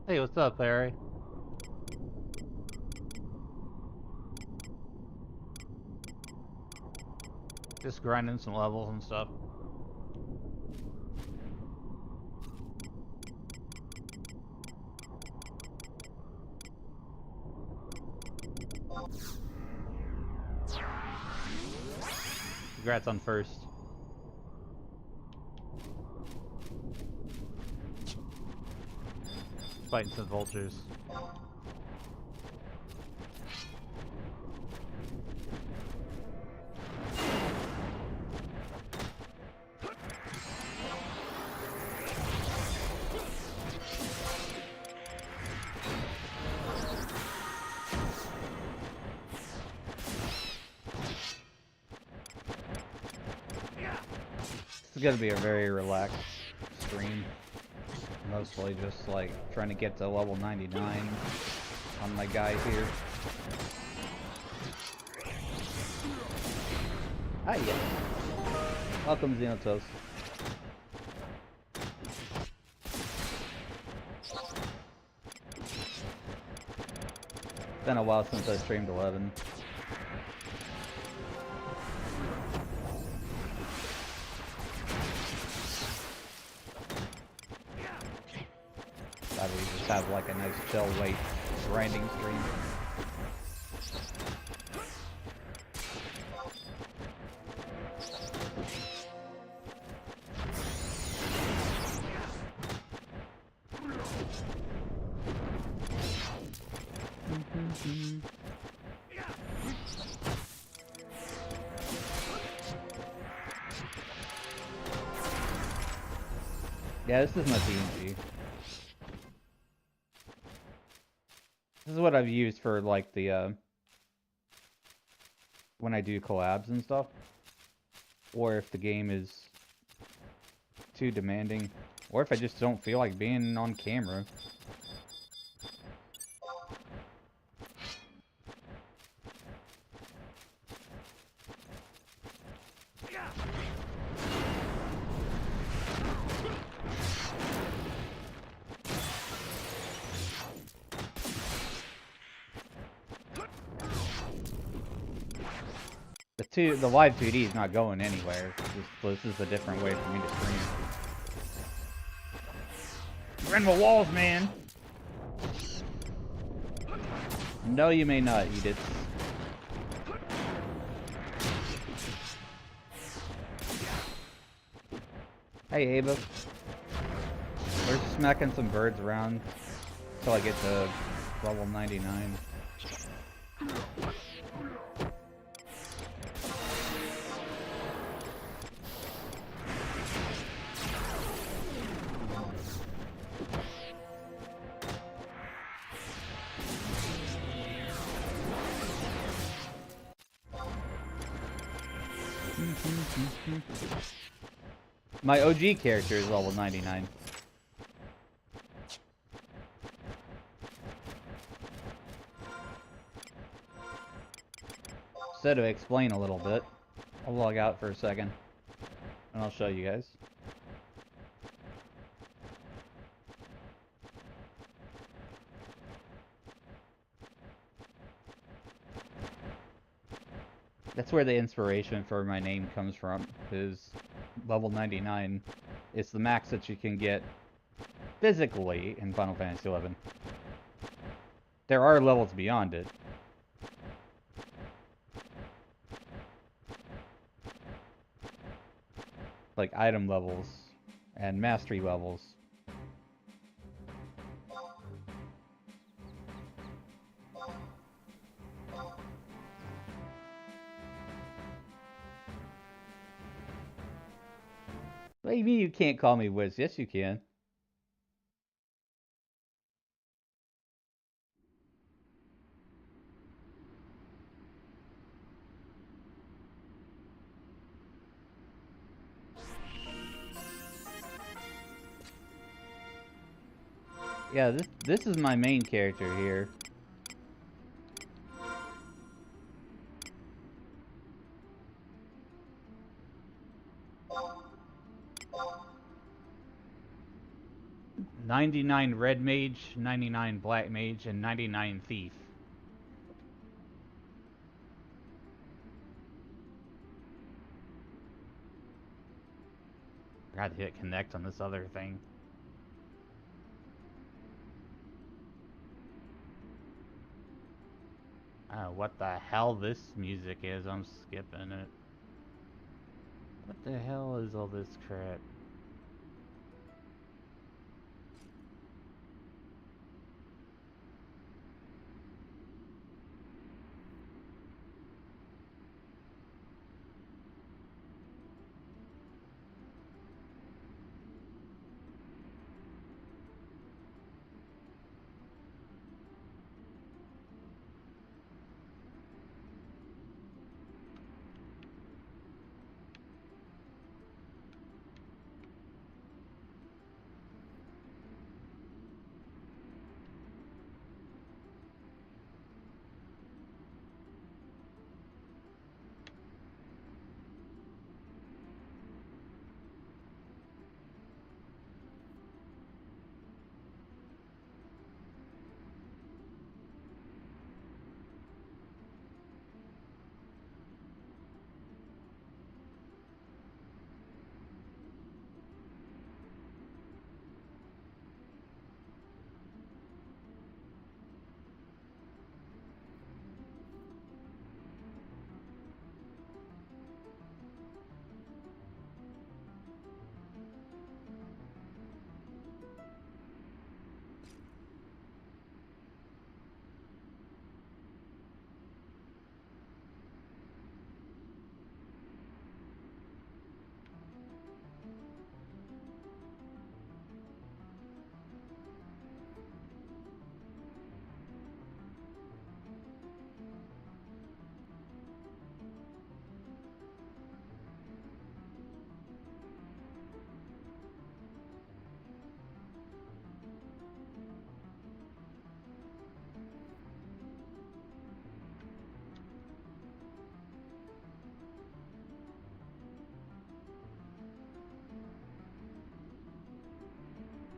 Hey, what's up, Larry? Just grinding some levels and stuff. Congrats on first. Fighting some vultures. This is gonna be a very relaxed stream. Mostly just like trying to get to level 99 on my guy here. Hi, yeah. Welcome, Xenotos. Been a while since I streamed 11. Glad we just have like a nice chill weight grinding stream. Yeah, this is my PNG. This is what I've used for like the when I do collabs and stuff, or if the game is too demanding, or if I just don't feel like being on camera. The live 2D is not going anywhere. This is a different way for me to stream. You're in the walls, man! No, you may not, Edith. Hey, Ava. We're just smacking some birds around until I get to level 99. My OG character is level 99. So to explain a little bit, I'll log out for a second, and I'll show you guys. That's where the inspiration for my name comes from, is level 99 is the max that you can get physically in Final Fantasy XI. There are levels beyond it. Like item levels and mastery levels. What do you mean you can't call me Wiz? Yes, you can. Yeah, this is my main character here. "99 Red Mage, 99 Black Mage, and 99 Thief." I had to hit connect on this other thing. What the hell this music is, I'm skipping it. What the hell is all this crap?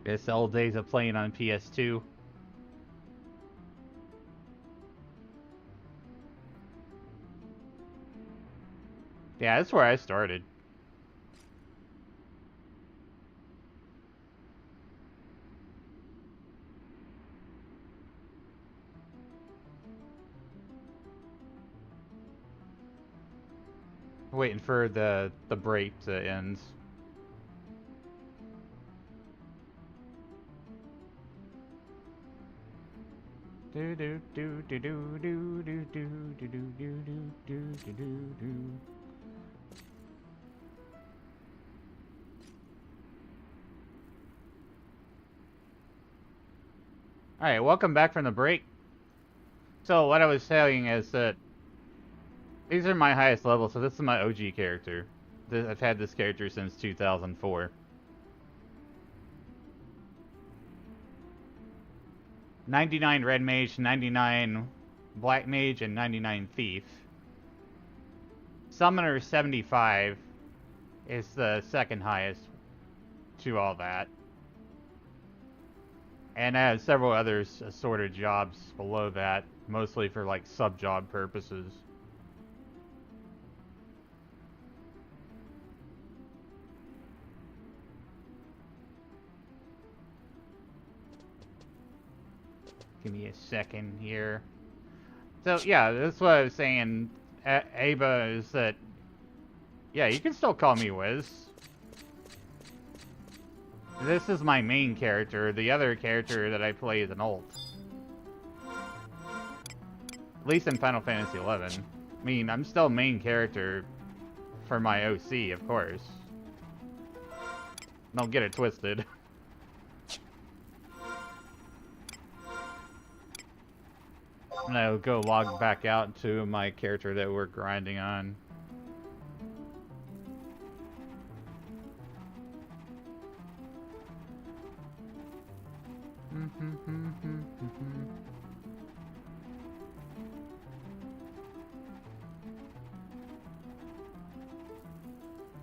It's old days of playing on PS2. Yeah, that's where I started. Waiting for the break to end. Do do do do do do do do do do do do do do do. Alright, welcome back from the break. So what I was saying is that these are my highest levels, so this is my OG character. I've had this character since 2004. 99 Red Mage, 99 Black Mage, and 99 Thief. Summoner 75 is the second highest to all that. And I have several other assorted jobs below that, mostly for like sub-job purposes. Give me a second here. So yeah, that's what I was saying, Ava, is that, yeah, you can still call me Wiz. This is my main character. The other character that I play is an alt. At least in Final Fantasy XI. I mean, I'm still main character for my OC, of course. Don't get it twisted. And I'll go log back out to my character that we're grinding on.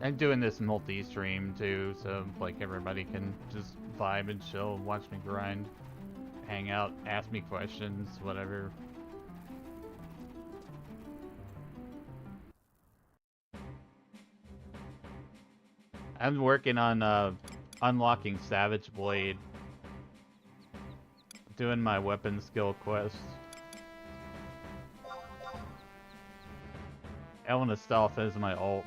I'm doing this multi-stream too, so like everybody can just vibe and chill, watch me grind, hang out, ask me questions, whatever. I'm working on unlocking Savage Blade, doing my weapon skill quest. Element of Stealth is my ult.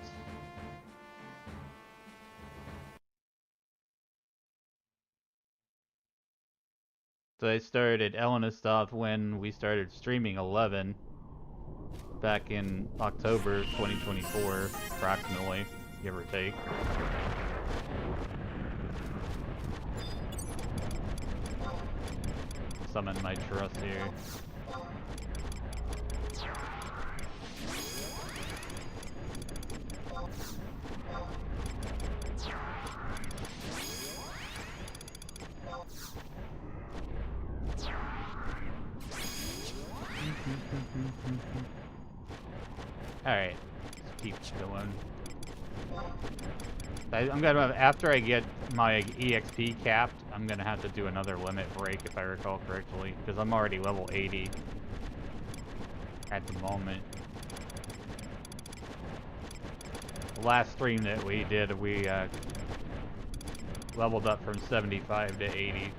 So I started Element of Stealth when we started streaming 11 back in October 2024, approximately, give or take. Summon my trust here. Alright, let's keep going. I'm gonna, after I get my EXP capped, I'm gonna have to do another limit break if I recall correctly, because I'm already level 80 at the moment. The last stream that we did, we leveled up from 75 to 80.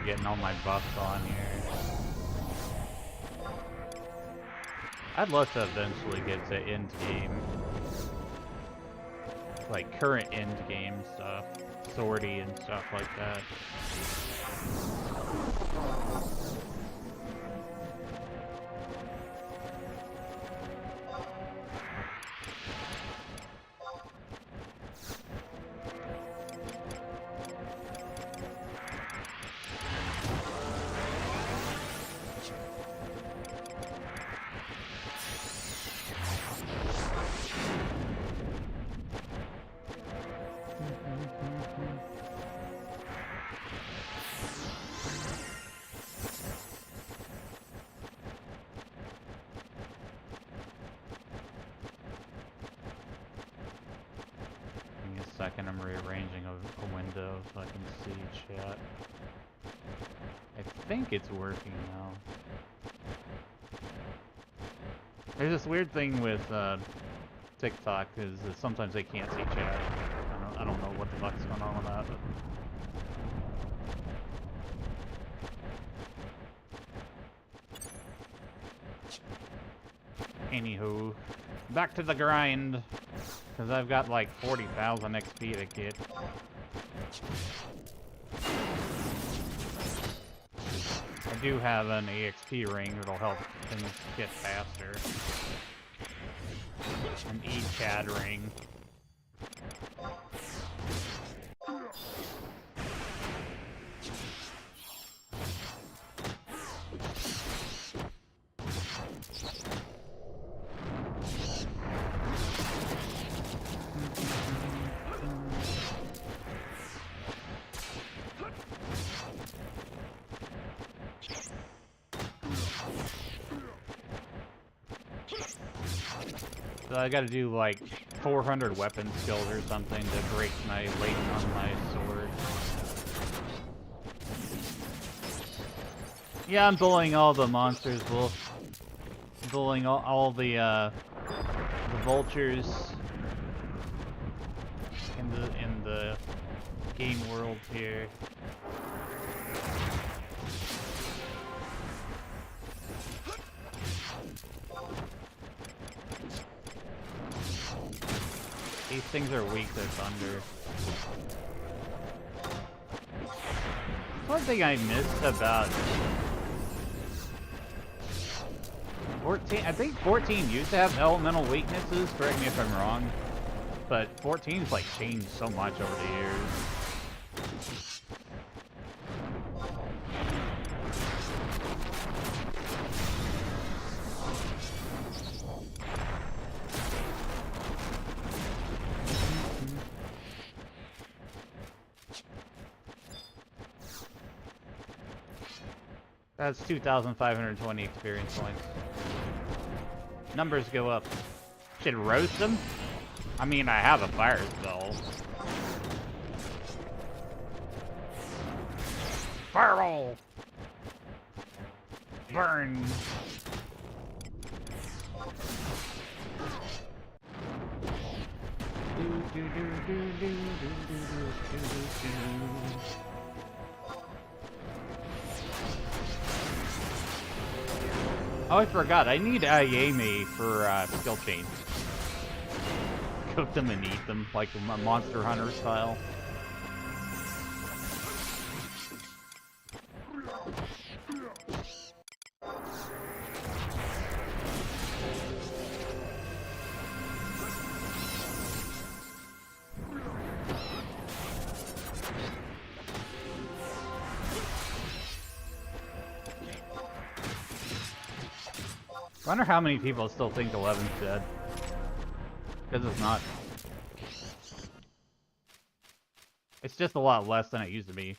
Getting all my buffs on here. I'd love to eventually get to end game, like current end game stuff, sortie and stuff like that. Second, I'm rearranging a window so I can see chat. I think it's working now. There's this weird thing with TikTok is that sometimes they can't see chat. I don't know what the fuck's going on with that. But... Anywho, back to the grind. Because I've got like 40,000 XP to get. I do have an EXP ring that'll help things get faster. An E-Chad ring. So I gotta do like 400 weapon skills or something to break my weight on my sword. Yeah, I'm bullying all the monsters, Wolf. Bullying all the vultures in the game world here. These things are weak to thunder. One thing I missed about 14, I think 14 used to have elemental weaknesses, correct me if I'm wrong. But 14's like changed so much over the years. That's 2,520 experience points. Numbers go up. Should roast them? I mean, I have a fire spell. Fireball! Burn! Oh, I forgot. I need Ayame for skill chain. Cook them and eat them like a Monster Hunter style. I wonder how many people still think 11's dead. Because it's not. It's just a lot less than it used to be.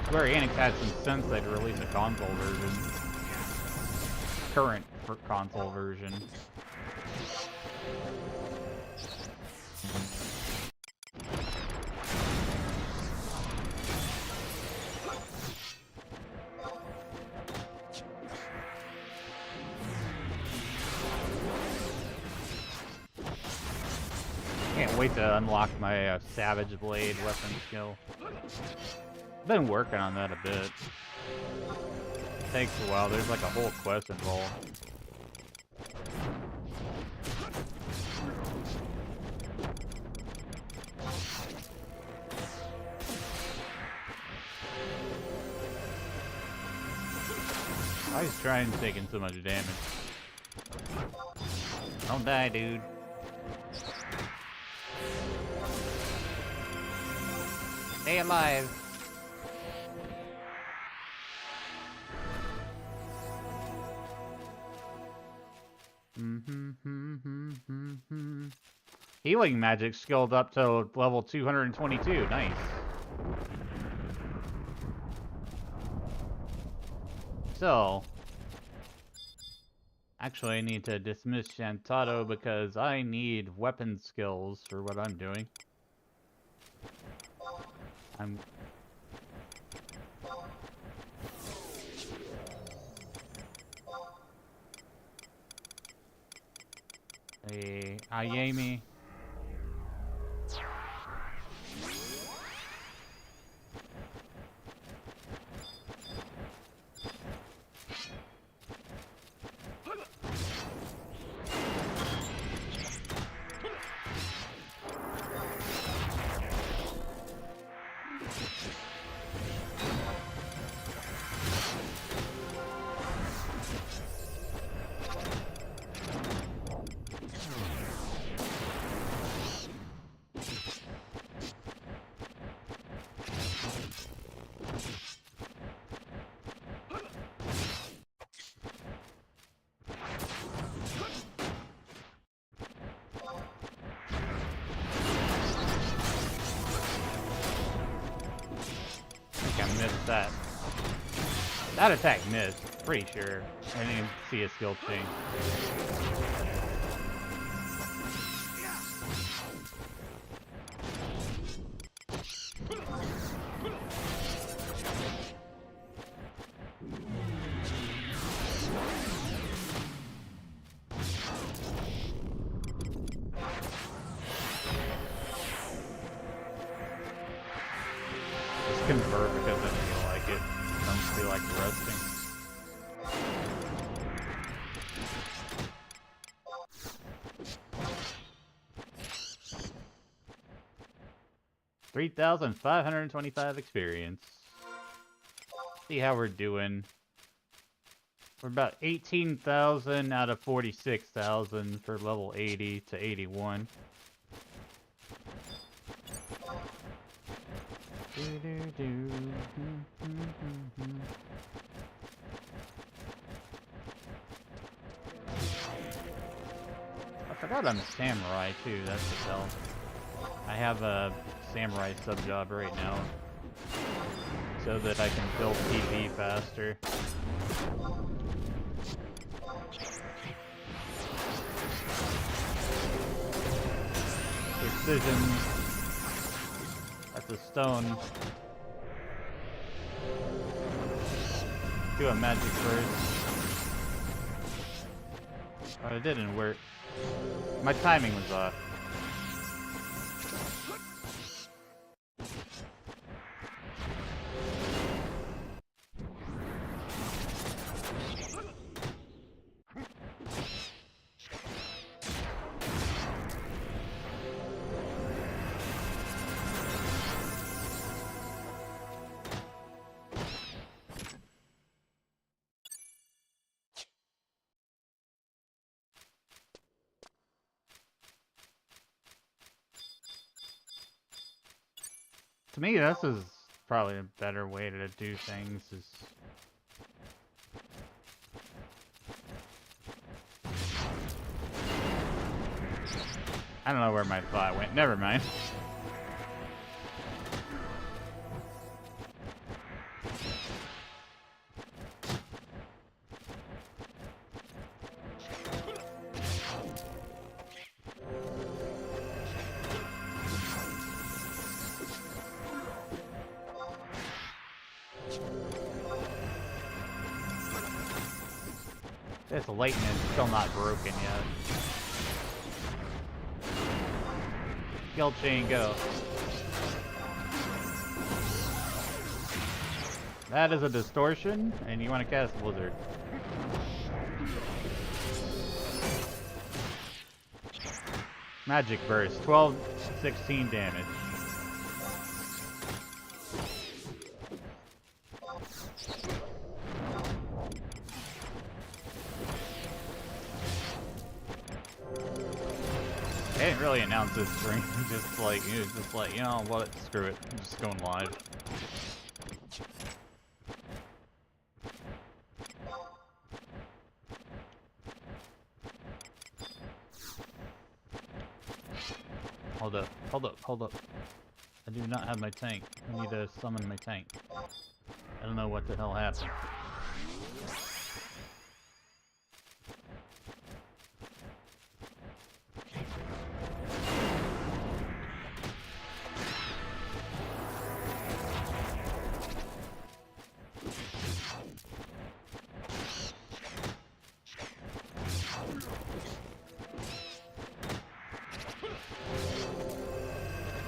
Square Enix had some sense they'd release a console version. Current console version. Can't wait to unlock my Savage Blade weapon skill. I've been working on that a bit. Takes a while. There's like a whole quest involved. Why is trying taking so much damage? Don't die, dude. Stay alive. Healing magic skilled up to level 222. Nice. So, actually I need to dismiss Shantado because I need weapon skills for what I'm doing. Ayame. That. That attack missed, pretty sure. I didn't even see a skill change. Convert because I feel like it. I don't feel like resting. 3,525 experience. See how we're doing. We're about 18,000 out of 46,000 for level 80 to 81. I forgot I'm a samurai too, that's the hell. I have a samurai sub-job right now, so that I can build PV faster. Precision. That's a stone. Do a magic first. Oh, it didn't work. My timing was off. To me, this is probably a better way to do things. I don't know where my thought went. Never mind. This lightning is still not broken yet. Skill chain, go. That is a distortion, and you want to cast Blizzard. Magic Burst, 12, 16 damage. I didn't really announce this stream, just like, you know what, screw it, I'm just going live. Hold up. I do not have my tank. I need to summon my tank. I don't know what the hell happened.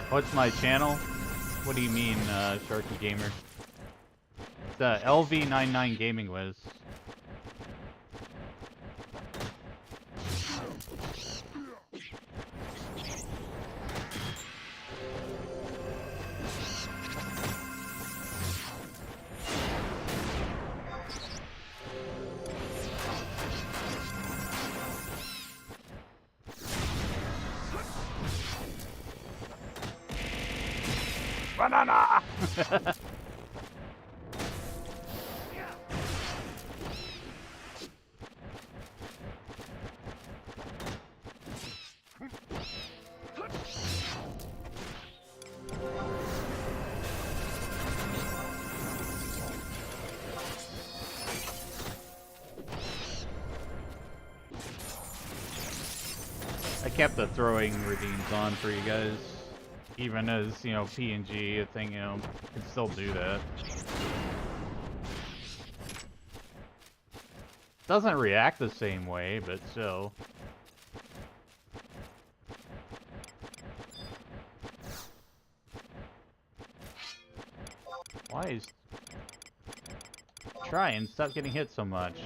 What's my channel? What do you mean, Sharky Gamer? It's LV99 Gaming Wiz. Banana! I kept the throwing routines on for you guys. Even as, you know, PNG, a thing, you know, can still do that. Doesn't react the same way, but still. Why is... Try and stop getting hit so much.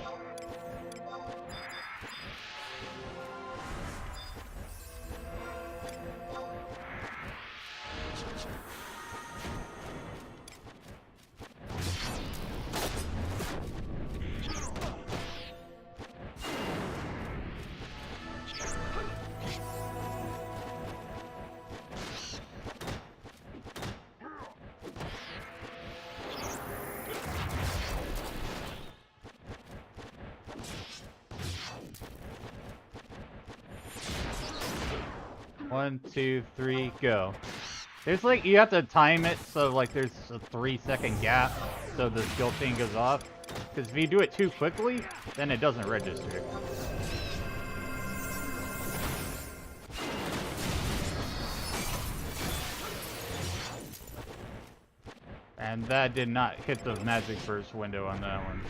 1, 2, 3, go. There's like, you have to time it so like there's a 3-second gap so the skill chain goes off. Because if you do it too quickly, then it doesn't register. And that did not hit the magic burst window on that one.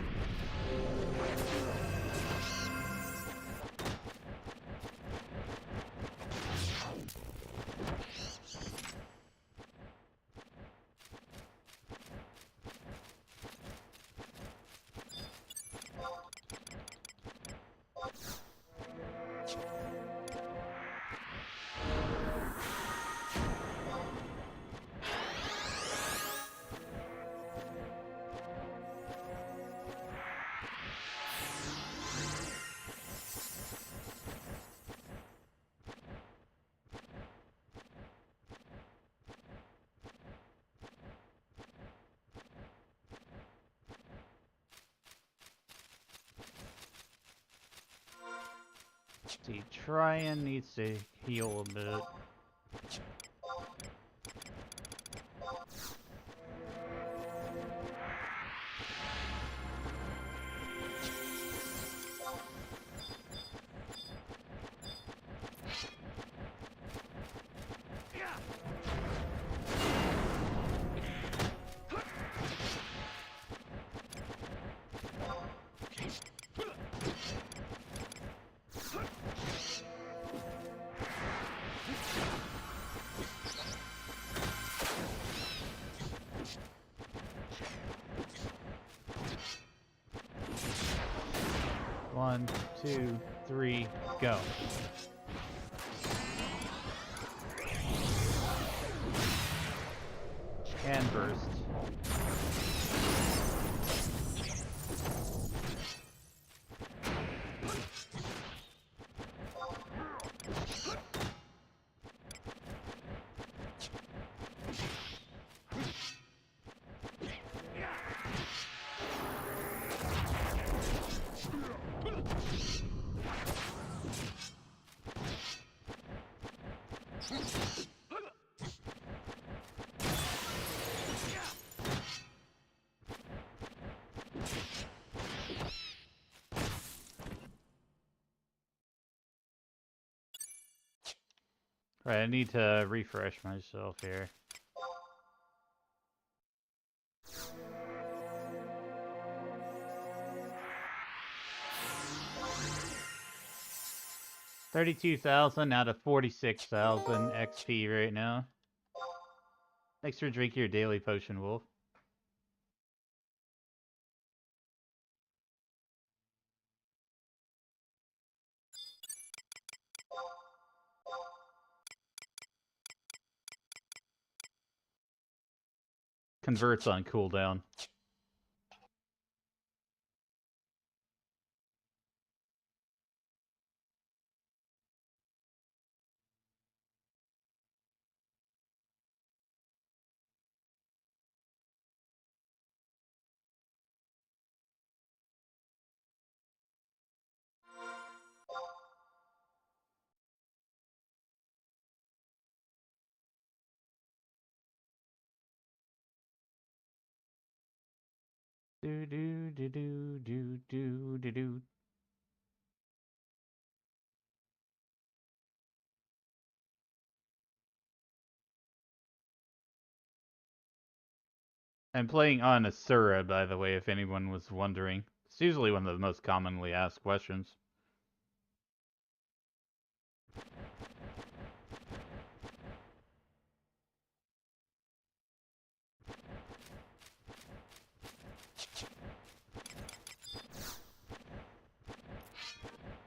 See, Tryon needs to heal a bit. One, 2, 3, go. And burst. Right, I need to refresh myself here. $32,000 out of 46,000 XP right now. Thanks for drinking your daily potion, Wolf. Converts on cooldown. Do do do do do do do do. I'm playing on Asura, by the way, if anyone was wondering. It's usually one of the most commonly asked questions.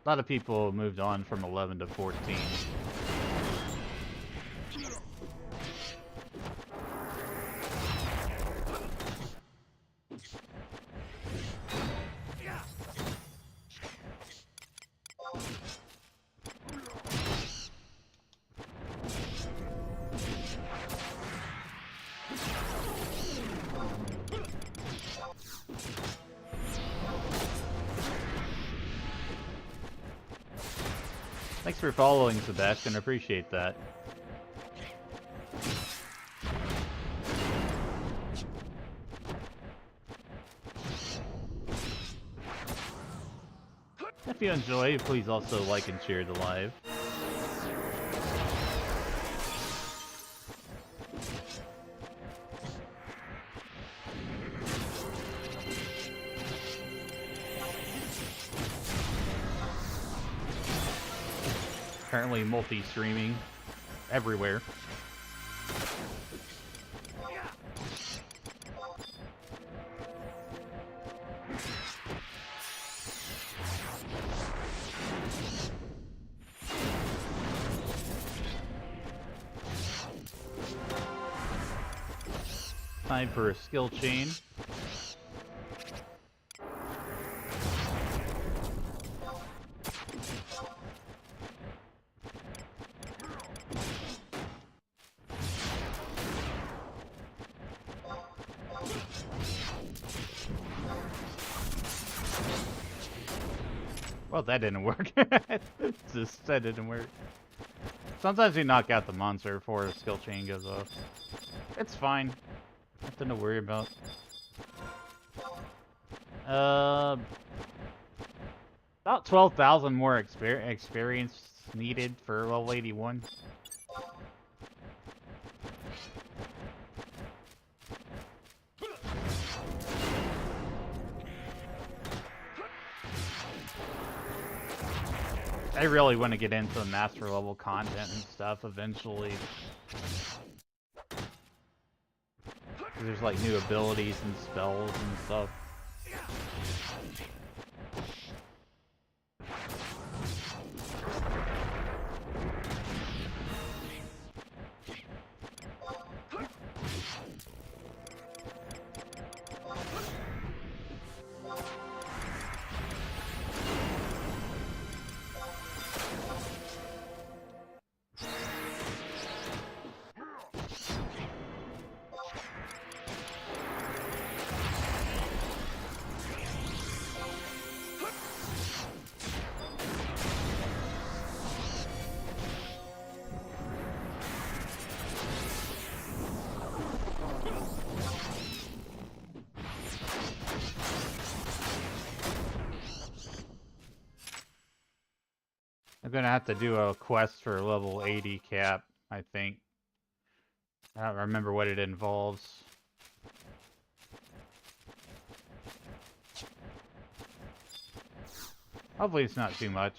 A lot of people moved on from 11 to 14. Thanks for following, Sebastian. Appreciate that. If you enjoy, please also like and share the live. Currently multi-streaming everywhere. Time for a skill chain. Well, that didn't work. Just that didn't work. Sometimes you knock out the monster before a skill chain goes off. It's fine. Nothing to worry about. About 12,000 more experience needed for level 81. I really want to get into the master level content and stuff eventually. There's like new abilities and spells and stuff. I'm gonna have to do a quest for level 80 cap, I think. I don't remember what it involves. Hopefully it's not too much.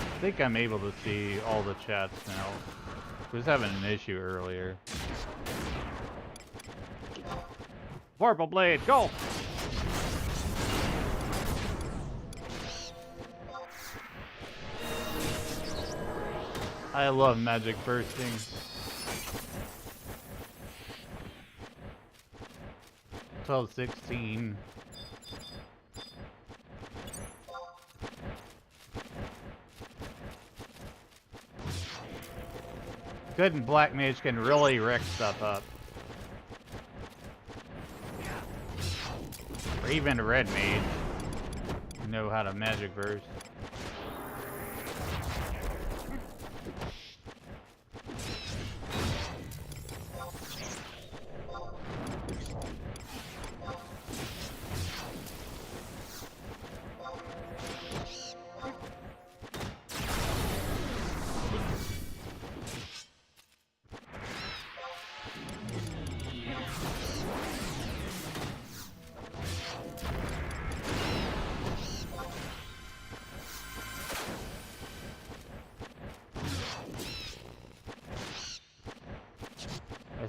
I think I'm able to see all the chats now. I was having an issue earlier. Purple Blade, go! I love magic bursting. Twelve 16. Good and Black Mage can really wreck stuff up. Or even a Red Mage. You know how to magic burst.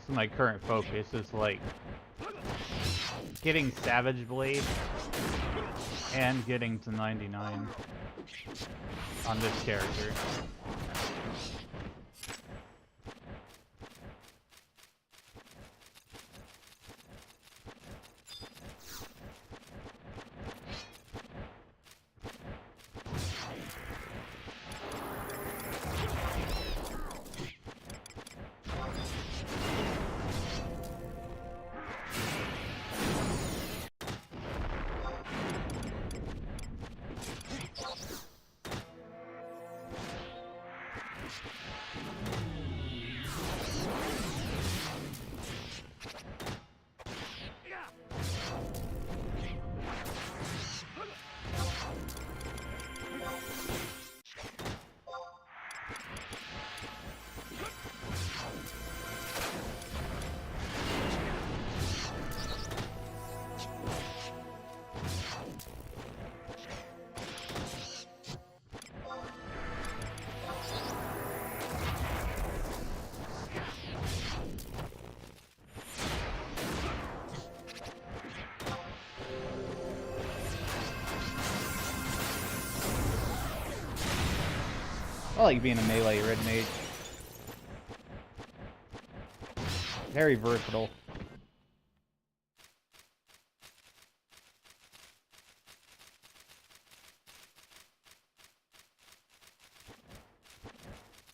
most of my current focus is like getting Savage Blade and getting to 99 on this character. I like being a melee red mage. Very versatile.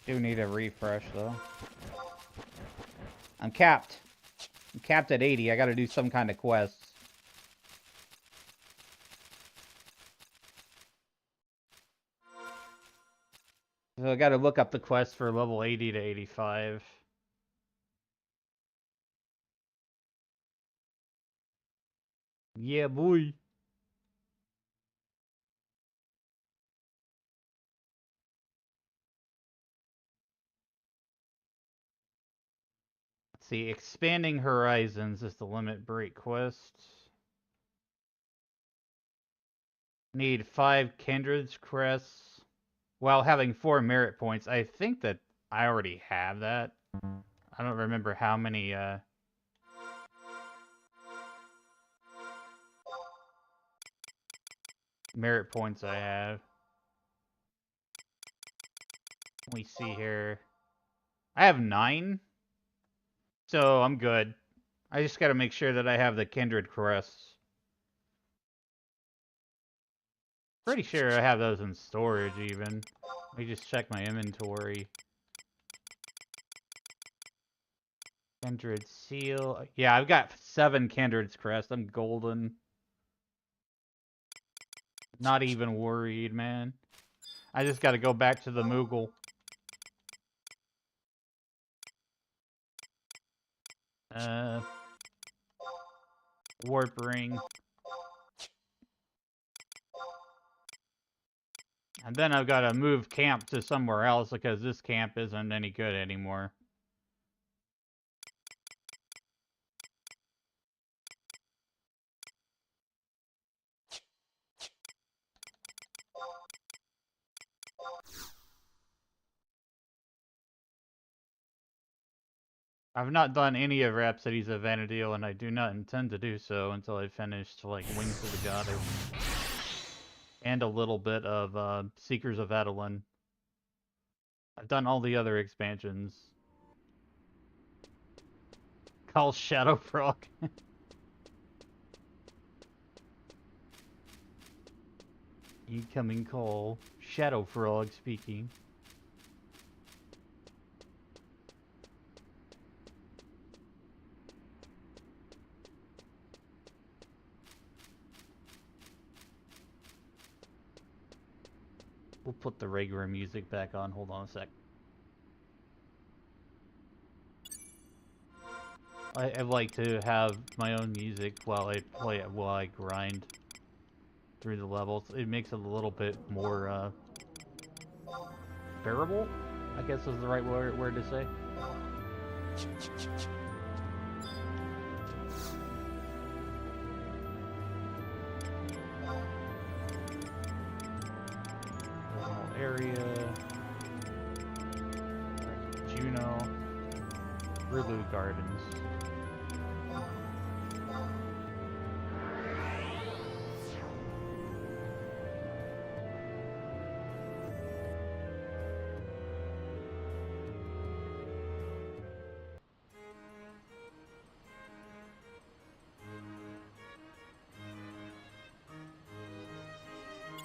Do need a refresh though. I'm capped. I'm capped at 80. I gotta do some kind of quest. So I gotta look up the quest for level 80 to 85. Yeah, boy. Let's see, Expanding Horizons is the limit break quest. Need 5 Kindred's crests while having 4 merit points. I think that I already have that. I don't remember how many merit points I have. Let me see here. I have 9. So I'm good. I just gotta make sure that I have the Kindred crests. Pretty sure I have those in storage even. Let me just check my inventory. Kindred seal. Yeah, I've got 7 Kindred's crest. I'm golden. Not even worried, man. I just gotta go back to the Moogle. Warp ring. And then I've got to move camp to somewhere else because this camp isn't any good anymore. I've not done any of Rhapsodies of Vana'diel, and I do not intend to do so until I finish, like, Wings of the Goddess. And a little bit of, Seekers of Adeline. I've done all the other expansions. Call Shadow Frog. Incoming call. Shadow Frog speaking. We'll put the regular music back on. Hold on a sec. I like to have my own music while I play it, while I grind through the levels. It makes it a little bit more, bearable, I guess is the right word to say. Area. Juno. Rilu Gardens.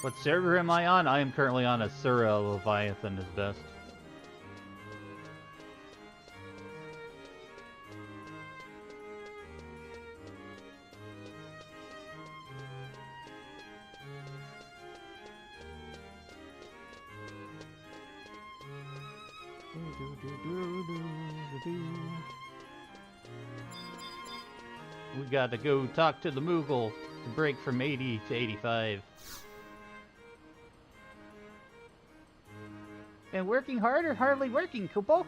What server am I on? I am currently on Asura Leviathan is best. We gotta go talk to the Moogle to break from 80 to 85. Been working hard or hardly working, Kupo?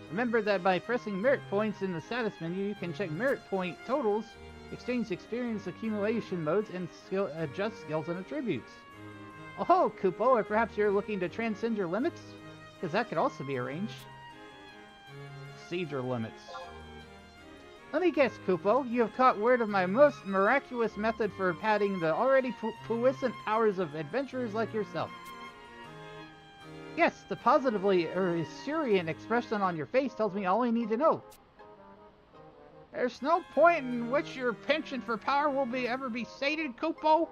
Remember that by pressing merit points in the status menu, you can check merit point totals, exchange experience accumulation modes, and adjust skills and attributes. Oh, Kupo, or perhaps you're looking to transcend your limits? Because that could also be arranged. Exceed your limits. Let me guess, Kupo, you have caught word of my most miraculous method for padding the already puissant powers of adventurers like yourself. Yes, the positively Assyrian expression on your face tells me all I need to know. There's no point in which your penchant for power will ever be sated, Kupo.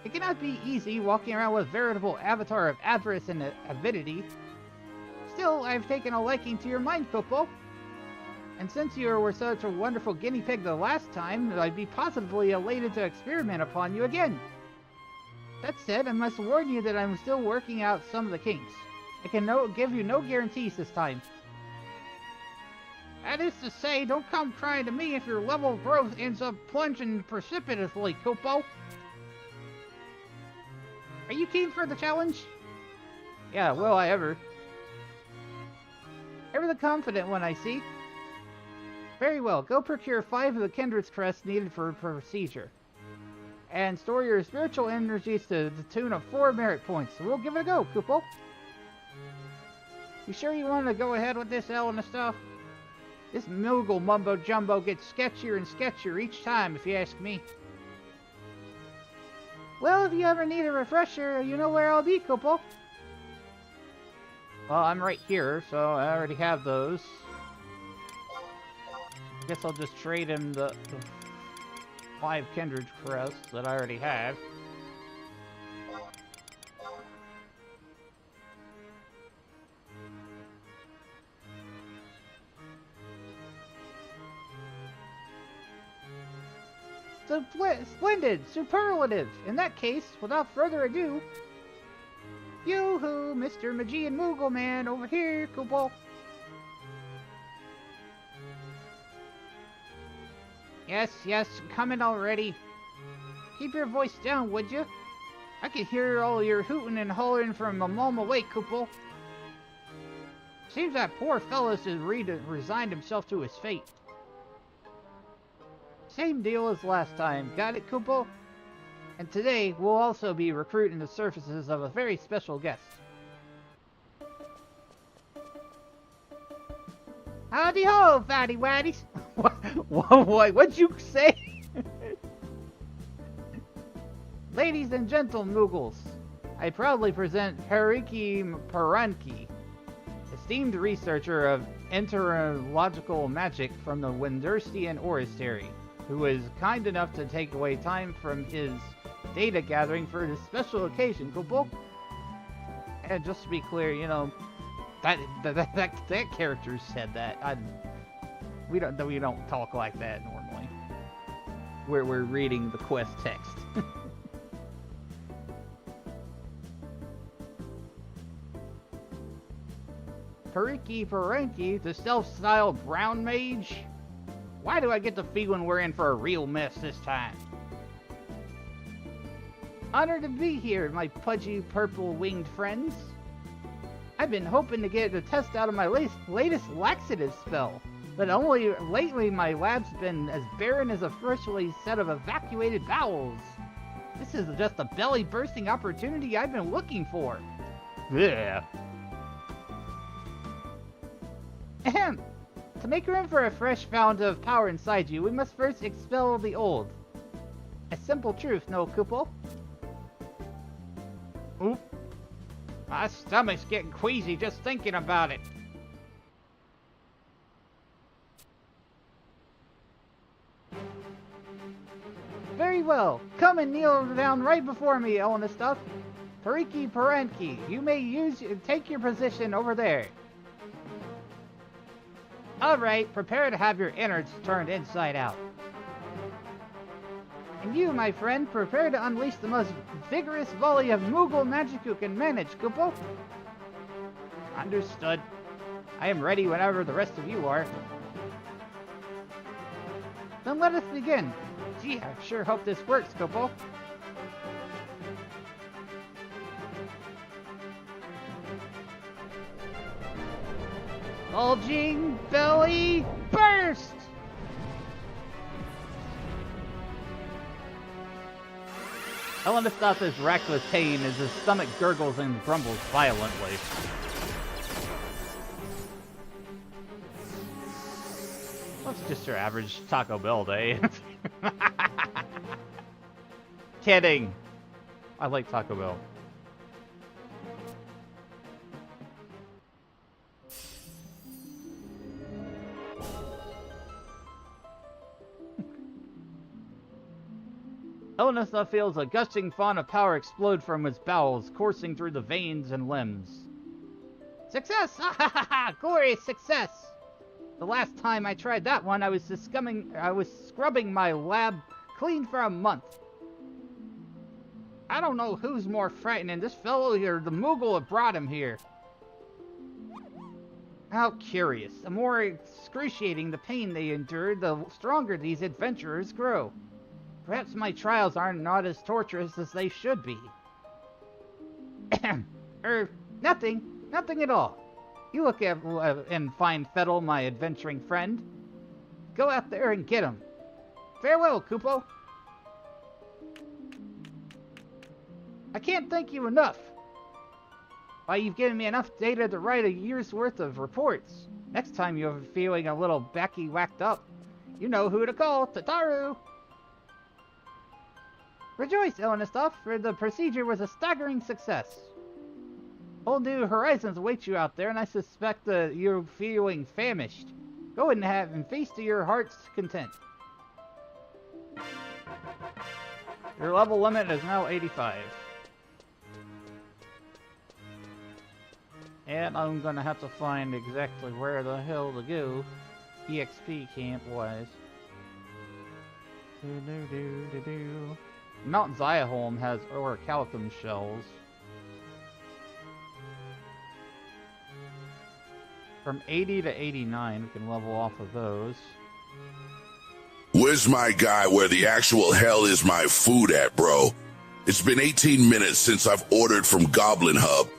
It cannot be easy walking around with a veritable avatar of avarice and avidity. Still, I've taken a liking to your mind, Kupo. And since you were such a wonderful guinea pig the last time, I'd be positively elated to experiment upon you again. That said, I must warn you that I'm still working out some of the kinks. I can give you no guarantees this time. That is to say, don't come crying to me if your level of growth ends up plunging precipitously, Kupo. Are you keen for the challenge? Yeah, will I ever. Ever the confident one, I see. Very well, go procure 5 of the Kindred's crests needed for procedure. And store your spiritual energies to the tune of 4 merit points. So we'll give it a go, Kupo. You sure you want to go ahead with this element stuff? This Moogle mumbo-jumbo gets sketchier and sketchier each time, if you ask me. Well, if you ever need a refresher, you know where I'll be, Kupo. Well, I'm right here, so I already have those. Guess I'll just trade him the 5 Kindred crests that I already have. Splendid! Superlative! In that case, without further ado, yoo-hoo, Mr. Magian Moogle Man, over here, Kupo. Yes, coming already. Keep your voice down, would you? I can hear all your hooting and hollering from a mile away, Kupo. Seems that poor fellow's resigned himself to his fate. Same deal as last time, got it, Kupo? And today, we'll also be recruiting the services of a very special guest. Howdy ho, fatty waddies! What'd you say? Ladies and gentle Moogles, I proudly present Periki Paranki, esteemed researcher of enterological magic from the Winderstian Orrery, who is kind enough to take away time from his data gathering for this special occasion, Kupo. And just to be clear, you know, that character said that. We don't talk like that normally. We're reading the quest text. Periki Paranki, the self-styled brown mage? Why do I get the feeling we're in for a real mess this time? Honored to be here, my pudgy purple-winged friends. I've been hoping to get a test out of my latest laxative spell, but only lately my lab's been as barren as a freshly set of evacuated bowels. This is just a belly-bursting opportunity I've been looking for. Yeah. Ahem! To make room for a fresh fount of power inside you, we must first expel the old. A simple truth, no, Kupo? Oop. My stomach's getting queasy just thinking about it. Very well. Come and kneel down right before me, Elena Stuff. Pariki Parenki, you may take your position over there. Alright, prepare to have your innards turned inside out. And you, my friend, prepare to unleash the most vigorous volley of Moogle magic you can manage, Kupo. Understood. I am ready whenever the rest of you are. Then let us begin. Gee, I sure hope this works, Kupo. Bulging belly burst! Elena Stuff is racked with pain as his stomach gurgles and grumbles violently. That's just your average Taco Bell day. Kidding! I like Taco Bell. Elena feels a gushing font of power explode from his bowels, coursing through the veins and limbs. Success! Ha ha ha ha! Glorious success! The last time I tried that one, I was scrubbing my lab clean for a month. I don't know who's more frightening, this fellow here or the Moogle that brought him here. How curious. The more excruciating the pain they endure, the stronger these adventurers grow. Perhaps my trials are not as torturous as they should be. Nothing. Nothing at all. You look at and find Fettle, my adventuring friend. Go out there and get him. Farewell, Kupo. I can't thank you enough. Why, you've given me enough data to write a year's worth of reports. Next time you're feeling a little backy whacked up, you know who to call, Tataru. Rejoice, Elena Stuff, for the procedure was a staggering success. Whole new horizons await you out there, and I suspect that you're feeling famished. Go and feast to your heart's content. Your level limit is now 85. And I'm gonna have to find exactly where the hell to go, EXP camp-wise. Mount Ziaholm has orichalcum shells. From 80 to 89, we can level off of those. Where's my guy where the actual hell is my food at, bro? It's been 18 minutes since I've ordered from Goblin Hub.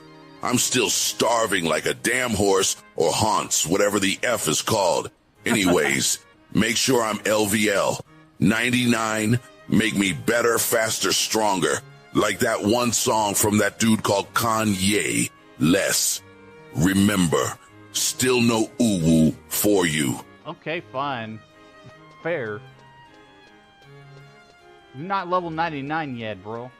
I'm still starving like a damn horse or Haunts, whatever the F is called. Anyways, make sure I'm LVL. 99, make me better, faster, stronger. Like that one song from that dude called Kanye. Less. Remember, still no uwu for you. Okay, fine. Fair. You're not level 99 yet, bro.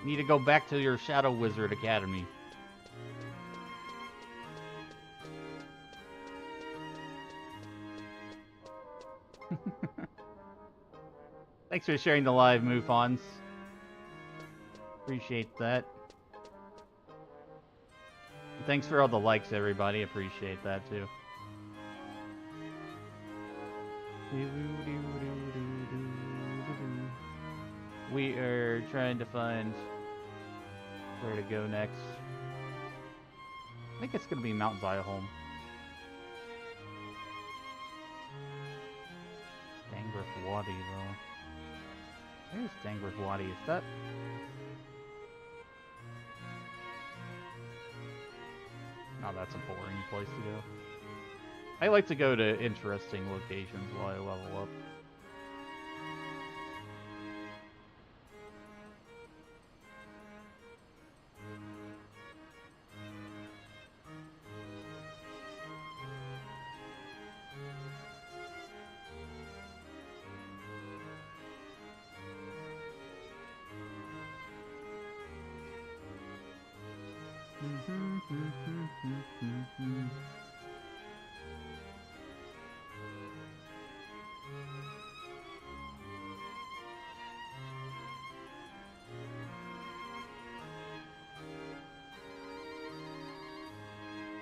You need to go back to your Shadow Wizard Academy. Thanks for sharing the live, Mufons. Appreciate that. Thanks for all the likes, everybody. Appreciate that, too. We are trying to find where to go next. I think it's going to be Mount Ziaholm. Dangrith Wadi, though. Where's Dangrith Wadi? Is that... Oh, that's a boring place to go. I like to go to interesting locations while I level up.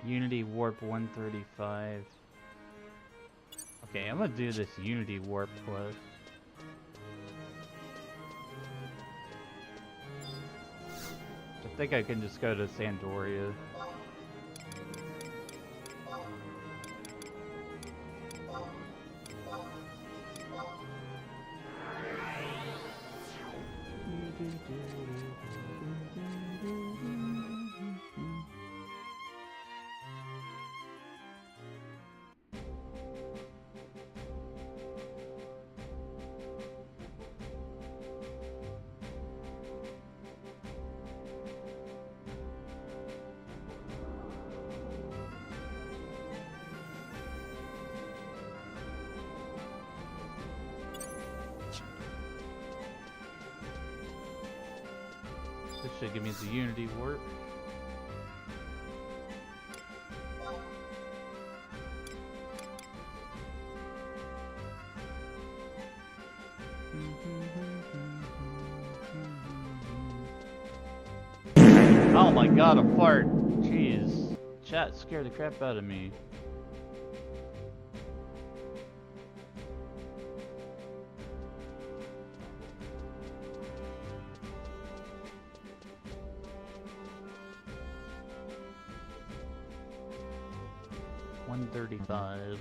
Unity Warp 135. Okay, I'm gonna do this Unity Warp quest. I think I can just go to Sandoria. This should give me the Unity Warp. Oh my god, a fart. Jeez. Chat scared the crap out of me. $135.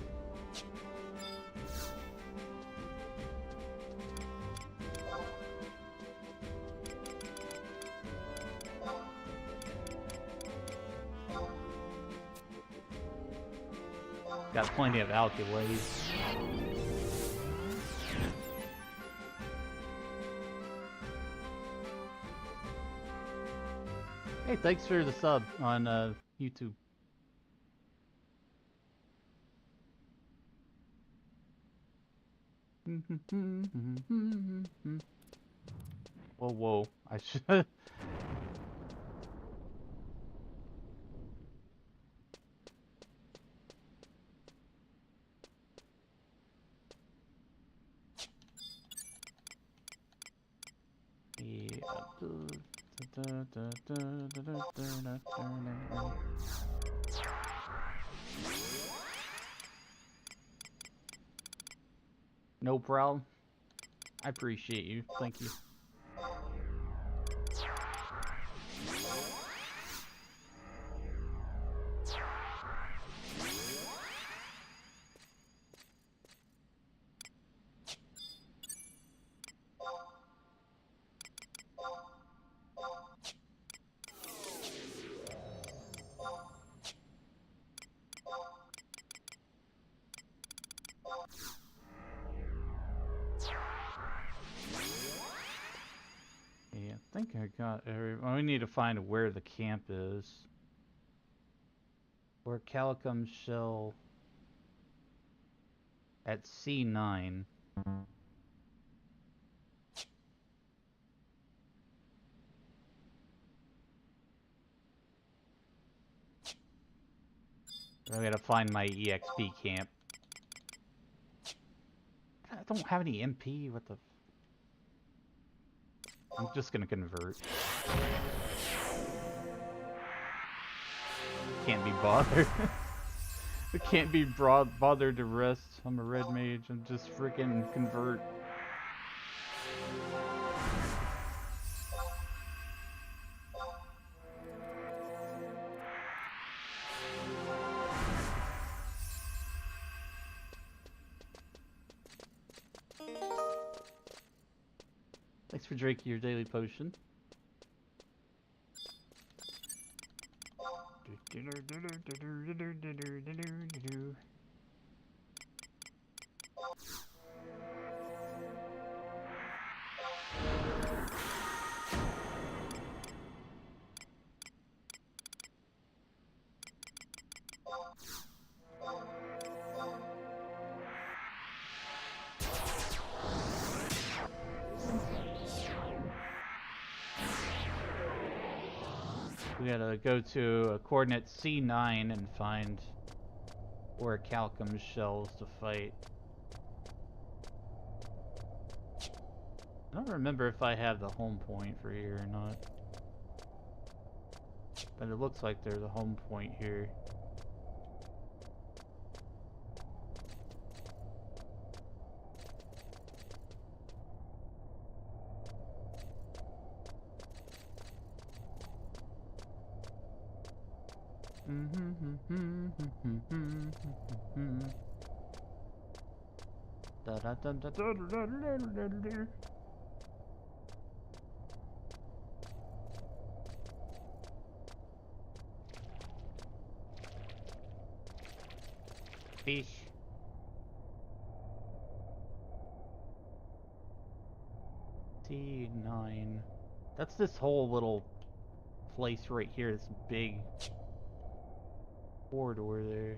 Got plenty of alkaloids. Hey, thanks for the sub on YouTube. Whoa, whoa. I should... No problem. I appreciate you. Thank you. I think I got every... Well, we need to find where the camp is. Where Calicum Shell... At C9. I gotta find my EXP camp. I don't have any MP, what the... I'm just gonna convert. Can't be bothered. I can't be bothered to rest. I'm a red mage. I'm just freaking convert. Thanks for drinking your daily potion. We gotta go to a coordinate C9 and find where Calcum shells to fight. I don't remember if I have the home point for here or not. But it looks like there's a home point here. Fish. T9. That's this whole little place right here. This big corridor there.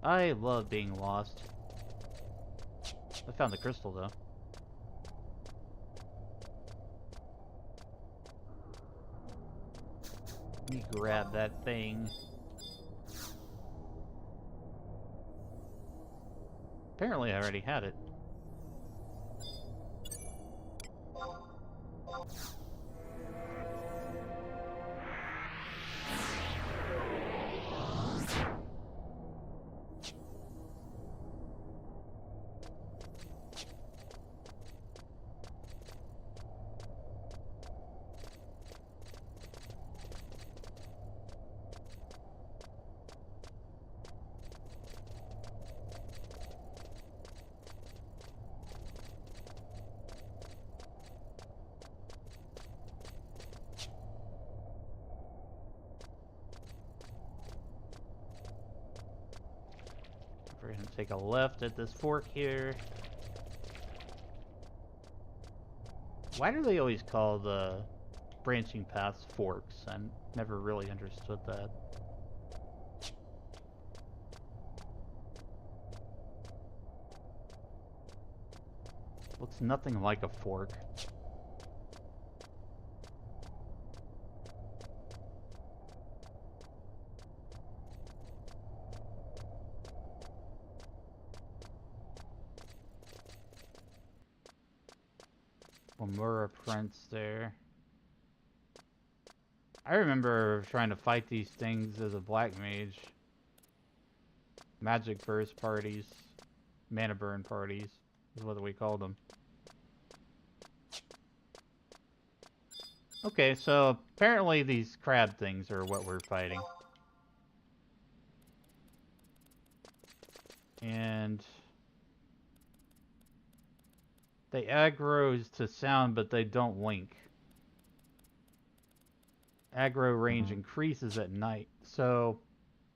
I love being lost. I found the crystal though. Let me grab that thing. Apparently I already had it. We're gonna take a left at this fork here. Why do they always call the branching paths forks? I never really understood that. Looks nothing like a fork. Omura prints there. I remember trying to fight these things as a black mage. Magic burst parties. Mana burn parties is what we called them. Okay, so apparently these crab things are what we're fighting. And they aggroes to sound, but they don't link. Aggro range increases at night. So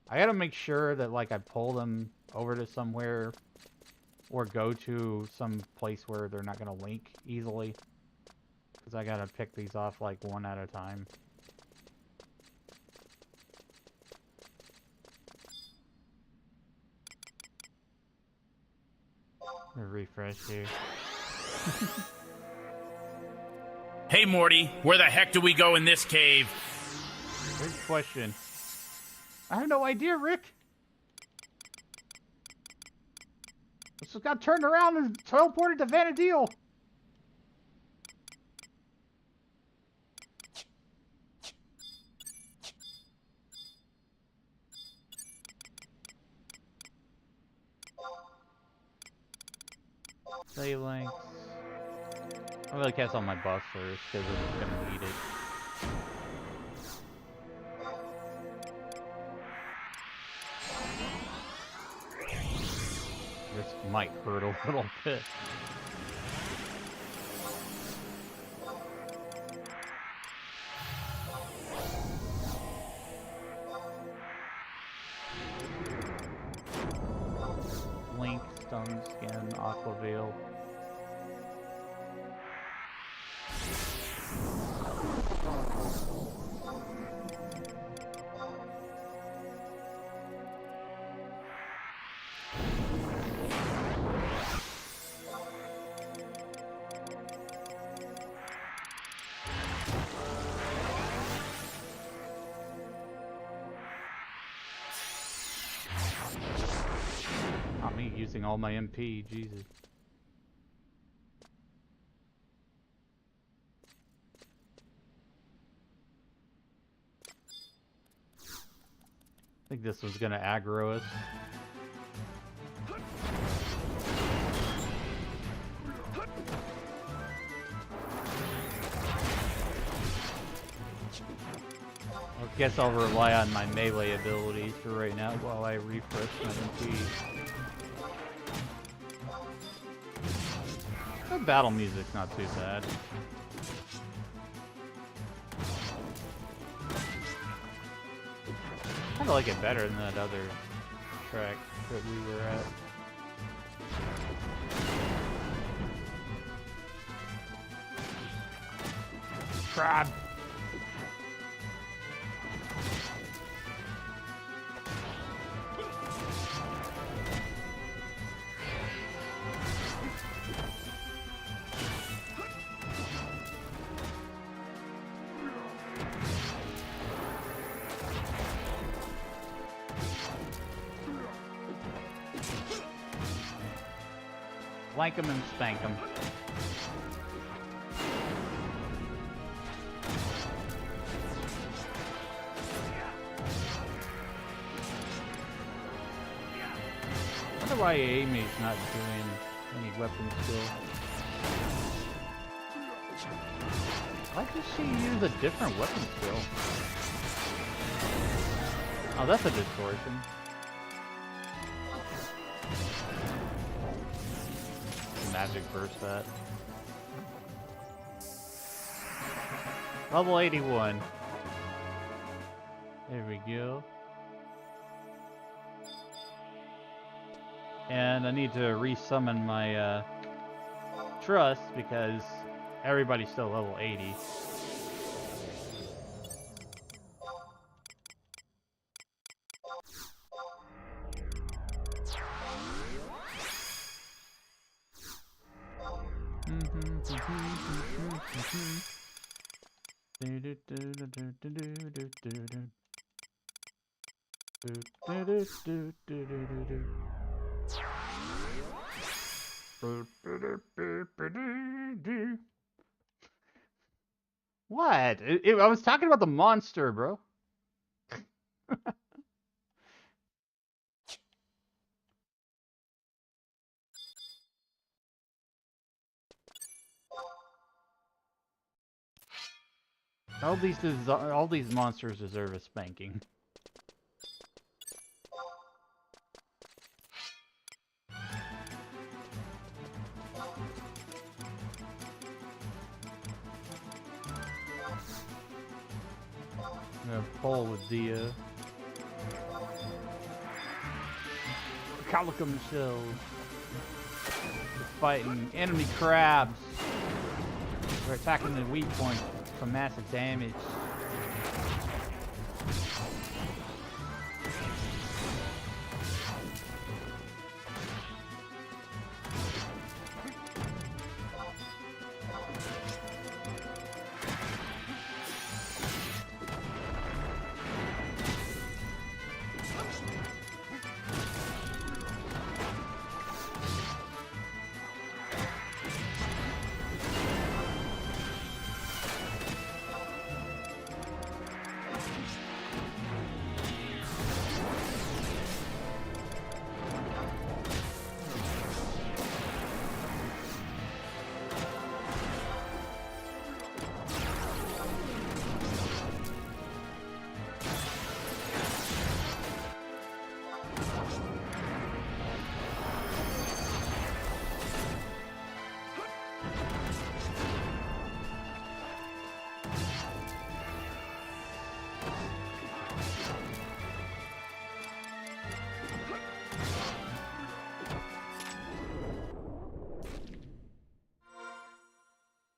I gotta make sure that like I pull them over to somewhere or go to some place where they're not gonna link easily. Because I gotta pick these off like one at a time. Let me refresh here. Hey Morty, where the heck do we go in this cave? Good question. I have no idea, Rick. This just got turned around and teleported to Vanadil. Phalanx. I'm gonna cast on my buff first because I'm gonna need it. This might hurt a little bit. Link, Stone Skin, Aqua Veil. Not me using all my MP, Jesus. I think this was gonna aggro us. I guess I'll rely on my melee abilities for right now while I refresh my MP. The battle music's not too bad. I kinda like it better than that other track that we were at. Crab! Flank him and spank him. I wonder why Amy's not doing any weapon skill. Why does she use a different weapon skill? Oh, that's a distortion. Magic burst that. Level 81. There we go. And I need to resummon my trust because everybody's still level 80. What? I was talking about the monster, bro. All these monsters deserve a spanking. I'm gonna pull with the Calico Michelle. We're fighting enemy crabs. We're attacking the weak point for massive damage.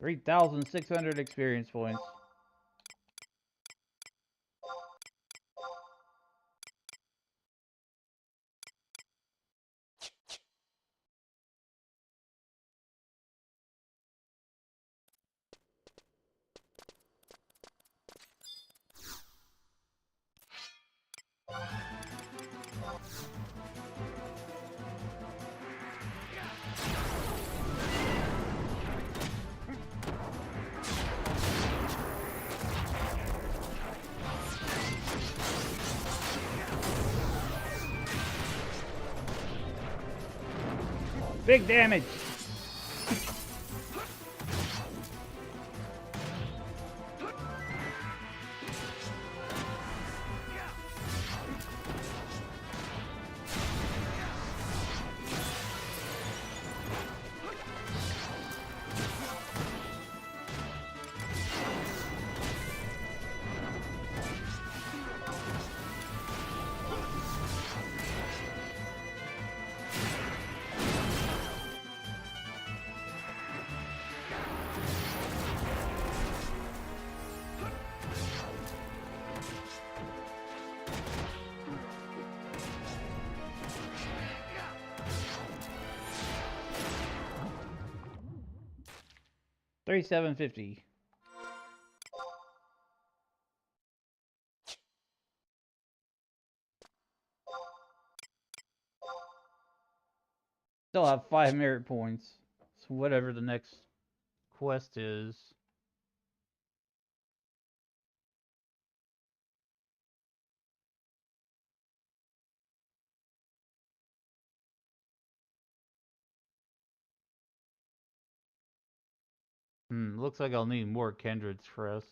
$3,600 experience points. Big damage! $37.50. Still have 5 merit points. So whatever the next quest is. Looks like I'll need more Kindred's Crest.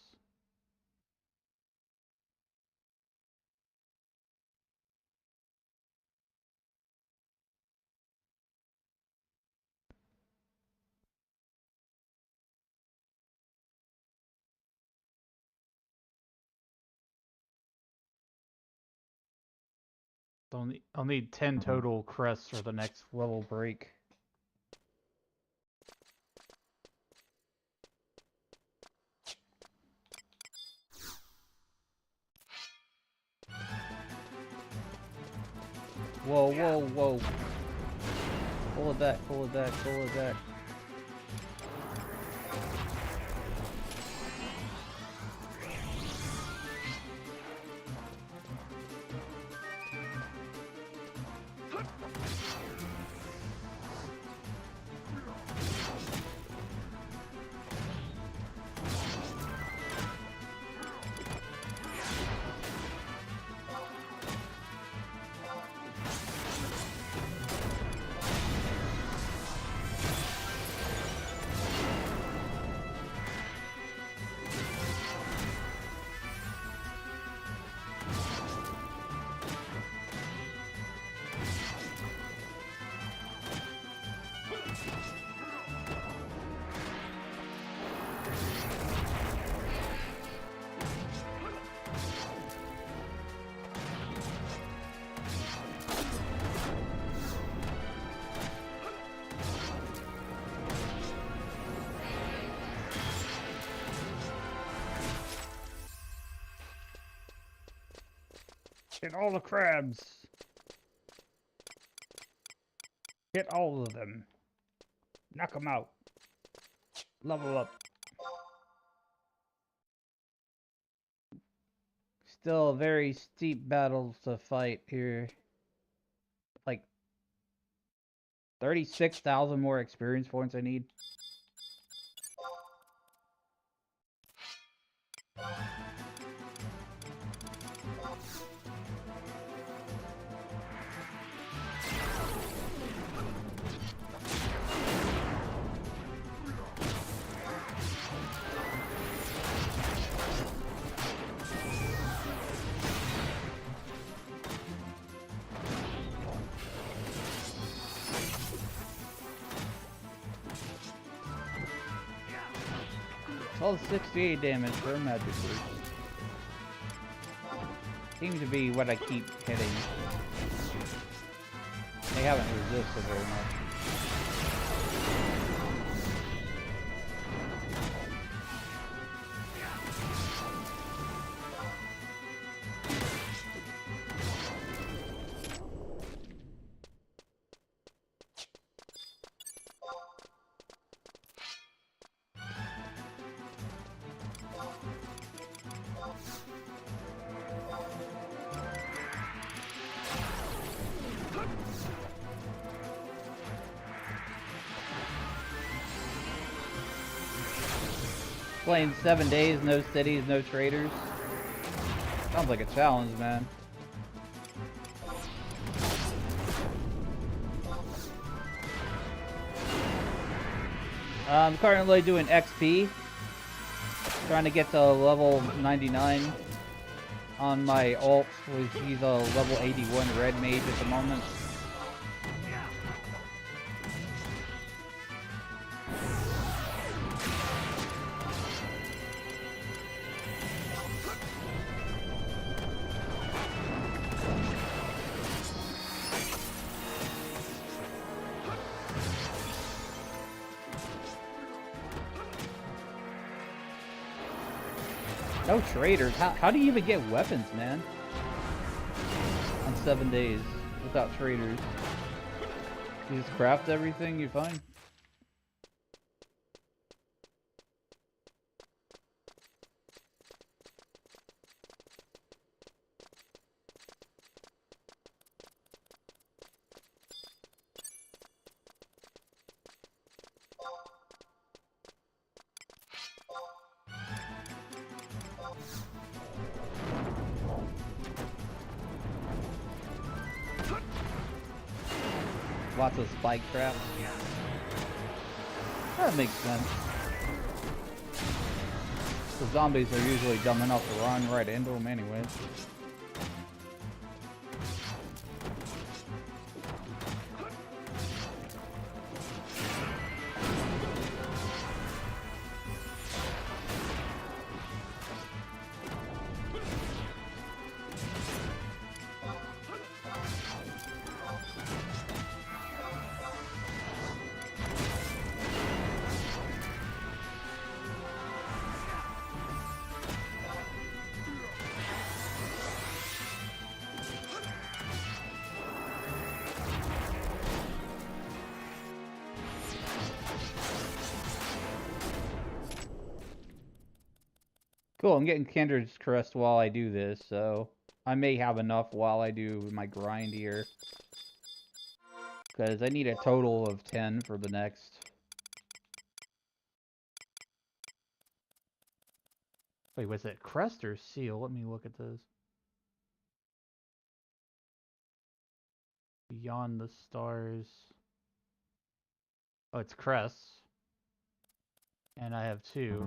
I'll need 10 total crests for the next level break. Whoa, whoa, whoa. Full of that, full of that, full of that. Hit all the crabs. Hit all of them. Knock them out. Level up. Still a very steep battle to fight here. Like 36,000 more experience points I need. All 68 damage for a magic boost. Seems to be what I keep hitting. They haven't resisted very much. Playing 7 days, no cities, no traders. Sounds like a challenge, man. I'm currently doing XP. Trying to get to level 99 on my ult. He's a level 81 red mage at the moment. No traders. How do you even get weapons, man? On 7 days without traders. You just craft everything you find. Lots of spike traps. That makes sense. The zombies are usually dumb enough to run right into them anyway. Cool, I'm getting Kindred's Crest while I do this, so I may have enough while I do my grind here. Because I need a total of 10 for the next. Wait, was it Crest or Seal? Let me look at this. Beyond the Stars. Oh, it's Crest. And I have 2.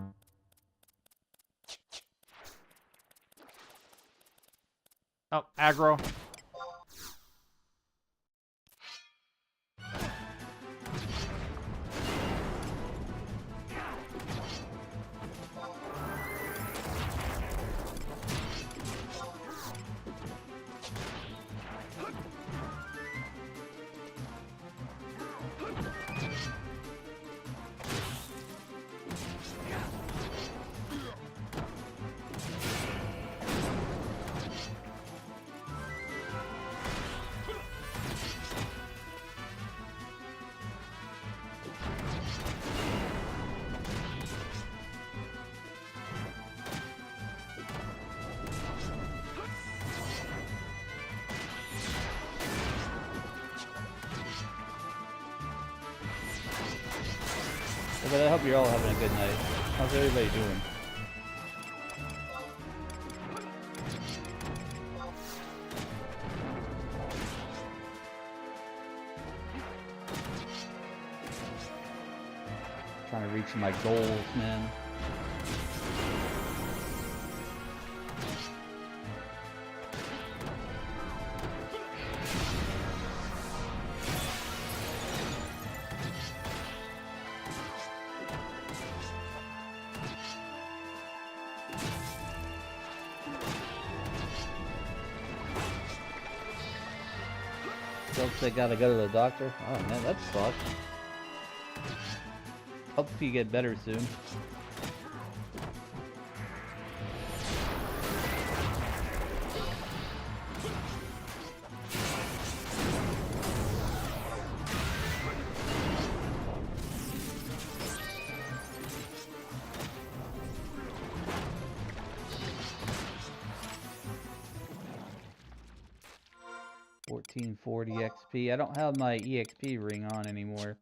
Oh, aggro. But I hope you're all having a good night. How's everybody doing? Trying to reach my goals, man. Folks that gotta go to the doctor. Oh man, that sucks. Hope you get better soon. $1440 XP. I don't have my EXP ring on anymore.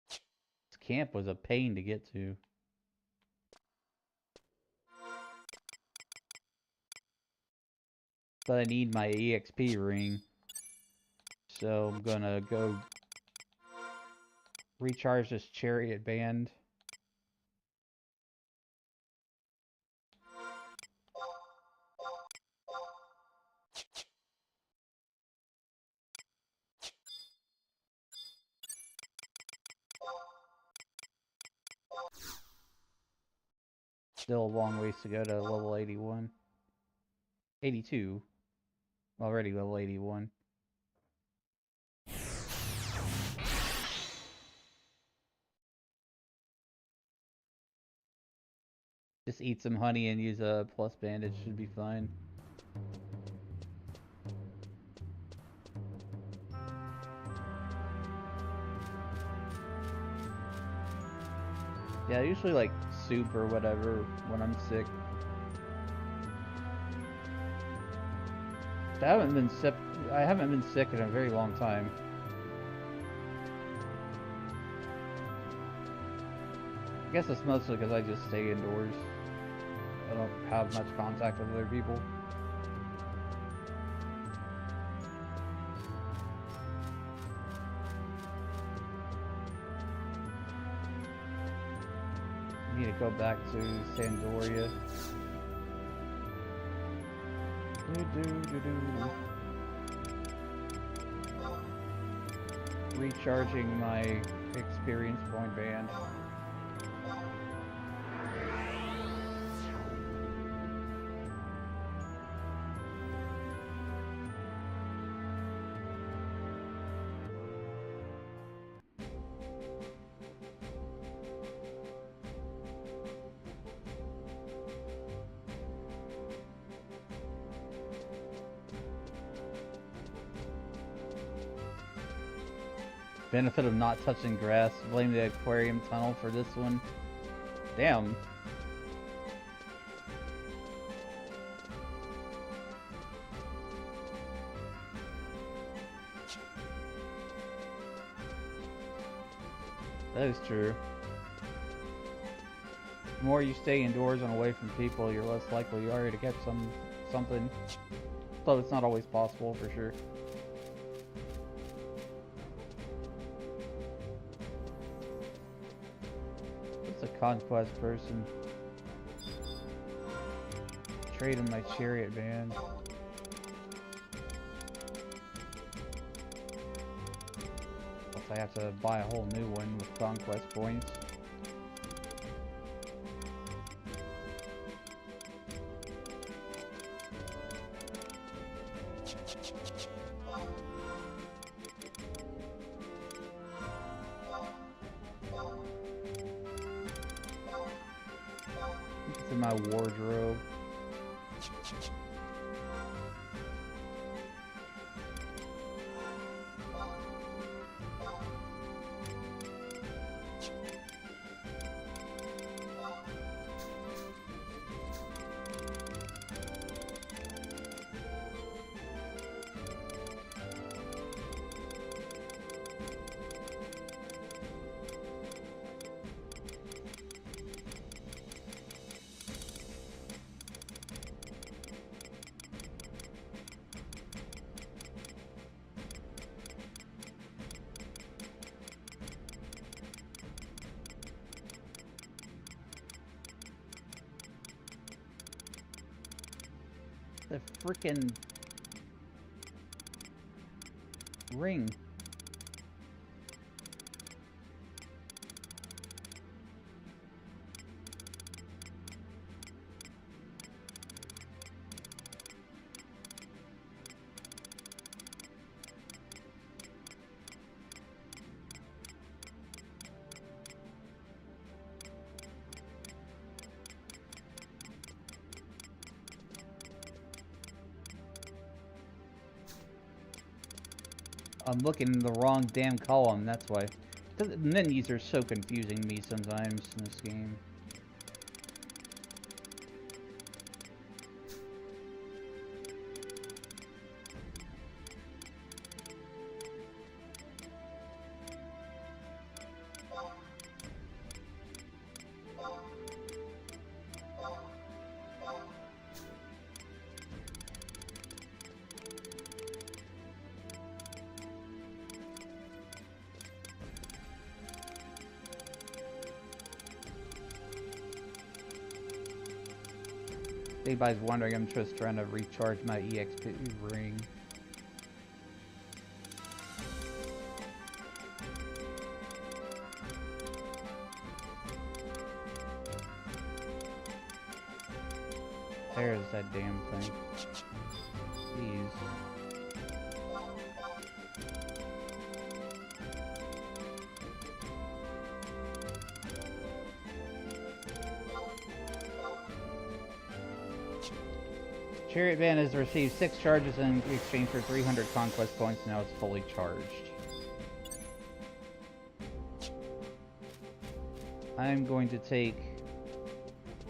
This camp was a pain to get to. But I need my EXP ring So I'm gonna go recharge this chariot band. Still a long ways to go to level 81. 82. Already level 81. Just eat some honey and use a plus bandage, should be fine. Yeah, I usually like soup or whatever when I'm sick. I haven't been sick in a very long time. I guess it's mostly because I just stay indoors. I don't have much contact with other people. I need to go back to Sandoria. Recharging my experience point band. Benefit of not touching grass. Blame the aquarium tunnel for this one. Damn. That is true. The more you stay indoors and away from people, you're less likely you are to catch something. Though it's not always possible for sure. A conquest person. Trade in my chariot band. Plus I have to buy a whole new one with conquest points. In my wardrobe. The frickin' ring. I'm looking in the wrong damn column, that's why. The menus are so confusing me sometimes in this game. anybody's wondering, I'm just trying to recharge my EXP ring. There's that damn thing. Jeez. Chariot Band has received 6 charges in exchange for 300 conquest points. Now it's fully charged. I'm going to take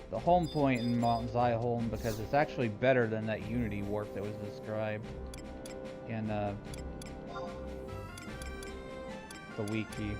the home point in Mount Zyholm because it's actually better than that Unity warp that was described in the wiki.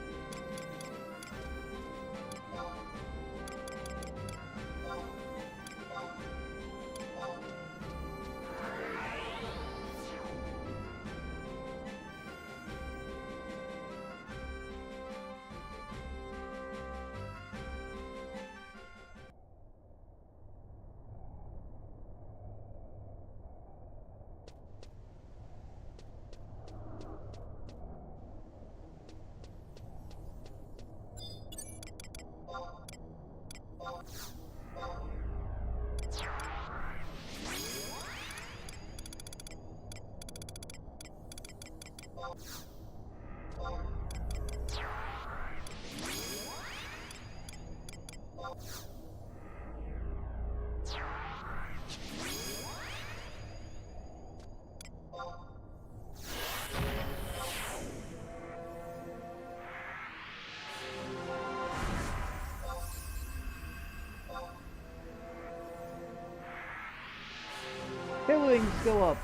Killing skill up,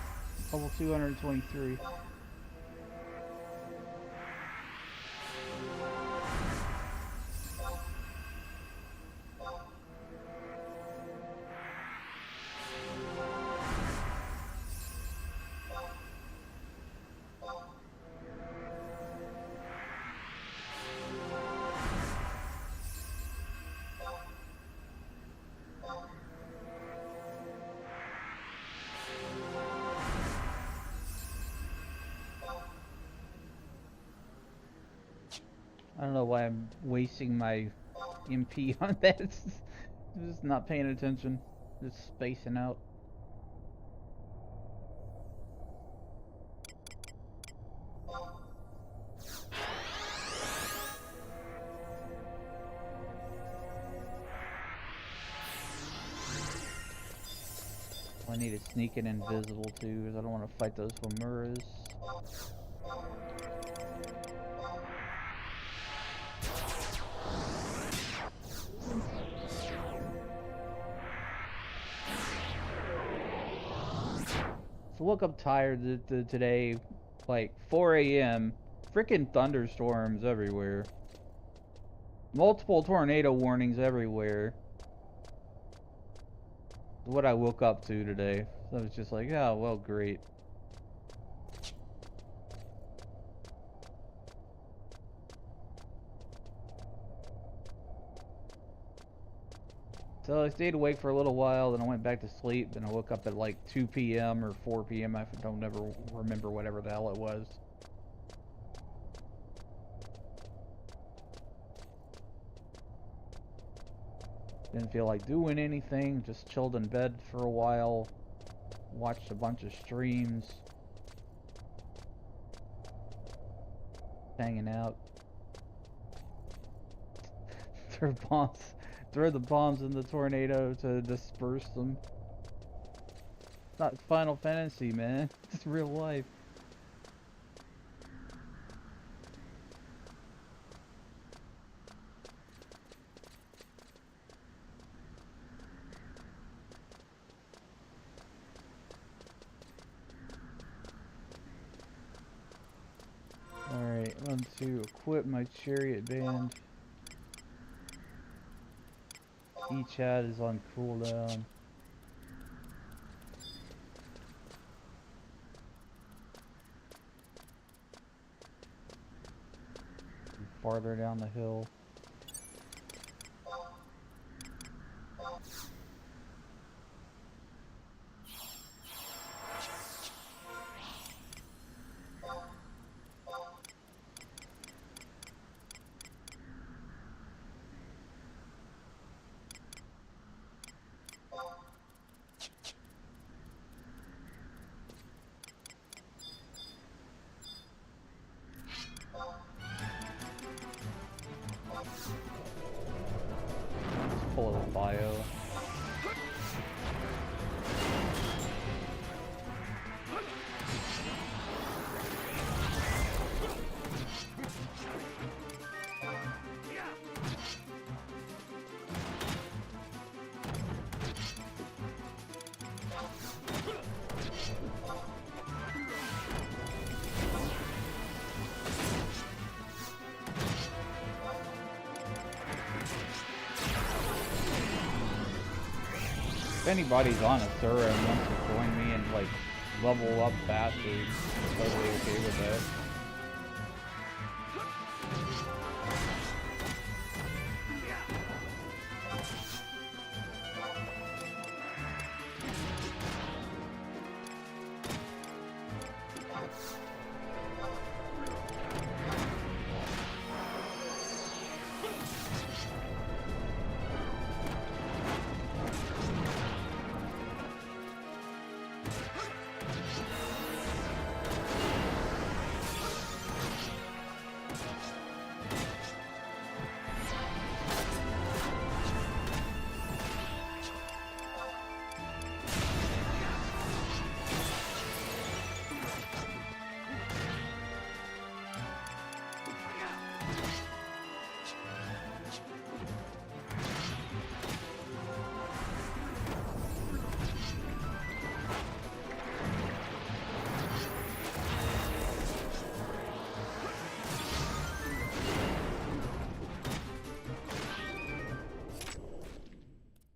level 223. I don't know why I'm wasting my MP on that. Just not paying attention. Just spacing out. I need to sneak in invisible too, because I don't want to fight those Homuras. So woke up tired today, like 4 a.m. Freaking thunderstorms everywhere. Multiple tornado warnings everywhere. What I woke up to today. So I was just like, oh, well, great. So I stayed awake for a little while, then I went back to sleep, then I woke up at like 2 p.m. or 4 p.m. I don't ever remember whatever the hell it was. Didn't feel like doing anything, just chilled in bed for a while, watched a bunch of streams, hanging out. Throw the bombs in the tornado to disperse them. It's not Final Fantasy, man. It's real life. Alright, I want to equip my chariot band. Each hat is on cooldown. Farther down the hill. anybody's on a server and wants to join me and like level up fast, is totally okay with that.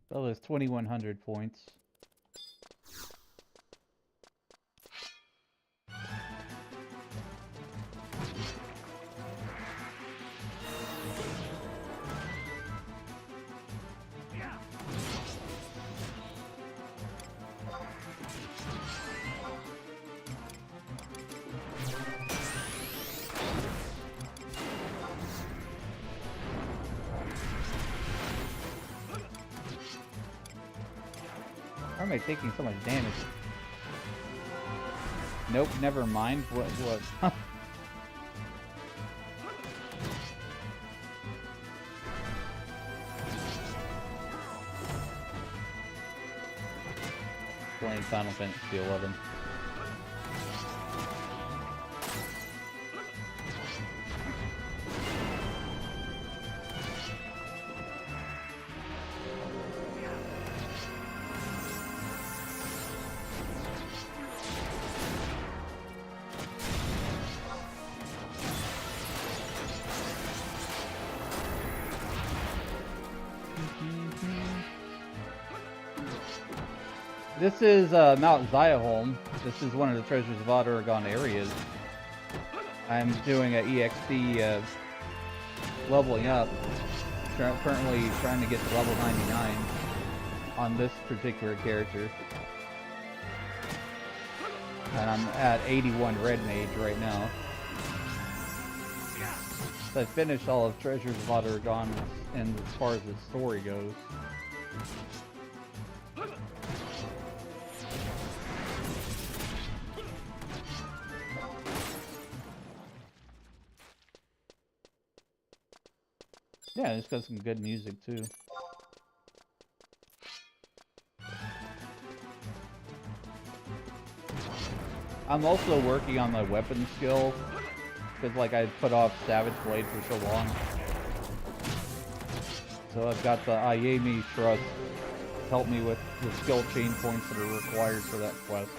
Well, there's 2,100 points. Why am I taking so much damage? Nope, never mind. What? Playing Final Fantasy XI. This is Mount Ziaholm. This is one of the Treasures of Oregon areas. I'm doing an EXP leveling up. Currently trying to get to level 99 on this particular character. And I'm at 81 Red Mage right now. So I finished all of Treasures of Oregon and as far as the story goes. Yeah, it's got some good music too. I'm also working on my weapon skill, because like I put off Savage Blade for so long. So I've got the Ayemi Trust to help me with the skill chain points that are required for that quest.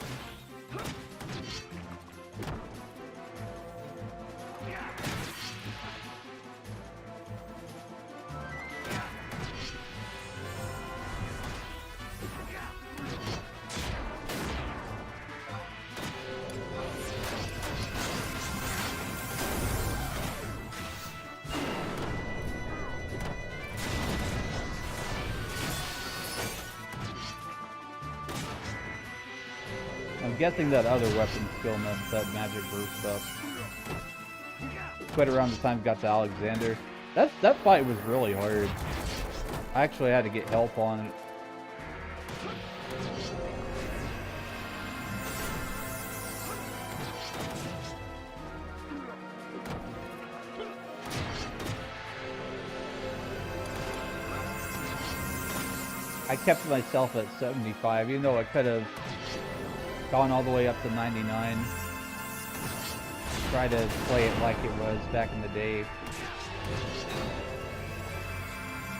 I'm guessing that other weapon skill messed that magic burst up. Quite around the time I got to Alexander. That fight was really hard. I actually had to get help on it. I kept myself at 75, even though I could have gone all the way up to 99. Try to play it like it was back in the day.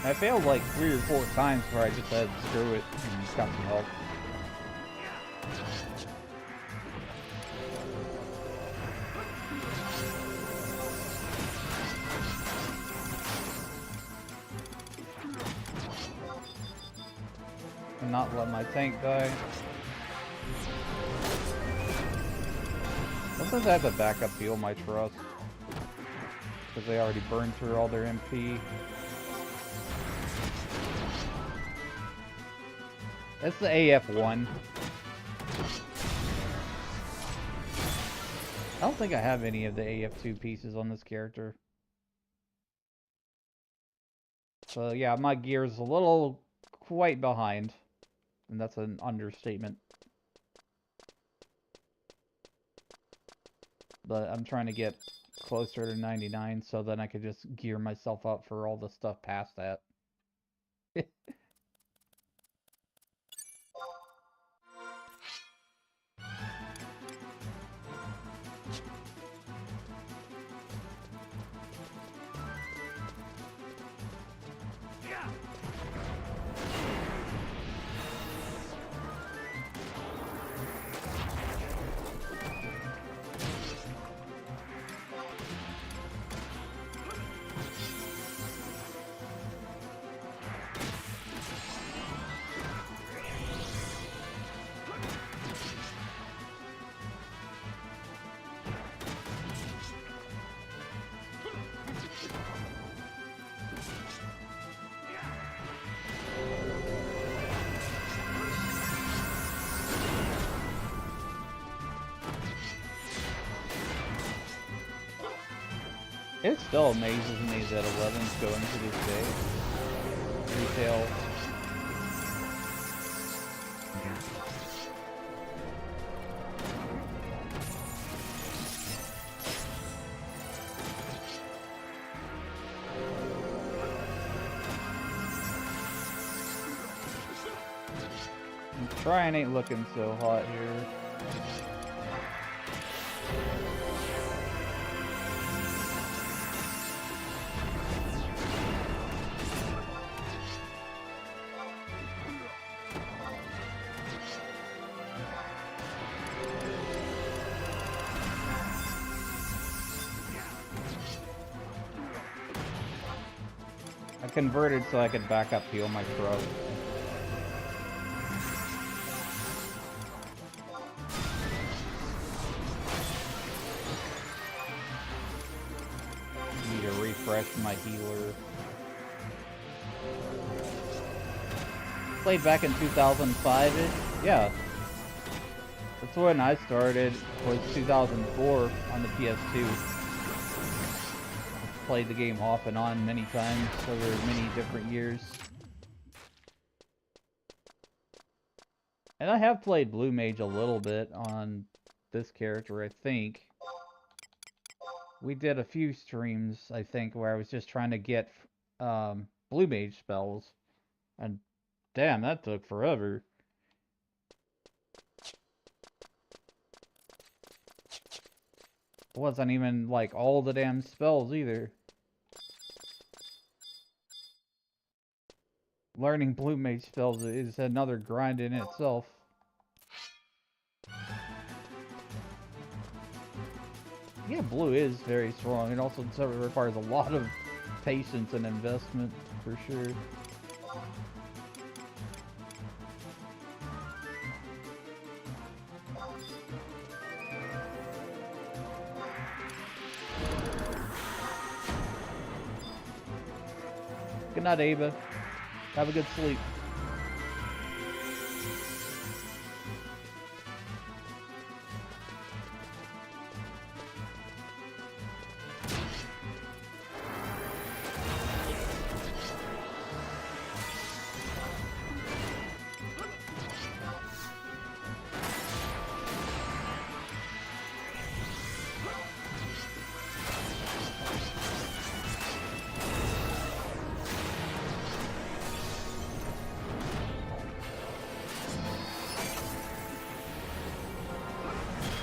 I failed like 3 or 4 times where I just said screw it and got some help. I'm not let my tank die. Sometimes I have to back up heal my trust. Because they already burned through all their MP. It's the AF1. I don't think I have any of the AF2 pieces on this character. So yeah, my gear is a little quite behind. And that's an understatement. But I'm trying to get closer to 99 so then I could just gear myself up for all the stuff past that. It still amazes me that 11's going to this day. Retail. Trying ain't looking so hot here. I converted so I could back up heal my throat. Need to refresh my healer. Played back in 2005-ish? Yeah. That's when I started, was 2004 on the PS2. Played the game off and on many times over many different years. And I have played Blue Mage a little bit on this character, I think. We did a few streams, I think, where I was just trying to get Blue Mage spells. And damn, that took forever. It wasn't even like all the damn spells either. Learning Blue Mage spells is another grind in itself. Yeah, blue is very strong. It also requires a lot of patience and investment, for sure. Good night, Ava. Have a good sleep.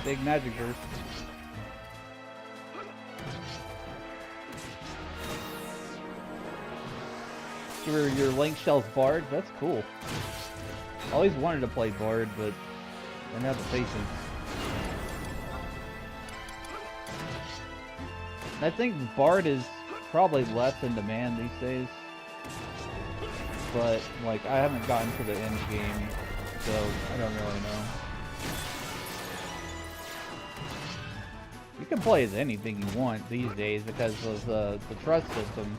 Big magic burst. Your Link Shell's Bard? That's cool. I always wanted to play Bard, but I didn't have the patience. I think Bard is probably less in demand these days. but like I haven't gotten to the end game, so I don't really know. You can play as anything you want these days because of the trust system.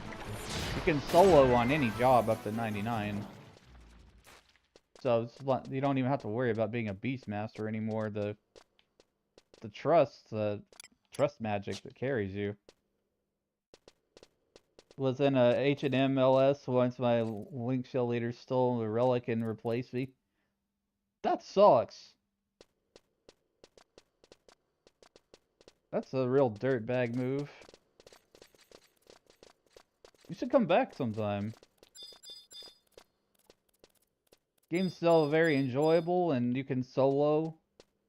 You can solo on any job up to 99. So it's like, you don't even have to worry about being a Beastmaster anymore. The trust magic that carries you. Was in a H&M LS once my Link Shell leader stole the relic and replaced me. That sucks. That's a real dirtbag move. You should come back sometime. Game's still very enjoyable and you can solo.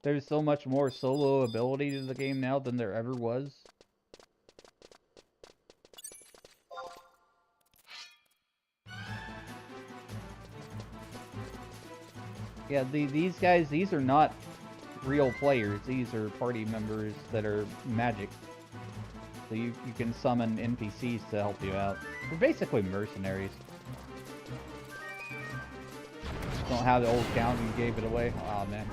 There's so much more solo ability to the game now than there ever was. Yeah, these guys, these are not real players. These are party members that are magic. So you can summon NPCs to help you out. They're basically mercenaries. Don't have the old count, you gave it away. Aw, man.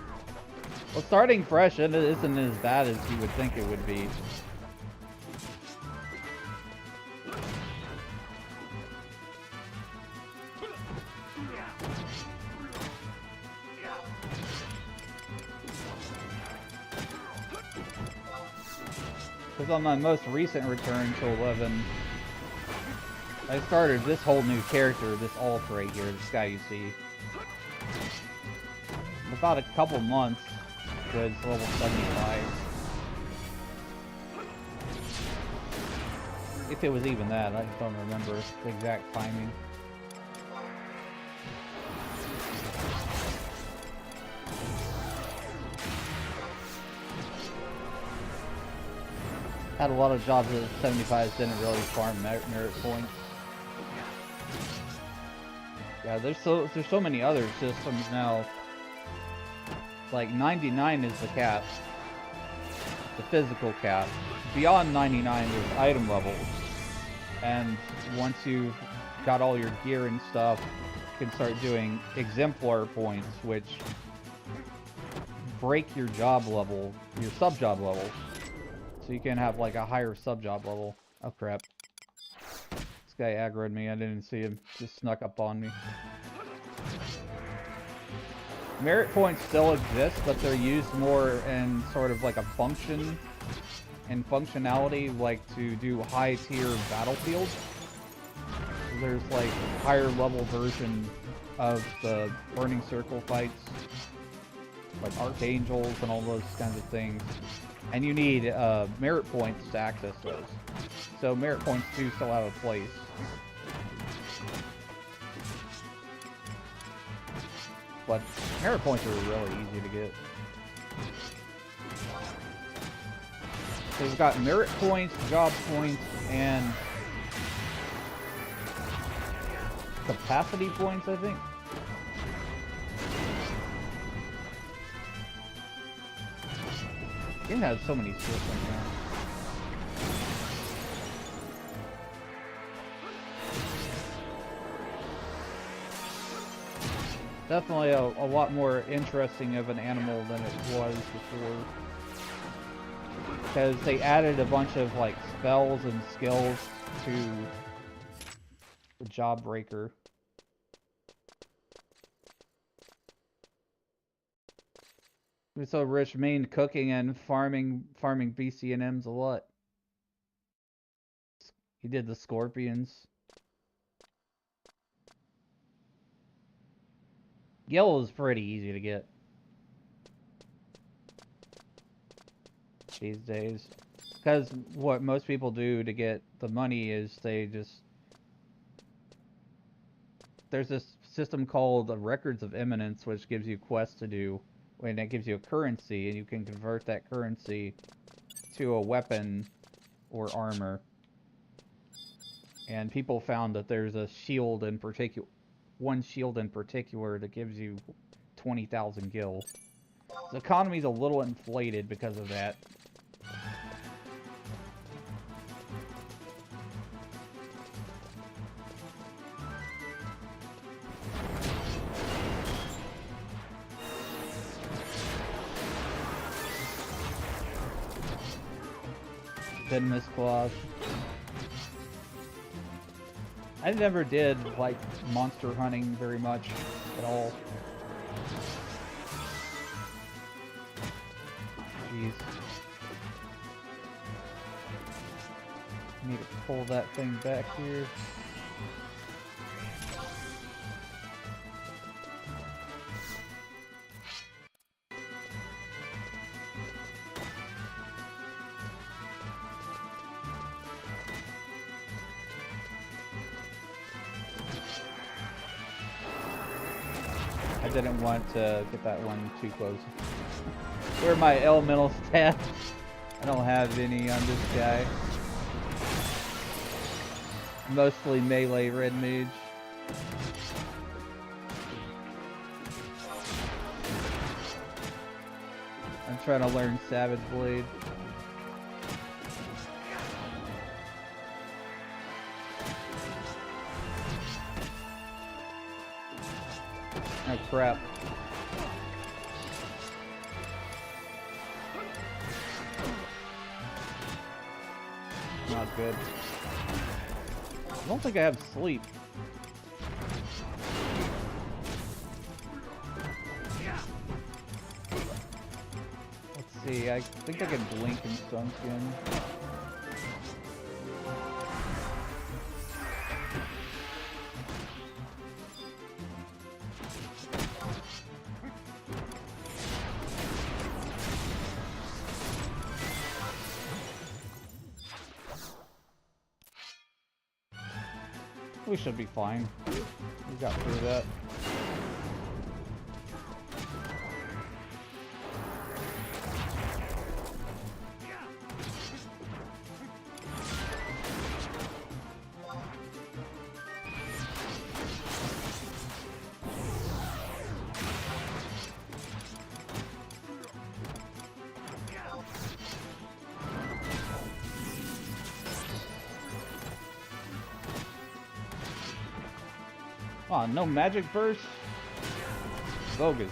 Well, starting fresh isn't as bad as you would think it would be. Because on my most recent return to 11, I started this whole new character, this Alt right here, this guy you see. In about a couple months, was level 75. If it was even that, I don't remember the exact timing. Had a lot of jobs at 75s, didn't really farm merit points. Yeah, there's so many other systems now. Like 99 is the cap, the physical cap. Beyond 99 is item levels, and once you've got all your gear and stuff, you can start doing exemplar points, which break your job level, your sub-job level. So you can have like a higher sub-job level. Oh crap. This guy aggroed me, I didn't see him. Just snuck up on me. Merit points still exist, but they're used more in sort of like a function and functionality, like to do high tier battlefields. So there's like higher level version of the Burning Circle fights, like Archangels and all those kinds of things. And you need merit points to access those. So merit points do still have a place. But merit points are really easy to get. So we've got merit points, job points, and capacity points, I think. It has so many systems now. Definitely a lot more interesting of an animal than it was before. Because they added a bunch of like spells and skills to the Job Breaker. So Rich mained cooking and farming BCNMs a lot. He did the scorpions. Yellow is pretty easy to get these days. Because what most people do to get the money is they just... There's this system called the Records of Eminence, which gives you quests to do. And it gives you a currency, and you can convert that currency to a weapon or armor. And people found that there's a shield in particular, one shield in particular that gives you 20,000 gil. The economy's a little inflated because of that. venomous claws. I never did like monster hunting very much at all. Jeez. Need to pull that thing back here. I didn't want to get that one too close. Where are my elemental stats? I don't have any on this guy. Mostly melee red mage. I'm trying to learn Savage Blade. Oh crap. Not good. I don't think I have sleep. Let's see, I think I can blink in Sunskin. We should be fine. We got through that. Oh, no magic burst? Bogus.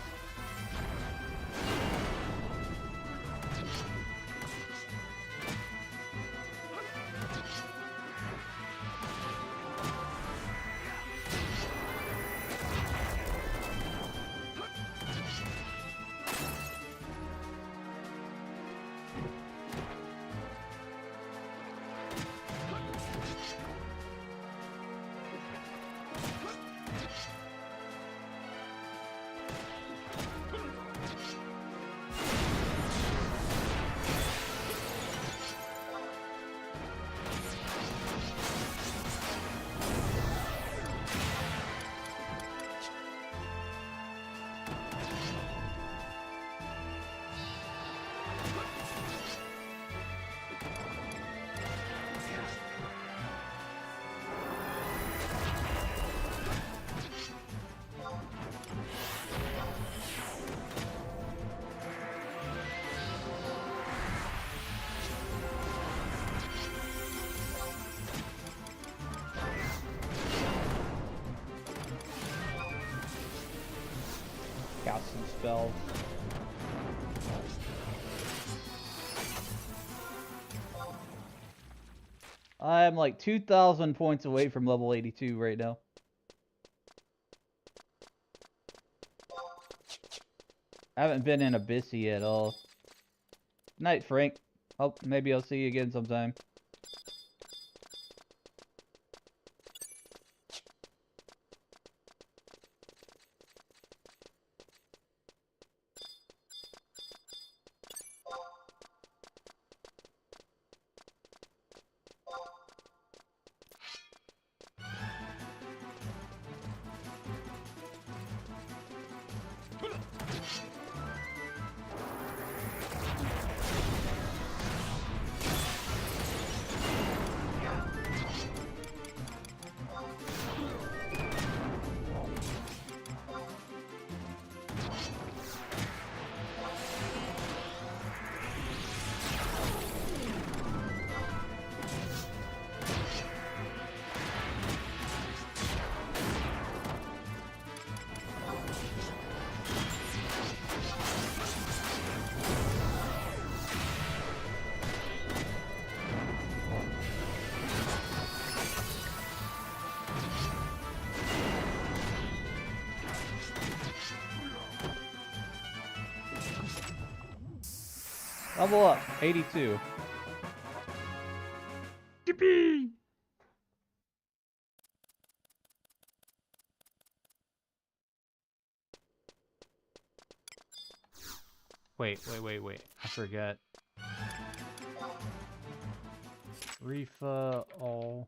Cast some spells. I'm like 2,000 points away from level 82 right now. I haven't been in Abyssy at all. Night, Frank. Oh, maybe I'll see you again sometime. Level up, 82. Yippee! Wait. I forgot. Refa all.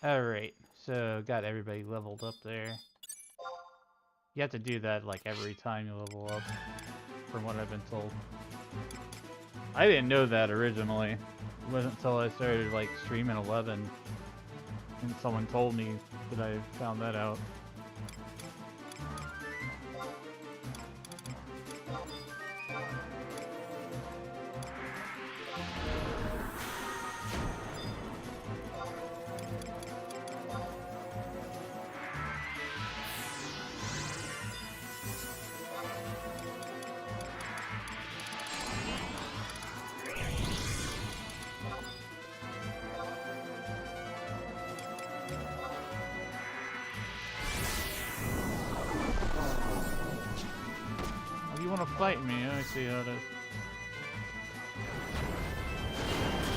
Alright, so got everybody leveled up there. You have to do that like every time you level up, from what I've been told. I didn't know that originally. It wasn't until I started like streaming 11 and someone told me that I found that out. You want to fight me? I see how it is.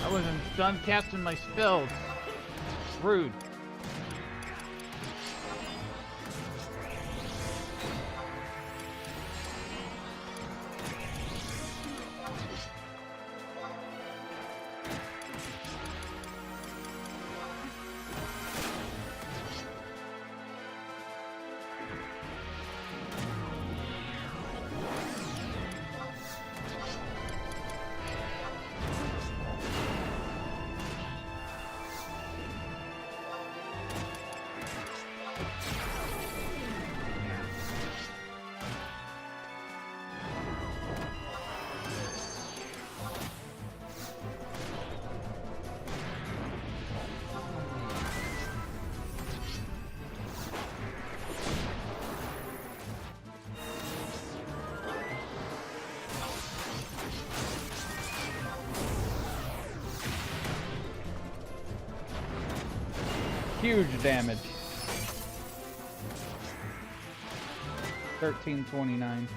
I wasn't done casting my spells. Rude. Huge damage. 1329.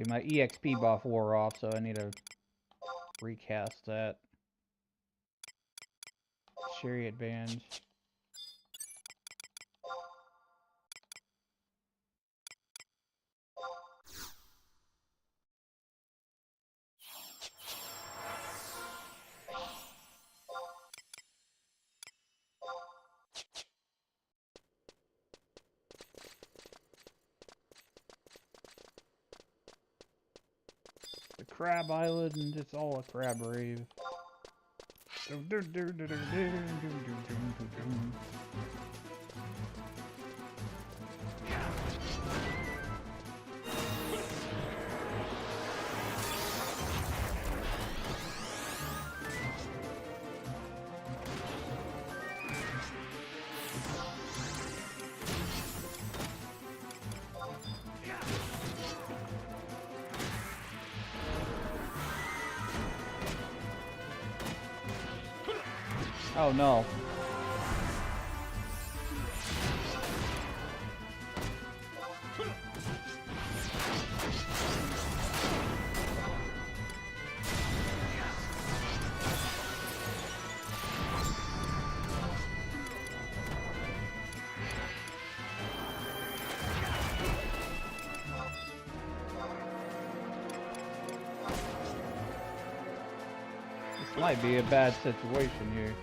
Okay, my EXP buff wore off, so I need to recast that. Chariot band. The Crab Island, and it's all a crab rave. Oh no. This might be a bad situation here.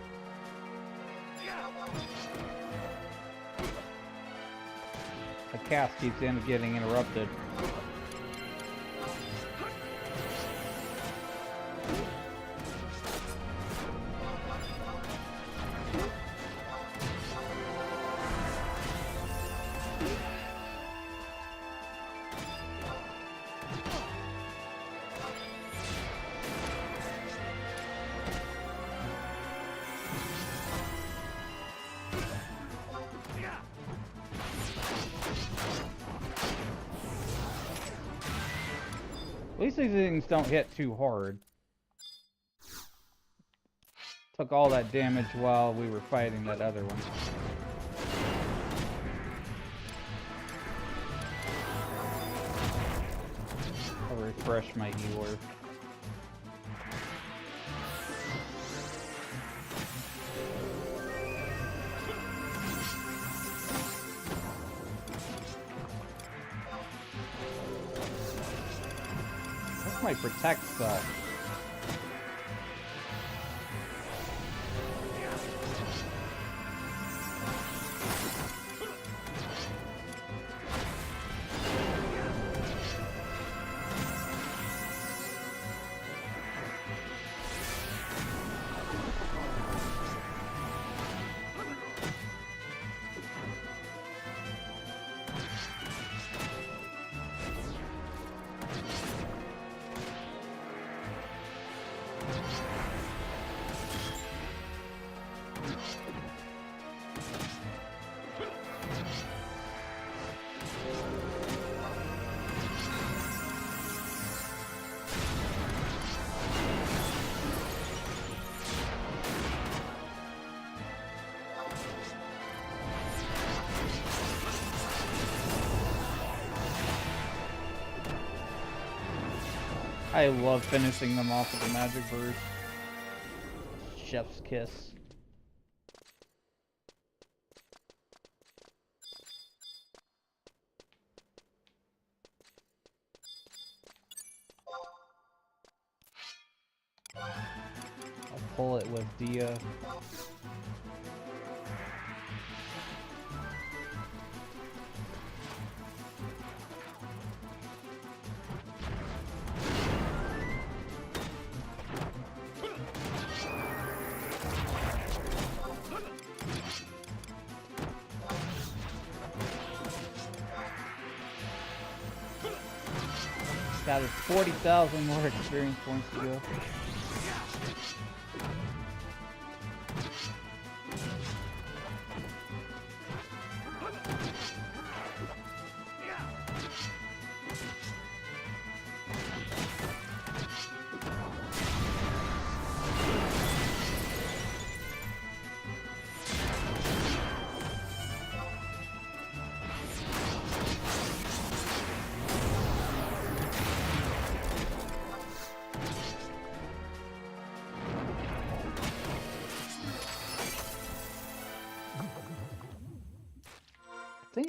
cast keeps getting interrupted. At least these things don't hit too hard. Took all that damage while we were fighting that other one. I'll refresh my healer. What's my protect spell? I love finishing them off with the magic burst. Chef's kiss. I'll pull it with Dia. Got 40,000 more experience points to go.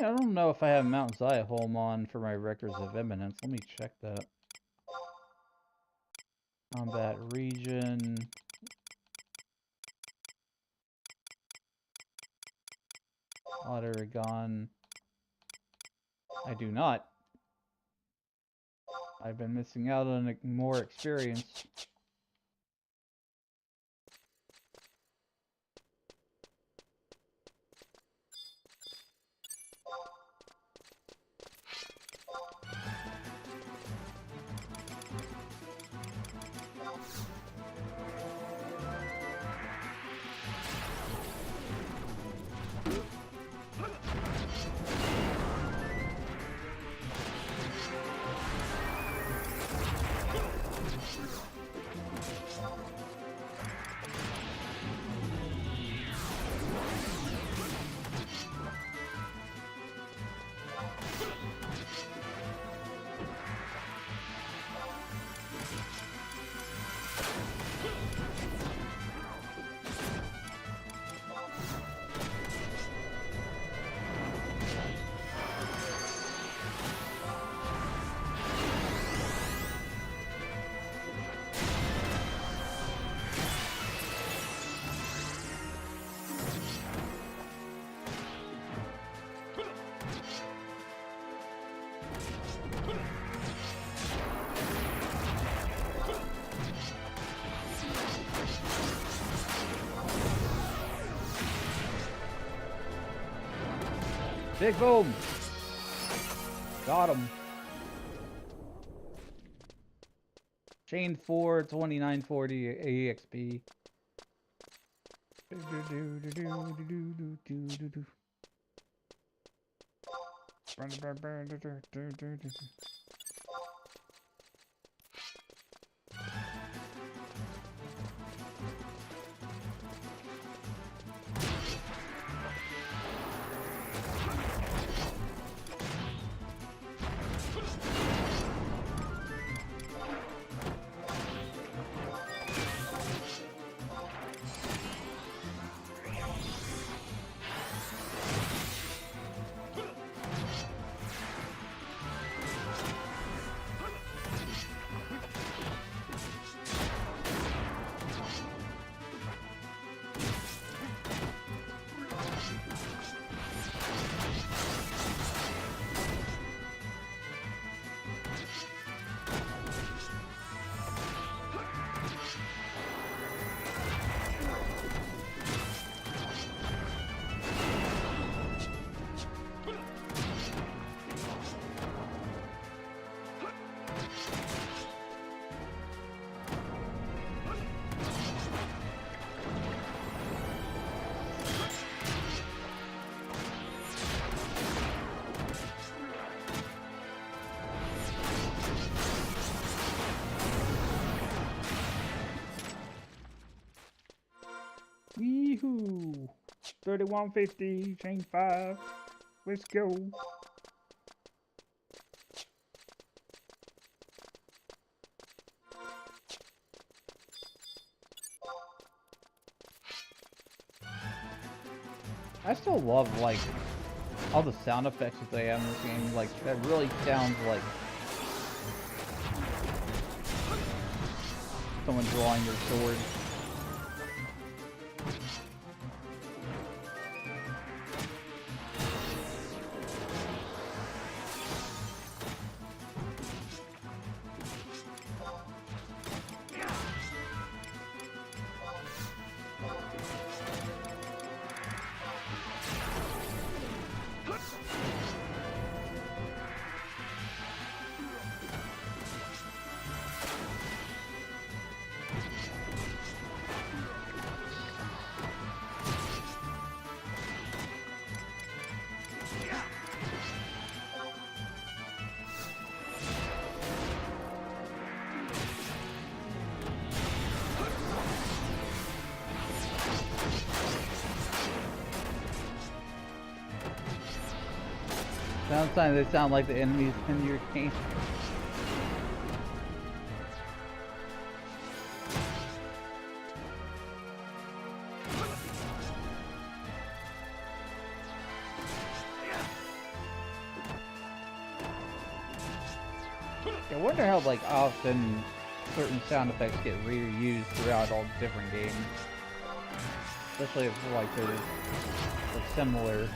I don't know if I have Mount Ziaholm on for my Records of Eminence. Let me check that. Combat region. Oteragon. I do not. I've been missing out on more experience. Big boom! Got him. Chain 4, 2940 EXP. Weehoo! 3150, chain 5. Let's go. I still love, like, all the sound effects that they have in this game. Like, that really sounds like someone drawing their sword. Sometimes they sound like the enemies in your game. I wonder how, like, often certain sound effects get reused throughout all different games. Especially if, like, they're similar.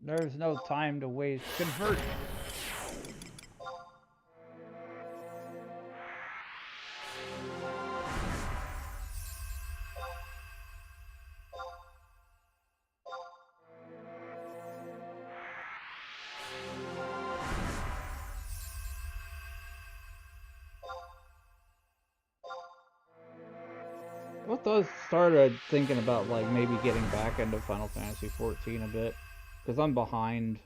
There's no time to waste. Convert! What those started thinking about, like, maybe getting back into Final Fantasy 14 a bit. Because I'm behind.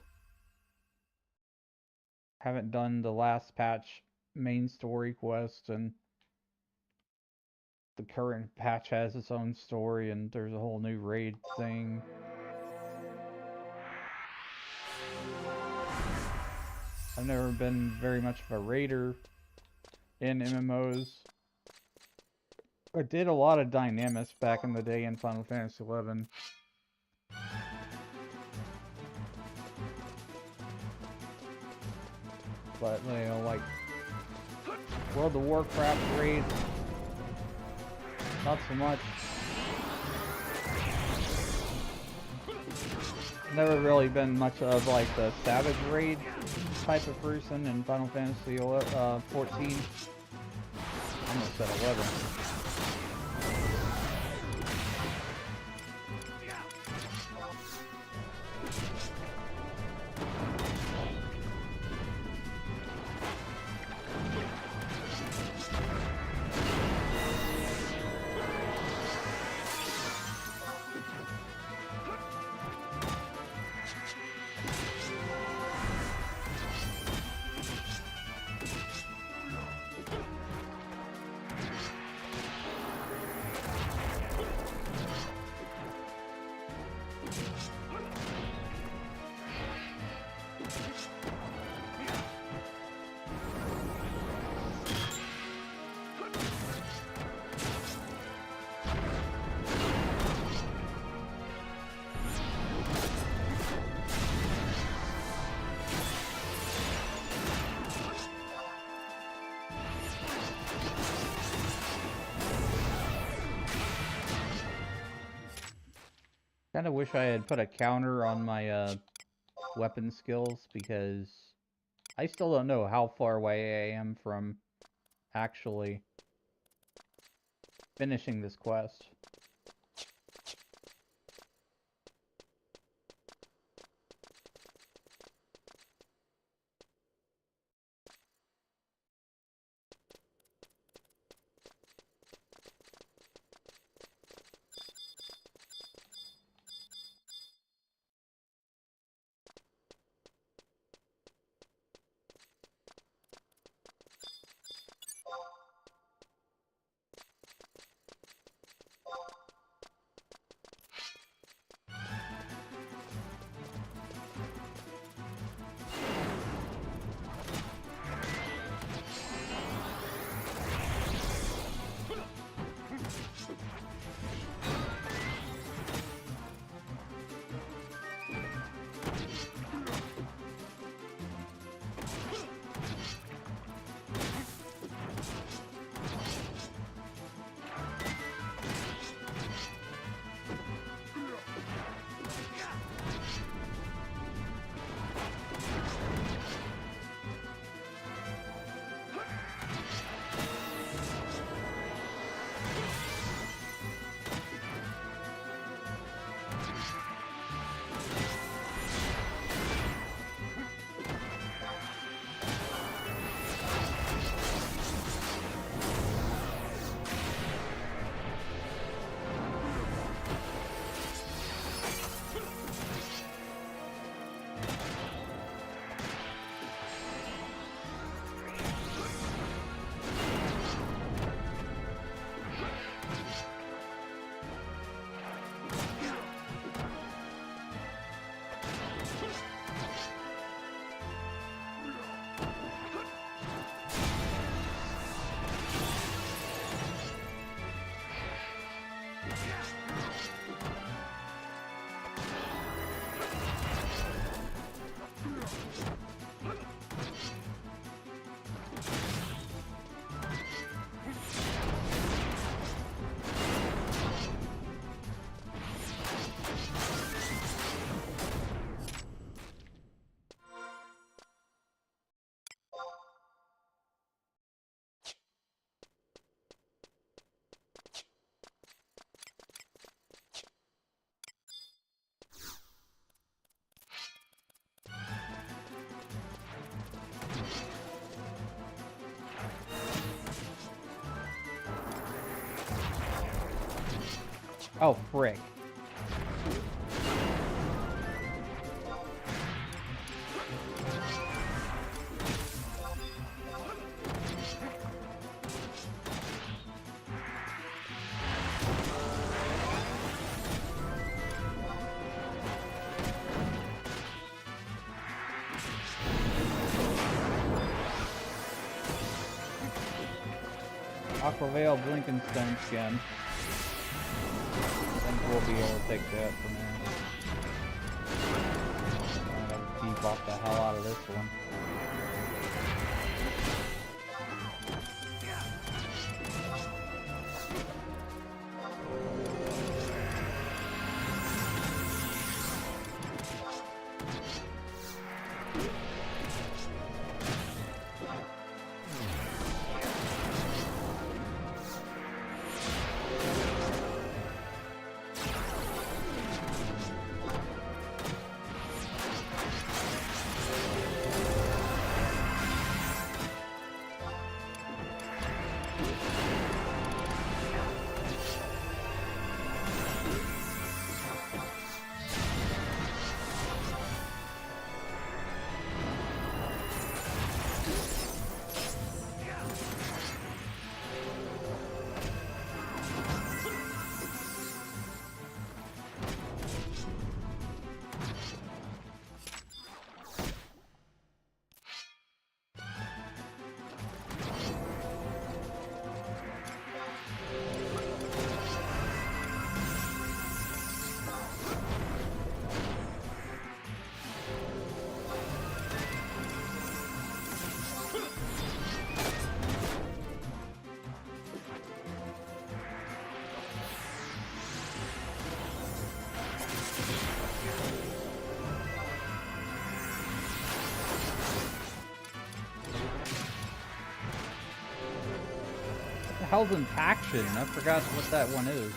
Haven't done the last patch main story quest, and the current patch has its own story, and there's a whole new raid thing. I've never been very much of a raider in MMOs. I did a lot of dynamics back in the day in Final Fantasy XI. But, you know, like, World of Warcraft raids, not so much. Never really been much of, like, the Savage raid type of person in Final Fantasy 14. I almost said 11. Kind of wish I had put a counter on my weapon skills, because I still don't know how far away I am from actually finishing this quest. Oh, frick. Aquavale Blinkenstone skin. I think we'll be able to take that for now. I'm gonna beef off the hell out of this one. What the hell's impaction? I forgot what that one is.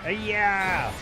Yeah!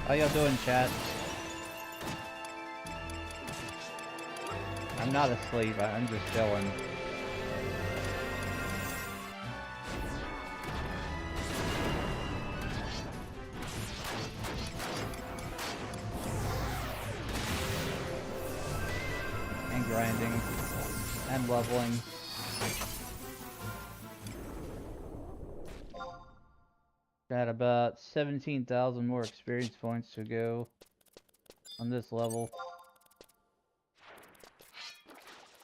How y'all doing, chat? I'm not asleep, I'm just chilling. And grinding. And leveling. Got about 17,000 more experience points to go on this level.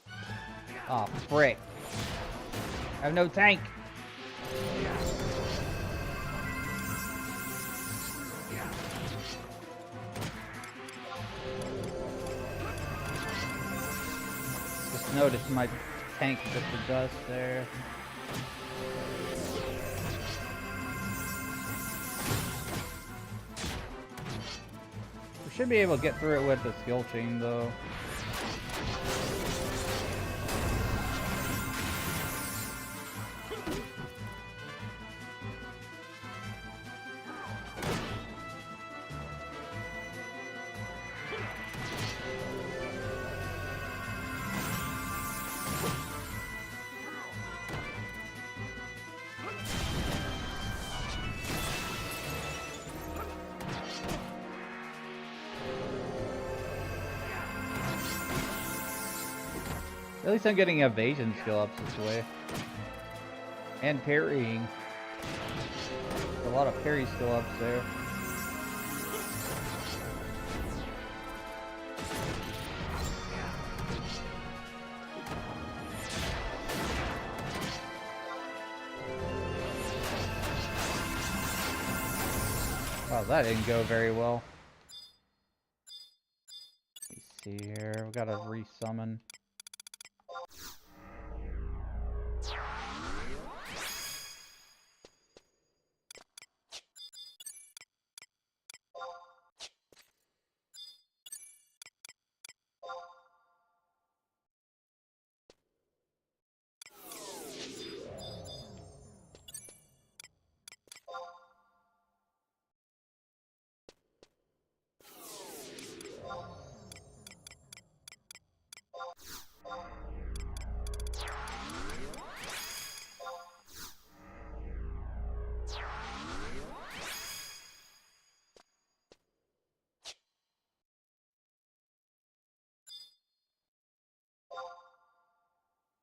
Aw, oh, frick. I have no tank. noticed my tank bit the dust there. We should be able to get through it with the skill chain, though. At least I'm getting evasion skill ups this way. And parrying. A lot of parry skill ups there. Wow, that didn't go very well. Let's see here. We gotta resummon.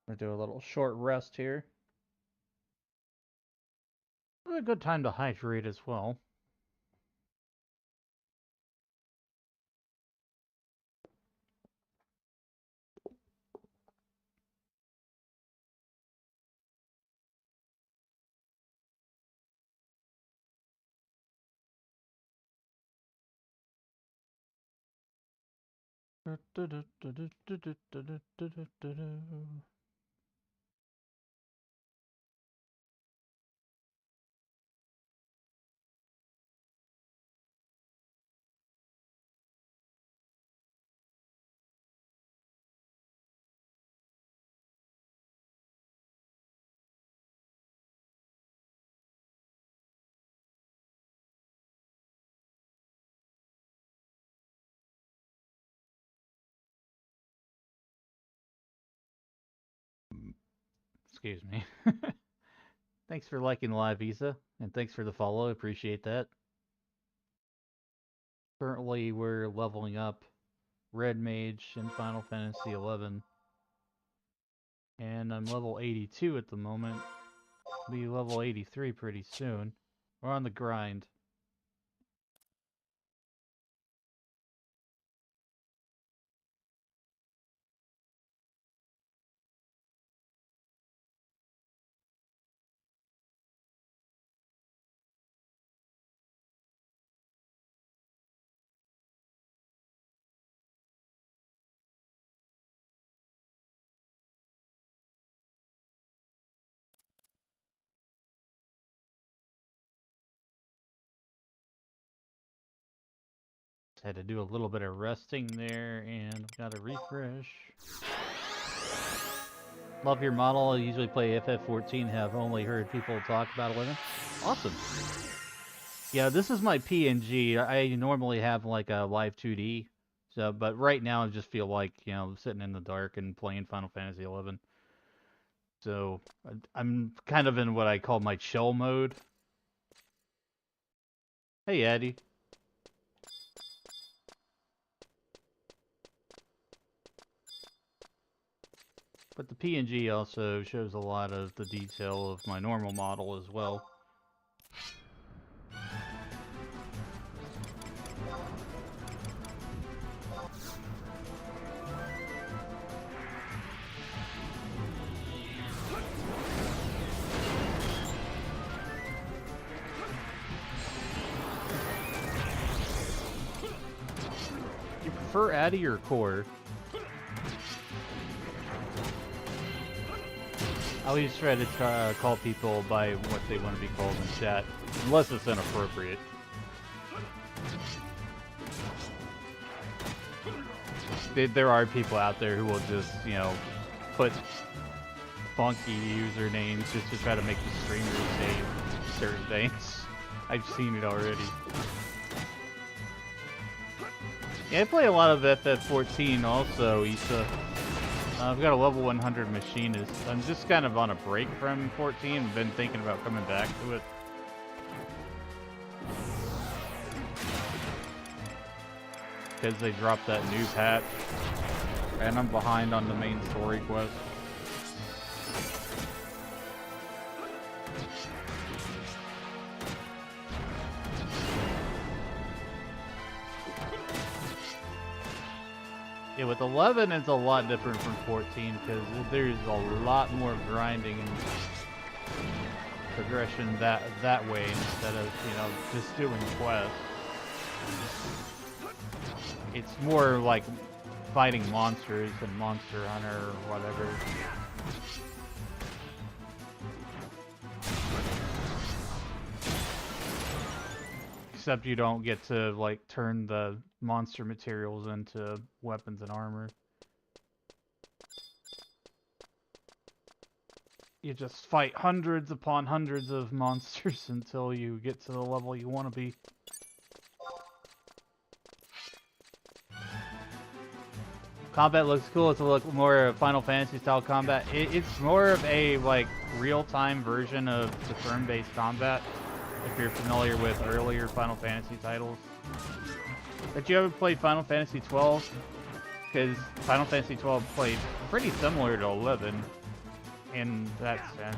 I'm gonna do a little short rest here. A good time to hydrate as well. Excuse me. Thanks for liking the live, Visa, and thanks for the follow. I appreciate that. Currently, we're leveling up Red Mage in Final Fantasy XI. And I'm level 82 at the moment. I'll be level 83 pretty soon. We're on the grind. Had to do a little bit of resting there, and got to refresh. Love your model. I usually play FF14, have only heard people talk about 11. Awesome. Yeah, this is my PNG. I normally have like a live 2D, so but right now I just feel like, you know, sitting in the dark and playing Final Fantasy 11. So I'm kind of in what I call my chill mode. Hey, Eddie. But the PNG also shows a lot of the detail of my normal model as well. You prefer Addy or Core? always try to call people by what they want to be called in chat, unless it's inappropriate. There are people out there who will just, you know, put funky usernames just to try to make the streamers say certain things. I've seen it already. Yeah, I play a lot of FF14 also, Issa. I've got a level 100 machinist. I'm just kind of on a break from 14, been thinking about coming back to it. Because they dropped that new patch, and I'm behind on the main story quest. Yeah, with 11 it's a lot different from 14 because there's a lot more grinding and progression that way instead of, you know, just doing quests. It's more like fighting monsters and Monster Hunter or whatever. Except you don't get to, like, turn the monster materials into weapons and armor. You just fight hundreds upon hundreds of monsters until you get to the level you want to be. Combat looks cool. It's a look more Final Fantasy style combat. It's more of a, like, real-time version of the turn-based combat. If you're familiar with earlier Final Fantasy titles. Did you ever play Final Fantasy 12? Because Final Fantasy 12 played pretty similar to 11 in that sense.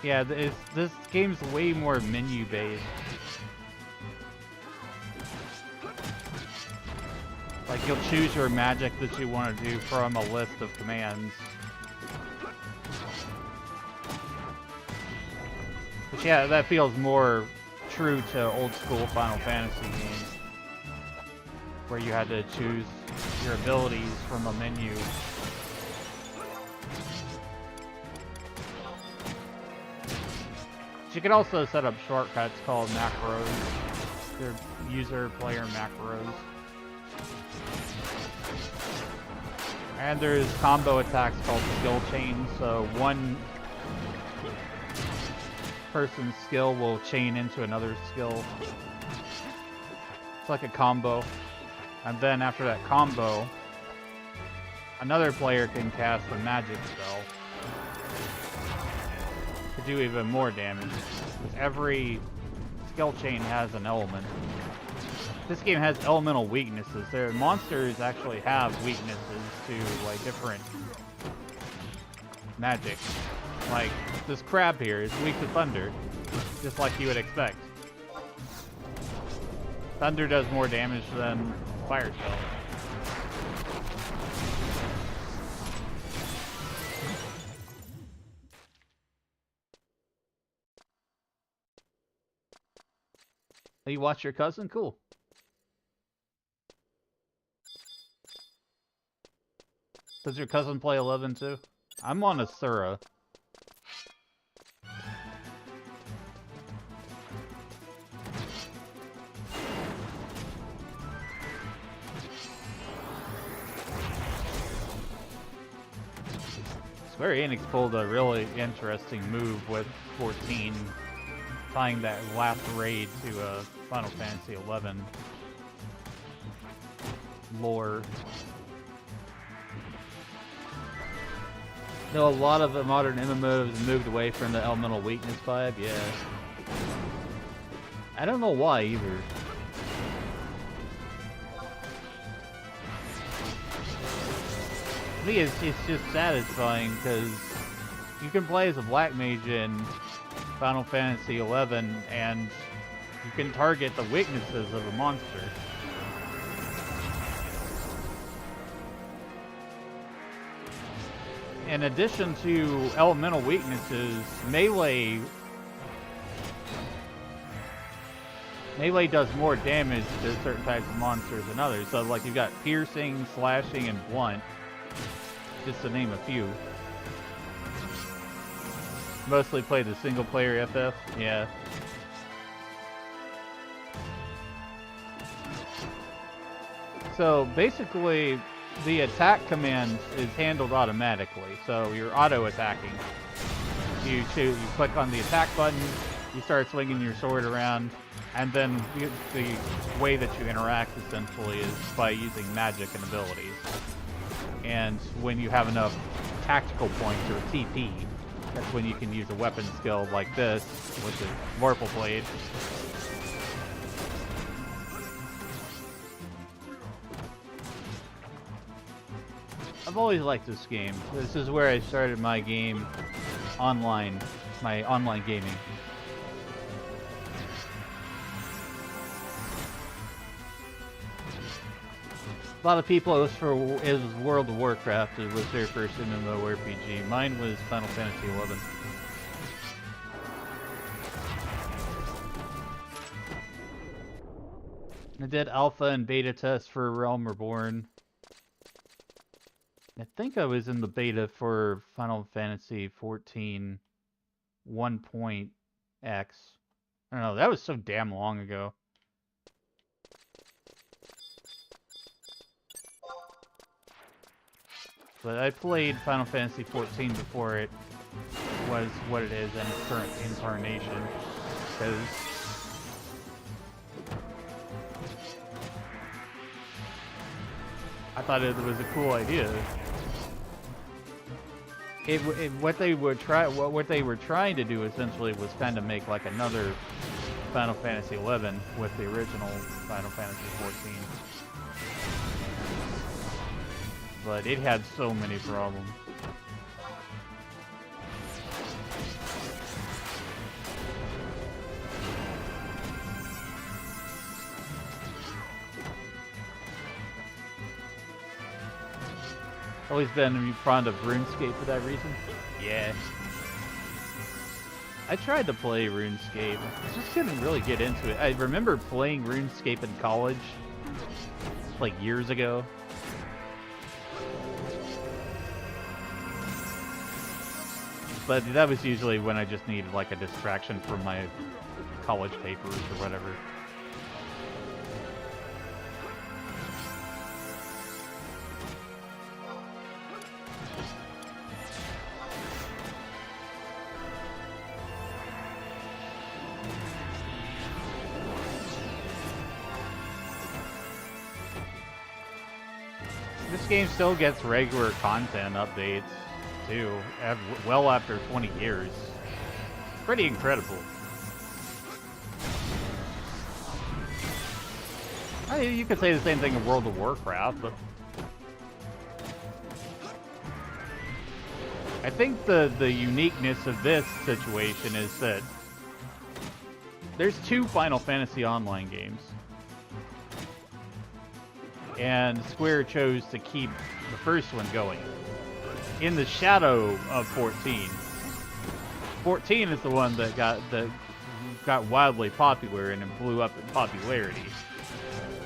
Yeah, this game's way more menu-based. Like, you'll choose your magic that you want to do from a list of commands. But yeah, that feels more true to old-school Final Fantasy games, where you had to choose your abilities from a menu. You can also set up shortcuts called macros. They're user-player macros. And there's combo attacks called skill chain, so one person's skill will chain into another skill. It's like a combo. And then after that combo, another player can cast a magic spell to do even more damage. Because every skill chain has an element. This game has elemental weaknesses. Their monsters actually have weaknesses to, like, different magic. Like, this crab here is weak to thunder, just like you would expect. Thunder does more damage than fire spell. You watch your cousin? Cool. Does your cousin play 11 too? I'm on Asura. Square Enix pulled a really interesting move with 14, tying that last raid to Final Fantasy 11 lore. No, a lot of the modern MMOs moved away from the elemental weakness vibe, yeah. I don't know why either. To me, it's just satisfying because you can play as a black mage in Final Fantasy 11 and you can target the weaknesses of a monster. In addition to elemental weaknesses, melee Melee does more damage to certain types of monsters than others. So, like, you've got piercing, slashing, and blunt. Just to name a few. Mostly play the single-player FF. Yeah. So, basically, the attack command is handled automatically. So, you're auto-attacking. You click on the attack button, you start swinging your sword around, and then the way that you interact essentially is by using magic and abilities. And when you have enough tactical points or TP, that's when you can use a weapon skill like this, which is Vorpal Blade. I've always liked this game. This is where I started my game online, my online gaming. A lot of people, it was World of Warcraft. It was their first MMORPG. Mine was Final Fantasy XI. I did alpha and beta tests for Realm Reborn. I think I was in the beta for Final Fantasy XIV 1.x. I don't know, that was so damn long ago. But I played Final Fantasy XIV before it was what it is in its current incarnation. Because I thought it was a cool idea. What they were trying to do essentially was kind of make like another Final Fantasy XI with the original Final Fantasy XIV. But it had so many problems. Always been fond of RuneScape for that reason. Yeah. I tried to play RuneScape. I just couldn't really get into it. I remember playing RuneScape in college, like years ago. But that was usually when I just needed like a distraction from my college papers or whatever. This game still gets regular content updates, too, well after 20 years. Pretty incredible. I mean, you could say the same thing of World of Warcraft, but I think the uniqueness of this situation is that there's 2 Final Fantasy Online games. And Square chose to keep the first one going in the shadow of 14. 14 is the one that got wildly popular and it blew up in popularity.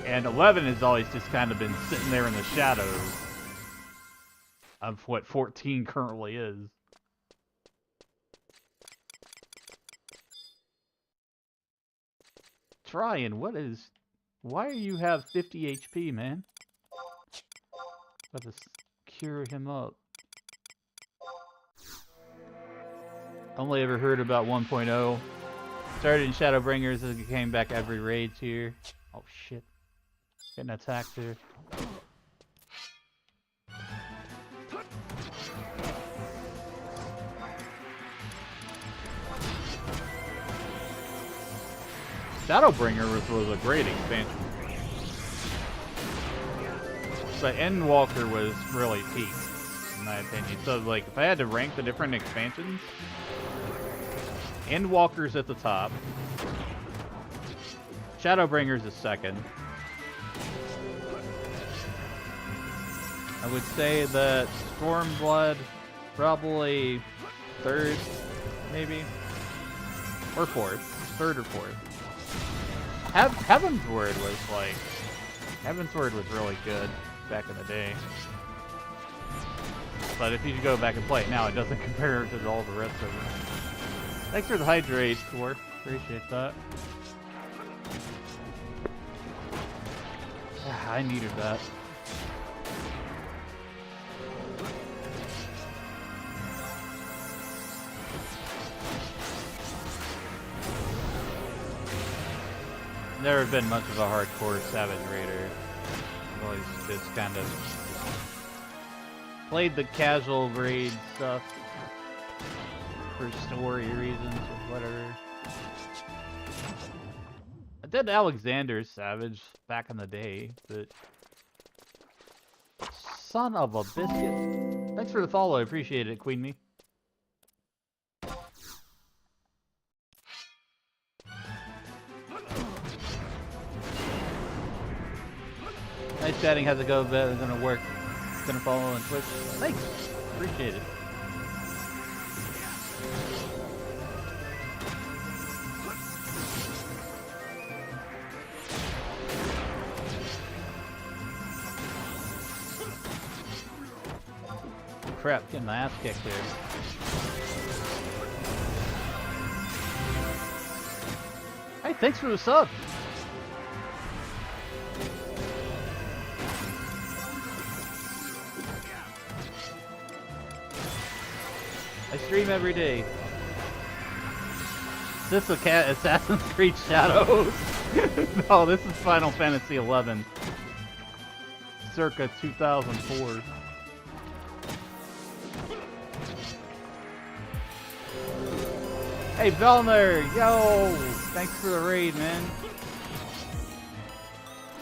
And 11 has always just kind of been sitting there in the shadows of what 14 currently is. Tryon, why do you have 50 HP, man? Let's cure him up. Only ever heard about 1.0. Started in Shadowbringers as it came back every raid tier. Oh shit. Getting attacked here. Shadowbringer was a great expansion. But Endwalker was really peak, in my opinion. So, like, if I had to rank the different expansions, Endwalker's at the top. Shadowbringer's is second. I would say that Stormblood probably third, maybe, or fourth. Third or fourth. Heaven's Word was like... Heaven's Word was really good back in the day. But if you go back and play it now, it doesn't compare to all the rest of it. Thanks for the hydrate, Dwarf. Appreciate that. I needed that. Never been much of a hardcore Savage Raider. I've always just kind of played the casual raid stuff for story reasons or whatever. I did Alexander's Savage back in the day, but son of a biscuit. Thanks for the follow, I appreciate it, Queen Me. Nice chatting, how's it go? Bet it's gonna work. Gonna follow on Twitch. Thanks, appreciate it. Crap, getting my ass kicked there. Hey, thanks for the sub. I stream every day. Is this a cat Assassin's Creed Shadows? No, this is Final Fantasy XI. Circa 2004. Hey, Velner! Yo! Thanks for the raid, man.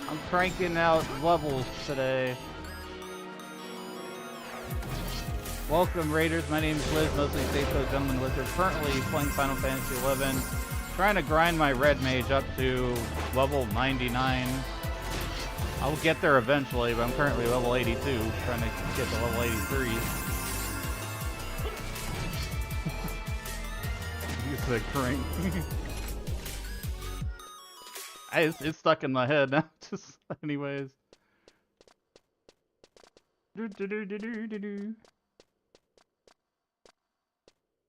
I'm cranking out levels today. Welcome, Raiders. My name is Liz, mostly Safe Code Gentleman Wizard. Currently playing Final Fantasy XI. Trying to grind my Red Mage up to level 99. I'll get there eventually, but I'm currently level 82. Trying to get to level 83. You said crank. It's stuck in my head now. Just anyways.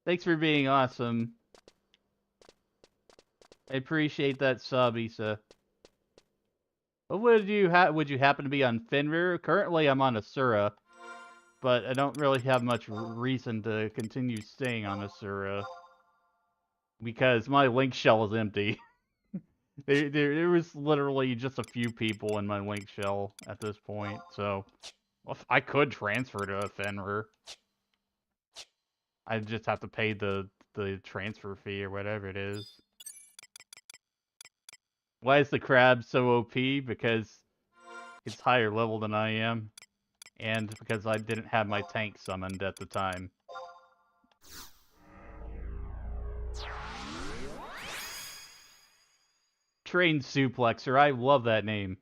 Thanks for being awesome. I appreciate that sub, Issa. What would you happen to be on Fenrir? Currently, I'm on Asura, but I don't really have much reason to continue staying on Asura because my link shell is empty. there was literally just a few people in my link shell at this point, so I could transfer to Fenrir. I just have to pay the transfer fee or whatever it is. Why is the crab so OP? Because it's higher level than I am, and because I didn't have my tank summoned at the time. Train Suplexer, I love that name.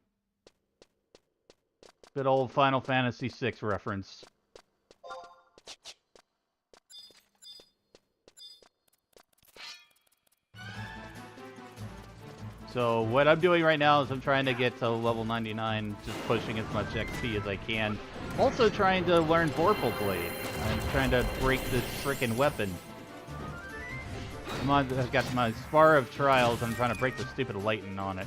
Good old Final Fantasy VI reference. So what I'm doing right now is I'm trying to get to level 99, just pushing as much XP as I can. Also trying to learn Vorpal Blade. I'm trying to break this frickin' weapon. I've got my Spar of Trials, I'm trying to break the stupid lightning on it.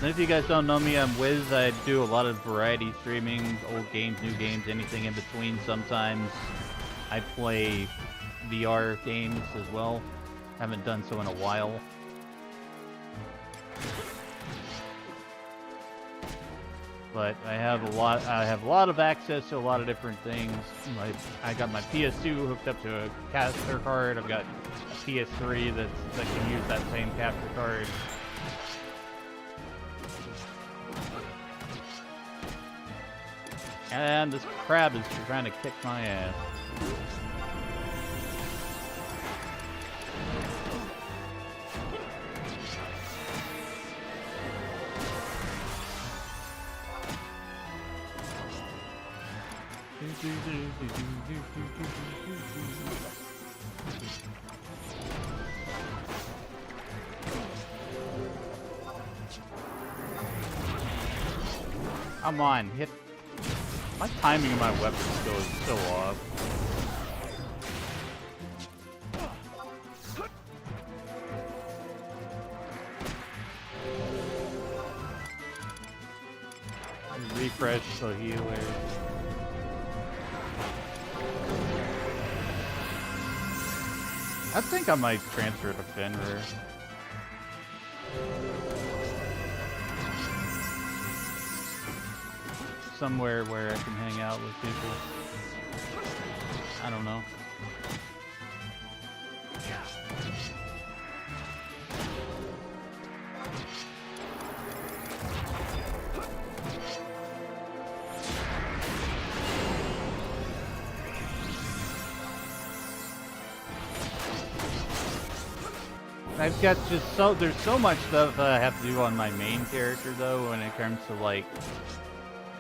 And if you guys don't know me, I'm Wiz. I do a lot of variety streaming, old games, new games, anything in between. Sometimes I play VR games as well. Haven't done so in a while. But I have a lot of access to a lot of different things. I got my PS2 hooked up to a capture card. I've got a PS3 that can use that same capture card. And this crab is trying to kick my ass. Come on, hit. My timing of my weapon skill is so off. Refresh the healer. I think I might transfer to Fenrir. Somewhere where I can hang out with people. I don't know. I've got there's so much stuff I have to do on my main character though when it comes to like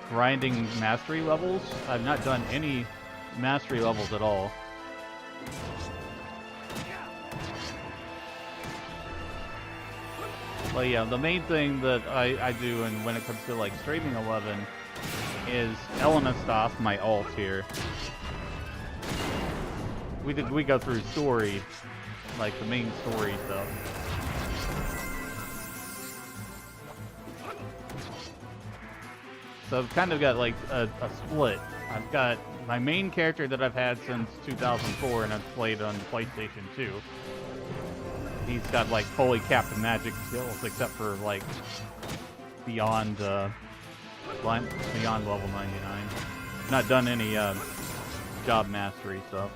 grinding mastery levels. I've not done any mastery levels at all. But yeah, the main thing that I do and when it comes to like streaming 11 is Element off my alt here. We go through story, like the main story stuff. So I've kind of got like a split. I've got my main character that I've had since 2004 and I've played on PlayStation 2. He's got like fully capped magic skills except for like beyond level 99. Not done any job mastery stuff.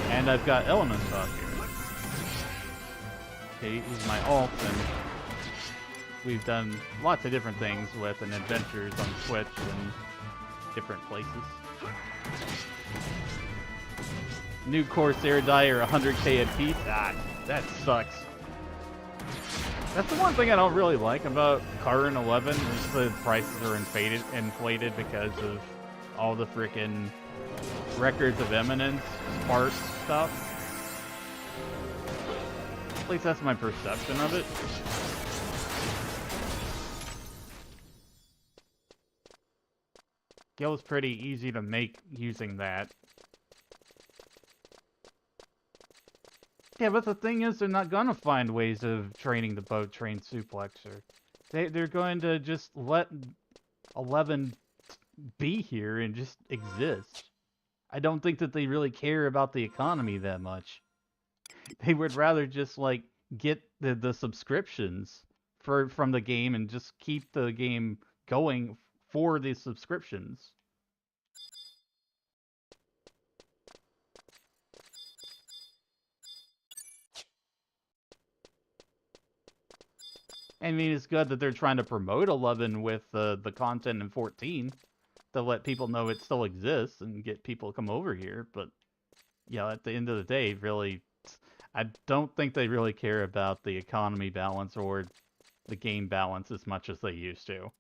And I've got Elements off here. Okay, he's my alt, and we've done lots of different things with and adventures on Twitch and different places. New Corsair die are 100k a piece. Ah, that sucks. That's the one thing I don't really like about Current 11 is the prices are inflated because of all the freaking records of eminence, sparse stuff. At least that's my perception of it. Gil's pretty easy to make using that. Yeah, but the thing is, they're not gonna find ways of training the boat train suplexer. They're going to just let 11 be here and just exist. I don't think that they really care about the economy that much. They would rather just like get the subscriptions from the game and just keep the game going for the subscriptions. I mean, it's good that they're trying to promote 11 with the content in 14 to let people know it still exists and get people to come over here. But, yeah, at the end of the day, really, I don't think they really care about the economy balance or the game balance as much as they used to.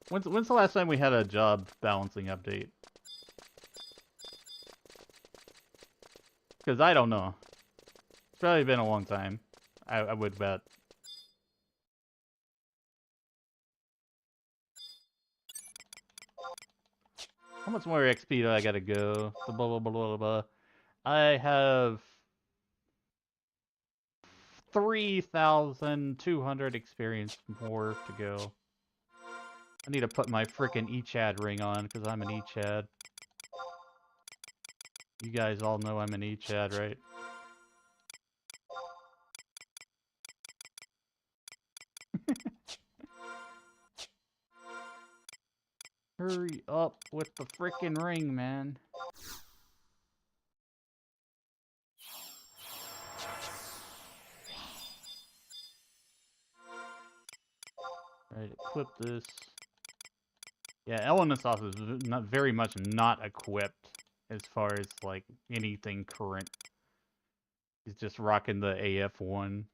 When's the last time we had a job balancing update? Because I don't know. It's probably been a long time. I would bet. How much more XP do I gotta go? Blah, blah, blah, blah, blah. I have 3,200 experience more to go. I need to put my frickin' E-Chad ring on, because I'm an E-Chad. You guys all know I'm an E-Chad, right? Hurry up with the frickin' ring, man. equip this. Yeah, Elements also is not very much not equipped as far as like anything current. He's just rocking the AF1.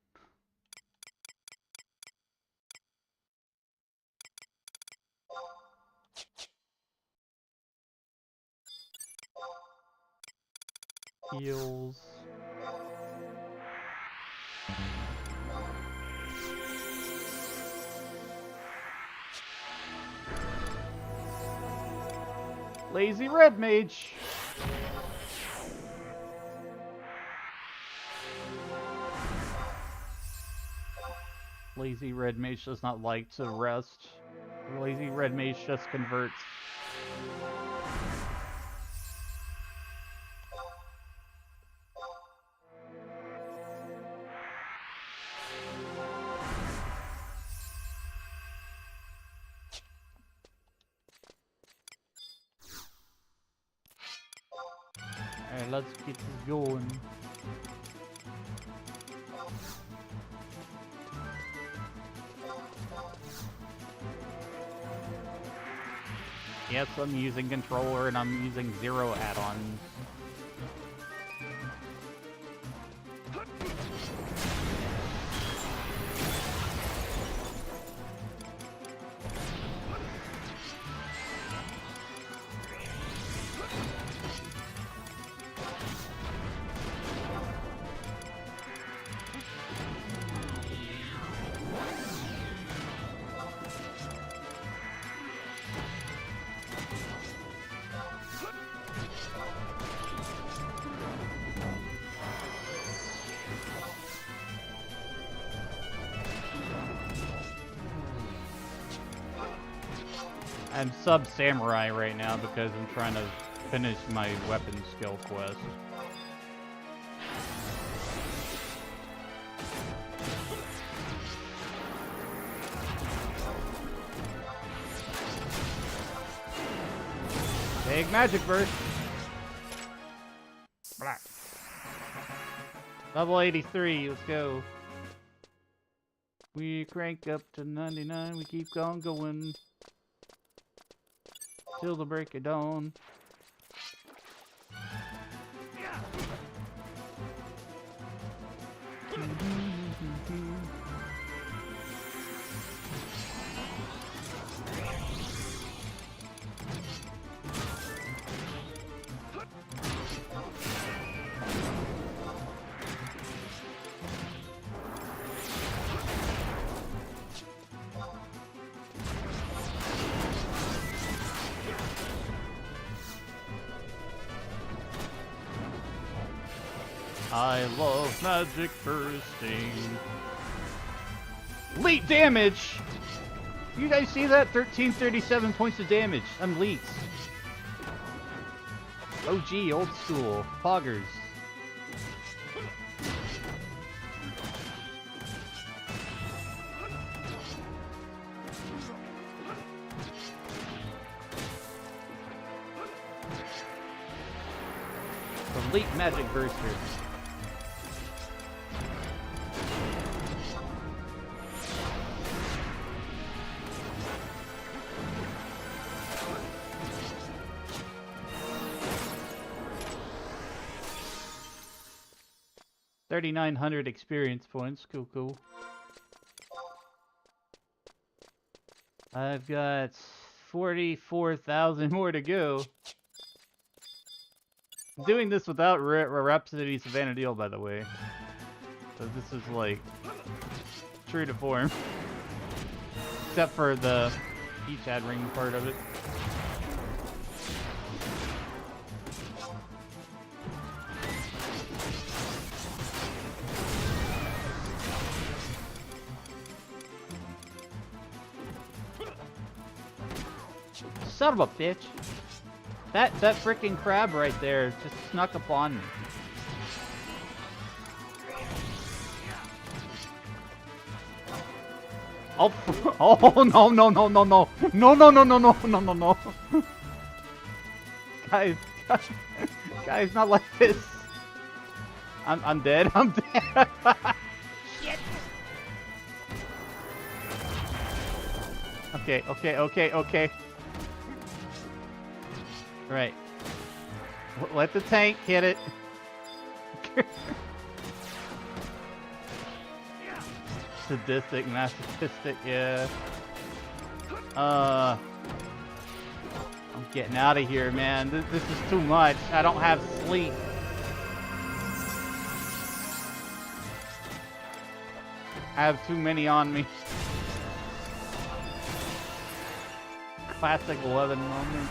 Heals. Lazy Red Mage. Lazy Red Mage does not like to rest. Lazy Red Mage just converts. Alright, let's get this going. Yes, I'm using controller and I'm using 0 add-ons. I'm sub-samurai right now because I'm trying to finish my weapon skill quest. Big magic burst. Black. Level 83, let's go. We crank up to 99, we keep on going. Till the break of dawn. I love magic bursting. Leet damage! You guys see that? 1337 points of damage. I'm leets. OG, old school. Poggers. Elite magic burster. $3,900 experience points. Cool, cool. I've got 44,000 more to go. I'm doing this without Rhapsody's Vanadil, by the way. So this is like true to form. Except for the Peach ad ring part of it. Son of a bitch. That freaking crab right there just snuck up on me. Oh, oh no no no no no no no no no no no no no. Guys, guys, not like this. I'm dead. I'm dead. Shit. Okay, okay, okay, okay. Right. Let the tank hit it. Sadistic, masochistic, yeah. I'm getting out of here, man. This is too much. I don't have sleep. I have too many on me. Classic 11 moment.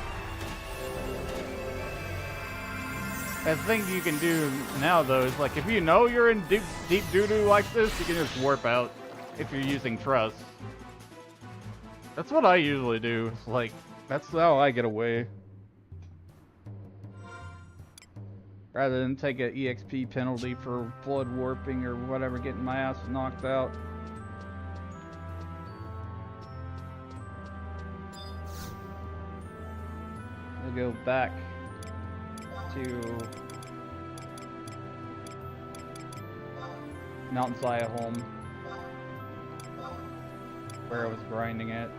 The thing you can do now, though, is like if you know you're in deep doo-doo like this, you can just warp out if you're using trust. That's what I usually do. It's like, that's how I get away. Rather than take an EXP penalty for blood warping or whatever, getting my ass knocked out. We'll go back to Mount Zaya home, where I was grinding it.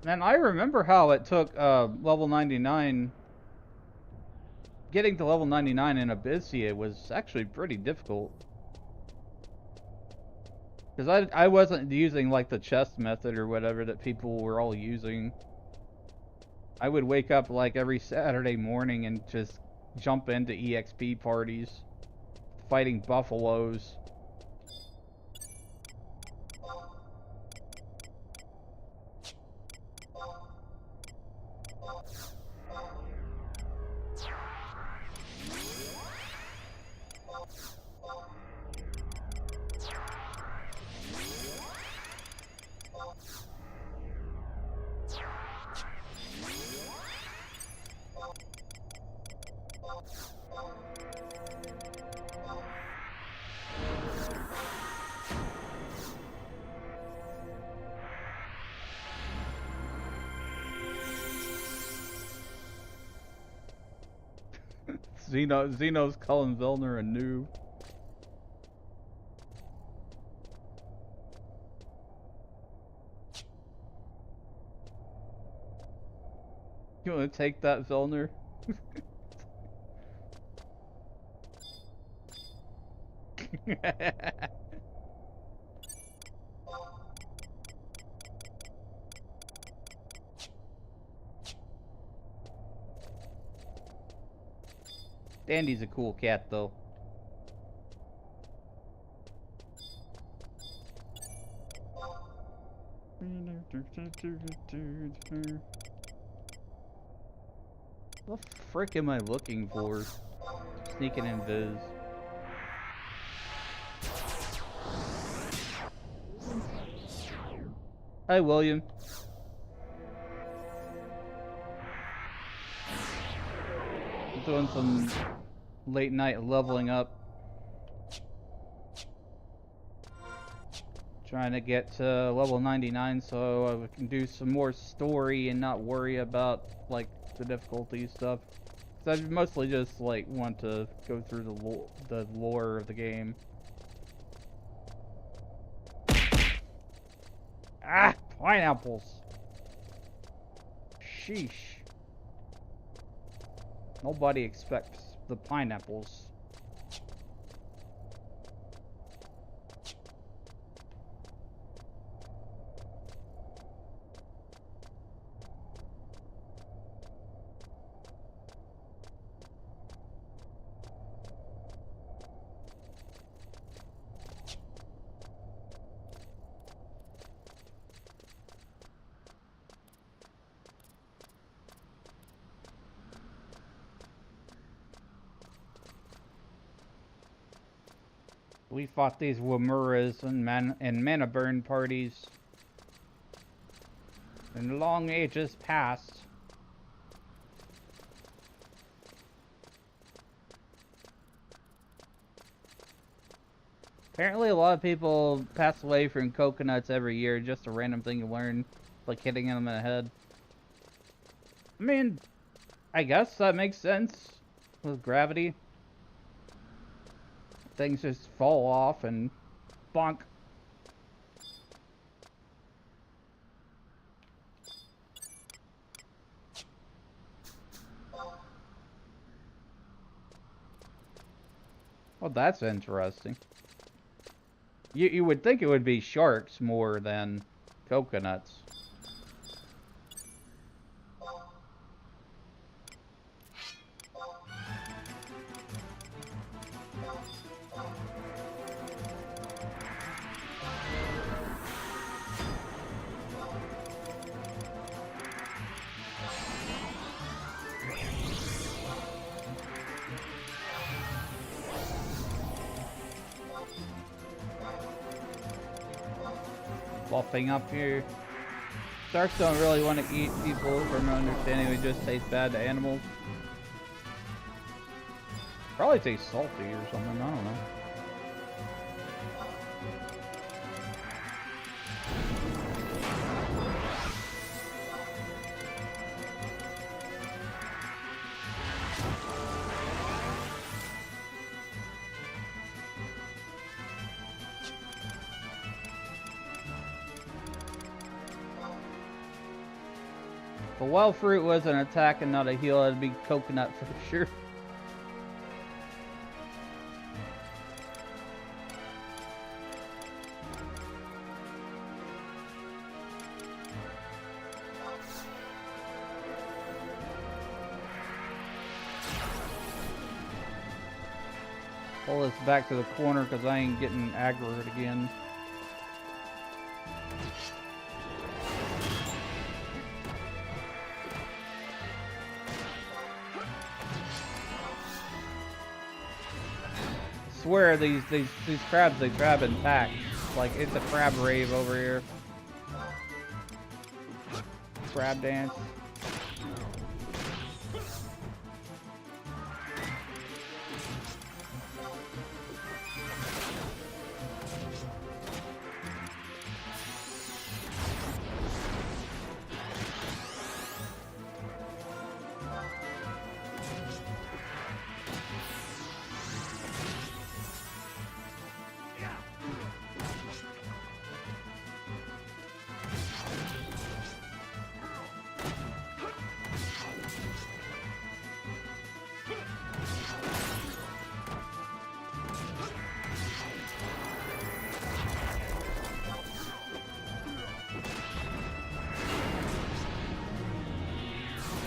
And I remember how it took level 99. Getting to level 99 in Abyssia was actually pretty difficult. Because I wasn't using like the chest method or whatever that people were all using. I would wake up like every Saturday morning and just jump into EXP parties, fighting buffaloes. Zeno's calling Vilner a noob. You wanna take that, Vilner? Dandy's a cool cat, though. What the frick am I looking for? Sneaking in Viz. Hi, William. Doing some late night leveling up. Trying to get to level 99 so I can do some more story and not worry about like the difficulty stuff. Cause I mostly just like want to go through the lore of the game. Ah, pineapples. Sheesh. Nobody expects the pineapples. We fought these Wamuras and mana burn parties in long ages past. Apparently a lot of people pass away from coconuts every year, just a random thing you learn, like hitting them in the head. I mean, I guess that makes sense with gravity. Things just fall off and bonk. Well, that's interesting. You would think it would be sharks more than coconuts. Buffing up here. Sharks don't really want to eat people, from my understanding. They just taste bad to animals. Probably taste salty or something, I don't know. If a wild fruit was an attack and not a heal, it'd be coconut for sure. Pull this back to the corner because I ain't getting aggroed again. I swear these crabs, they grab in packs. Like, it's a crab rave over here. Crab dance.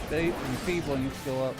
State enfeebling skill up.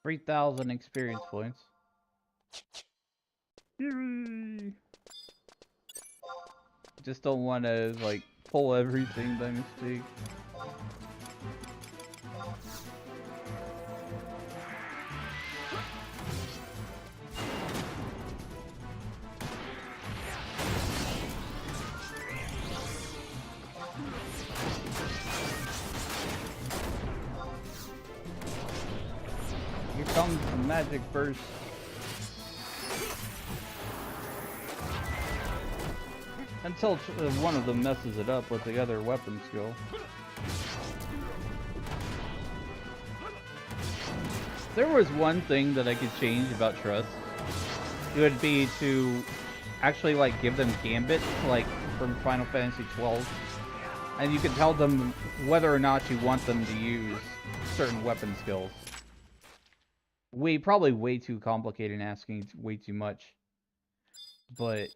$3,000 experience points. Yay. Just don't want to, like, pull everything by mistake. Here comes the magic burst. Until one of them messes it up with the other weapon skill. If there was one thing that I could change about Trust, it would be to actually, like, give them gambits, like from Final Fantasy XII, and you can tell them whether or not you want them to use certain weapon skills. Probably way too complicated and asking way too much. But,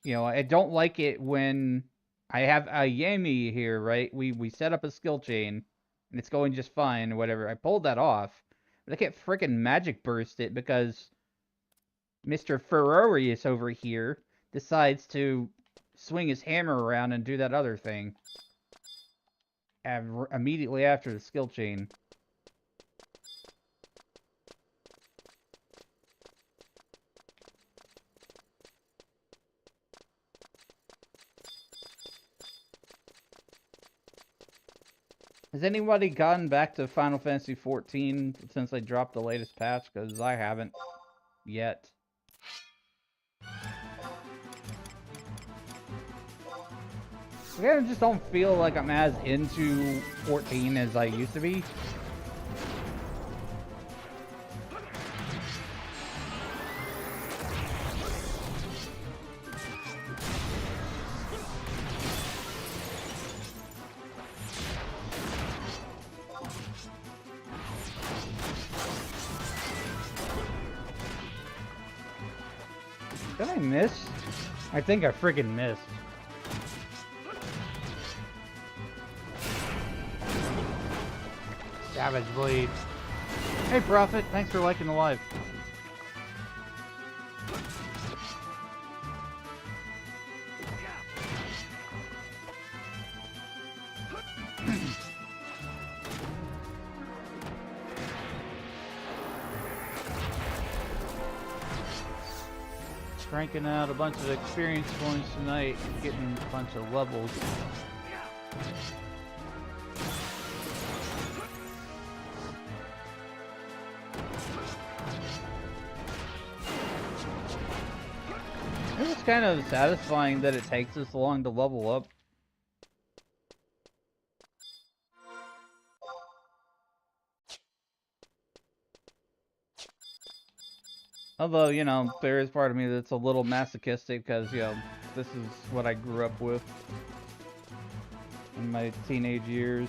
you know, I don't like it when I have a Yami here, right? We set up a skill chain, and it's going just fine, or whatever. I pulled that off, but I can't frickin' magic burst it because Mr. Ferrarius over here decides to swing his hammer around and do that other thing. Immediately after the skill chain. Has anybody gotten back to Final Fantasy XIV since they dropped the latest patch? Because I haven't yet. I just don't feel like I'm as into 14 as I used to be. Did I miss? I think I friggin' missed. Savage Bleed. Hey, Prophet. Thanks for liking the live. Cranking out a bunch of experience points tonight, getting a bunch of levels. It's kind of satisfying that it takes this long to level up. Although, you know, there is part of me that's a little masochistic because, you know, this is what I grew up with in my teenage years.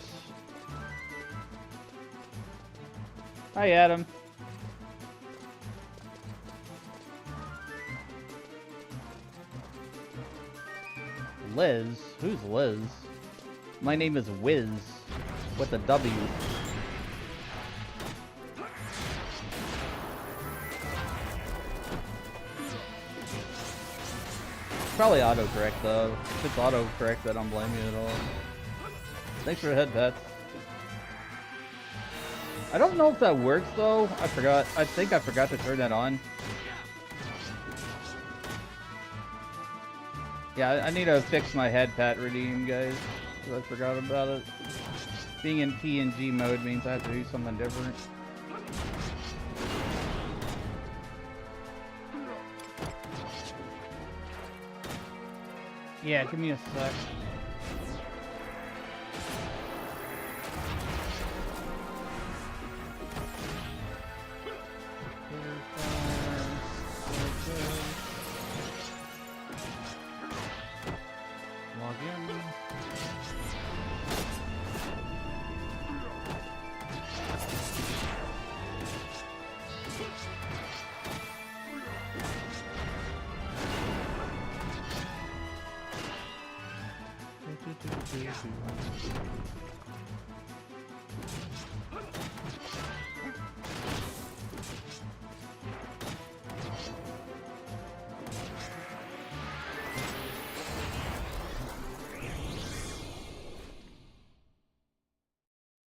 Hi, Adam. Liz? Who's Liz? My name is Wiz, with a W. Probably autocorrect though. If it's autocorrect, I don't blame you at all. Thanks for the head pats. I don't know if that works though. I forgot. I think I forgot to turn that on. Yeah, I need to fix my head pat redeem, guys. Because I forgot about it. Being in PNG mode means I have to do something different. Yeah, give me a sec. Log in.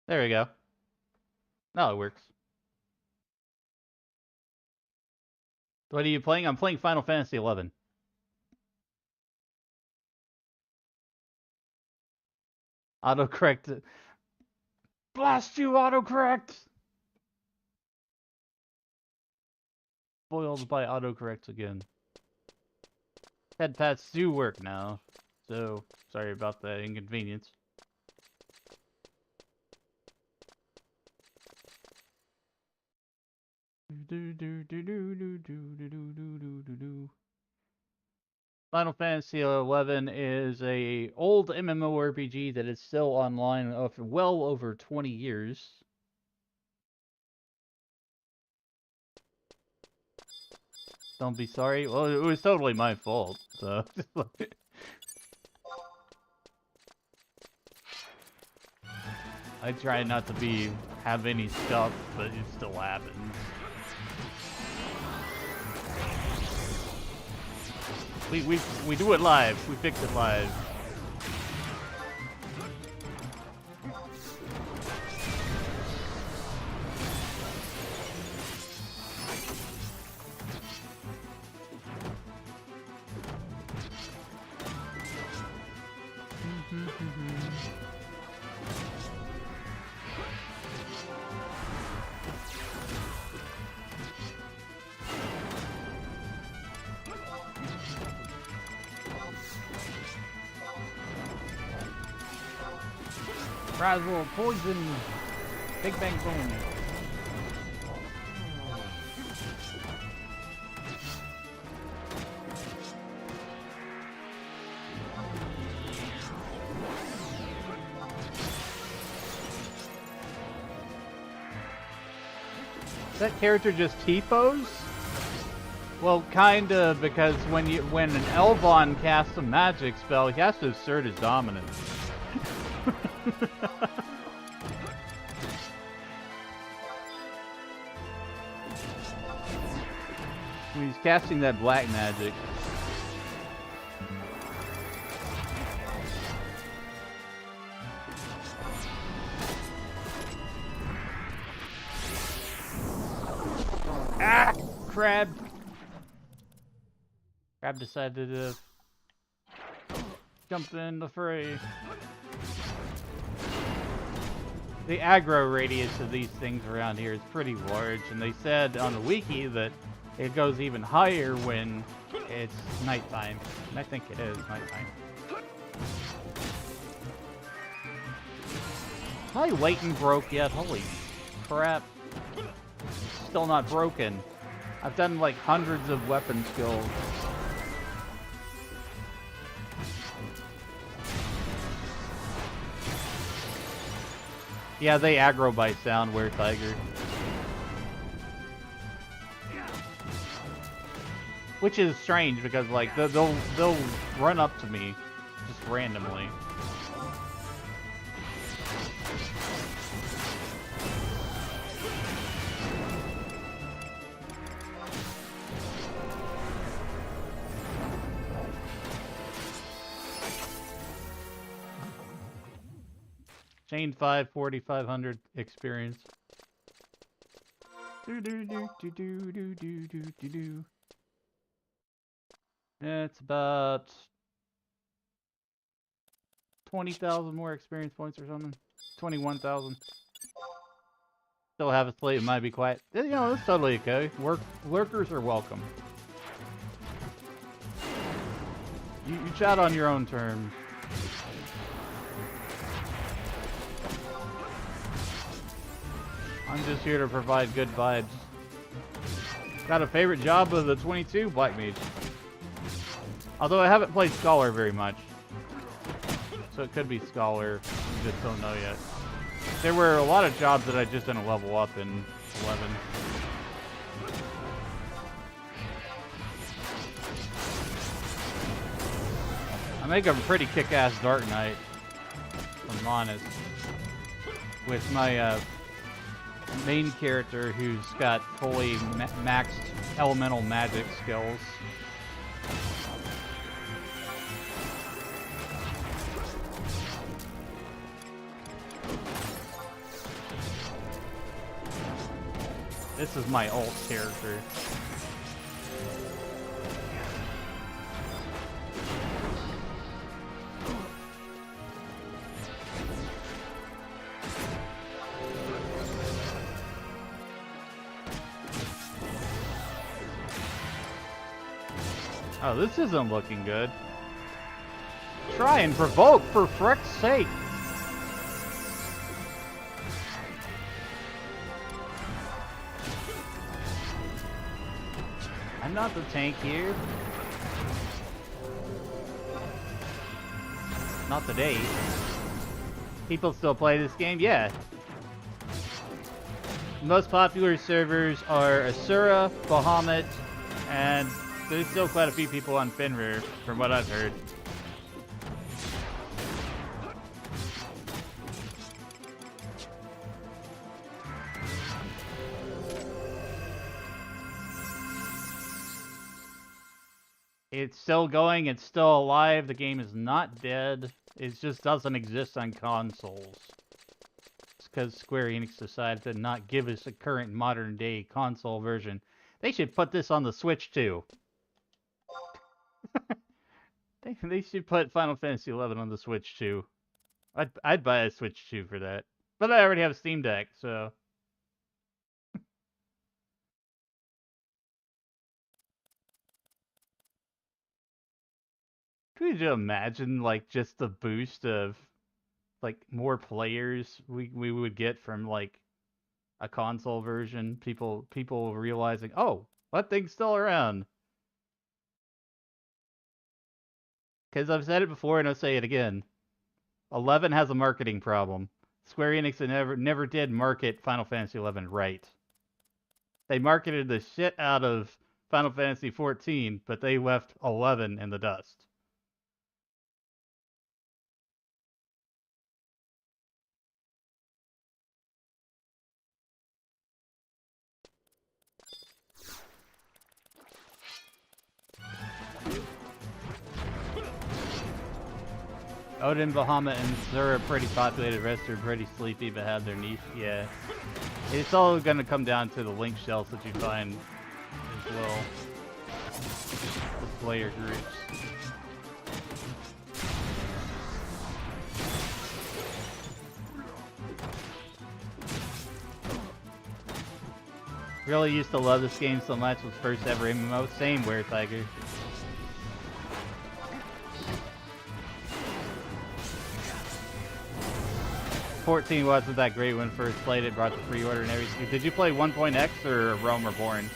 There we go. No, it works. What are you playing? I'm playing Final Fantasy XI. Autocorrect. Blast you, autocorrect! Spoiled by autocorrects again. Head pats do work now, so sorry about the inconvenience. Final Fantasy XI is a old MMORPG that is still online for well over 20 years. Don't be sorry. Well, it was totally my fault, so. I try not to have any stuff, but it still happens. We do it live. We fix it live. Razzle, poison, Big Bang Boom. Is that character just T-pose? Well, kinda, because when an Elvon casts a magic spell, he has to assert his dominance. When he's casting that black magic. Ah! Crab! Crab decided to jump in the fray. The aggro radius of these things around here is pretty large, and they said on the wiki that it goes even higher when it's nighttime. And I think it is nighttime. My Leighton broke yet? Holy crap. Still not broken. I've done like hundreds of weapon skills. Yeah, they aggro by sound, Were Tiger. Which is strange because like they'll run up to me just randomly. Chain 5, 4,500 experience. It's about 20,000 more experience points or something. 21,000. Still have a slate. It might be quiet. You know, it's totally okay. Lurkers are welcome. You chat on your own terms. I'm just here to provide good vibes. Got a favorite job of the 22? Black Mage. Although I haven't played Scholar very much. So it could be Scholar. I just don't know yet. There were a lot of jobs that I just didn't level up in 11. I make a pretty kick-ass Dark Knight, if I'm honest. With my main character who's got fully maxed elemental magic skills. This is my ult character. Oh, this isn't looking good. Try and provoke, for frick's sake! I'm not the tank here. Not today. People still play this game? Yeah. Most popular servers are Asura, Bahamut, and there's still quite a few people on Fenrir, from what I've heard. It's still going, it's still alive, the game is not dead. It just doesn't exist on consoles. It's because Square Enix decided to not give us a current modern day console version. They should put this on the Switch too. They should put Final Fantasy XI on the Switch too. I'd buy a Switch 2 for that. But I already have a Steam Deck, so... Could you imagine, like, just the boost of, like, more players we would get from, like, a console version? People realizing, oh, that thing's still around. Because I've said it before and I'll say it again. 11 has a marketing problem. Square Enix never did market Final Fantasy XI right. They marketed the shit out of Final Fantasy XIV, but they left 11 in the dust. Odin, Bahamut, and Xur are pretty populated. Rest are pretty sleepy, but have their niche. Yeah. It's all going to come down to the link shells that you find as well. The player groups. Really used to love this game so much. It was first ever MMO. Same, Were Tiger. 14 wasn't that great when first played it, brought the pre-order and everything. Did you play 1.x or Realm Reborn?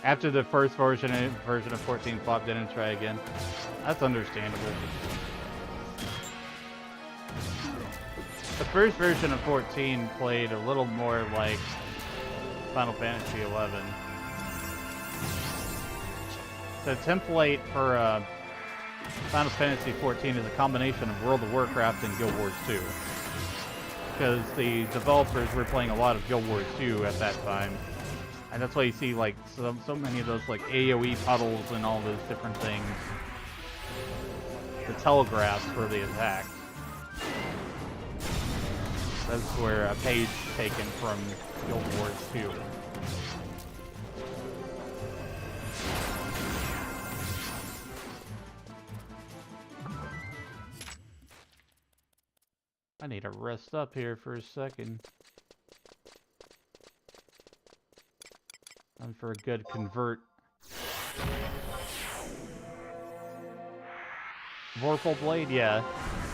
After the first version of 14 flopped, didn't try again. That's understandable. The first version of 14 played a little more like Final Fantasy XI. The template for Final Fantasy 14 is a combination of World of Warcraft and Guild Wars 2. Because the developers were playing a lot of Guild Wars 2 at that time. And that's why you see like so many of those like AoE puddles and all those different things. The telegraphs for the attacks. That's where a page taken from Guild Wars 2. I need to rest up here for a second. And for a good convert. Vorpal Blade, yeah.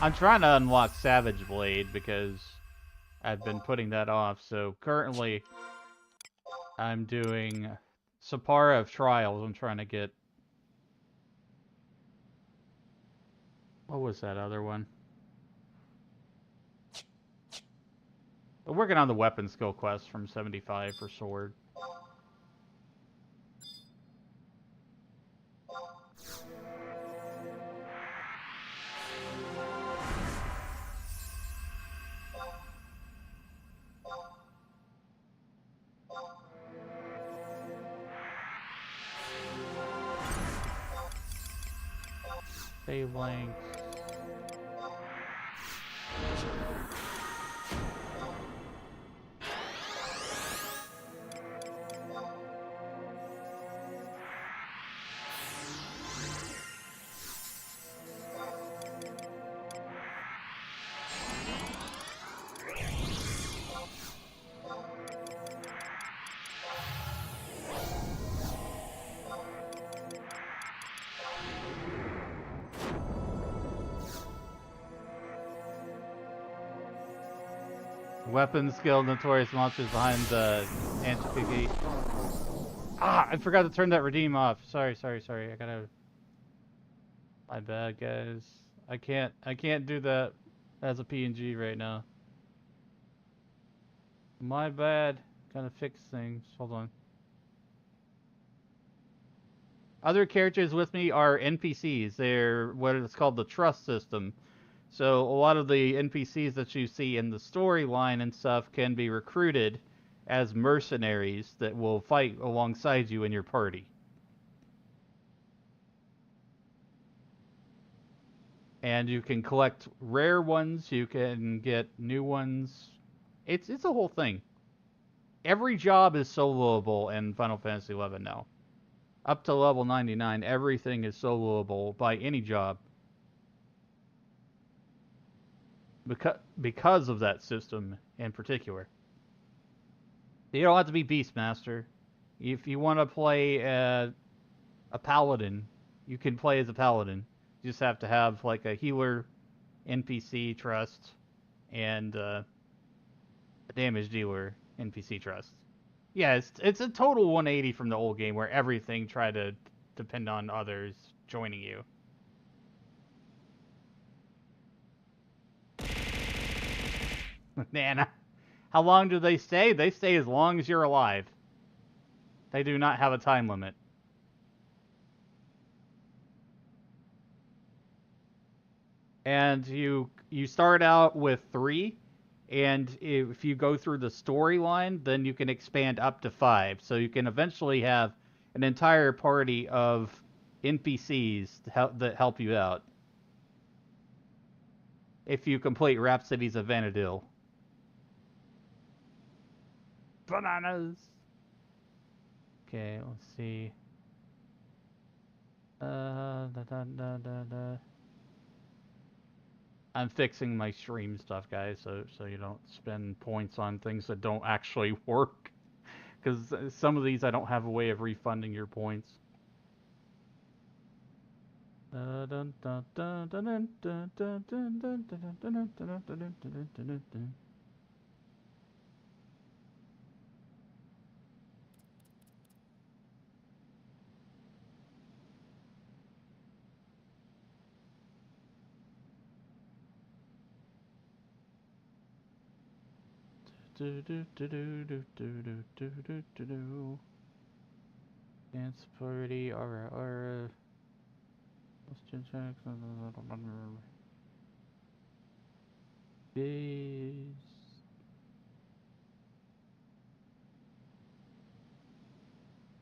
I'm trying to unlock Savage Blade because I've been putting that off. So currently, I'm doing Sapara of Trials. I'm trying to get... What was that other one? I'm working on the weapon skill quest from 75 for Sword. Save length. Weapon skill, notorious monsters behind the anti-PvP. Ah, I forgot to turn that redeem off. Sorry. I gotta... My bad, guys. I can't do that. as a PNG right now. My bad. Gotta fix things. Hold on. Other characters with me are NPCs. They're what is called the trust system. So a lot of the NPCs that you see in the storyline and stuff can be recruited as mercenaries that will fight alongside you in your party. And you can collect rare ones, you can get new ones. It's a whole thing. Every job is soloable in Final Fantasy XI now. Up to level 99, everything is soloable by any job. Because of that system in particular. You don't have to be Beastmaster. If you want to play a paladin, you can play as a paladin. You just have to have like a healer, NPC trust, and a damage dealer NPC trust. Yeah, it's a total 180 from the old game where everything tried to depend on others joining you. Man, how long do they stay? They stay as long as you're alive. They do not have a time limit. And you start out with 3, and if you go through the storyline, then you can expand up to 5. So you can eventually have an entire party of NPCs that help you out. If you complete Rhapsodies of Vanadil. Bananas! Okay, let's see. I'm fixing my stream stuff, guys, so you don't spend points on things that don't actually work. Because some of these I don't have a way of refunding your points. Dance party, aura. Base.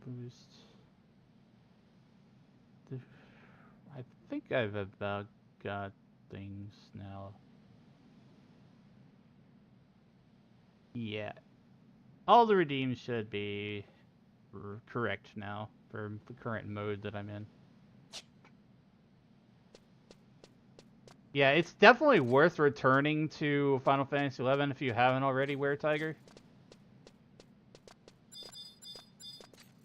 Boost. I think I've about got things now. Yeah. All the redeems should be correct now for the current mode that I'm in. Yeah, it's definitely worth returning to Final Fantasy XI if you haven't already, Weretiger.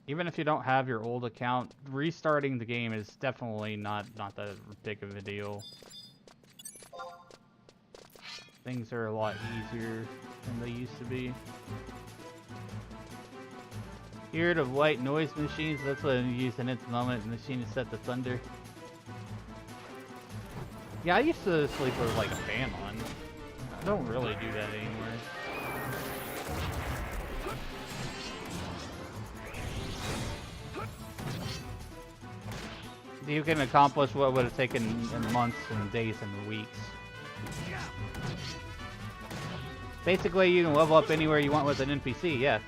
Even if you don't have your old account, restarting the game is definitely not that big of a deal. Things are a lot easier than they used to be. Heard of white noise machines? That's what I'm using at the moment. The machine is set to thunder. Yeah, I used to sleep with like a fan on. I don't really do that anymore. You can accomplish what would have taken in months and days and weeks. Basically, you can level up anywhere you want with an NPC, yeah.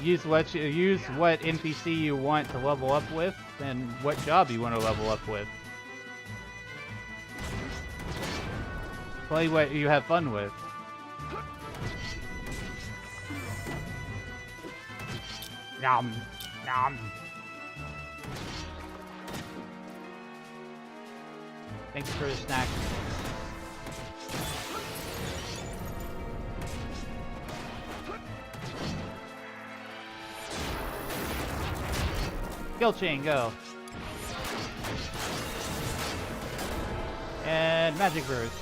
Use what NPC you want to level up with, and what job you want to level up with. Play what you have fun with. Nom, nom. Thanks for the snack. Skill chain, go. And magic burst.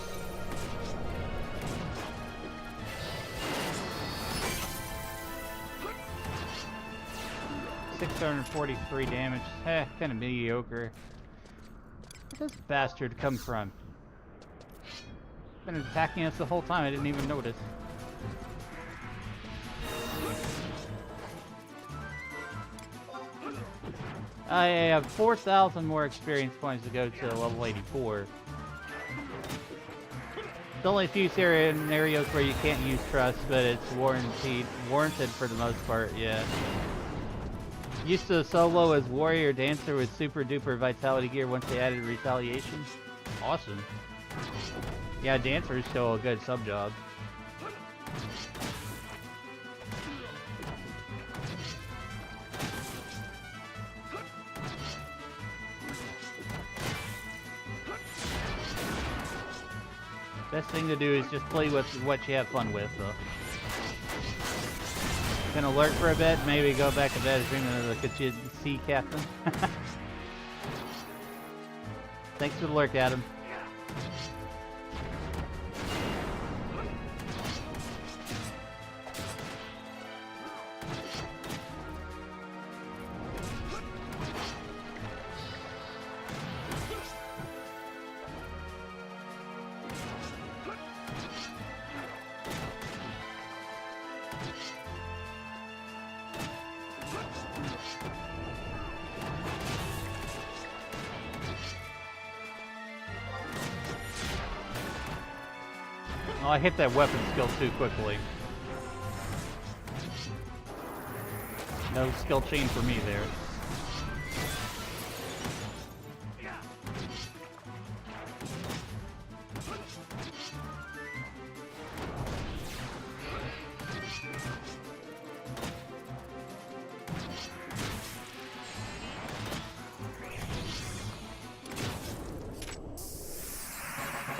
$643 damage. Eh, kind of mediocre. Where does this bastard come from? Been attacking us the whole time, I didn't even notice. I have 4,000 more experience points to go to level 84. There's only a few scenarios where you can't use trust, but it's warranted for the most part, yeah. Used to solo as warrior dancer with super duper vitality gear once they added retaliation. Awesome. Yeah, dancer is still a good sub job. Best thing to do is just play with what you have fun with, though. Gonna lurk for a bit, maybe go back to bed dreaming of the sea captain. Thanks for the lurk, Adam. Oh, I hit that weapon skill too quickly. No skill chain for me there.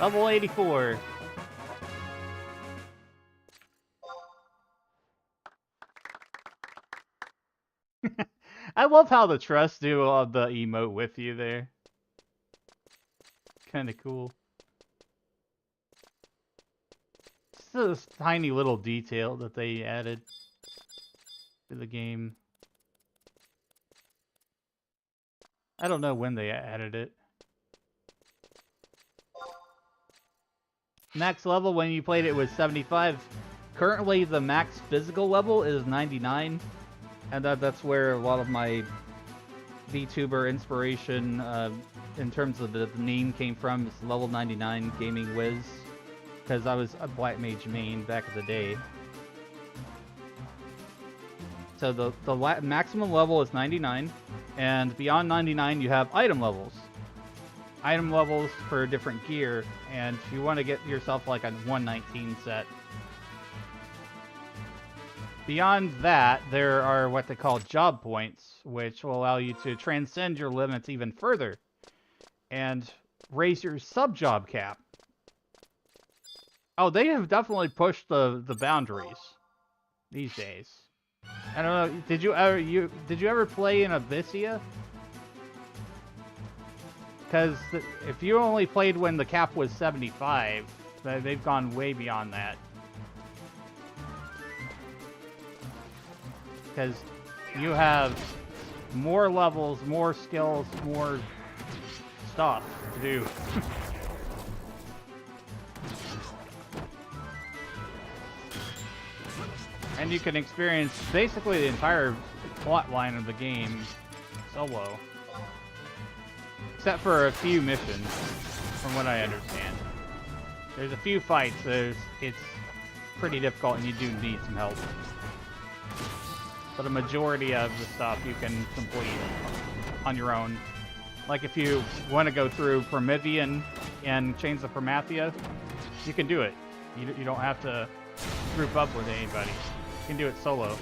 Level 84. I love how the trusts do the emote with you there. Kind of cool. It's this tiny little detail that they added to the game. I don't know when they added it. Max level when you played it was 75. Currently, the max physical level is 99. And that's where a lot of my VTuber inspiration in terms of the name came from. It's level 99 Gaming Wiz. Because I was a Black Mage main back in the day. So the maximum level is 99. And beyond 99 you have item levels. Item levels for different gear. And if you want to get yourself like a 119 set. Beyond that, there are what they call job points, which will allow you to transcend your limits even further and raise your sub-job cap. Oh, they have definitely pushed the boundaries these days. I don't know, did you ever play in Abyssia? Because if you only played when the cap was 75, they've gone way beyond that. Because you have more levels, more skills, more stuff to do. And you can experience basically the entire plot line of the game solo. Except for a few missions, from what I understand. There's a few fights, it's pretty difficult and you do need some help. But a majority of the stuff you can complete on your own. Like if you want to go through Promethean and Chains of Promathia, you can do it. You don't have to group up with anybody. You can do it solo.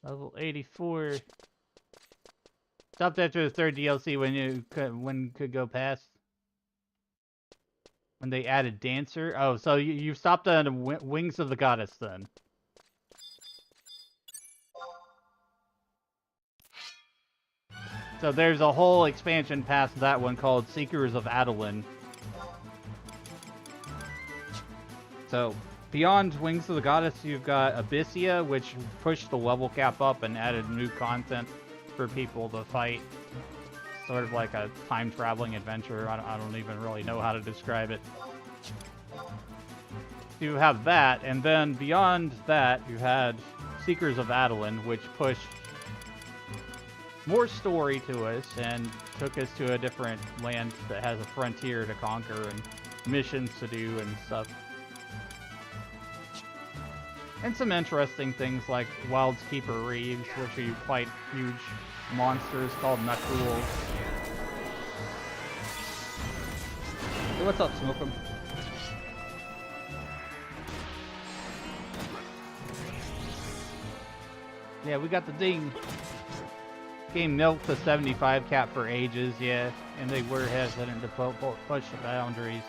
Level 84. Stopped after the third DLC when could go past. And they added Dancer. Oh, so you stopped at Wings of the Goddess then. So there's a whole expansion past that one called Seekers of Adeline. So beyond Wings of the Goddess, you've got Abyssia, which pushed the level cap up and added new content for people to fight. Sort of like a time-traveling adventure. I don't even really know how to describe it. You have that, and then beyond that, you had Seekers of Adeline, which pushed more story to us and took us to a different land that has a frontier to conquer and missions to do and stuff. And some interesting things like Wildskeeper Reeves, which you fight huge monsters called Nutcools. Hey, what's up, Smoke'em? Yeah, we got the ding. Game milked the 75 cap for ages, yeah, and they were hesitant to push the boundaries.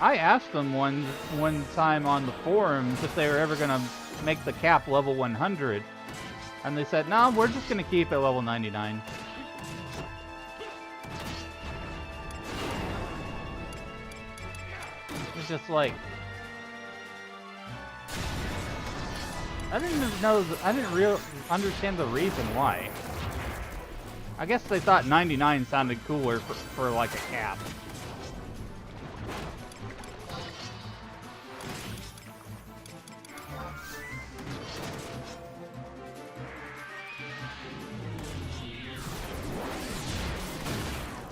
I asked them one time on the forums if they were ever gonna make the cap level 100, and they said, "No, we're just gonna keep it level 99." It's just like, I didn't really understand the reason why. I guess they thought 99 sounded cooler for like a cap.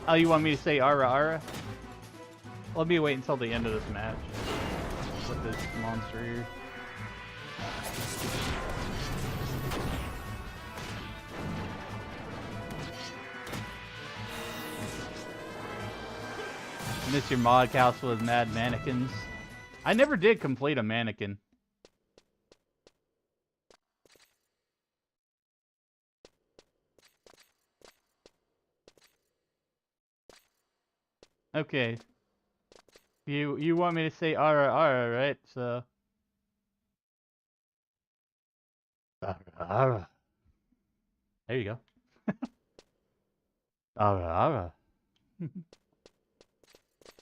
Oh, you want me to say Ara Ara? Let me wait until the end of this match with this monster here. Miss your mod house with mad mannequins. I never did complete a mannequin. Okay. You want me to say Ara Ara, right? So Ara Ara. There you go. Ara Ara.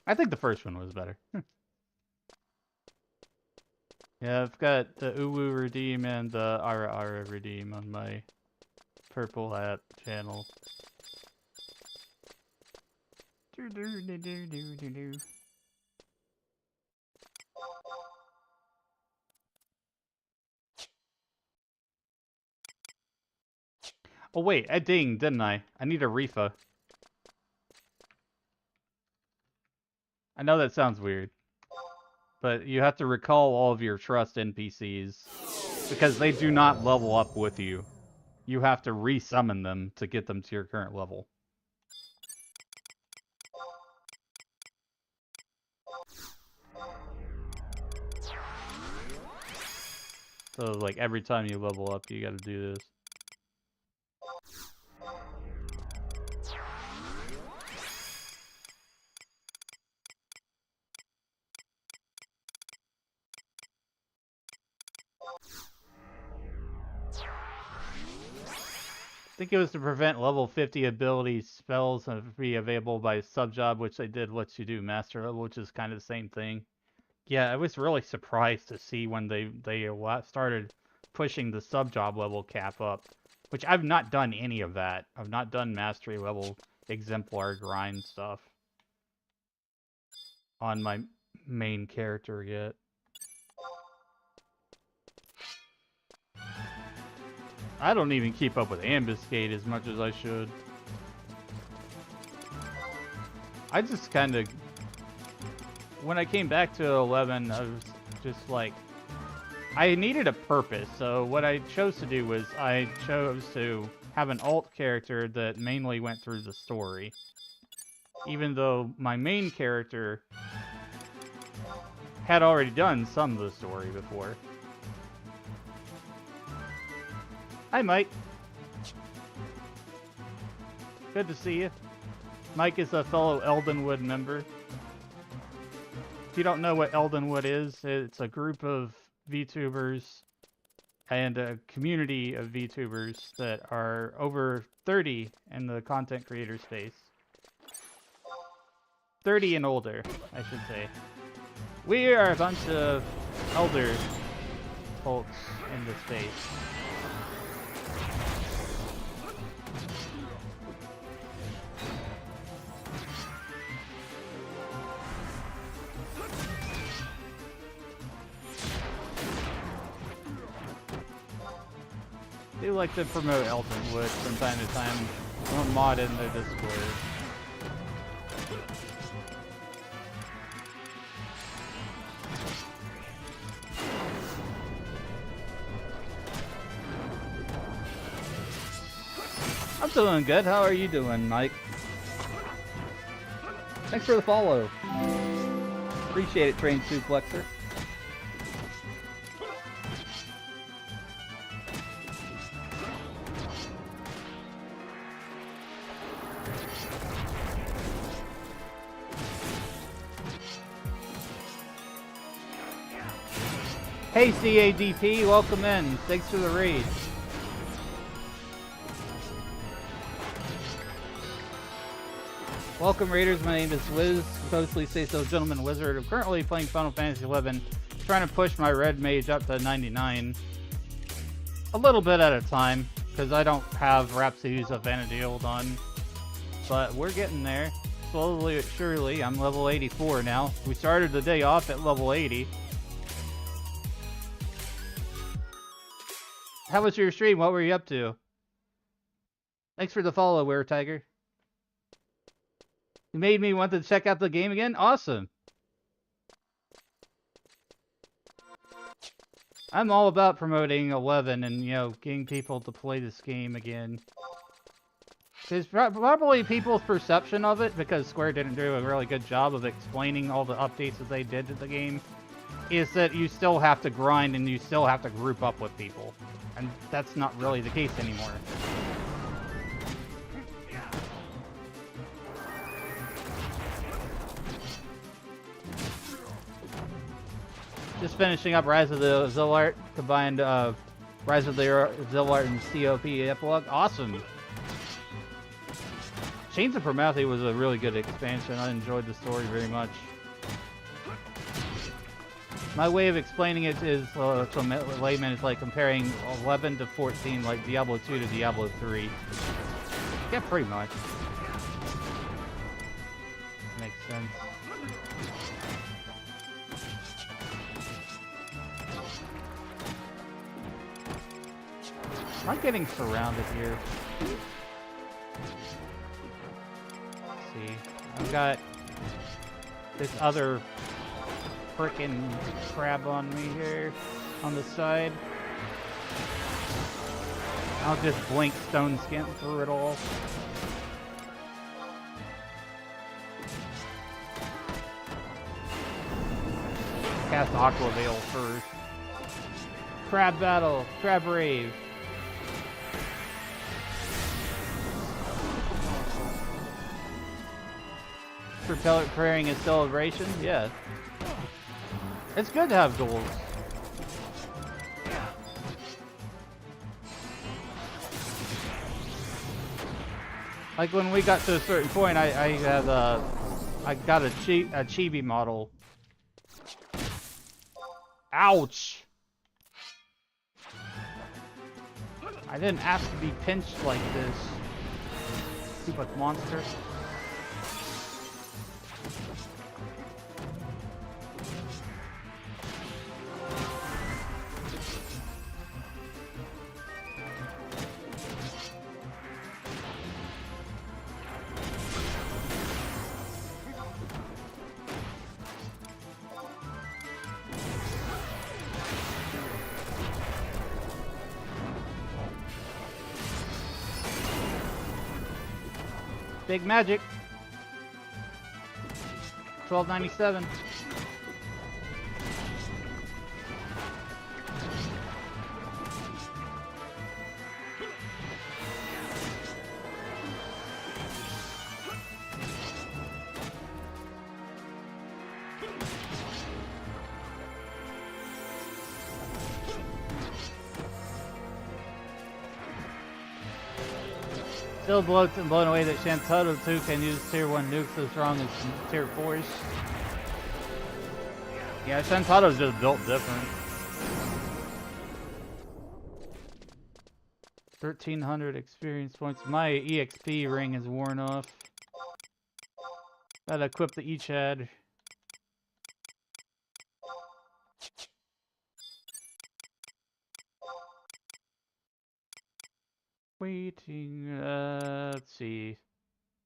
I think the first one was better. Yeah, I've got the Uwu redeem and the Ara Ara redeem on my purple hat channel. Oh wait, I dinged, didn't I? I need a Rifa. I know that sounds weird, but you have to recall all of your trust NPCs because they do not level up with you. You have to resummon them to get them to your current level. So like every time you level up, you gotta do this. I think it was to prevent level 50 ability spells to be available by sub-job, which they did let you do master level, which is kind of the same thing. Yeah, I was really surprised to see when they started pushing the sub-job level cap up, which I've not done any of that. I've not done mastery level exemplar grind stuff on my main character yet. I don't even keep up with Ambuscade as much as I should. I just kind of... When I came back to 11, I was just like... I needed a purpose, so what I chose to do was I chose to have an alt character that mainly went through the story. Even though my main character had already done some of the story before. Hi, Mike. Good to see you. Mike is a fellow Eldenwood member. If you don't know what Eldenwood is, it's a group of VTubers and a community of VTubers that are over 30 in the content creator space. 30 and older, I should say. We are a bunch of elder folks in the space. They like to promote Eldenwood from time to time. Don't mod in their Discord. I'm doing good. How are you doing, Mike? Thanks for the follow. Appreciate it, Train Suplexer. Hey CADP, welcome in. Thanks for the raid. Welcome Raiders, my name is Wiz, mostly say so Gentleman Wizard. I'm currently playing Final Fantasy XI, trying to push my red mage up to 99. A little bit at a time, because I don't have Rhapsodies of Vana'diel done. But we're getting there, slowly but surely. I'm level 84 now. We started the day off at level 80. How was your stream? What were you up to? Thanks for the follow, Were Tiger. You made me want to check out the game again? Awesome. I'm all about promoting 11 and, you know, getting people to play this game again. There's probably people's perception of it, because Square didn't do a really good job of explaining all the updates that they did to the game, is that you still have to grind and you still have to group up with people. And that's not really the case anymore. Just finishing up Rise of the Zillart, combined Rise of the Zillart and COP epilogue. Awesome! Chains of Prometheus was a really good expansion. I enjoyed the story very much. My way of explaining it is, to a layman, is like comparing 11 to 14, like Diablo 2 to Diablo 3. Yeah, pretty much. Makes sense. Am I getting surrounded here? Let's see. I've got this other frickin' crab on me here on the side. I'll just blink stone skin through it all. Cast Aqua Veil first. Crab battle, crab rave. Preparing a celebration? Yeah. It's good to have goals. Like when we got to a certain point, I got a chibi model. Ouch! I didn't ask to be pinched like this. Stupid monster. Big magic. 1297. Still blown away that Shantotto 2 can use tier 1 nukes as strong as tier 4s. Yeah, Shantotto's just built different. 1,300 experience points. My EXP ring is worn off. Gotta equip the Echad. Waiting, let's see.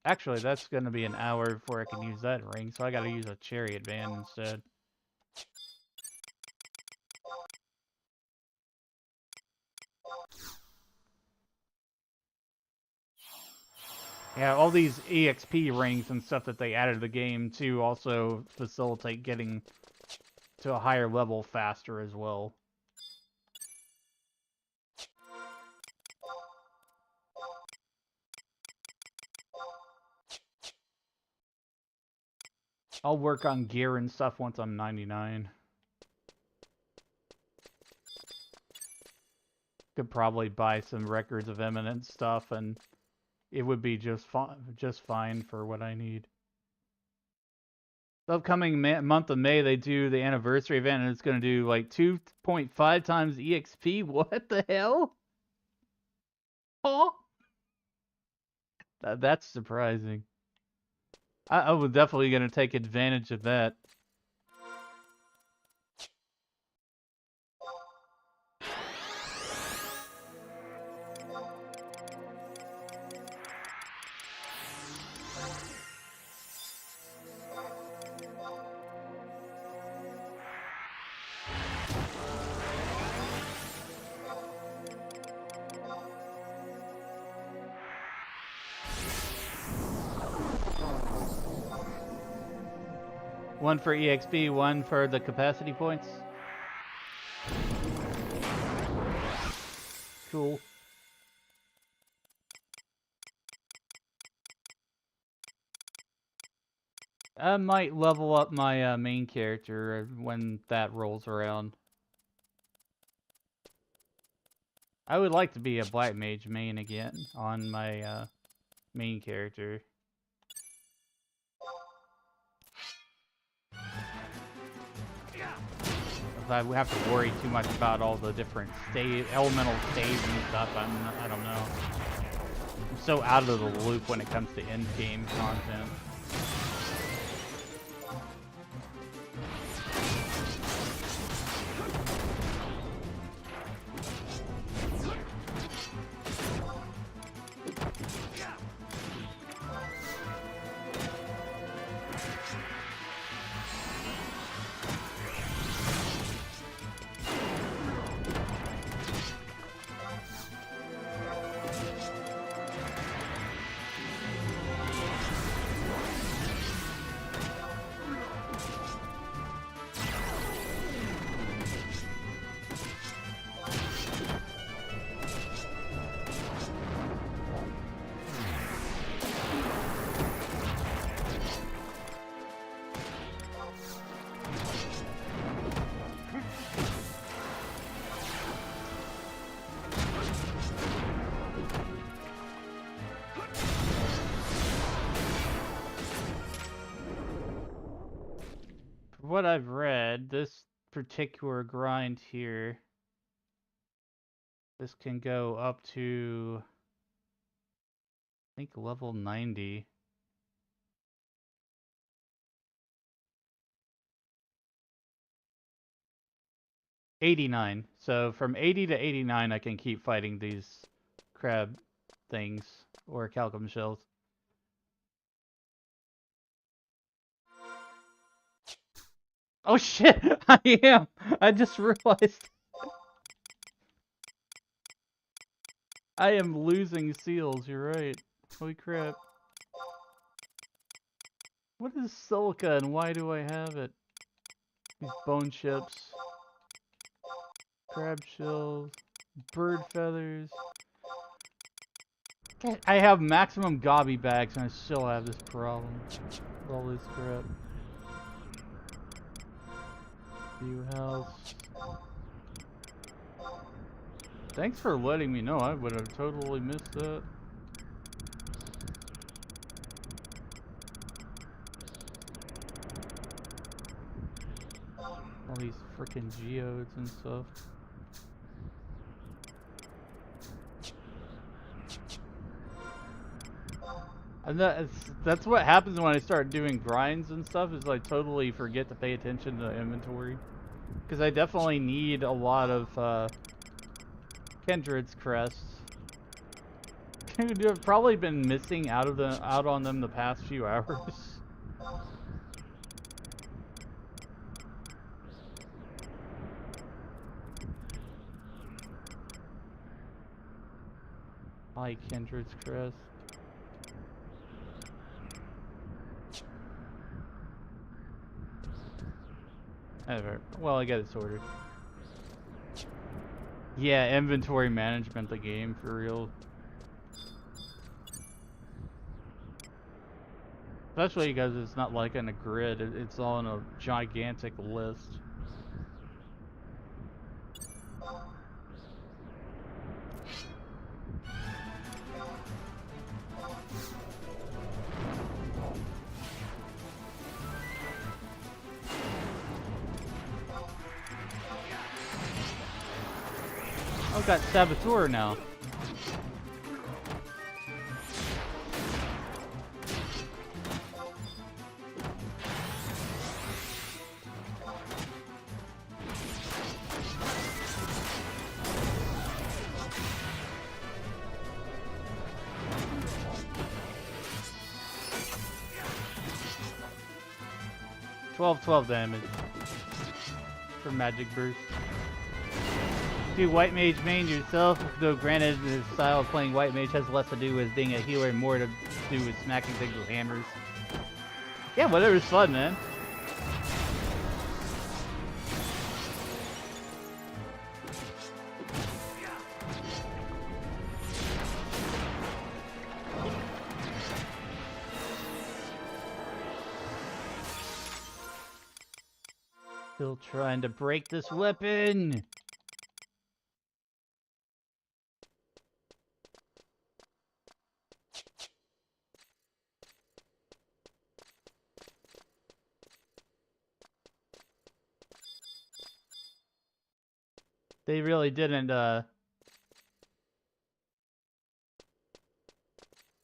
Actually, that's gonna be an hour before I can use that ring, so I gotta use a chariot band instead. Yeah, all these EXP rings and stuff that they added to the game to also facilitate getting to a higher level faster as well. I'll work on gear and stuff once I'm 99. Could probably buy some records of eminent stuff and it would be just fine for what I need. The upcoming month of May, they do the anniversary event, and it's going to do like 2.5 times EXP. What the hell? Oh, that's surprising. I was definitely going to take advantage of that. One for EXP, one for the capacity points. Cool. I might level up my main character when that rolls around. I would like to be a Black Mage main again on my main character. If I have to worry too much about all the different elemental staves and stuff, I don't know. I'm so out of the loop when it comes to in-game content. What I've read, this particular grind here, this can go up to, I think, level 90. $89. So from 80 to 89, I can keep fighting these crab things or calcum shells. Oh shit! I am! I just realized. I am losing seals, you're right. Holy crap. What is silica and why do I have it? These bone chips. Crab shells. Bird feathers. I have maximum gobby bags and I still have this problem. All this crap. View house. Thanks for letting me know. I would have totally missed that. All these freaking geodes and stuff. And that's what happens when I start doing grinds and stuff, is I totally forget to pay attention to inventory. Because I definitely need a lot of Kindred's crests. Dude, I've probably been missing out on them the past few hours. Buy Kindred's crest. Well, I got it sorted. Yeah, inventory management, the game, for real. Especially because it's not like on a grid, it's all on a gigantic list. I've got Saboteur now. $12 damage for Magic Burst. Do White Mage main yourself, though granted the style of playing White Mage has less to do with being a healer and more to do with smacking things with hammers. Yeah, whatever's fun, man. Still trying to break this weapon. They really didn't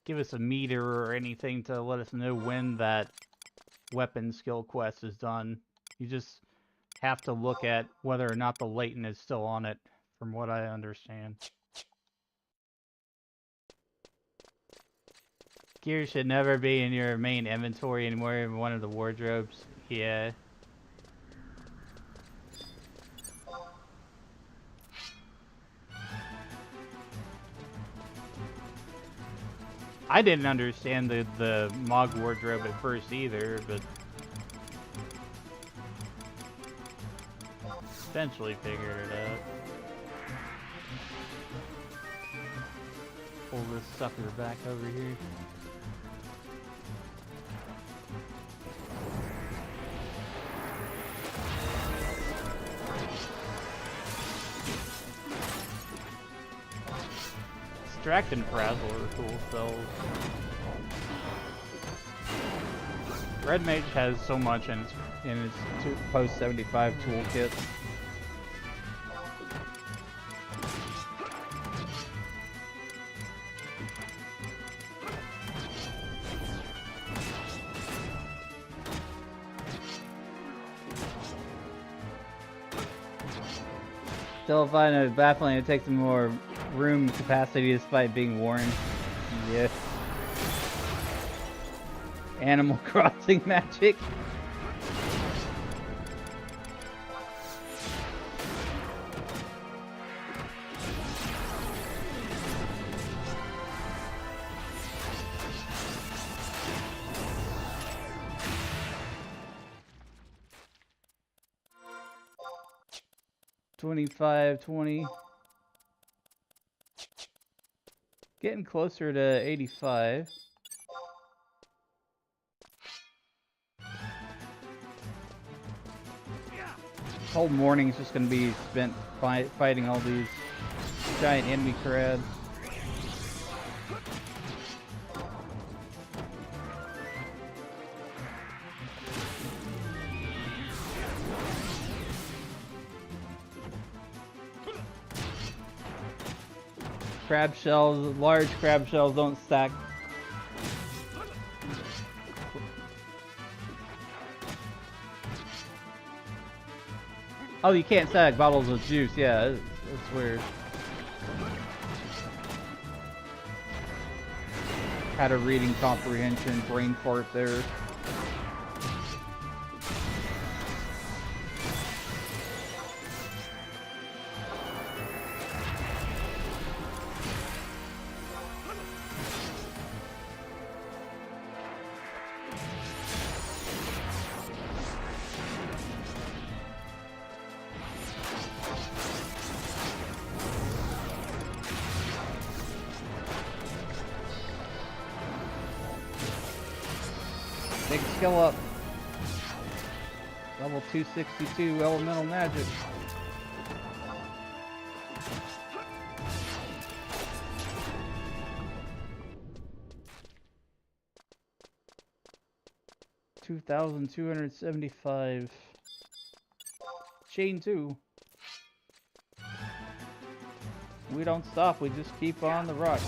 give us a meter or anything to let us know when that weapon skill quest is done. You just have to look at whether or not the latent is still on it, from what I understand. Gear should never be in your main inventory anymore in one of the wardrobes. Yeah. I didn't understand the Mog wardrobe at first either, but eventually figured it out. Pull this sucker back over here. Distract and Frazzle are cool spells. Red Mage has so much in its post 75 toolkit. Still find it baffling it takes more room capacity despite being worn. Yeah. Animal Crossing magic. $25.20. Getting closer to 85. This whole morning's just gonna be spent fighting all these giant enemy crabs. Crab shells, large crab shells don't stack. Oh, you can't stack bottles of juice. Yeah, that's weird. Had a reading comprehension brain fart there. Big skill up. Level 262 elemental magic. $2,275. Chain 2. We don't stop, we just keep on the rush.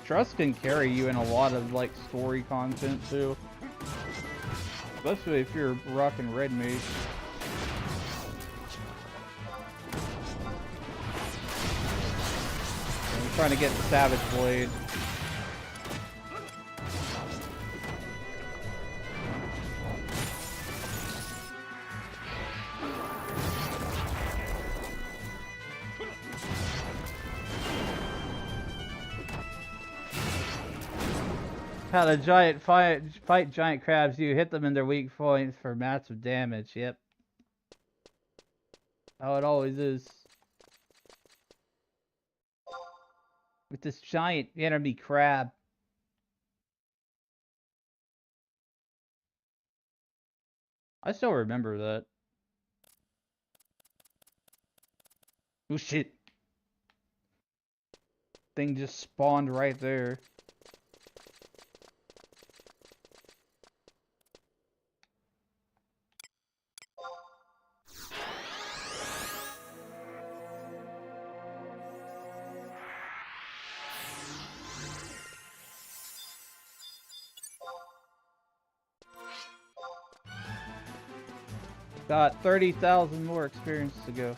Trust can carry you in a lot of like story content too. Especially if you're rocking red mage. I'm trying to get the Savage Blade. How the giant fight giant crabs, you hit them in their weak points for massive damage. Yep. How it always is. With this giant enemy crab. I still remember that. Oh shit. Thing just spawned right there. Got 30,000 more experience to go.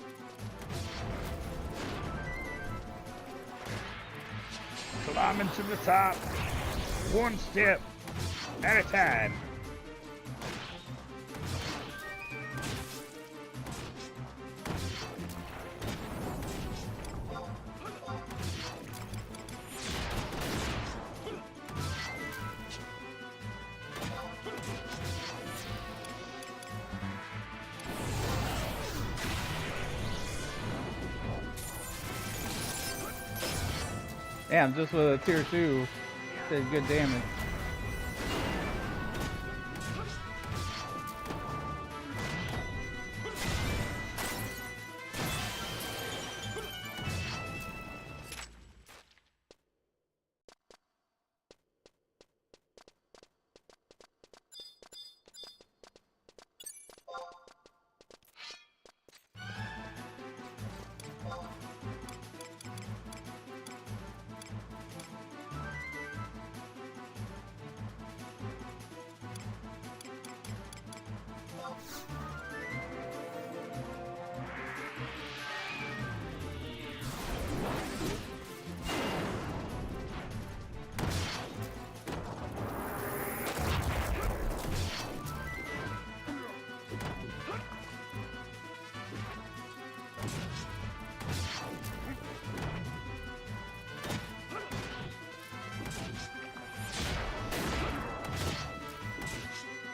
Climbing to the top, one step at a time. Damn, just with a tier 2, did good damage.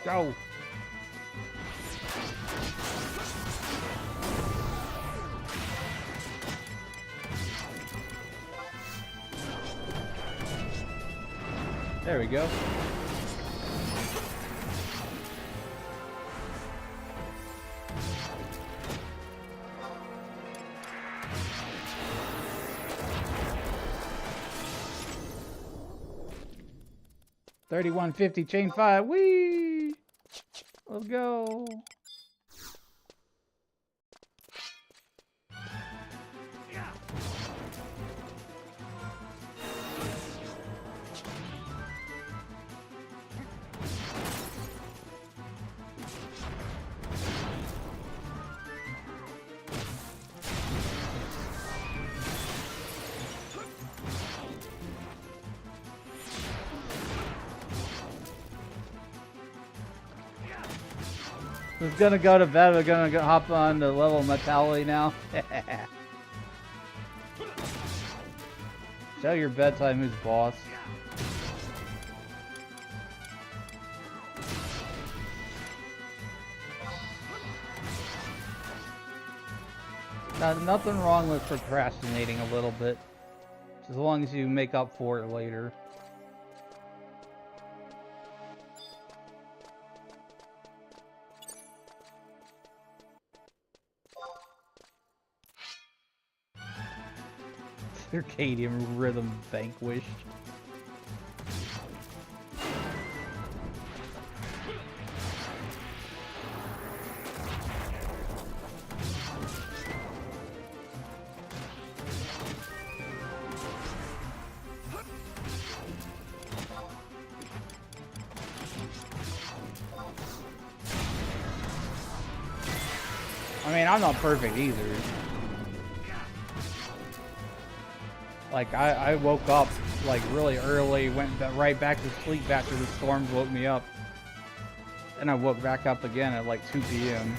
Go! There we go. 3150 chain 5. Whee! Let's go. We're gonna go to bed. We're gonna go hop on the level of Metalli now. Show your bedtime who's boss. Nothing wrong with procrastinating a little bit, as long as you make up for it later. Circadian rhythm vanquished. I mean, I'm not perfect either. Like, I woke up, like, really early, went right back to sleep after the storms woke me up. And I woke back up again at, like, 2 p.m.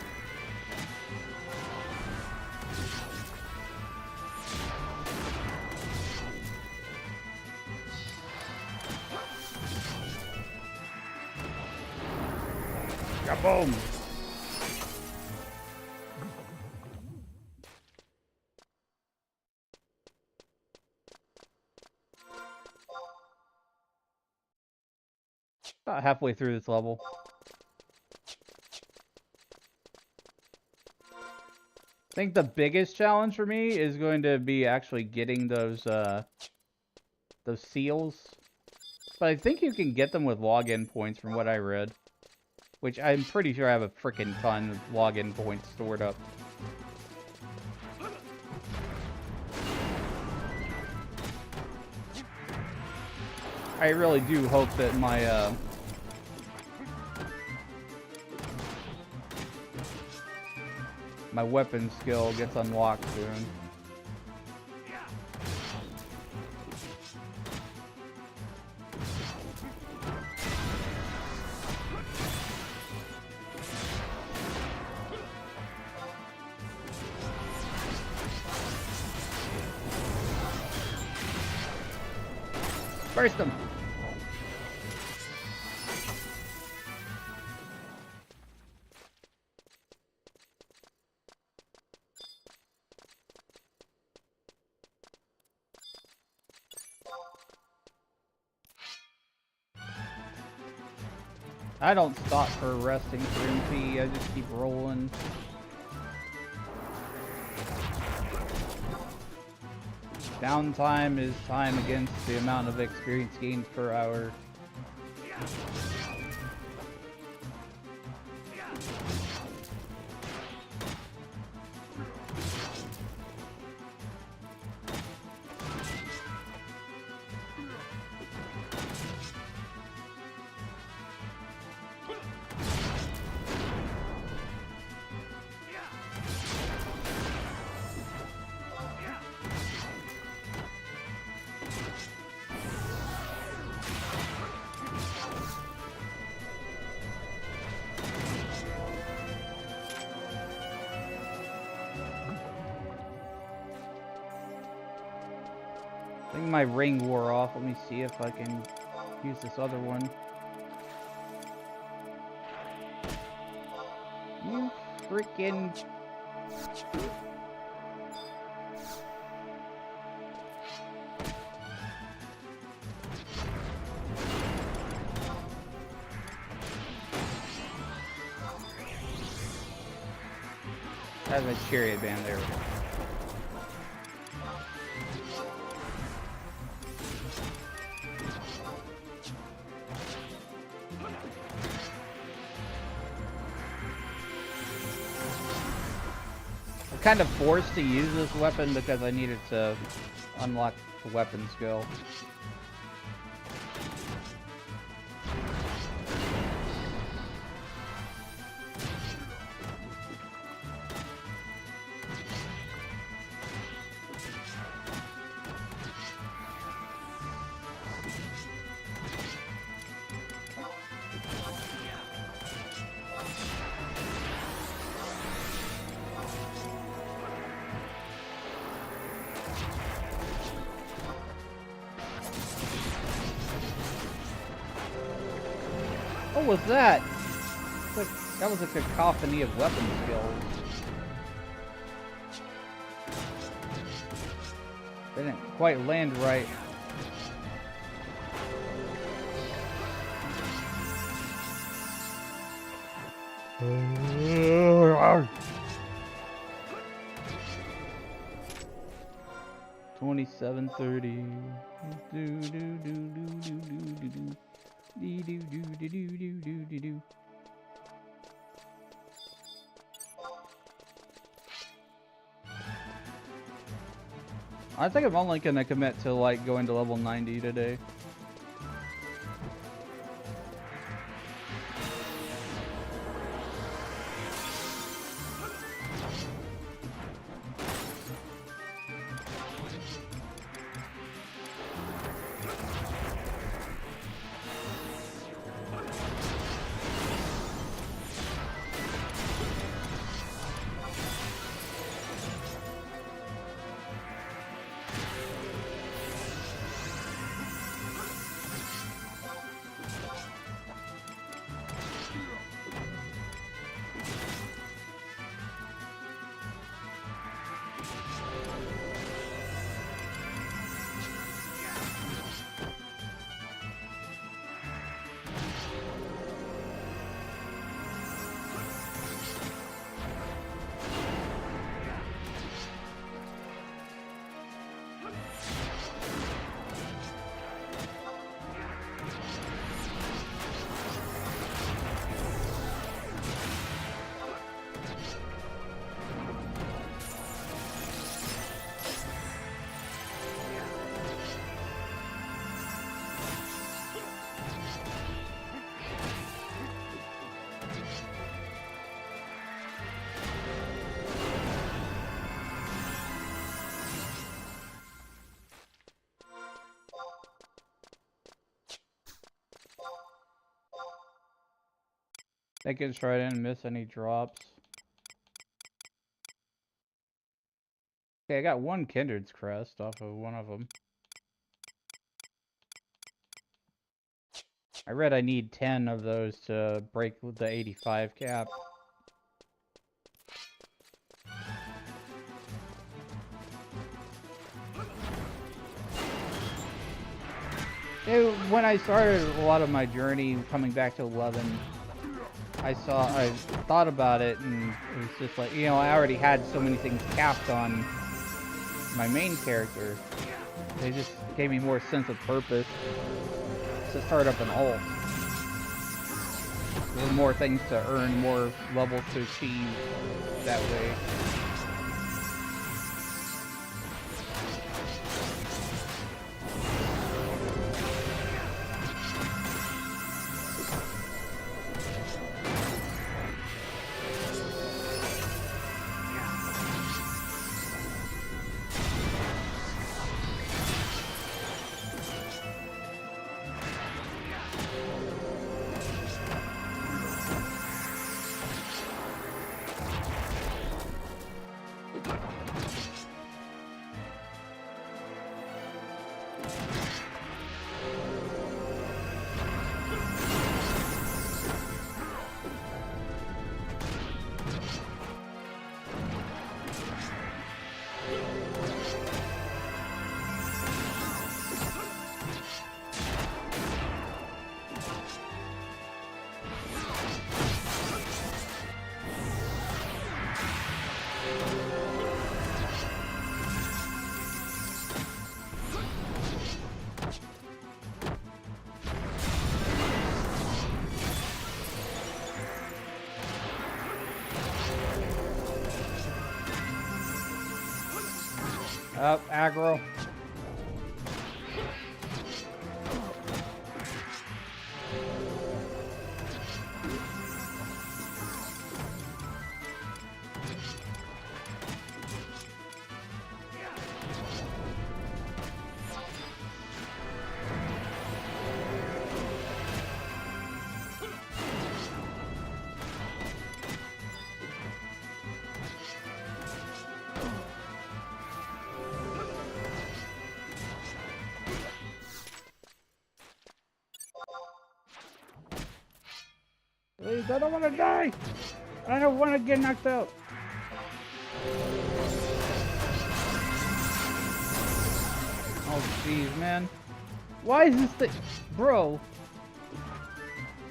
Kaboom! About halfway through this level. I think the biggest challenge for me is going to be actually getting those seals. But I think you can get them with login points from what I read. Which I'm pretty sure I have a freaking ton of login points stored up. I really do hope that my weapon skill gets unlocked soon. Burst them! I don't stop for resting for MP, I just keep rolling. Downtime is time against the amount of experience gained per hour. I think my ring wore off. Let me see if I can use this other one. You freaking... I have a chariot band there. kind of forced to use this weapon because I needed to unlock the weapon skill. What was that? That was a cacophony of weapon skills. They didn't quite land right. $27.30. I think I'm only gonna commit to like going to level 90 today. That gets right in and miss any drops. Okay, I got one Kindred's Crest off of one of them. I read I need 10 of those to break the 85 cap. When I started a lot of my journey coming back to 11, I thought about it, and it was just like, you know, I already had so many things capped on my main character. They just gave me more sense of purpose to start up an ult. There were more things to earn, more levels to achieve that way. Up, aggro. Please, I don't want to die. I don't want to get knocked out. Oh, jeez, man. Why is this thing... Bro.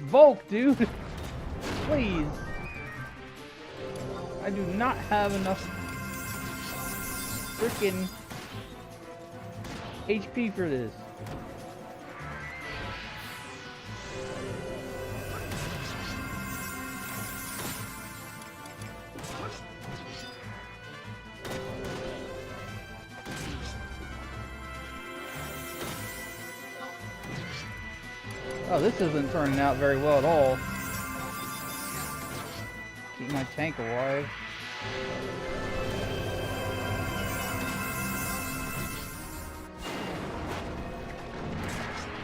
Volk, dude. Please. I do not have enough freaking HP for this. Oh, this isn't turning out very well at all. Keep my tank alive.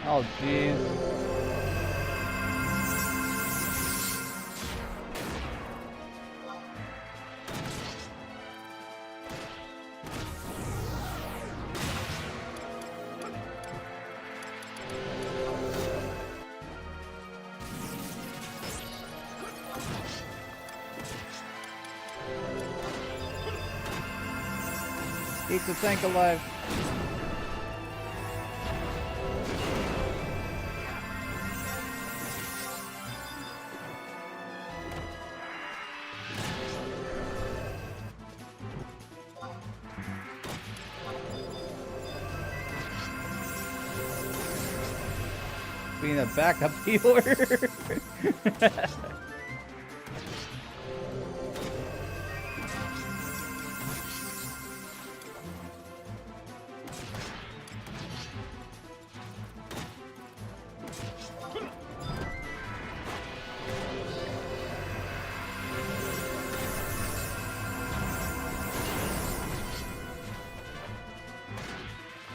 Oh, jeez. Keep the tank alive. Being a backup healer.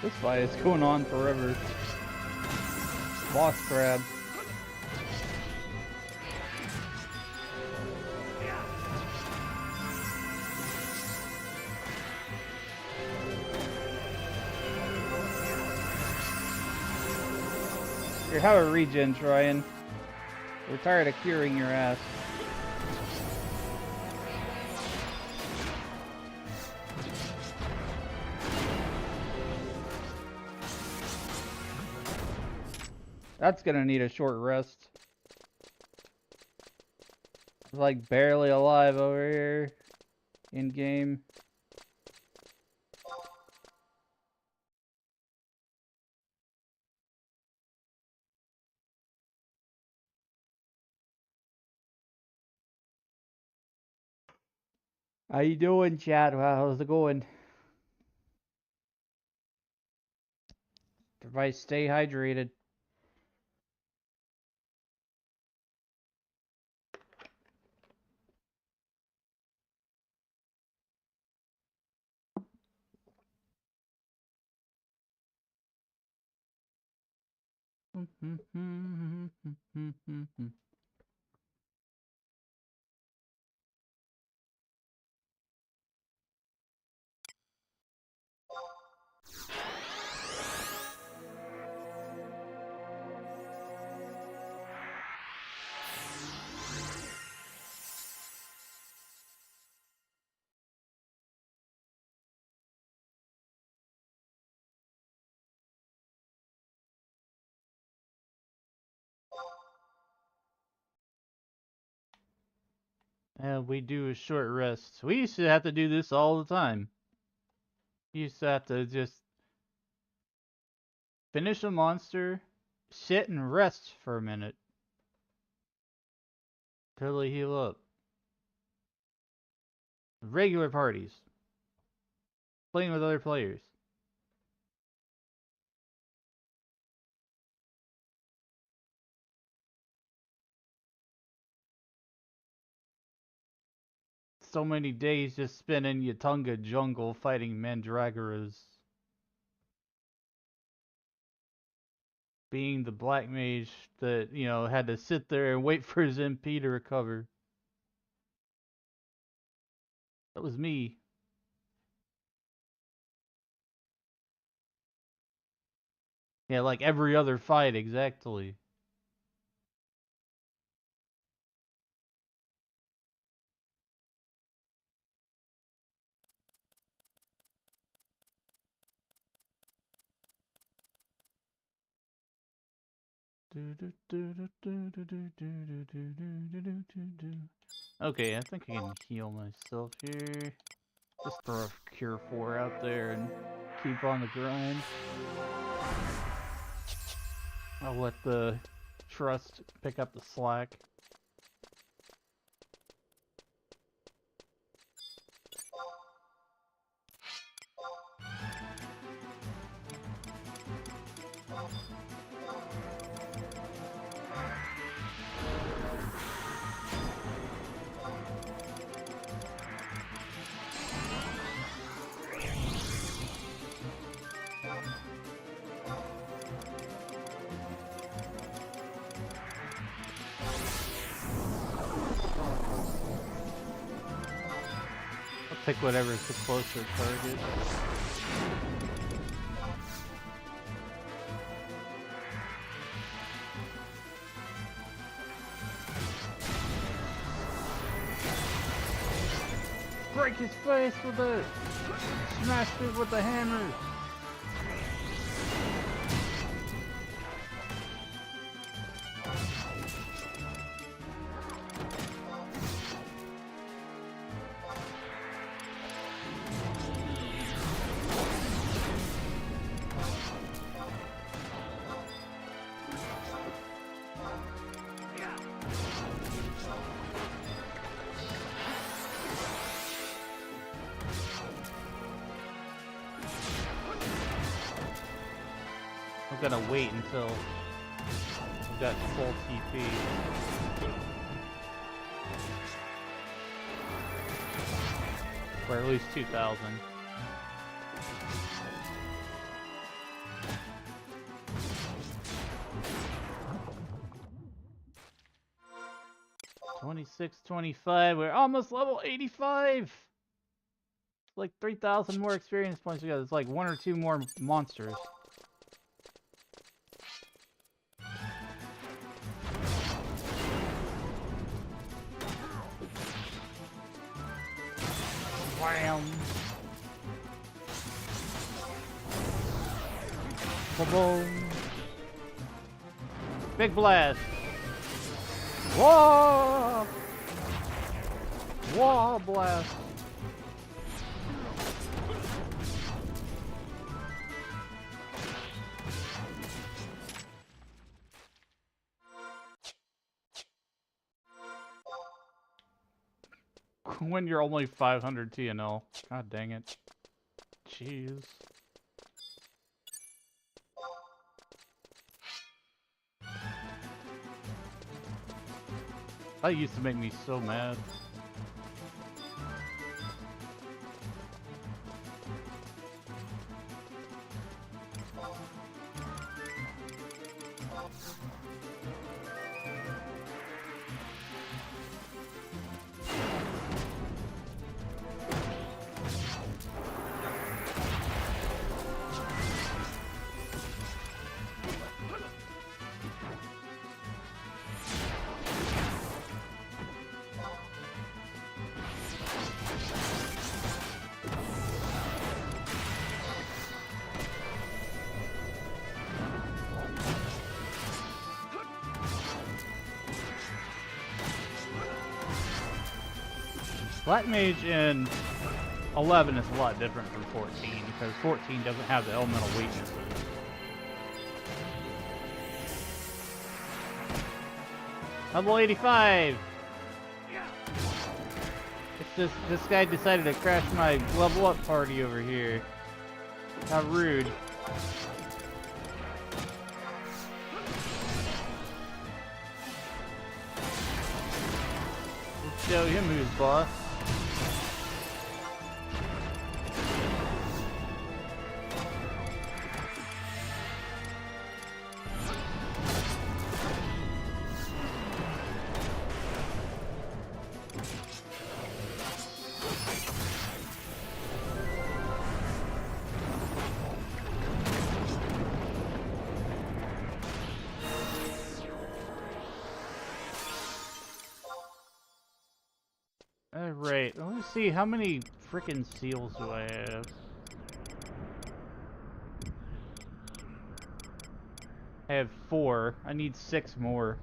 This fight is going on forever. Boss crab. Here, have a regen, Tryon. We're tired of curing your ass. That's gonna need a short rest. It's like barely alive over here in game. How you doing, chat? How's it going? Everybody stay hydrated. And we do a short rest. We used to have to do this all the time. You used to have to just finish a monster, sit and rest for a minute. Till they heal up. Regular parties. playing with other players. So many days just spent in Yatunga jungle fighting Mandragoras. Being the black mage that, you know, had to sit there and wait for his MP to recover. That was me. Yeah, like every other fight, exactly. Okay, I think I can heal myself here. Just throw a Cure 4 out there and keep on the grind. I'll let the trust pick up the slack. Pick whatever's the closer target. Break his face with it! Smash it with the hammer! I'm gonna wait until I've got full TP. Or at least 2,000. $26.25. We're almost level 85. Like 3,000 more experience points we got. It's like 1 or 2 more monsters. Wham! Boom! Big blast! Whoa! Whoa blast! When you're only 500 TNL. God dang it. Jeez. That used to make me so mad. Black Mage in 11 is a lot different from 14, because 14 doesn't have the elemental weaknesses. Level 85! It's This guy decided to crash my level up party over here. How rude. Let's show him who's boss. Alright, let me see, how many frickin' seals do I have? I have 4. I need 6 more.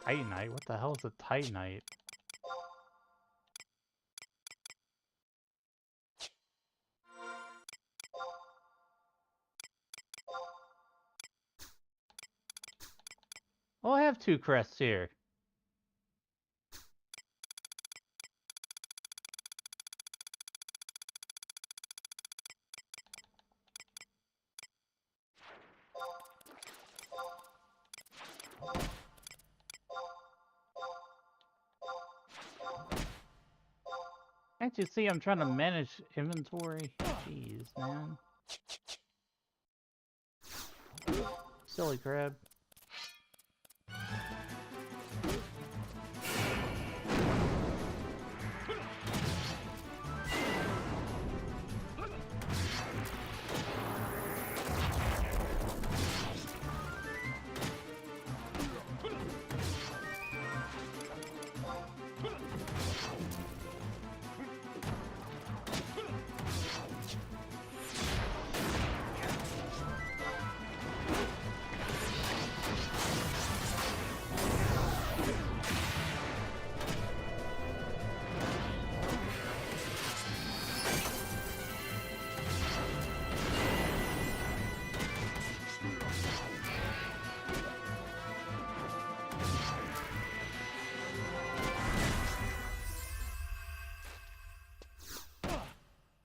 Titanite? What the hell is a Titanite? Oh, I have 2 crests here. Can't you see I'm trying to manage inventory? Jeez, man. Silly crab.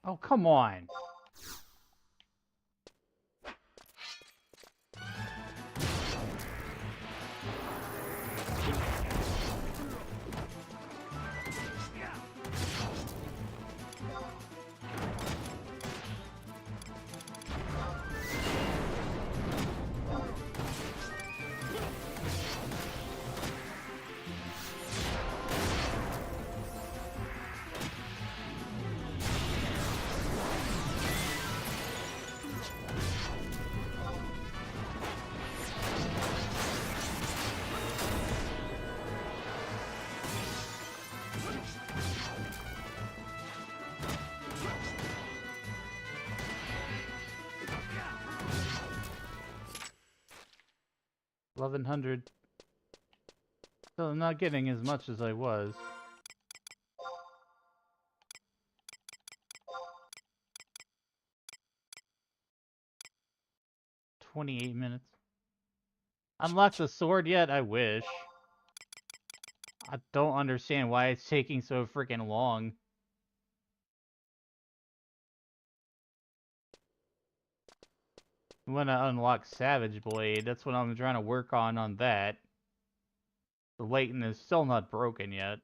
Oh, come on. 1100. So I'm not getting as much as I was. $28 minutes. Unlocked the sword yet? I wish. I don't understand why it's taking so freaking long. When I unlock Savage Blade, that's what I'm trying to work on that. The Leighton is still not broken yet.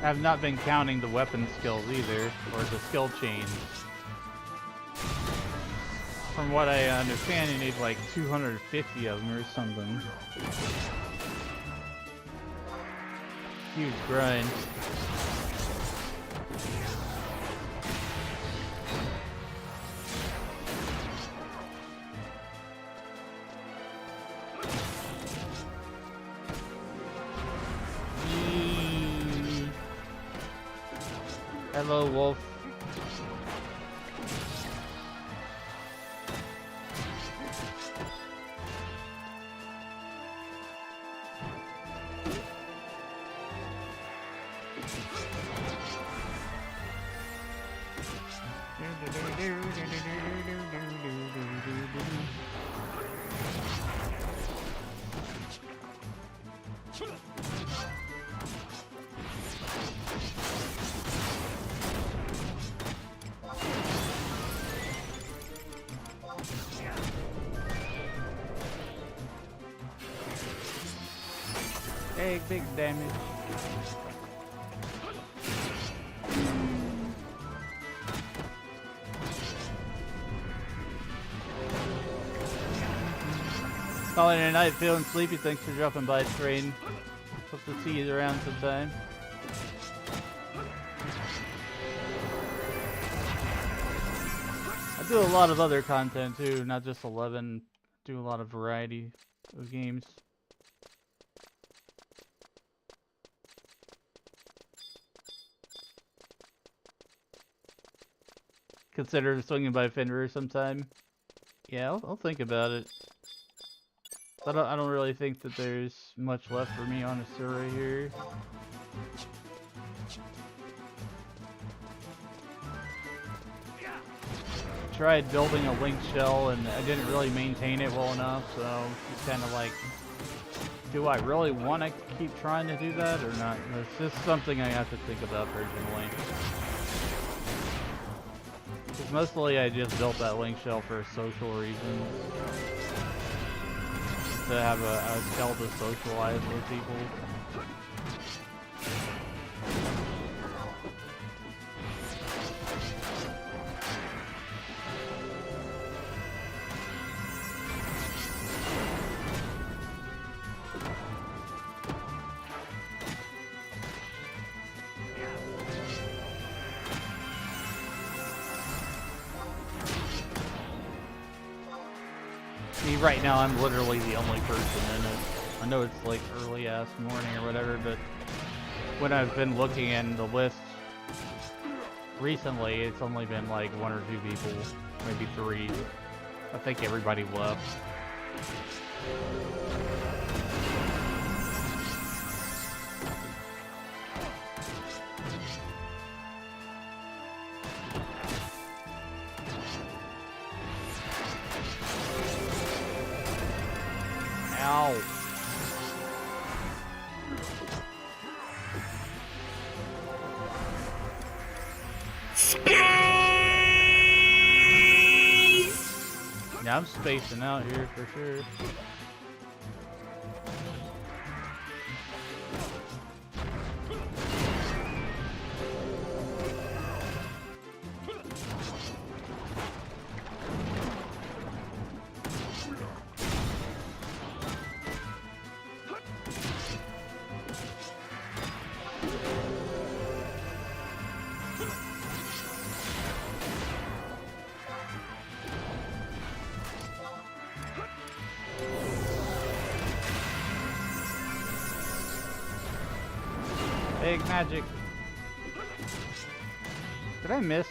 I've not been counting the weapon skills either, or the skill chains. From what I understand, you need like 250 of them or something. Huge grind. Hello, wolf. Hey, big damage. Calling it a night, feeling sleepy. Thanks for dropping by, Train. Hope to see you around sometime. I do a lot of other content too, not just 11. Do a lot of variety of games. Consider swinging by Fenrir sometime. Yeah, I'll think about it. I don't really think that there's much left for me on a right here. Tried building a link shell and I didn't really maintain it well enough, so it's kind of like, do I really want to keep trying to do that or not? It's just something I have to think about personally. Because mostly I just built that link shell for social reasons. To have a shell to socialize with people. Right now I'm literally the only person in it. I know it's like early ass morning or whatever, but when I've been looking in the list recently, it's only been like 1 or 2 people, maybe 3. I think everybody left. Ow. Yeah, I'm spacing out here for sure. Big magic. Did I miss?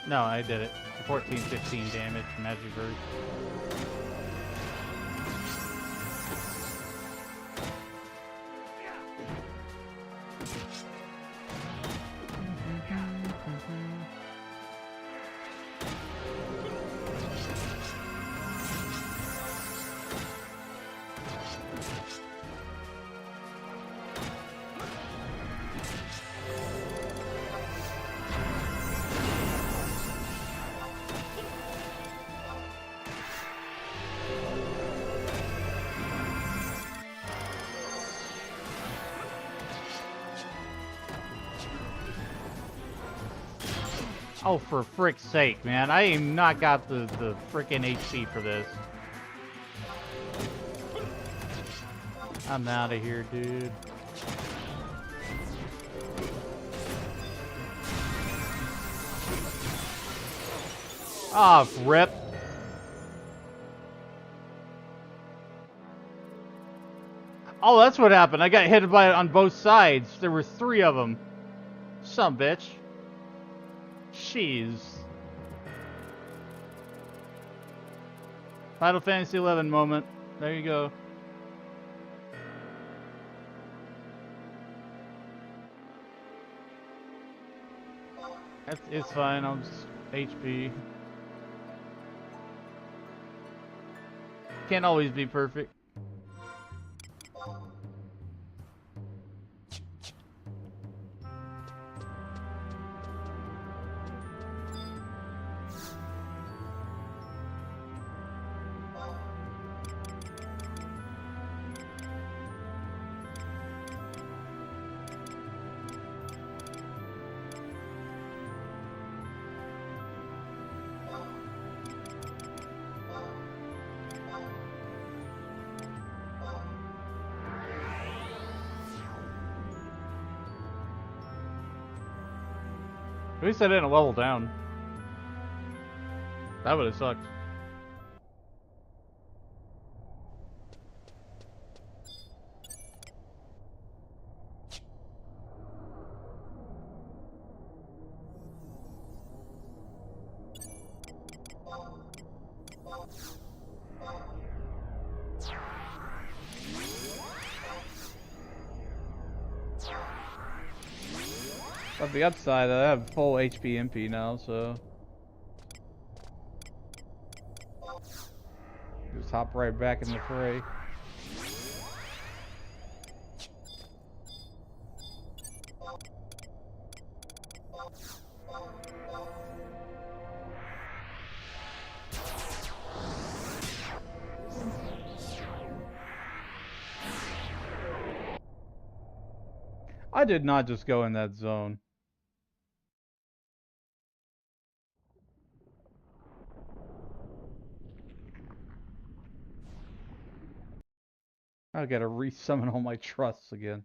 No, I did it. 14, 15 damage, magic burst. Oh, for frick's sake, man. I ain't not got the frickin' HP for this. I'm out of here, dude. Ah, rip. Oh, that's what happened. I got hit by it on both sides. There were 3 of them. Some bitch. Jeez. Final Fantasy 11 moment. There you go. It's fine. I'll just HP. Can't always be perfect. At least I didn't level down. That would have sucked. But the upside, I have full HP MP now, so just hop right back in the fray. I did not just go in that zone. I gotta resummon all my trusts again.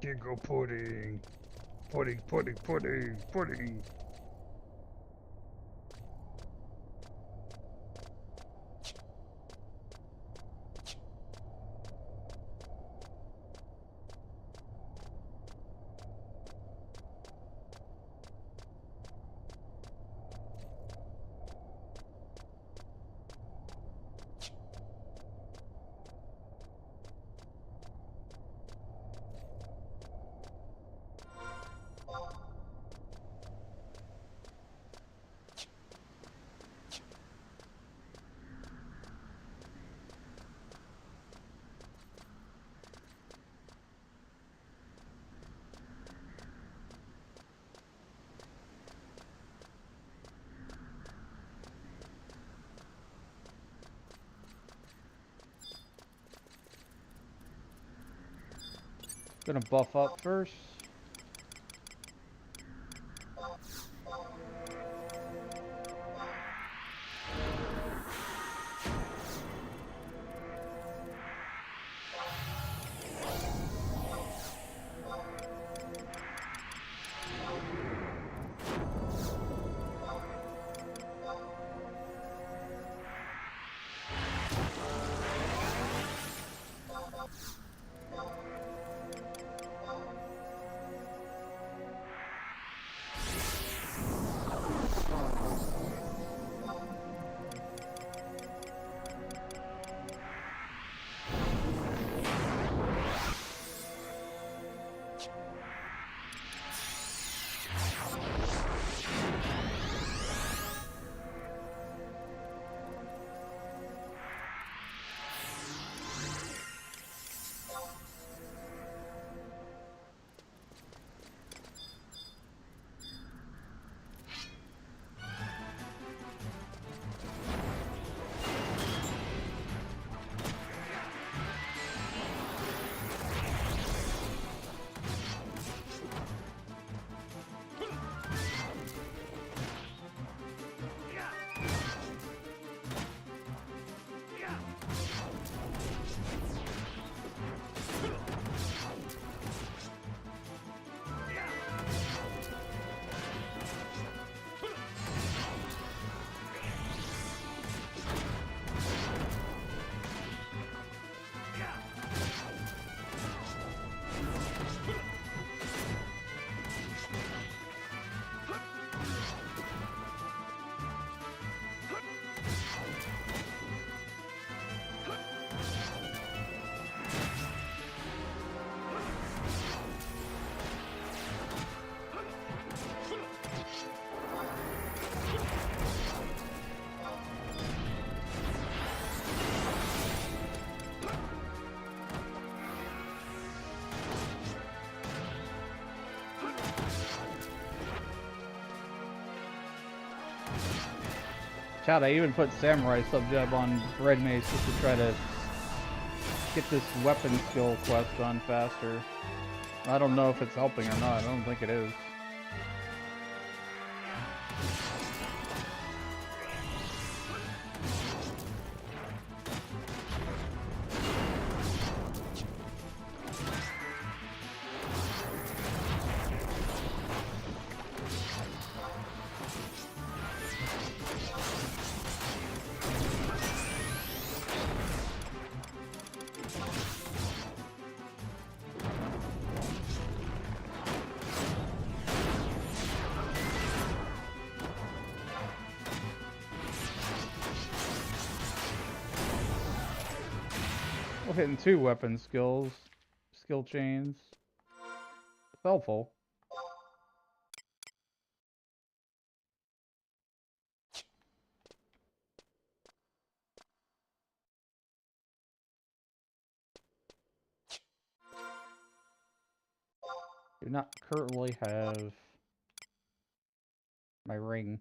Ginkgo pudding. Pudding, pudding, pudding, pudding. Gonna buff up first. Chat, I even put Samurai Subjab on Red Mace just to try to get this weapon skill quest done faster. I don't know if it's helping or not. I don't think it is. We're hitting 2 weapon skill chains. It's helpful. Do not currently have my ring.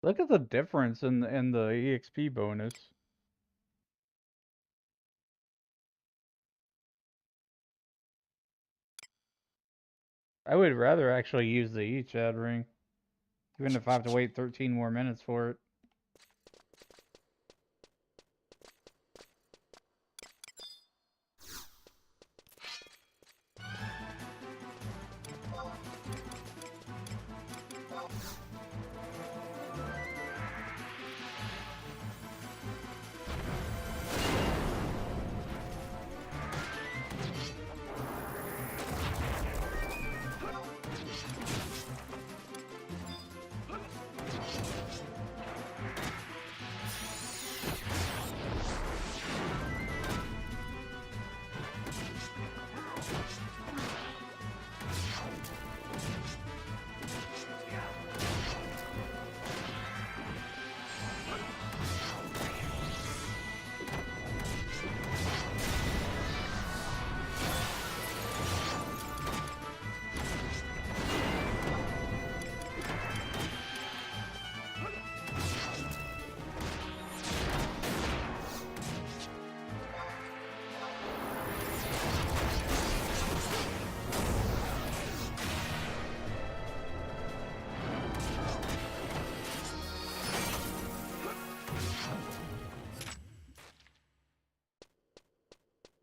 Look at the difference in the EXP bonus. I would rather actually use the E-Chat ring. Even if I have to wait 13 more minutes for it.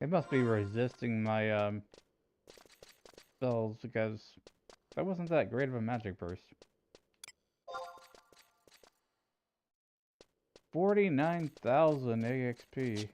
It must be resisting my spells because that wasn't that great of a magic burst. 49,000 EXP.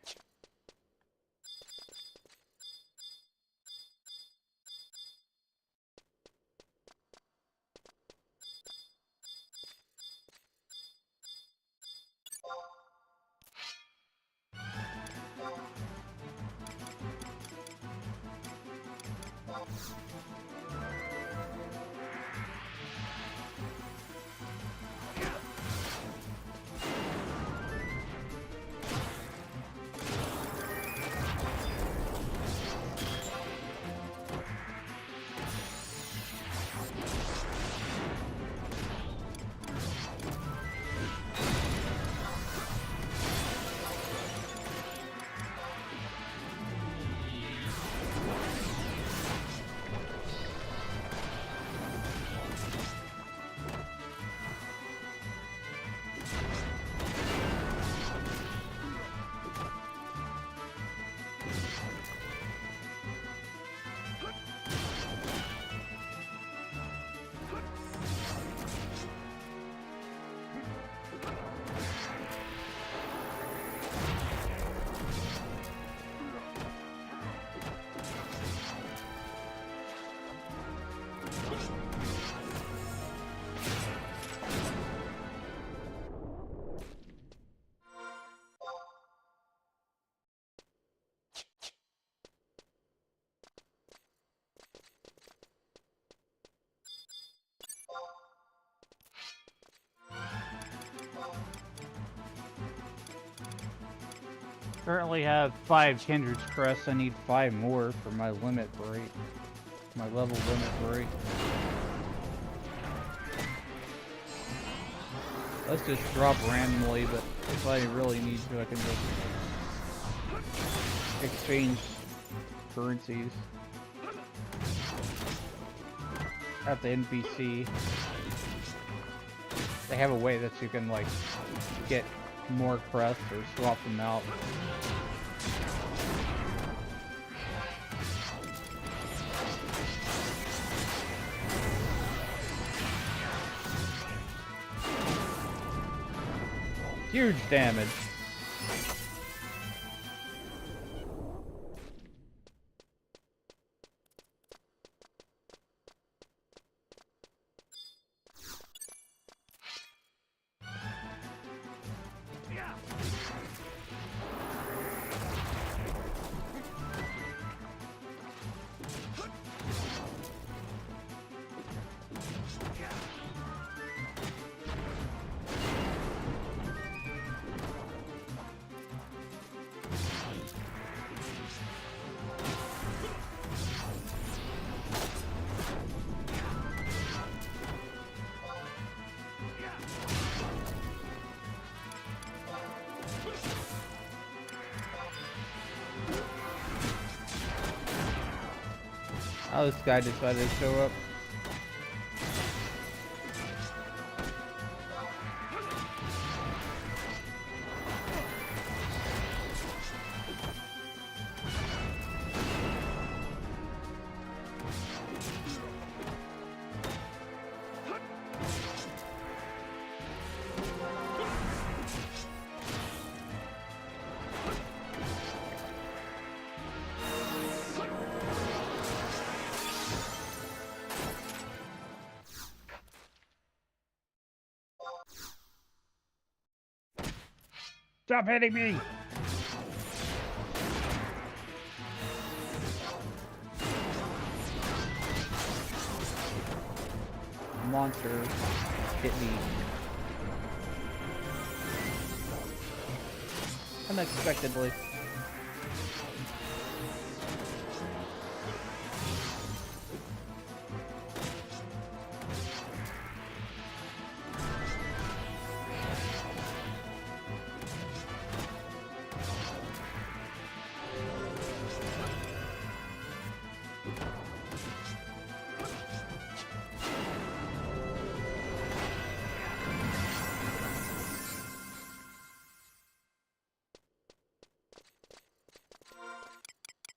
Currently have 5 Kindred's Crests. I need 5 more for my limit break. My level limit break. Let's just drop randomly, but if I really need to, I can just exchange currencies at the NPC. They have a way that you can, like, get more crests or swap them out. Huge damage. Oh, this guy decided to show up. Stop hitting me! Monster hit me unexpectedly.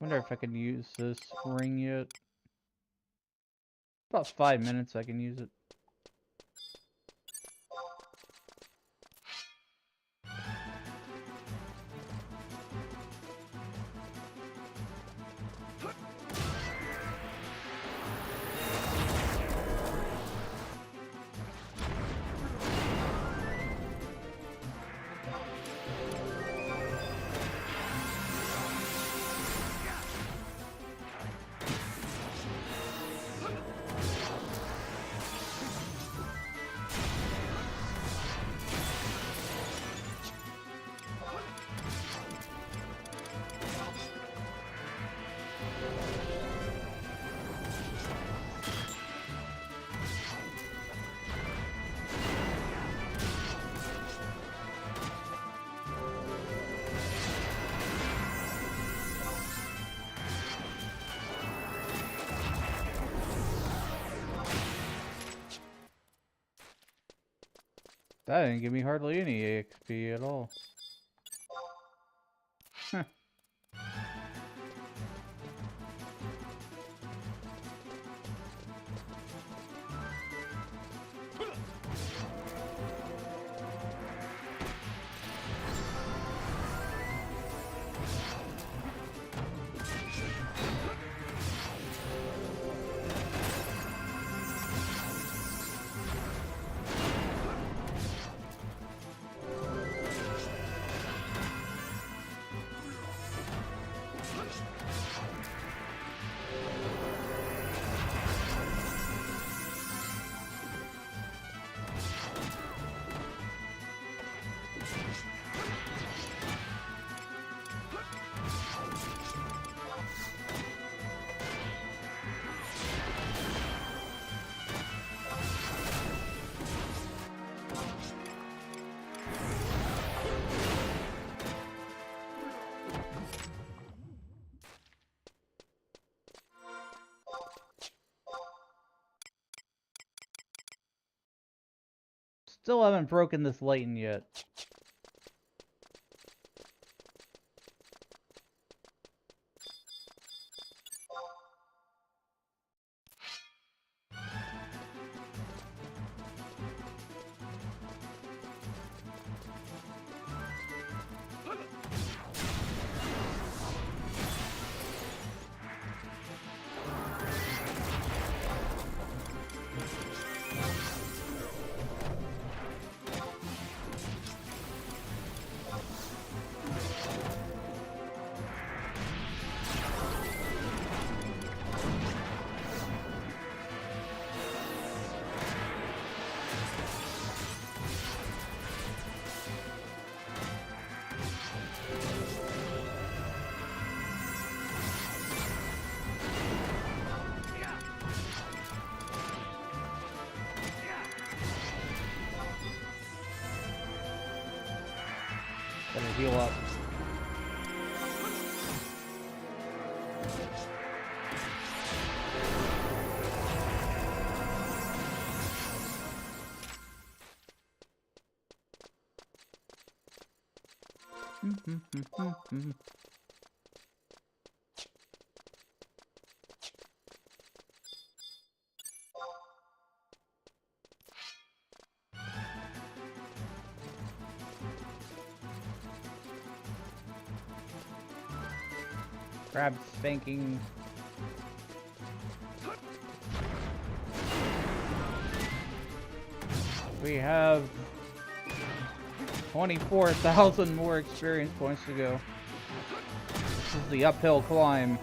Wonder if I can use this ring yet. About 5 minutes I can use it. That didn't give me hardly any EXP at all. Huh. Still haven't broken this Layton yet. Better heal up. Crab spanking. We have 24,000 more experience points to go. This is the uphill climb.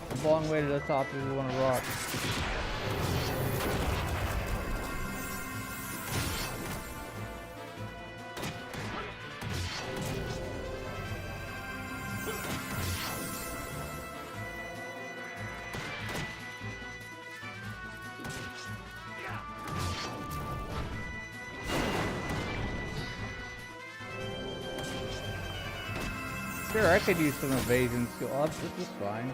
A long way to the top if we want to rock. Sure, I could use some evasion skill. Oh, this is fine.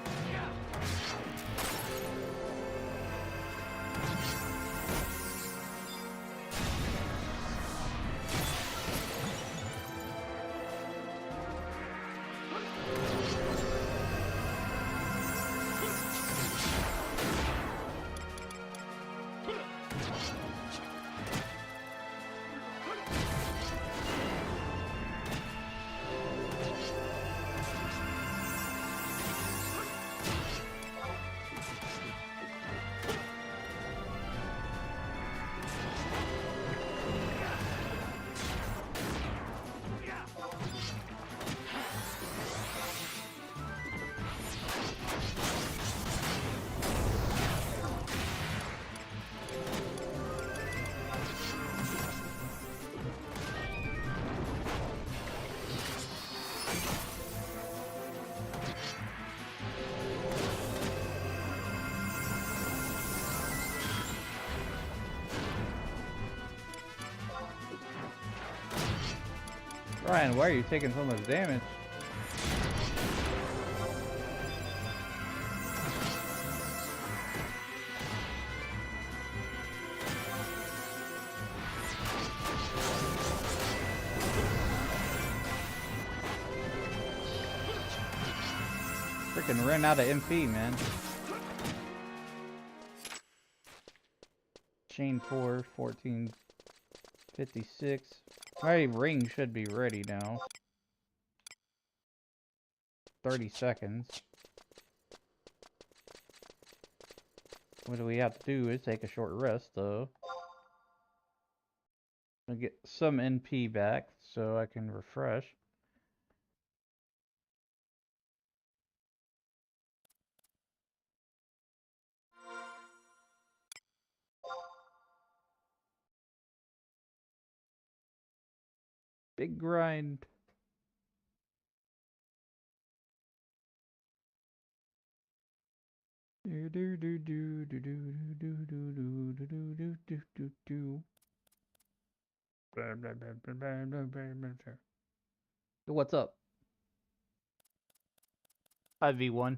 Ryan, why are you taking so much damage? Freaking ran out of MP, man. Chain 4, 1456. My ring should be ready now. 30 seconds. What do we have to do is take a short rest, though. I'll get some NP back so I can refresh. Big grind. What's up? 5v1.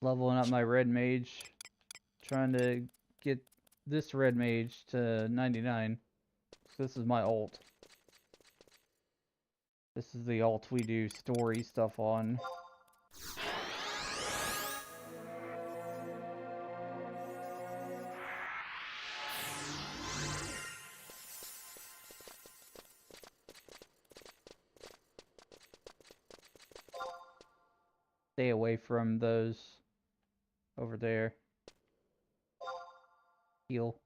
Leveling up my red mage. Trying to get this red mage to 99. So this is my ult. This is the ult we do story stuff on. Stay away from those over there. Heal.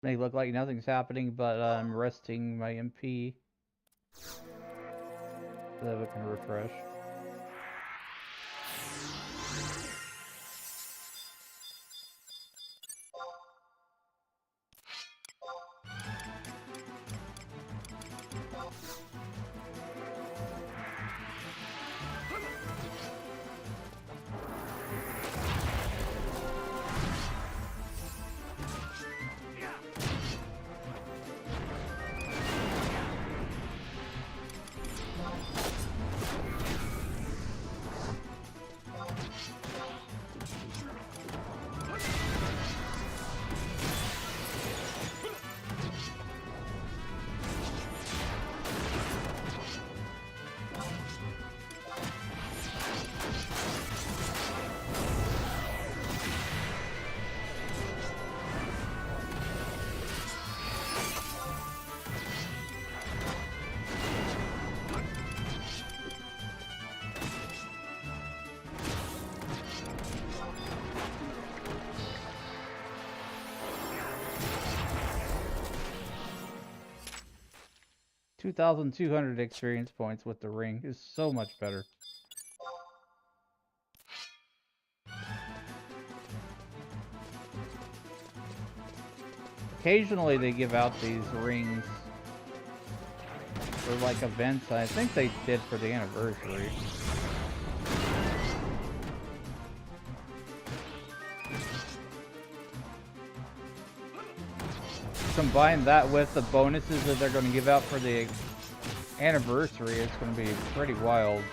May look like nothing's happening, but I'm resting my MP so that we can refresh. 2,200 experience points with the ring is so much better. Occasionally they give out these rings for like events. I think they did for the anniversary. Combine that with the bonuses that they're going to give out for the anniversary, it's going to be pretty wild.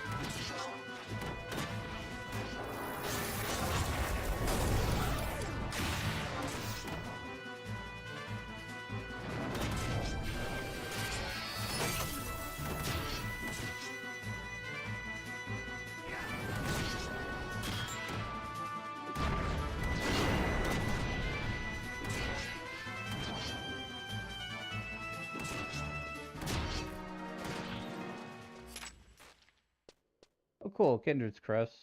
Oh cool, Kindred's Crest.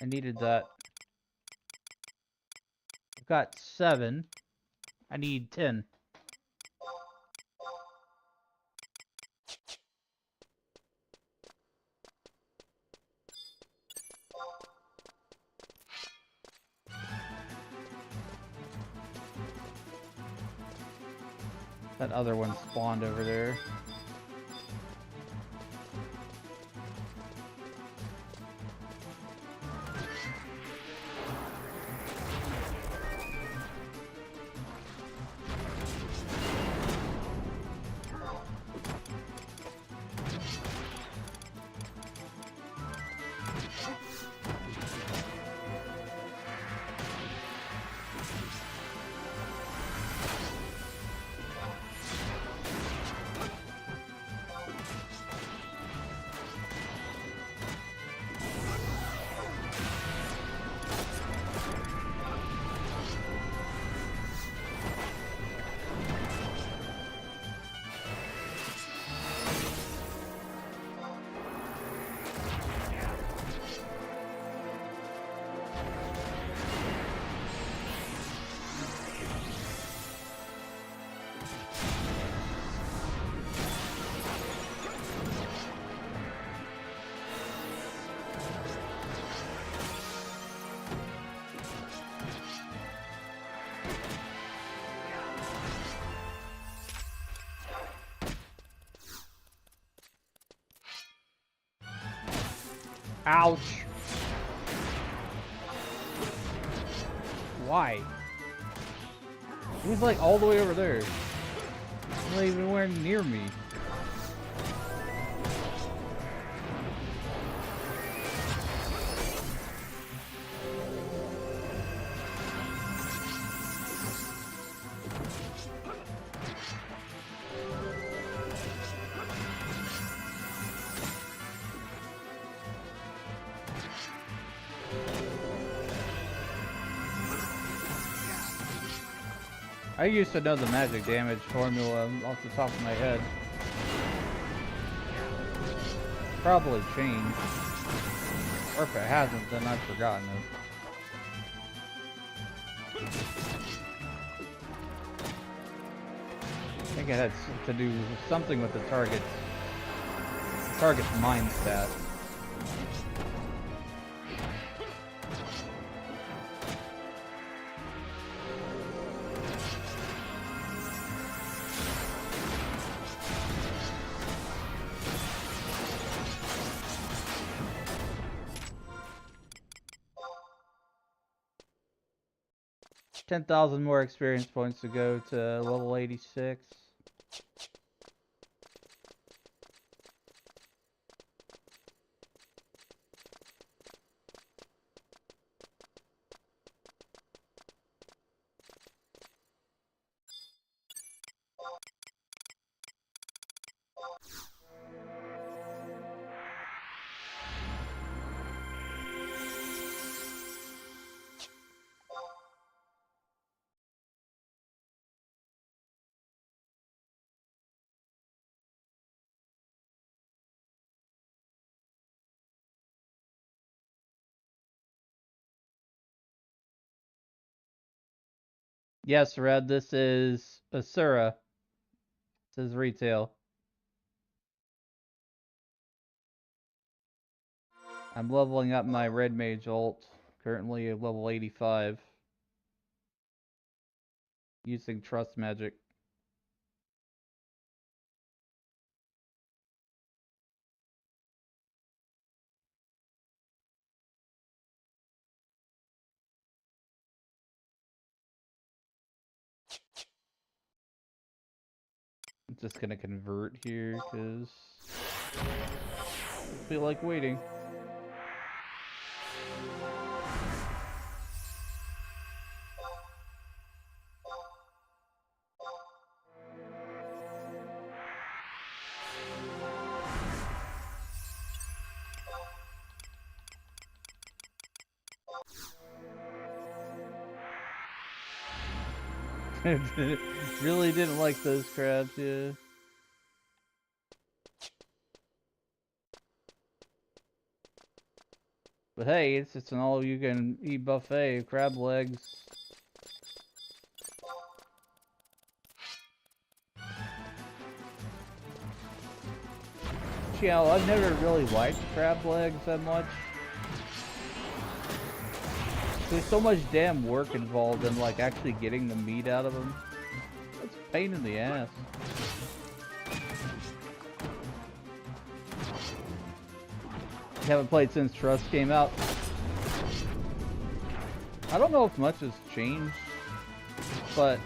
I needed that. I've got 7. I need 10. That other one spawned over there. Ouch! Why? He was like all the way over there. He's not even anywhere near me. I used to know the magic damage formula off the top of my head. Probably changed. Or if it hasn't, then I've forgotten it. I think it had to do with something with the target's mind stat. $10,000 more experience points to go to level 86. Yes, Red, this is Asura. This is retail. I'm leveling up my red mage ult, currently at level 85. Using trust magic. I'm just gonna convert here, because I feel like waiting. Really didn't like those crabs, yeah. But hey, it's just an all-you-can-eat buffet of crab legs. You know, I've never really liked crab legs that much. There's so much damn work involved in, like, actually getting the meat out of them. It's a pain in the ass. I haven't played since Trust came out. I don't know if much has changed, but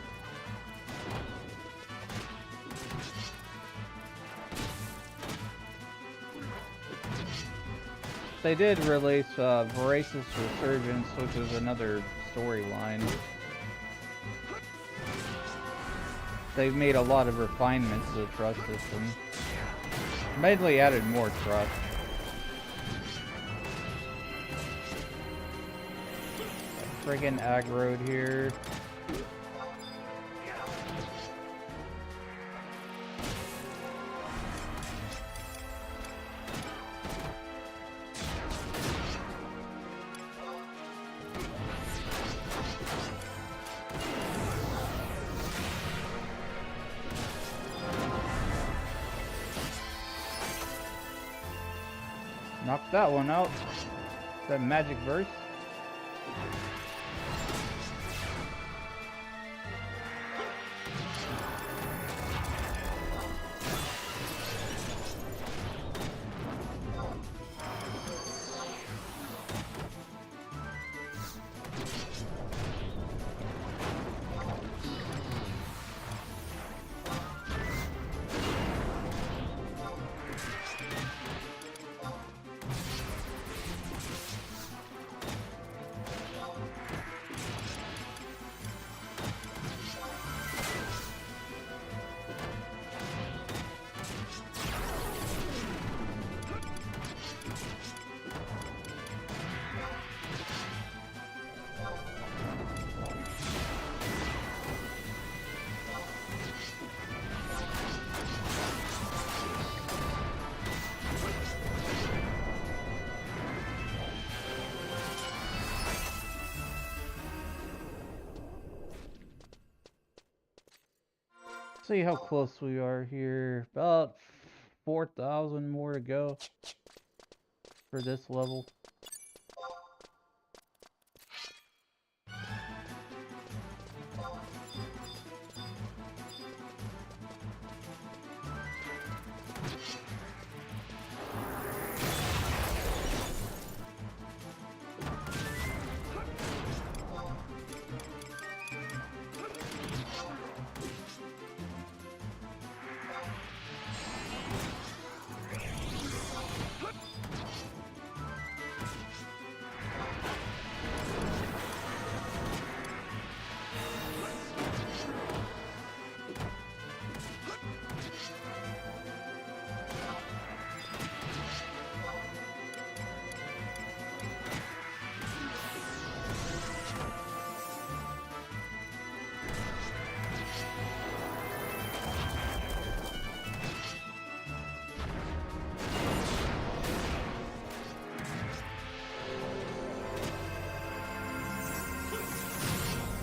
they did release Voracious Resurgence, which is another storyline. They've made a lot of refinements to the trust system. Mainly added more trust. Friggin' aggroed here. Knocked that one out. That magic burst. See how close we are here. About 4,000 more to go for this level.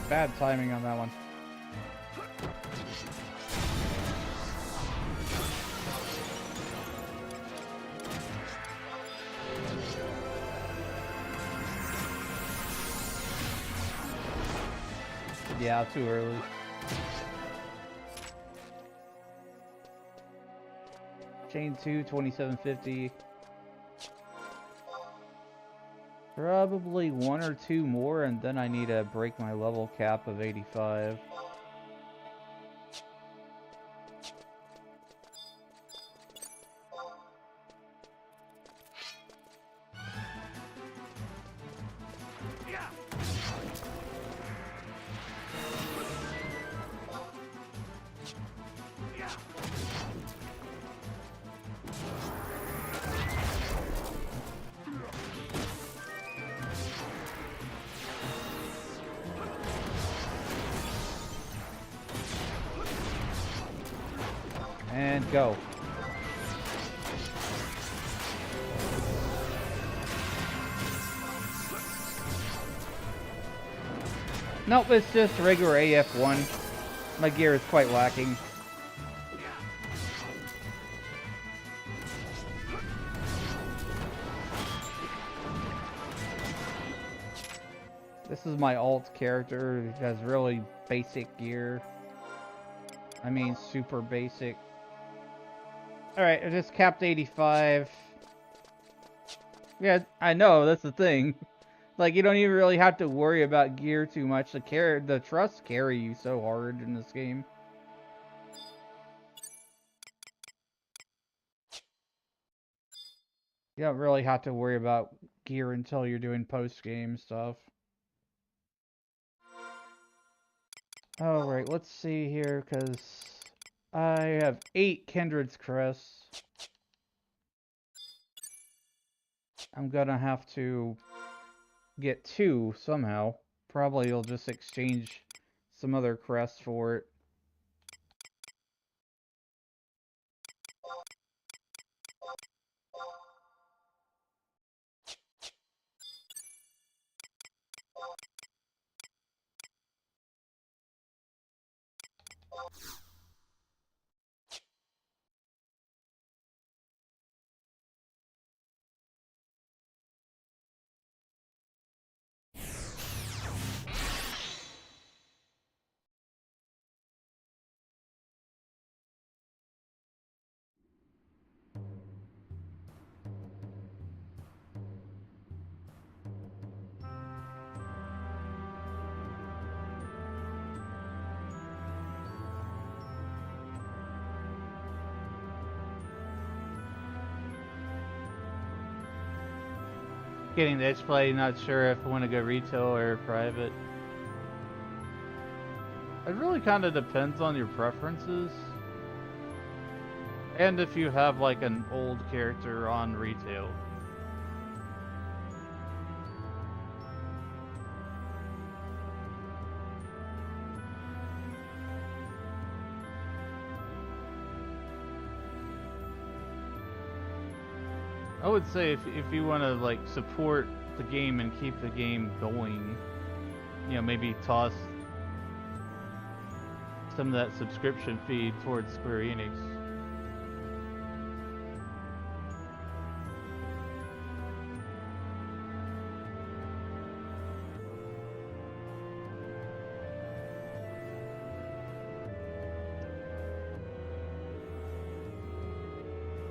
Bad timing on that one. Yeah, too early. Chain 2, 2750. Probably 1 or 2 more, and then I need to break my level cap of 85. And go. Nope, it's just regular AF1. My gear is quite lacking. This is my alt character. He has really basic gear. I mean, super basic. Alright, I just capped 85. Yeah, I know, that's the thing. Like, you don't even really have to worry about gear too much. The trusts carry you so hard in this game. You don't really have to worry about gear until you're doing post-game stuff. Alright, let's see here, because I have 8 Kindred's Crests. I'm gonna have to get 2 somehow. Probably you'll just exchange some other crests for it. Getting the display, not sure if I want to go retail or private. It really kind of depends on your preferences. And if you have like an old character on retail. I would say if you want to like support the game and keep the game going, you know, maybe toss some of that subscription fee towards Square Enix.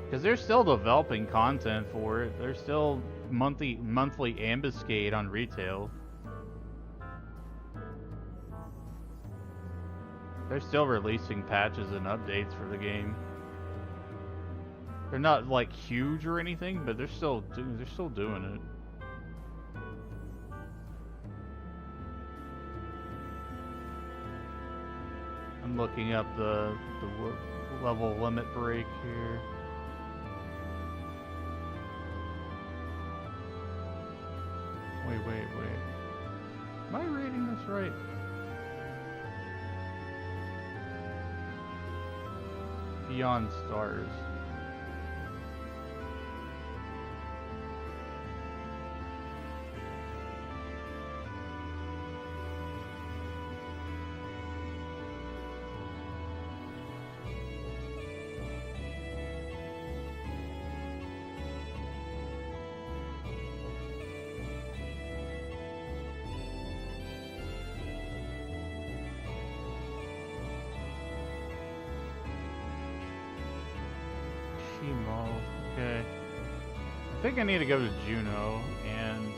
Because they're still developing content for it. There's still monthly ambuscade on retail. They're still releasing patches and updates for the game. They're not like huge or anything, but they're still doing it. I'm looking up the level limit break here. Wait. Am I reading this right? Beyond Stars. Teemo. Okay. I think I need to go to Juno and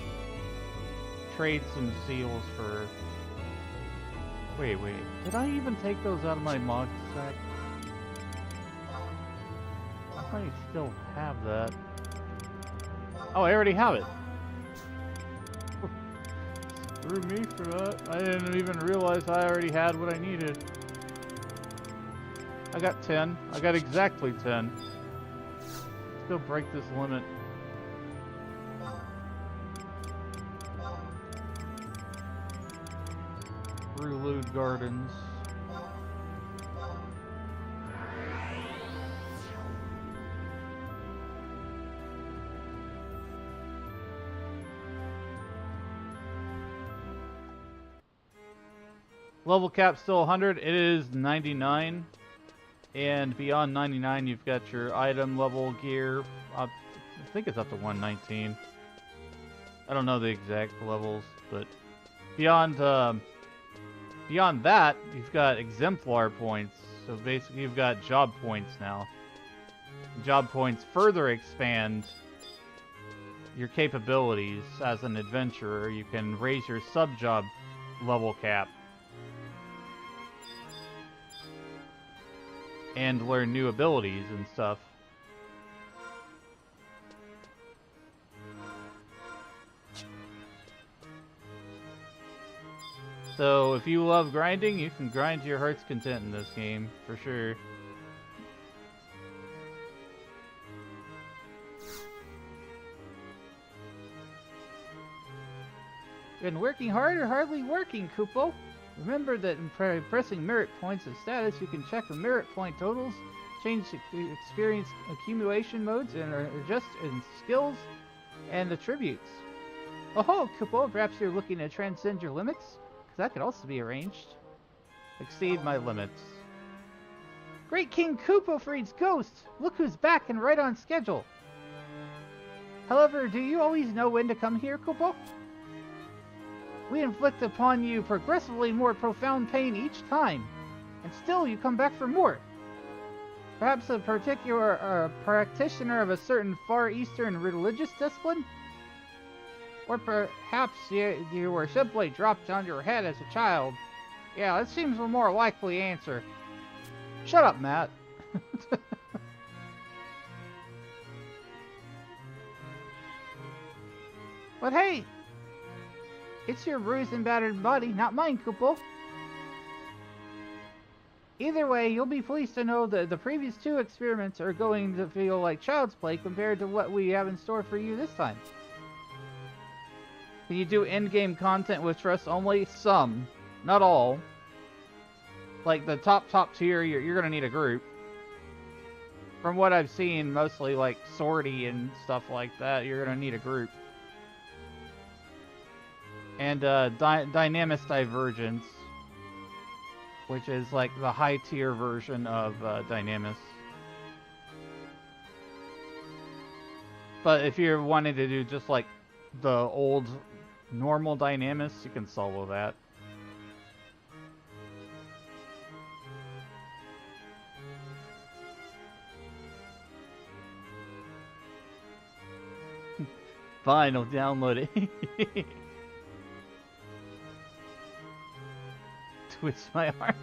trade some seals for... Wait. Did I even take those out of my mod sack? I might still have that. Oh, I already have it. Screw me for that. I didn't even realize I already had what I needed. I got 10. I got exactly 10. Let's go break this limit. Prelude Gardens. Level cap still 100. It is 99. And beyond 99, you've got your item level gear. I think it's up to 119. I don't know the exact levels, but beyond that, you've got exemplar points. So basically, you've got job points now. Job points further expand your capabilities as an adventurer. You can raise your sub-job level cap and learn new abilities and stuff. So if you love grinding, you can grind to your heart's content in this game, for sure. Been working hard or hardly working, Kupo? Remember that in pressing merit points of status, you can check the merit point totals, change experience accumulation modes, and adjust in skills and attributes. Oh, Kupo, perhaps you're looking to transcend your limits? Because that could also be arranged. Exceed my limits. Great King Kupo frees ghosts! Look who's back and right on schedule! However, do you always know when to come here, Kupo? We inflict upon you progressively more profound pain each time, and still you come back for more. Perhaps a particular practitioner of a certain Far Eastern religious discipline? Or perhaps you were simply dropped on your head as a child. Yeah, that seems a more likely answer. Shut up, Matt. But hey! It's your bruised and battered body, not mine, Kupo. Either way, you'll be pleased to know that the previous 2 experiments are going to feel like child's play compared to what we have in store for you this time. Can you do in-game content with trust only? Some. Not all. Like the top tier, you're going to need a group. From what I've seen, mostly like Sortie and stuff like that, you're going to need a group. And Dynamis Divergence, which is like the high tier version of Dynamis. But if you're wanting to do just like the old normal Dynamis, you can solo that. Fine, I'll download it. Twist my arm.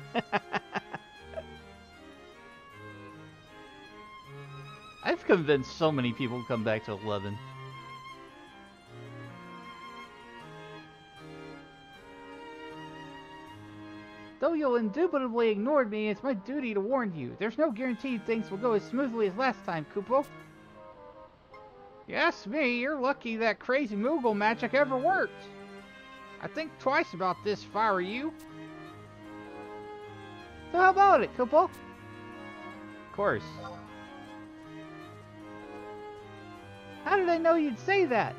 I've convinced so many people to come back to 11. Though you'll indubitably ignore me, it's my duty to warn you. There's no guarantee things will go as smoothly as last time, Kupo. You ask me, you're lucky that crazy Moogle magic ever worked. I think twice about this if I were you. So how about it, Kupo? Of course. How did I know you'd say that?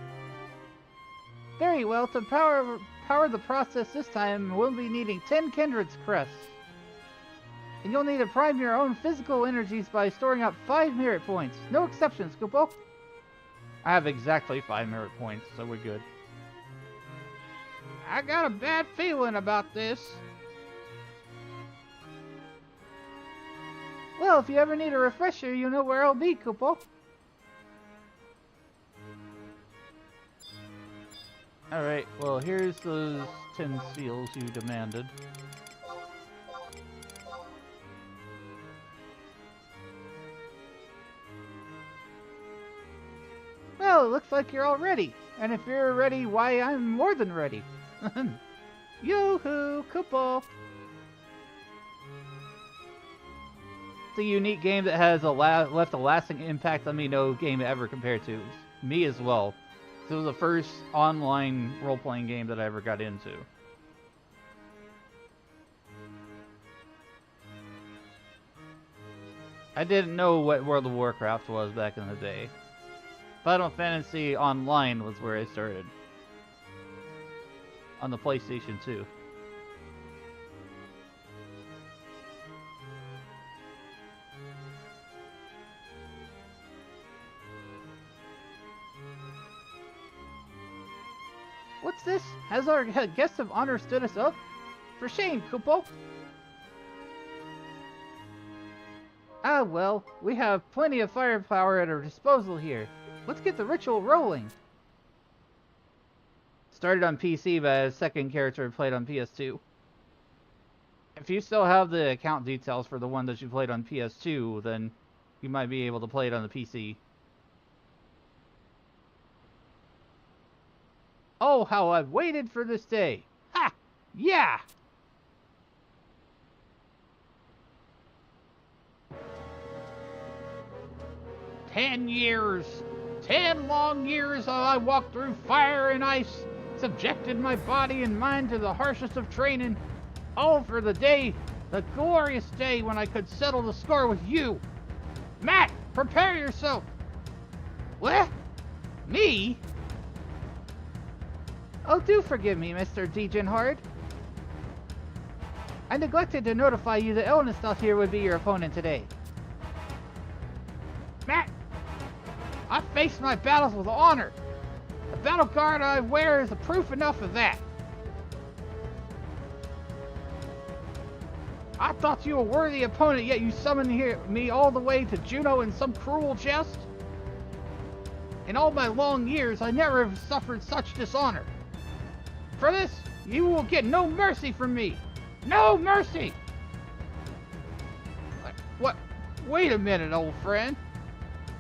Very well, to power the process this time, we'll be needing 10 Kindred's Crests. And you'll need to prime your own physical energies by storing up 5 merit points. No exceptions, Kupo. I have exactly 5 merit points, so we're good. I got a bad feeling about this. Well, if you ever need a refresher, you know where I'll be, Koopo. Alright, well, here's those 10 seals you demanded. Well, it looks like you're all ready. And if you're ready, why, I'm more than ready. Yoo-hoo, Koopo! It's a unique game that has left a lasting impact on me no game ever compared to. Me as well. It was the first online role-playing game that I ever got into. I didn't know what World of Warcraft was back in the day. Final Fantasy Online was where I started. On the PlayStation 2. What's this? Has our guest of honor stood us up? For shame, Koopo! Ah, well, we have plenty of firepower at our disposal here. Let's get the ritual rolling. Started on PC, but a second character played on PS2. If you still have the account details for the one that you played on PS2, then you might be able to play it on the PC. Oh, how I've waited for this day! Ha! Yeah! "10 years! 10 long years I walked through fire and ice, subjected my body and mind to the harshest of training, all for the day, the glorious day when I could settle the score with you! Matt, prepare yourself!" What? Me? Oh, do forgive me, Mr. Degenhard. I neglected to notify you that Elnestad here would be your opponent today. Matt, I faced my battles with honor. The battle guard I wear is a proof enough of that. I thought you a worthy opponent, yet you summoned me all the way to Juneau in some cruel jest? In all my long years, I never have suffered such dishonor. For this, you will get no mercy from me. No mercy! What? Wait a minute, old friend.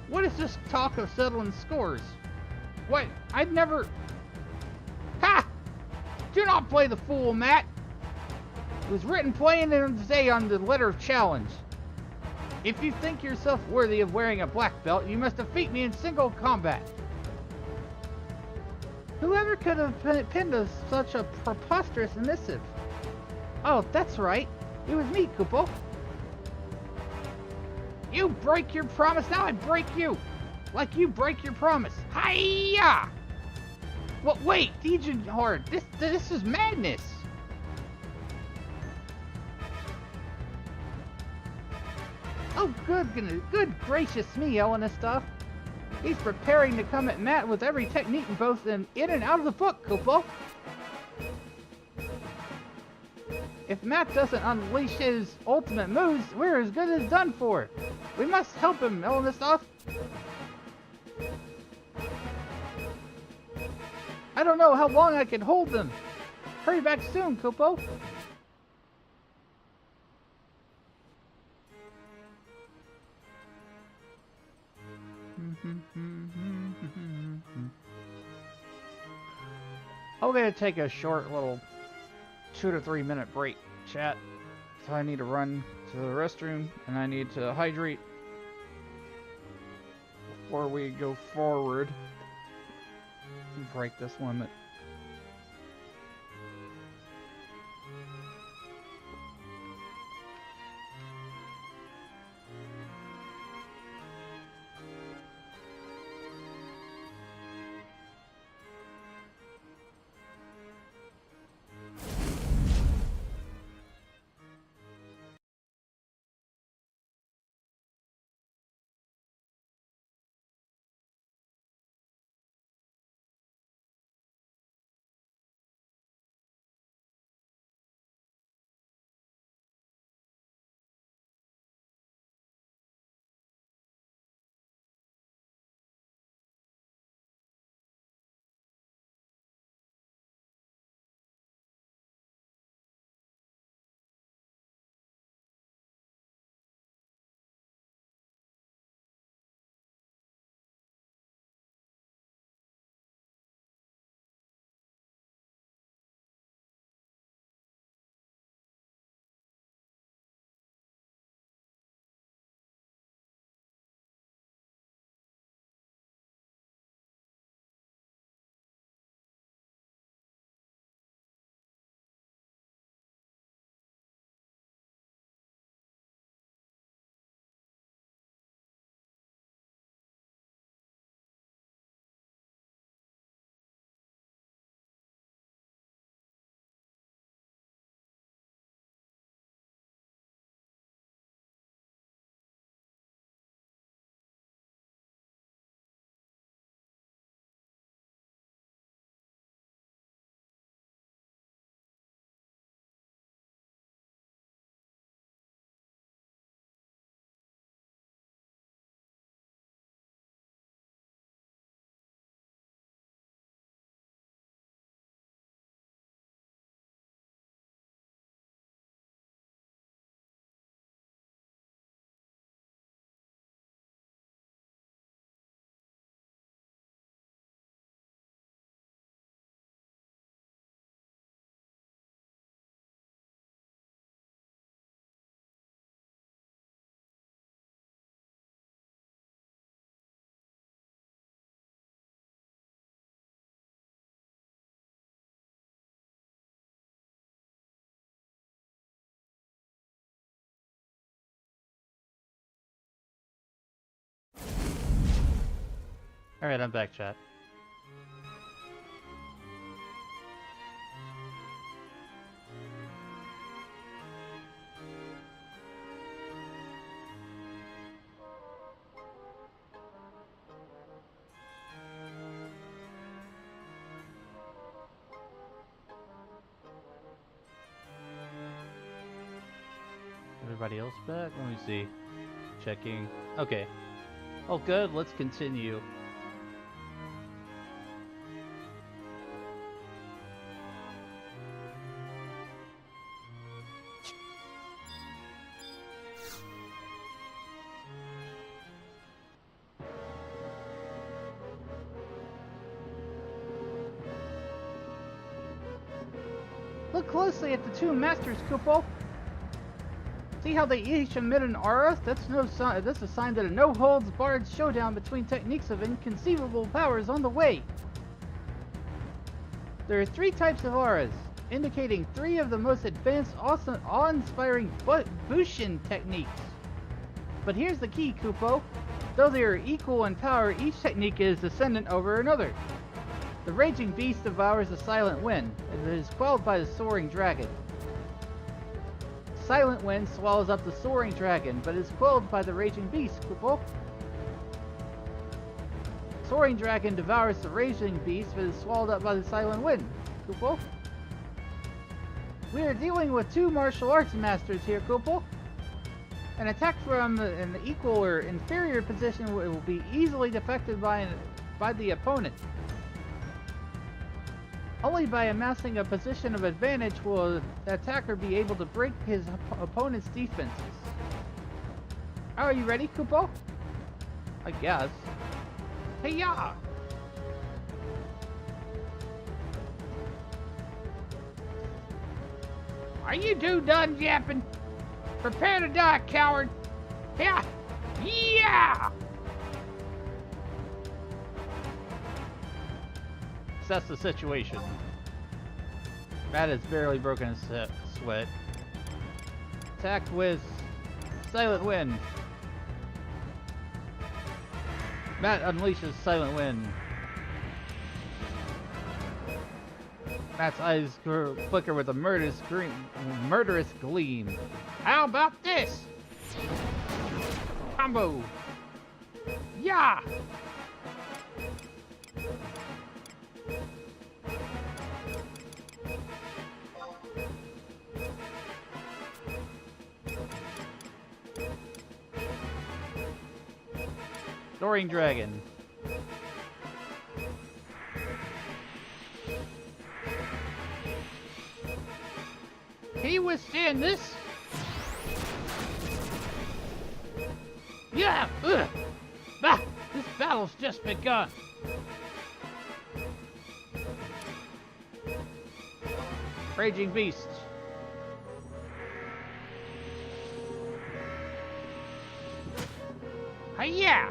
What is this talk of settling scores? What? I'd never... Ha! Do not play the fool, Matt. It was written plain and today on the letter of challenge. If you think yourself worthy of wearing a black belt, you must defeat me in single combat. Whoever could have pinned us such a preposterous missive? Oh, that's right. It was me, Koopo. You break your promise, now I break you. Like you break your promise. Hi-ya! Well, wait, Degenhard, this is madness. Oh, good gracious me, Elnestad. He's preparing to come at Matt with every technique both in and out of the book, Koopo. If Matt doesn't unleash his ultimate moves, we're as good as done for. We must help him, Elnestad. I don't know how long I can hold them. Hurry back soon, Koopo. I'm gonna take a short little 2 to 3 minute break, chat. So I need to run to the restroom and I need to hydrate before we go forward and break this limit. Alright, I'm back, chat. Everybody else back? Let me see. Checking. Okay. Oh, good. Let's continue. Look closely at the two masters, Kupo. See how they each emit an aura? That's a sign that a no-holds-barred showdown between techniques of inconceivable power is on the way. There are 3 types of auras, indicating 3 of the most advanced, awesome, awe-inspiring Bushin techniques. But here's the key, Kupo. Though they are equal in power, each technique is ascendant over another. The Raging Beast devours the Silent Wind, and it is quelled by the Soaring Dragon. Silent Wind swallows up the Soaring Dragon, but is quelled by the Raging Beast, Kupo. Soaring Dragon devours the Raging Beast, but is swallowed up by the Silent Wind, Kupo. We are dealing with 2 martial arts masters here, Kupo. An attack from an equal or inferior position will be easily defected by the opponent. Only by amassing a position of advantage will the attacker be able to break his opponent's defenses. Are you ready, Kupo? I guess. Hey-ya! Are you 2 done yapping? Prepare to die, coward! Yeah! Yeah! Assess the situation. Matt has barely broken his sweat. Attack with Silent Wind. Matt unleashes Silent Wind. Matt's eyes flicker with a murderous gleam. How about this? Combo! Yeah! Soaring Dragon. Can you withstand this? Yeah! Ugh. Bah! This battle's just begun. Raging Beast. Hi-ya!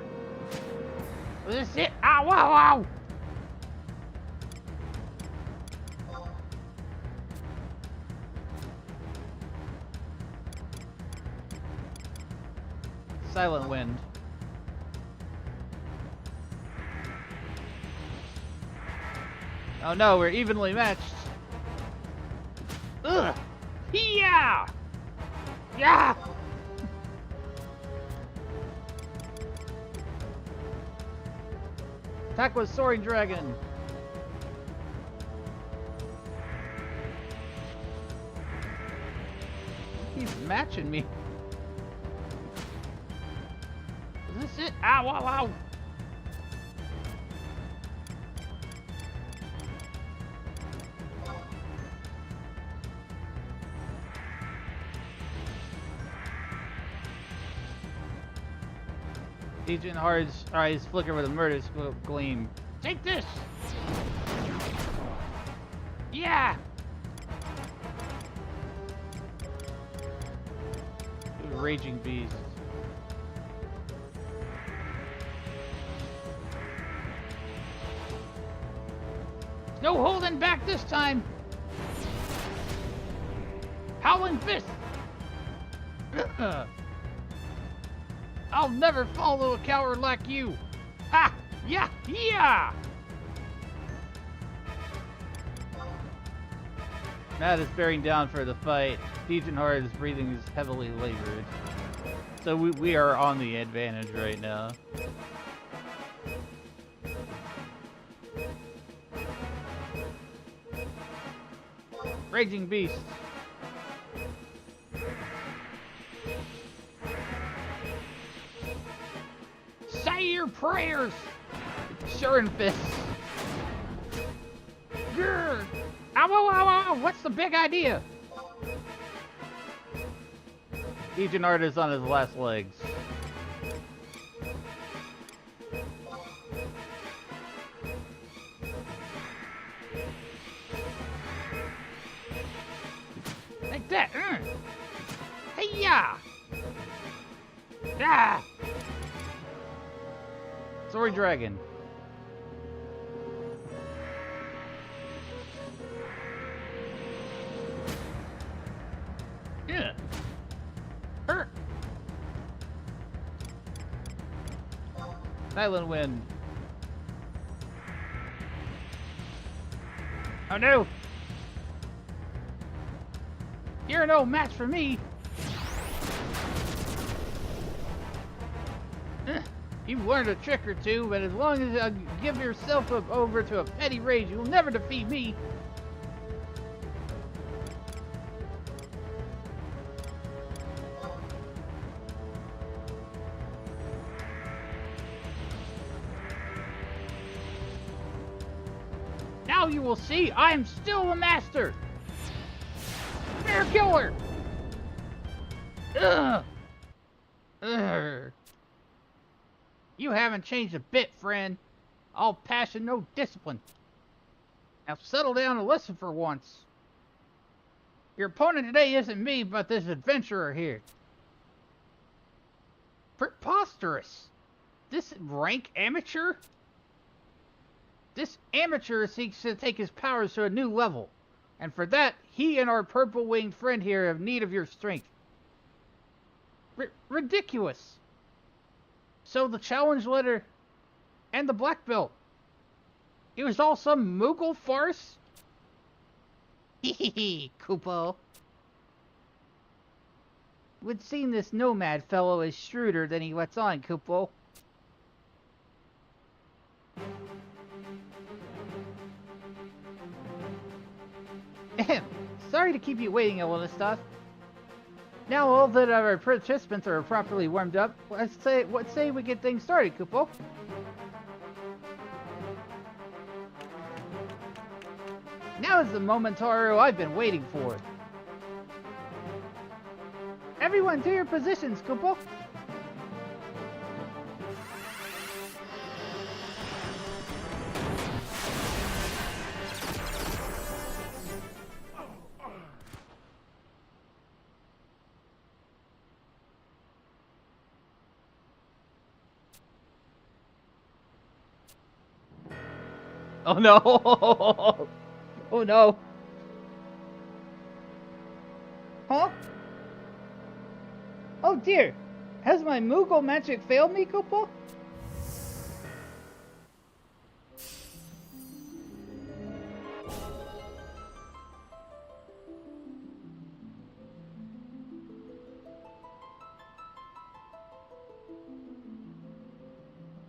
This is it. Ow, ow, ow! Silent Wind. Oh no, we're evenly matched. Ugh! Yeah! Yeah! Attack with Soaring Dragon. He's matching me. Is this it? Ow, ow, ow! Agent Hard's eyes flicker with a murderous gleam. Take this! Yeah! Raging Beast. No holding back this time! Howling Fist! I'll never follow a coward like you! Ha! Yeah! Yeah! Matt is bearing down for the fight. Dejanhard's breathing is heavily labored. So we are on the advantage right now. Raging Beast. Say your prayers! Sure Fist. Grr! Ow, ow, ow, ow! What's the big idea? Dejanhard is on his last legs. Like that! Hey-ya! Ah! Sorry, Dragon. Yeah. Hurt. Silent Wind. Oh no! You're no match for me. You've learned a trick or two, but as long as you give yourself over to a petty rage, you'll never defeat me. Now you will see I am still a master. Bear killer. Ugh. Ugh. You haven't changed a bit, friend. All passion, no discipline. Now settle down and listen for once. Your opponent today isn't me, but this adventurer here. Preposterous. This rank amateur? This amateur seeks to take his powers to a new level. And for that, he and our purple-winged friend here have need of your strength. Ridiculous. So the challenge letter and the black belt. It was all some Moogle farce? Hehehe, Kupo. Would seem this nomad fellow is shrewder than he lets on, Kupo. Ahem. Sorry to keep you waiting, Elena. Now all that our participants are properly warmed up, what say we get things started, Kupo? Now is the moment, Taru, I've been waiting for. Everyone to your positions, Kupo. Oh no! Oh no! Huh? Oh dear! Has my Moogle magic failed me, Kupo?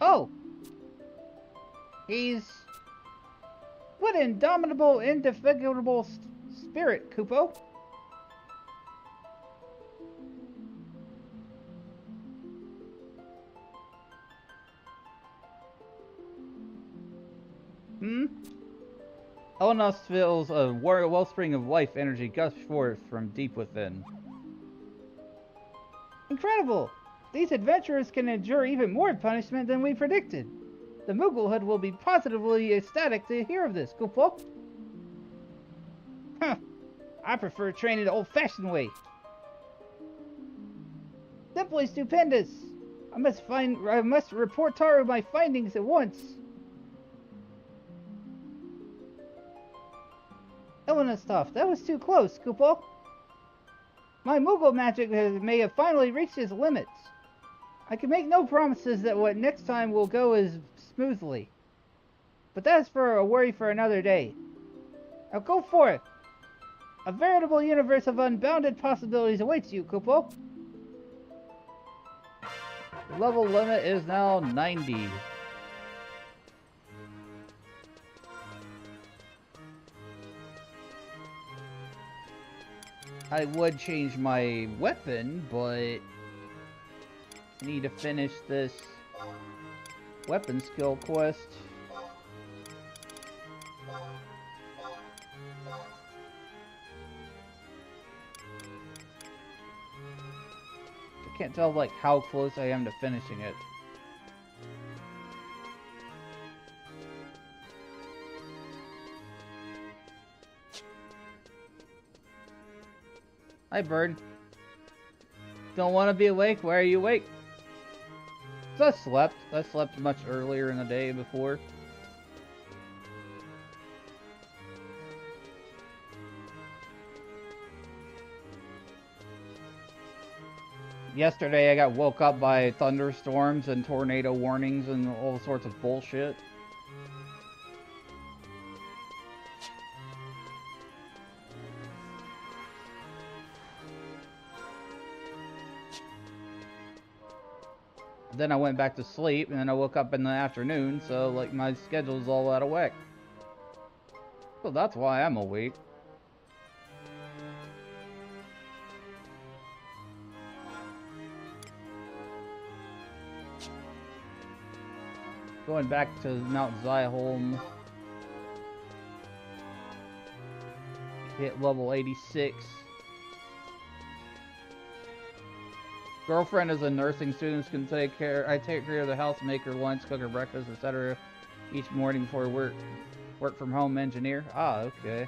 Oh! He's... What indomitable, indefatigable spirit, Kupo! Elenos feels a wellspring of life energy gush forth from deep within. Incredible! These adventurers can endure even more punishment than we predicted. The Mooglehood will be positively ecstatic to hear of this, Kupo. Huh. I prefer training the old-fashioned way. Simply stupendous. I must report Taru my findings at once. Elenastoff, that was too close, Kupo. My Moogle magic may have finally reached its limits. I can make no promises that what next time will go as smoothly. But that's for a worry for another day. Now go forth! A veritable universe of unbounded possibilities awaits you, Kupo. The level limit is now 90. I would change my weapon, but I need to finish this weapon skill quest. I can't tell like how close I am to finishing it. Hi, bird. Don't want to be awake? Why are you awake? So I slept. I slept much earlier in the day before. Yesterday I got woke up by thunderstorms and tornado warnings and all sorts of bullshit. Then I went back to sleep, and then I woke up in the afternoon, so like my schedule's all out of whack. So that's why I'm awake. Going back to Mount Zyholm. Hit level 86. Girlfriend is a nursing student, can take care. I take care of the house, make her lunch, cook her breakfast, etc. each morning before work. Work from home engineer. Ah, okay.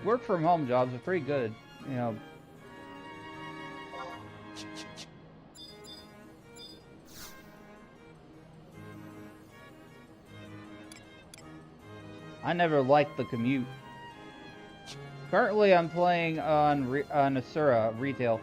Work from home jobs are pretty good, you know. I never liked the commute. Currently, I'm playing on Asura retail.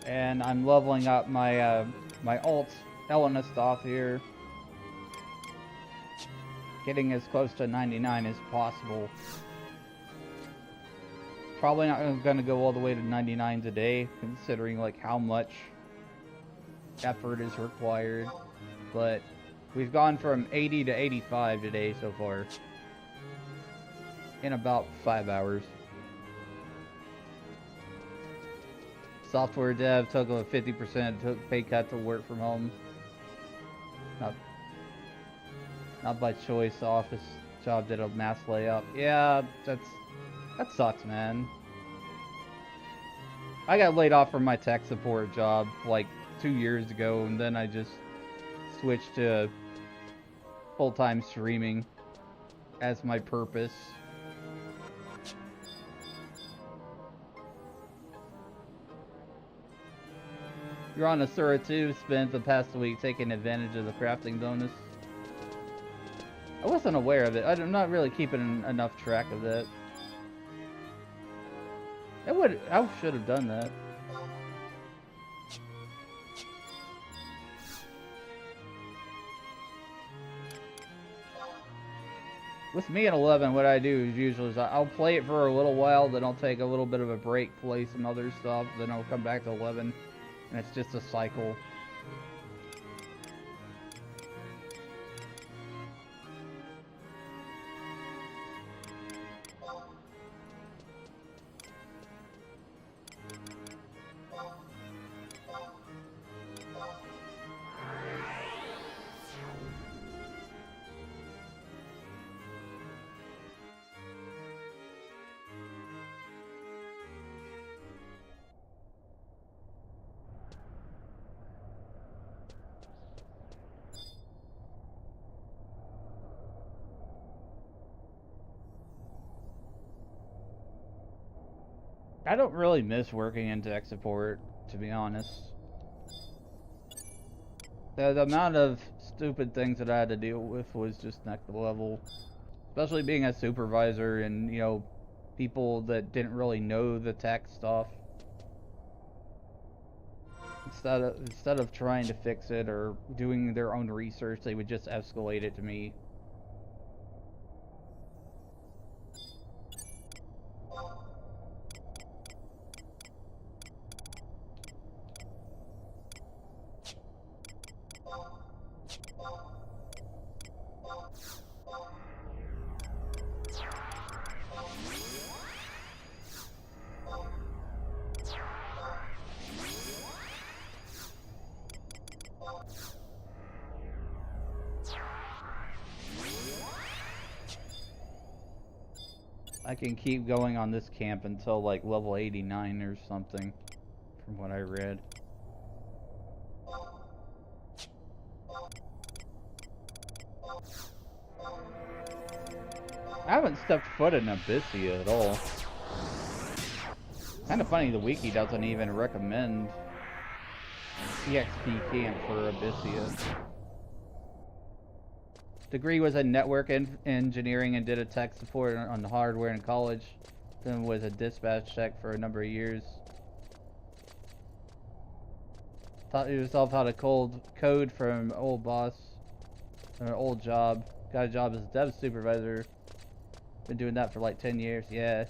And I'm leveling up my my alt Ellenist off here, getting as close to 99 as possible. Probably not going to go all the way to 99 today, considering like how much effort is required, but we've gone from 80 to 85 today so far in about 5 hours. Software dev took a 50% pay cut to work from home. Not by choice. The office job did a mass layup. Yeah, that sucks, man. I got laid off from my tech support job like 2 years ago, and then I just switched to full-time streaming as my purpose. You're on Asura 2, spent the past week taking advantage of the crafting bonus. I wasn't aware of it. I'm not really keeping enough track of that. I should have done that. With me at 11, what I do is usually I'll play it for a little while, then I'll take a little bit of a break, play some other stuff, then I'll come back to 11, and it's just a cycle. I don't really miss working in tech support, to be honest. The amount of stupid things that I had to deal with was just next level. Especially being a supervisor and, you know, people that didn't really know the tech stuff. Instead of trying to fix it or doing their own research, they would just escalate it to me. I can keep going on this camp until like level 89 or something, from what I read. I haven't stepped foot in Abyssia at all. Kind of funny, the wiki doesn't even recommend EXP camp for Abyssia. Degree was in network engineering and did a tech support on the hardware in college. Then was a dispatch tech for a number of years. Taught yourself how to code from old boss, or an old job. Got a job as a dev supervisor. Been doing that for like 10 years. Yeah.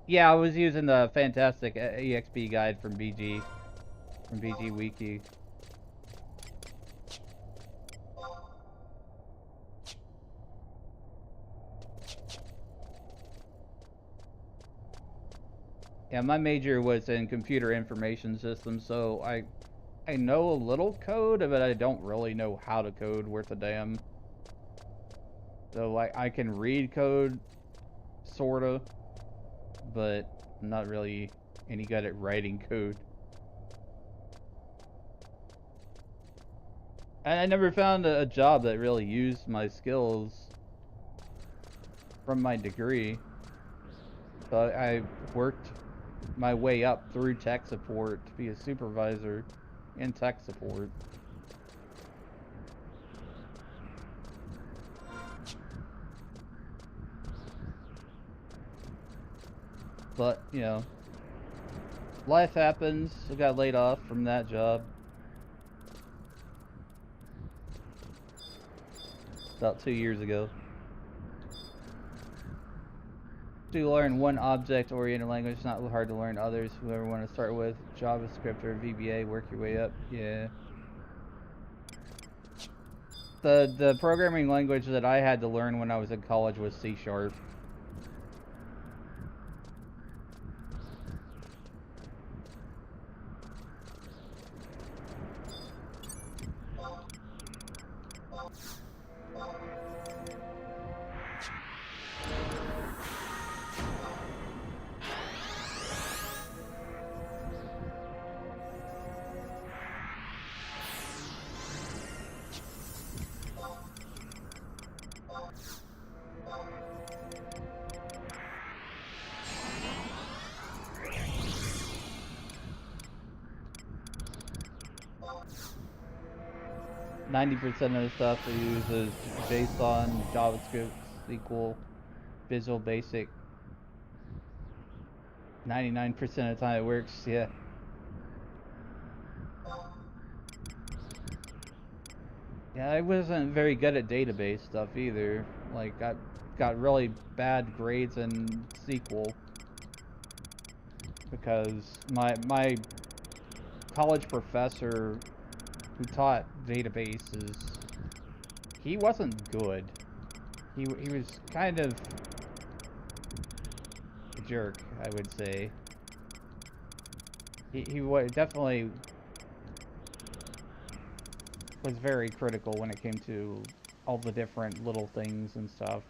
Yeah, I was using the fantastic EXP guide from BG Wiki. Yeah, my major was in computer information systems, so I know a little code, but I don't really know how to code worth a damn. So like I can read code, sorta, but I'm not really any good at writing code. And I never found a job that really used my skills from my degree. So I worked my way up through tech support to be a supervisor in tech support. But, you know, life happens. I got laid off from that job about 2 years ago. To learn one object-oriented language, it's not hard to learn others. Whoever want to start with JavaScript or VBA, work your way up. Yeah. The programming language that I had to learn when I was in college was C#. 90% of the stuff we use is based on JavaScript, SQL, Visual Basic. 99% of the time it works, yeah. Yeah, I wasn't very good at database stuff either. Like, I got really bad grades in SQL because my college professor who taught databases, he wasn't good. He was kind of a jerk, I would say. He definitely was very critical when it came to all the different little things and stuff.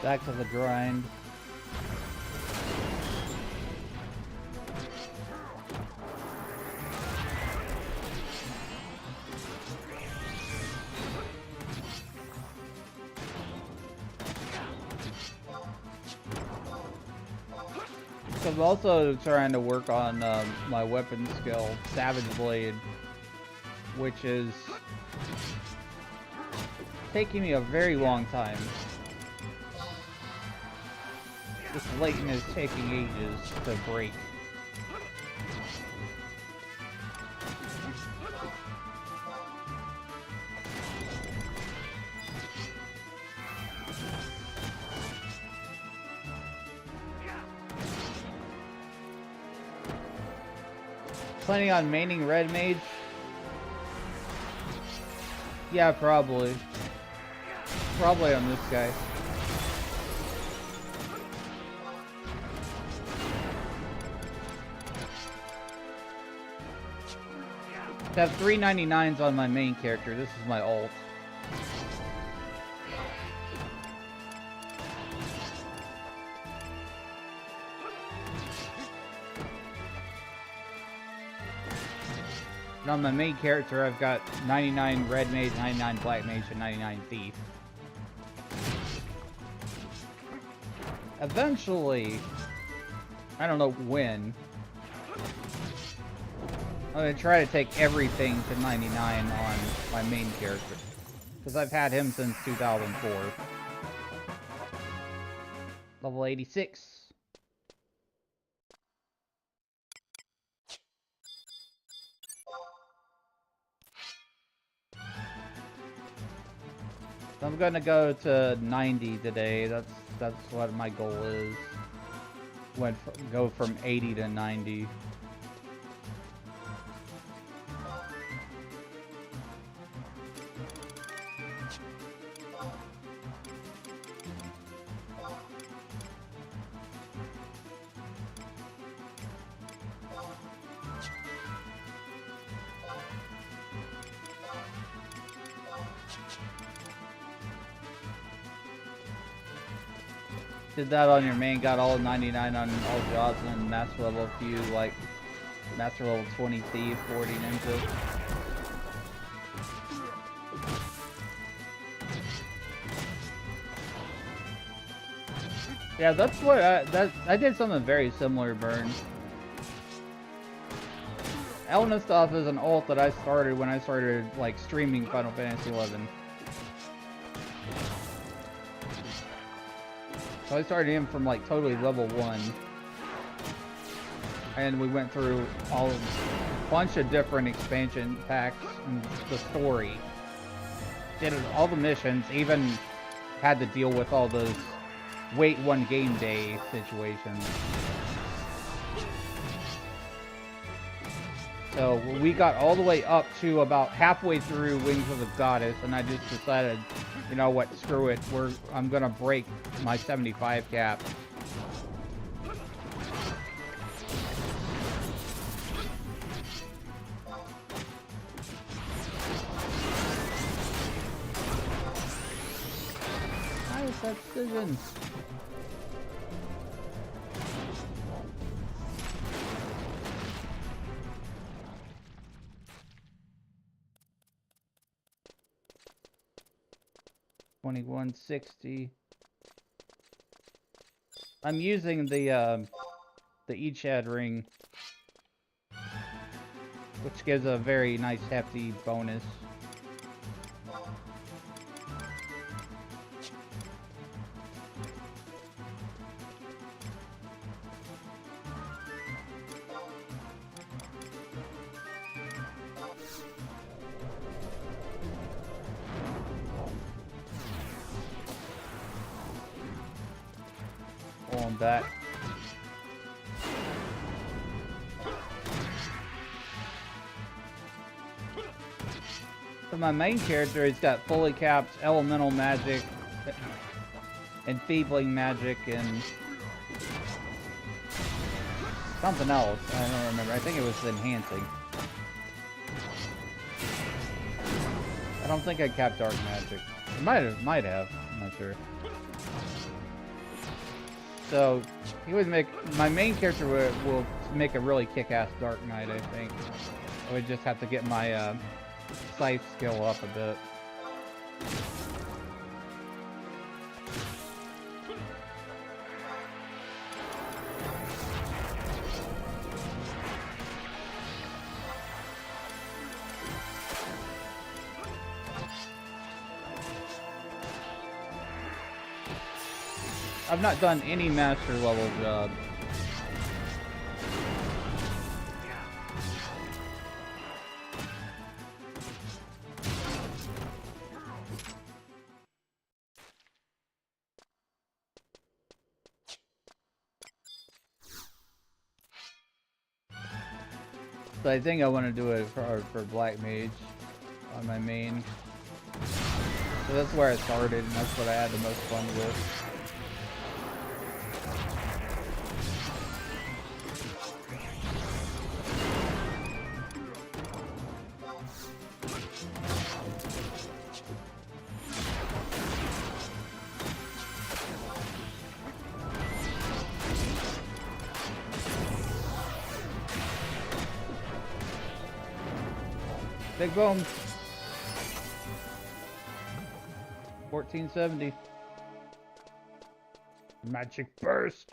Back to the grind. I'm also trying to work on my weapon skill, Savage Blade, which is taking me a very long time. This Leighton is taking ages to break. Planning on maining Red Mage? Yeah, probably. Probably on this guy. I have 399s on my main character. This is my ult. And on my main character, I've got 99 Red Mage, 99 Black Mage, and 99 Thief. Eventually, I don't know when, I'm going to try to take everything to 99 on my main character. Because I've had him since 2004. Level 86. I'm gonna go to 90 today. That's what my goal is. Go from 80 to 90. Did that on your main, got all 99 on all jobs, and then master level a few, like master level 20 Thief, 40 Ninja. Yeah, that's what I did something very similar, Burn. Elnistov is an ult that I started when I started like streaming Final Fantasy XI. So I started him from like totally level 1. And we went through a bunch of different expansion packs and the story. Did all the missions, even had to deal with all those wait one game day situations. So we got all the way up to about halfway through Wings of the Goddess, and I just decided, you know what, screw it. I'm gonna break my 75 cap. Nice, that's decisions. $21.60. I'm using the Echad ring, which gives a very nice hefty bonus. On that. For my main character, he's got fully capped elemental magic, enfeebling magic, and something else. I don't remember. I think it was enhancing. I don't think I capped dark magic. Might have. I'm not sure. So he would make my main character will make a really kick-ass Dark Knight. I think I would just have to get my scythe skill up a bit. I've not done any master level job. So I think I want to do it for Black Mage on my main. So that's where I started, and that's what I had the most fun with. Big boom. 1470. Magic burst.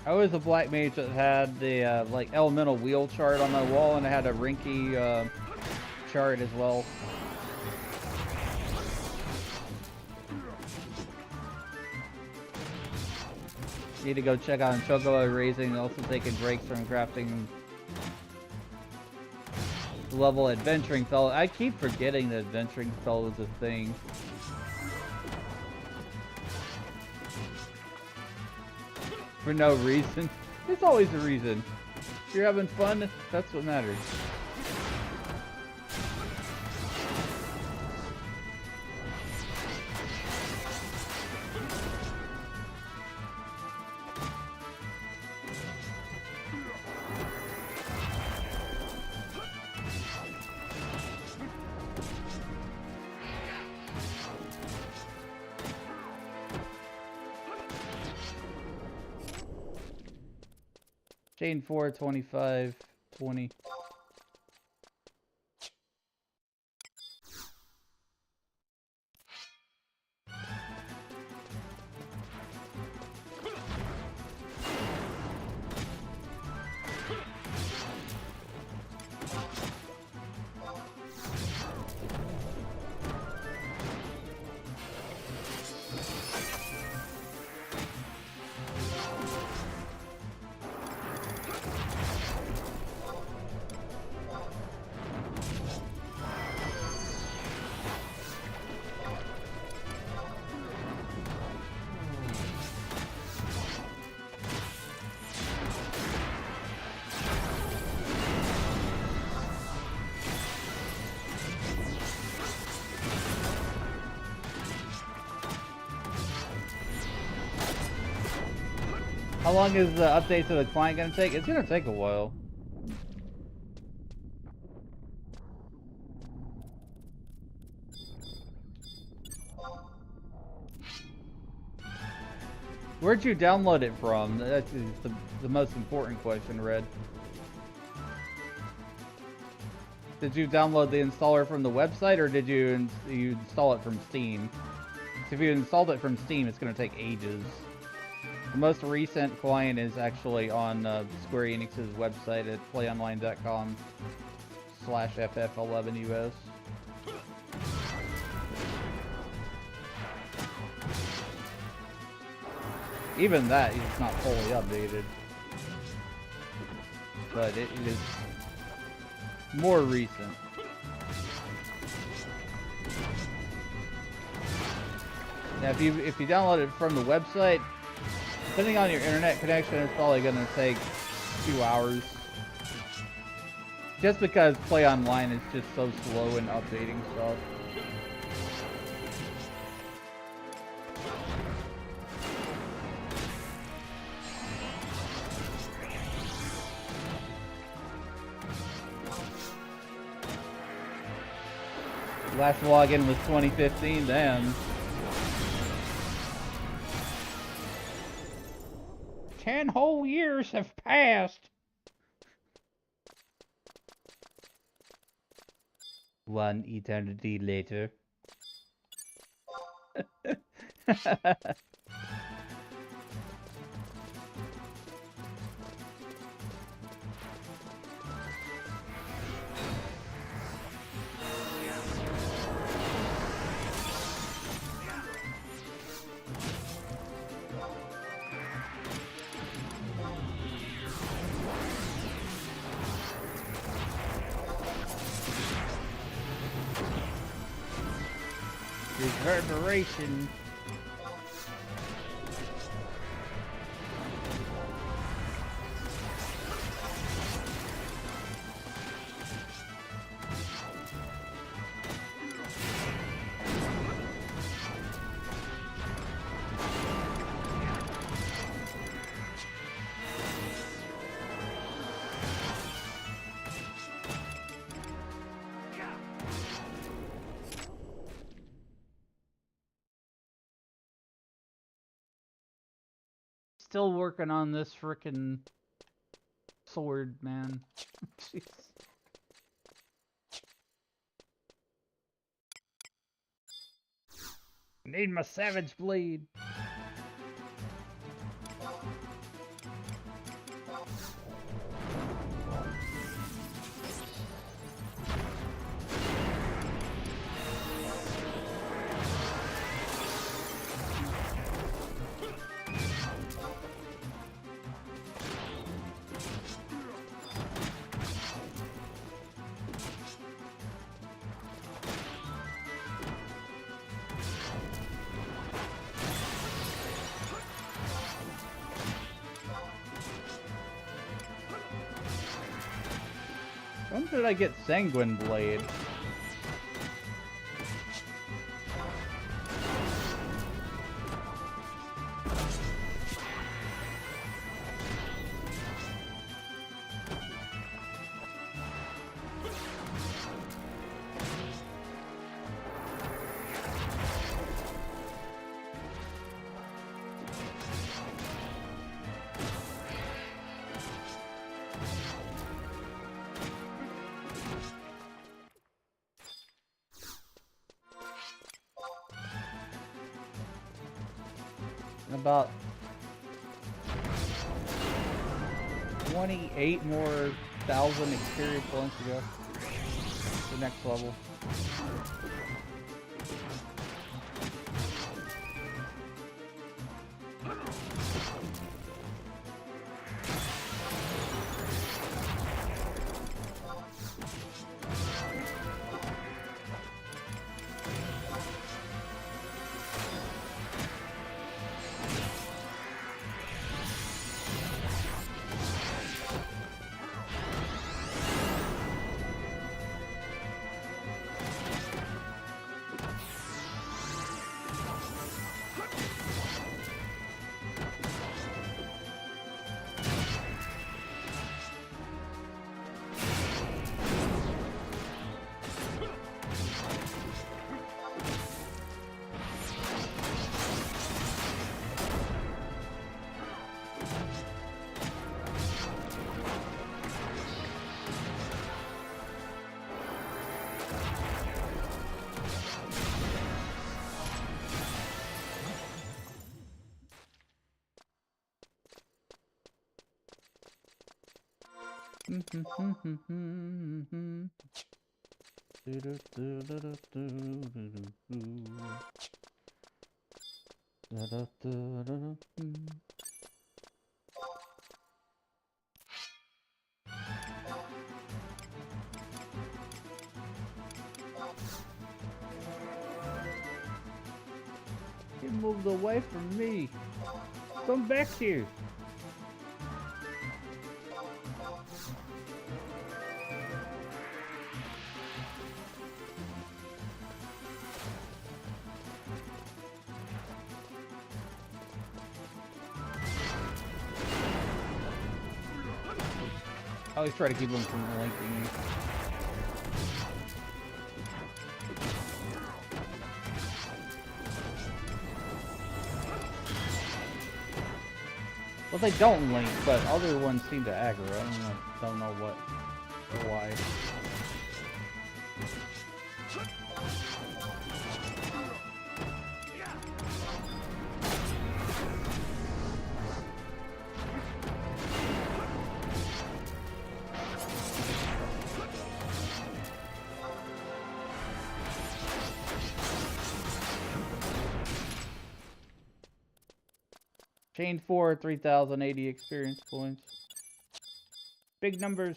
I was a Black Mage that had the like elemental wheel chart on my wall, and I had a Rinky chart as well. Need to go check out Chocobo Raising, and also taking breaks from crafting level Adventuring Fellow. I keep forgetting that Adventuring Fellow is a thing. For no reason. There's always a reason. If you're having fun, that's what matters. Chain 4, 25, 20. How long is the update to the client gonna take? It's gonna take a while. Where'd you download it from? That's the most important question, Red. Did you download the installer from the website, or did you install it from Steam? So if you installed it from Steam, it's gonna take ages. The most recent client is actually on Square Enix's website at playonline.com/FF11US. Even that is not fully updated, but it is more recent. Now, if you download it from the website, depending on your internet connection, it's probably going to take 2 hours. Just because Play Online is just so slow in updating stuff. Last login was 2015 then. 10 whole years have passed. One eternity later. Reverberation. Still working on this frickin' sword, man. Jeez. Need my savage blade. When did I get Sanguine Blade? About 28 more thousand experience points to go. The next level. He moved away from me. Come back here. I always try to keep them from linking me. Well, they don't link, but other ones seem to aggro. I don't know what or why. Chain 4, 3,080 experience points. Big numbers.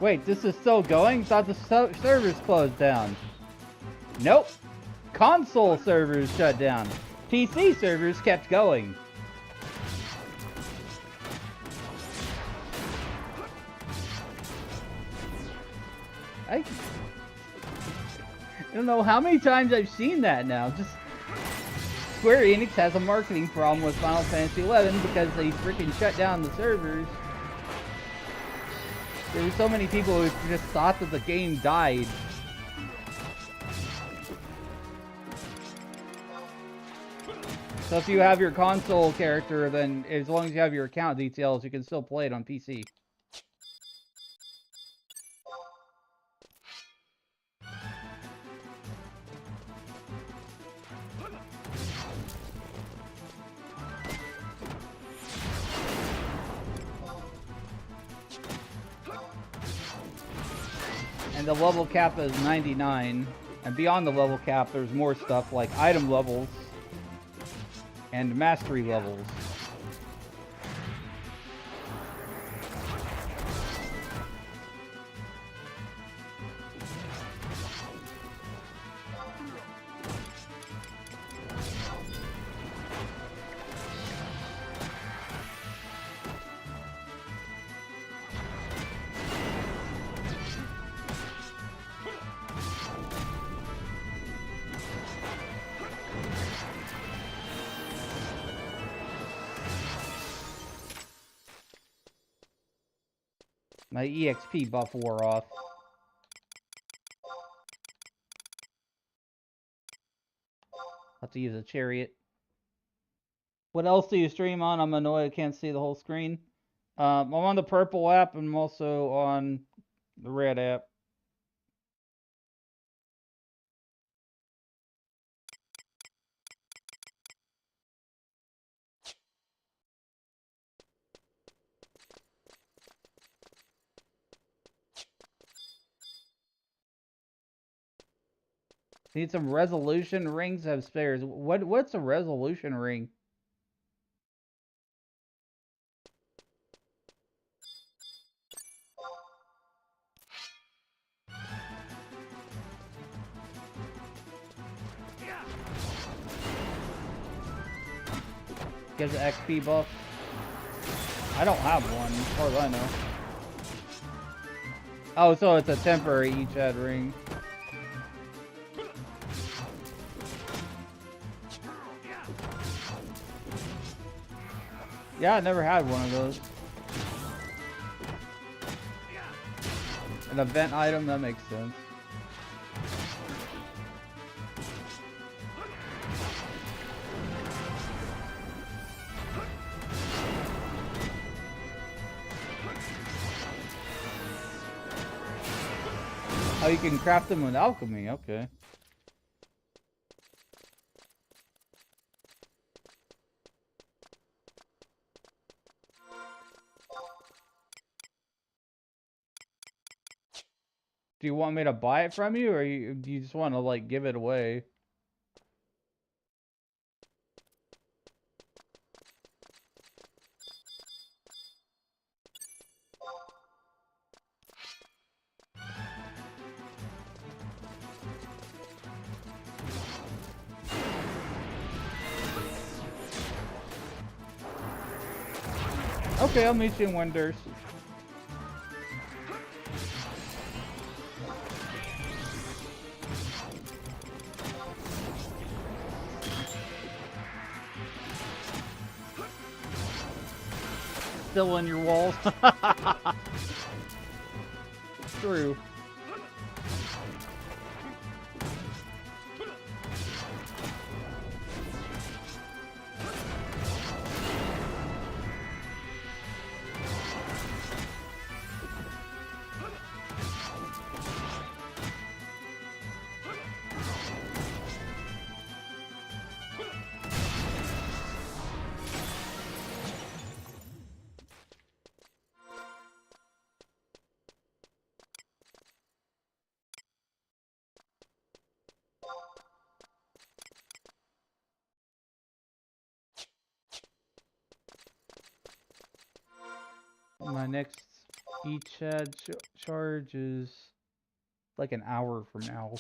Wait, this is still going? Thought the servers closed down. Nope. Console servers shut down. PC servers kept going. I don't know how many times I've seen that now. Just Square Enix has a marketing problem with Final Fantasy XI because they freaking shut down the servers. There were so many people who just thought that the game died. So if you have your console character, then as long as you have your account details, you can still play it on PC. And the level cap is 99. And beyond the level cap, there's more stuff like item levels and mastery levels. My EXP buff wore off. Have to use a chariot. What else do you stream on? I'm annoyed I can't see the whole screen. I'm on the purple app and I'm also on the red app. Need some resolution rings? Have spares. What's a resolution ring? Gives an XP buff. I don't have one, as far as I know. Oh, so it's a temporary each head ring. Yeah, I never had one of those. An event item, that makes sense. Oh, you can craft them with alchemy, okay. Do you want me to buy it from you, or do you just want to, like, give it away? Okay, I'll meet you in Winders. fill in your walls. True. My next E-Chad charge is like an hour from now.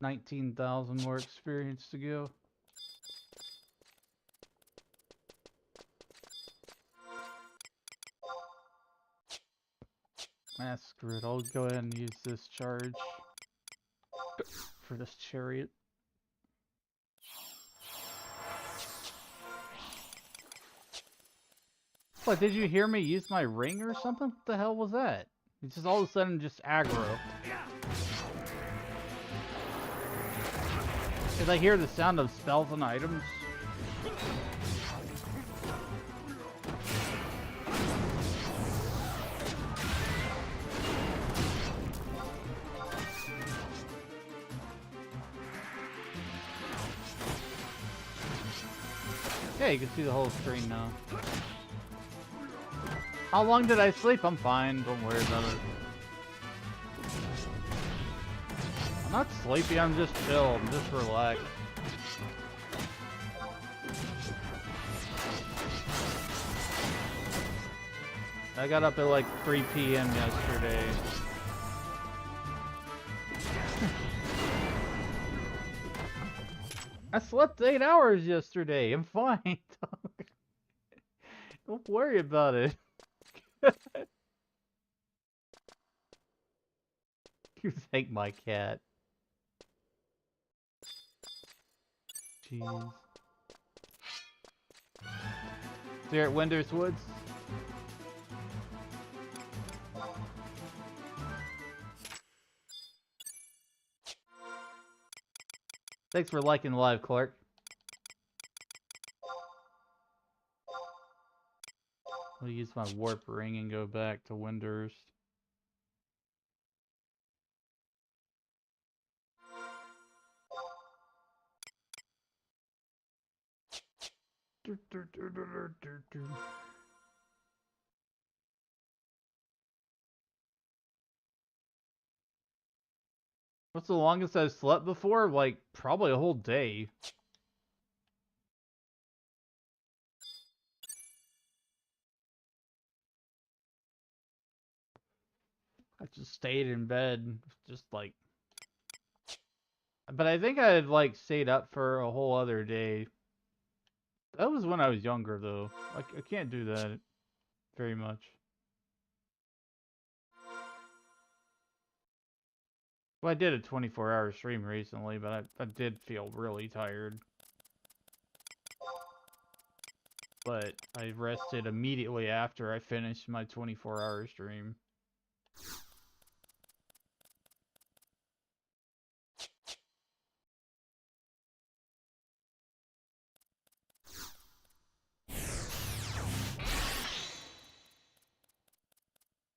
$19,000 more experience to go. Ah, screw it. I'll go ahead and use this charge for this chariot. What, did you hear me use my ring or something? What the hell was that? It's just all of a sudden just aggro. Did I hear the sound of spells and items? Yeah, you can see the whole screen now. How long did I sleep? I'm fine, don't worry about it. I'm not sleepy, I'm just chill, I'm just relaxed. I got up at like 3 p.m. yesterday. I slept 8 hours yesterday, I'm fine. Don't worry about it. You thank my cat. Jeez. There at Winders Woods. Thanks for liking live, Clark. I'll use my warp ring and go back to Winders. What's the longest I've slept before? Like, probably a whole day. I just stayed in bed, just like... But I think I had, like, stayed up for a whole other day. That was when I was younger, though. I can't do that very much. Well, I did a 24-hour stream recently, but I did feel really tired. But I rested immediately after I finished my 24-hour stream.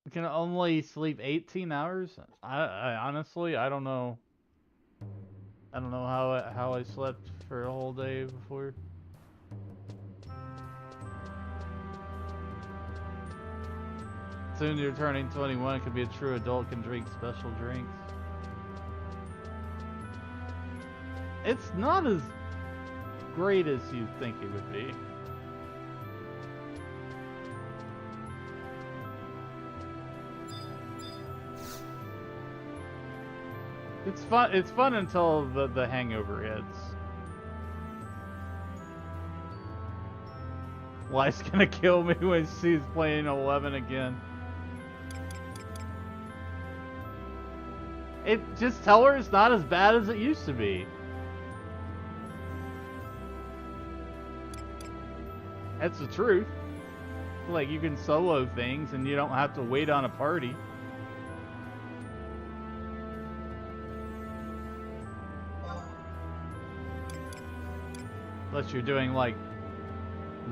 I can only sleep 18 hours? I honestly, I don't know. I don't know how I slept for a whole day before. Soon you're turning 21, could be a true adult, can drink special drinks. It's not as great as you think it would be. It's fun until the hangover hits. Life's gonna kill me when she's playing 11 again. Just tell her it's not as bad as it used to be. That's the truth. Like, you can solo things and you don't have to wait on a party. Unless you're doing, like,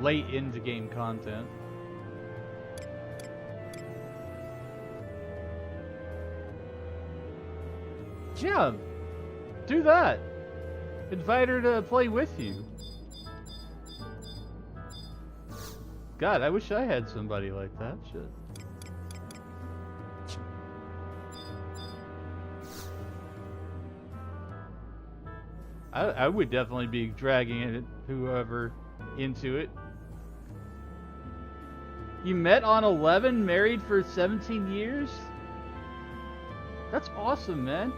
late into game content. Yeah, do that. Invite her to play with you. God, I wish I had somebody like that. Shit. I would definitely be dragging it, whoever into it. You met on 11, married for 17 years? That's awesome, man.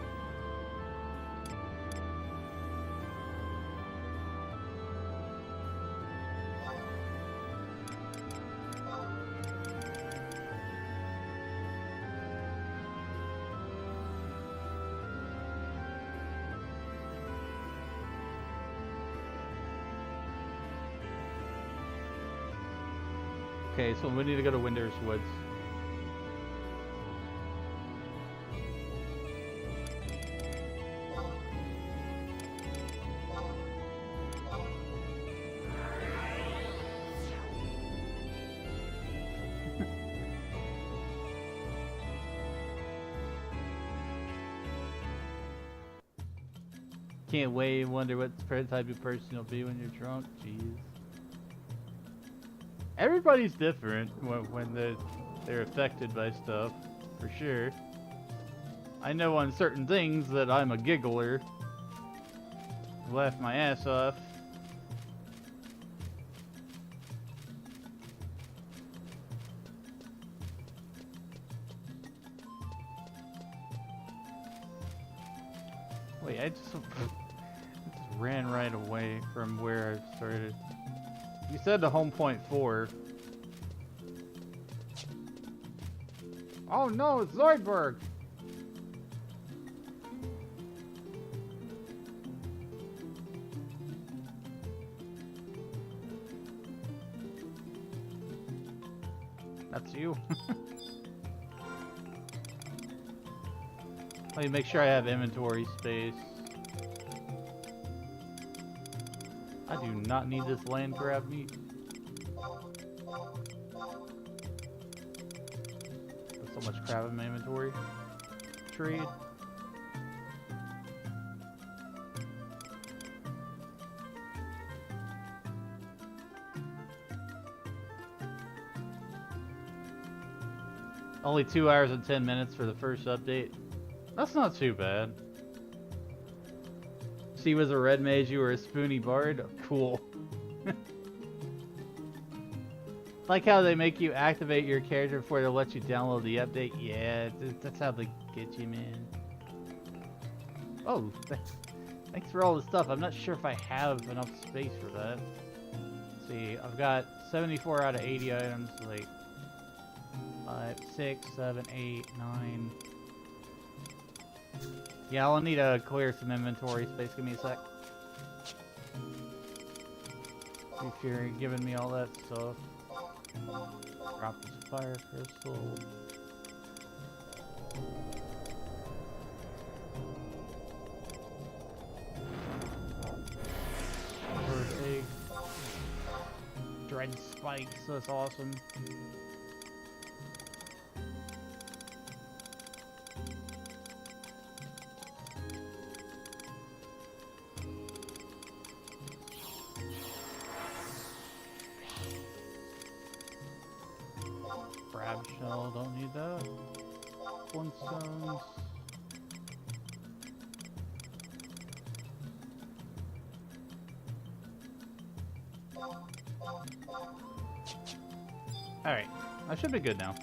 Okay, so we need to go to Winter's Woods. Can't wait and wonder what type of person you'll be when you're drunk. Jeez. Everybody's different when they're affected by stuff, for sure. I know on certain things that I'm a giggler. Laugh my ass off. Wait, I just ran right away from where I started. You said the home point 4. Oh no, it's Zoidberg! That's you. Let me make sure I have inventory space. I do not need this land crab meat. There's so much crab in my inventory. Trade. Only 2 hours and 10 minutes for the first update. That's not too bad. She was a red mage, you were a spoony bard? Cool. Like how they make you activate your character before they let you download the update. Yeah, that's how they get you, man. Oh, thanks for all the stuff. I'm not sure if I have enough space for that. Let's see, I've got 74 out of 80 items, like 5, 6, 7, 8, 9. Yeah, I'll need to clear some inventory space. Give me a sec. If you're giving me all that stuff. Drop this fire crystal. Bird egg. Dread spikes, that's awesome. Crab shell, don't need that. Flintstones. Alright, I should be good now.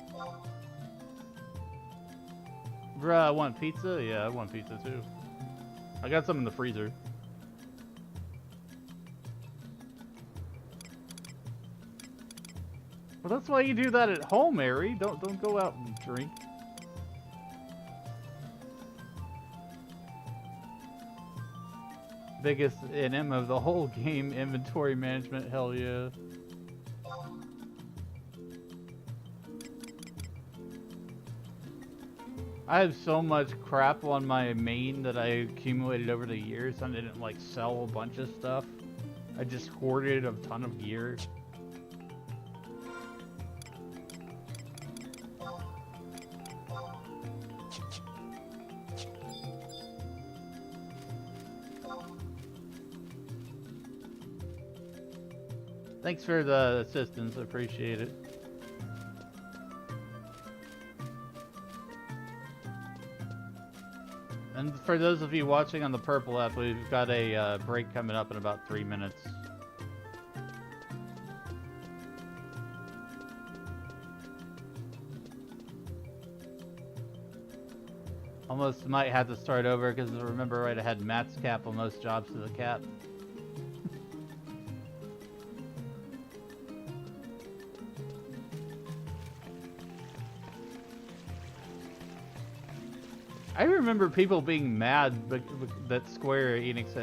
Bruh, I want pizza? Yeah, I want pizza too. I got some in the freezer. Well, that's why you do that at home, Ari. Don't go out and drink. Biggest NM of the whole game, inventory management, hell yeah. I have so much crap on my main that I accumulated over the years. I didn't like sell a bunch of stuff. I just hoarded a ton of gear. Thanks for the assistance, I appreciate it. And for those of you watching on the Purple app, we've got a break coming up in about 3 minutes. Almost might have to start over because remember right, I had Matt's cap on most jobs to the cap. I remember people being mad that Square Enix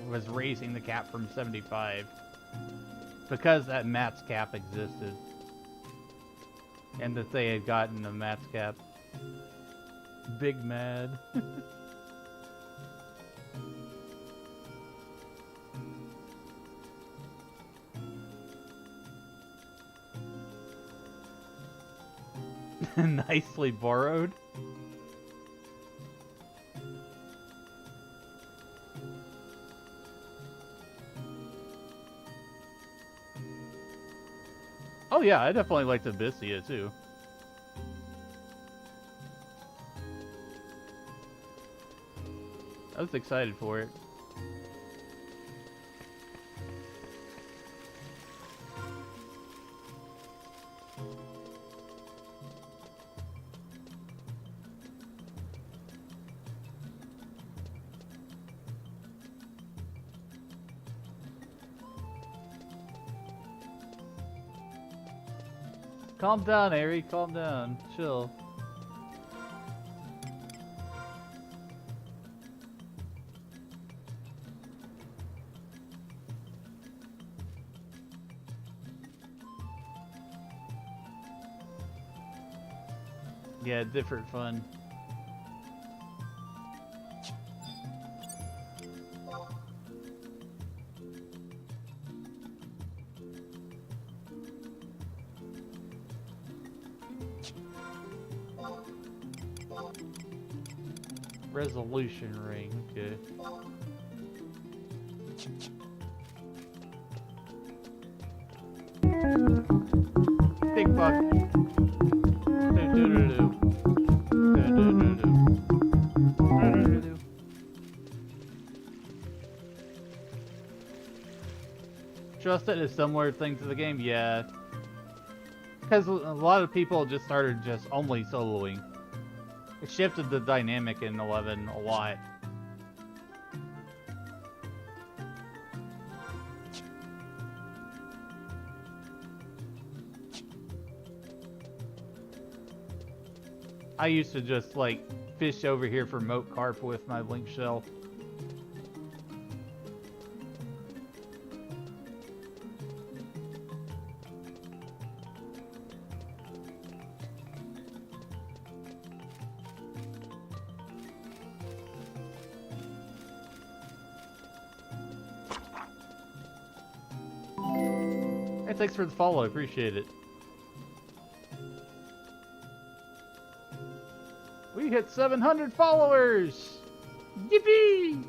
was raising the cap from 75 because that Matt's cap existed and that they had gotten the Matt's cap. Big mad. Nicely borrowed. Oh yeah, I definitely liked Abyssia too. I was excited for it. Calm down, Ari. Calm down. Chill. Yeah, different fun. Resolution ring, okay. Big buck. Trusted is similar thing to the game, yeah. Because a lot of people just started just only soloing. It shifted the dynamic in 11 a lot. I used to just like fish over here for moat carp with my link shell. Hey, thanks for the follow, I appreciate it. We hit 700 followers! Yippee!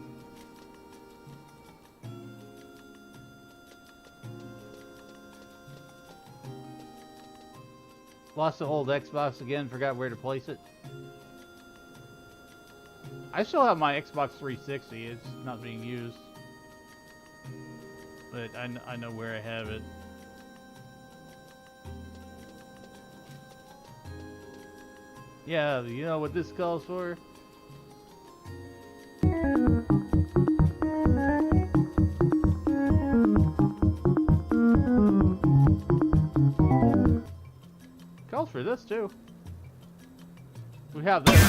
Lost the old Xbox again, forgot where to place it. I still have my Xbox 360, it's not being used. But I know where I have it. Yeah, you know what this calls for? for this too. We have this.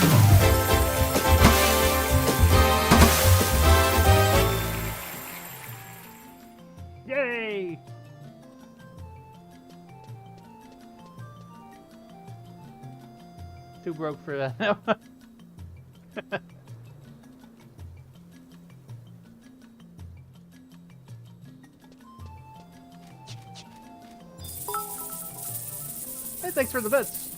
Yay! Too broke for that. Hey, thanks for the bits.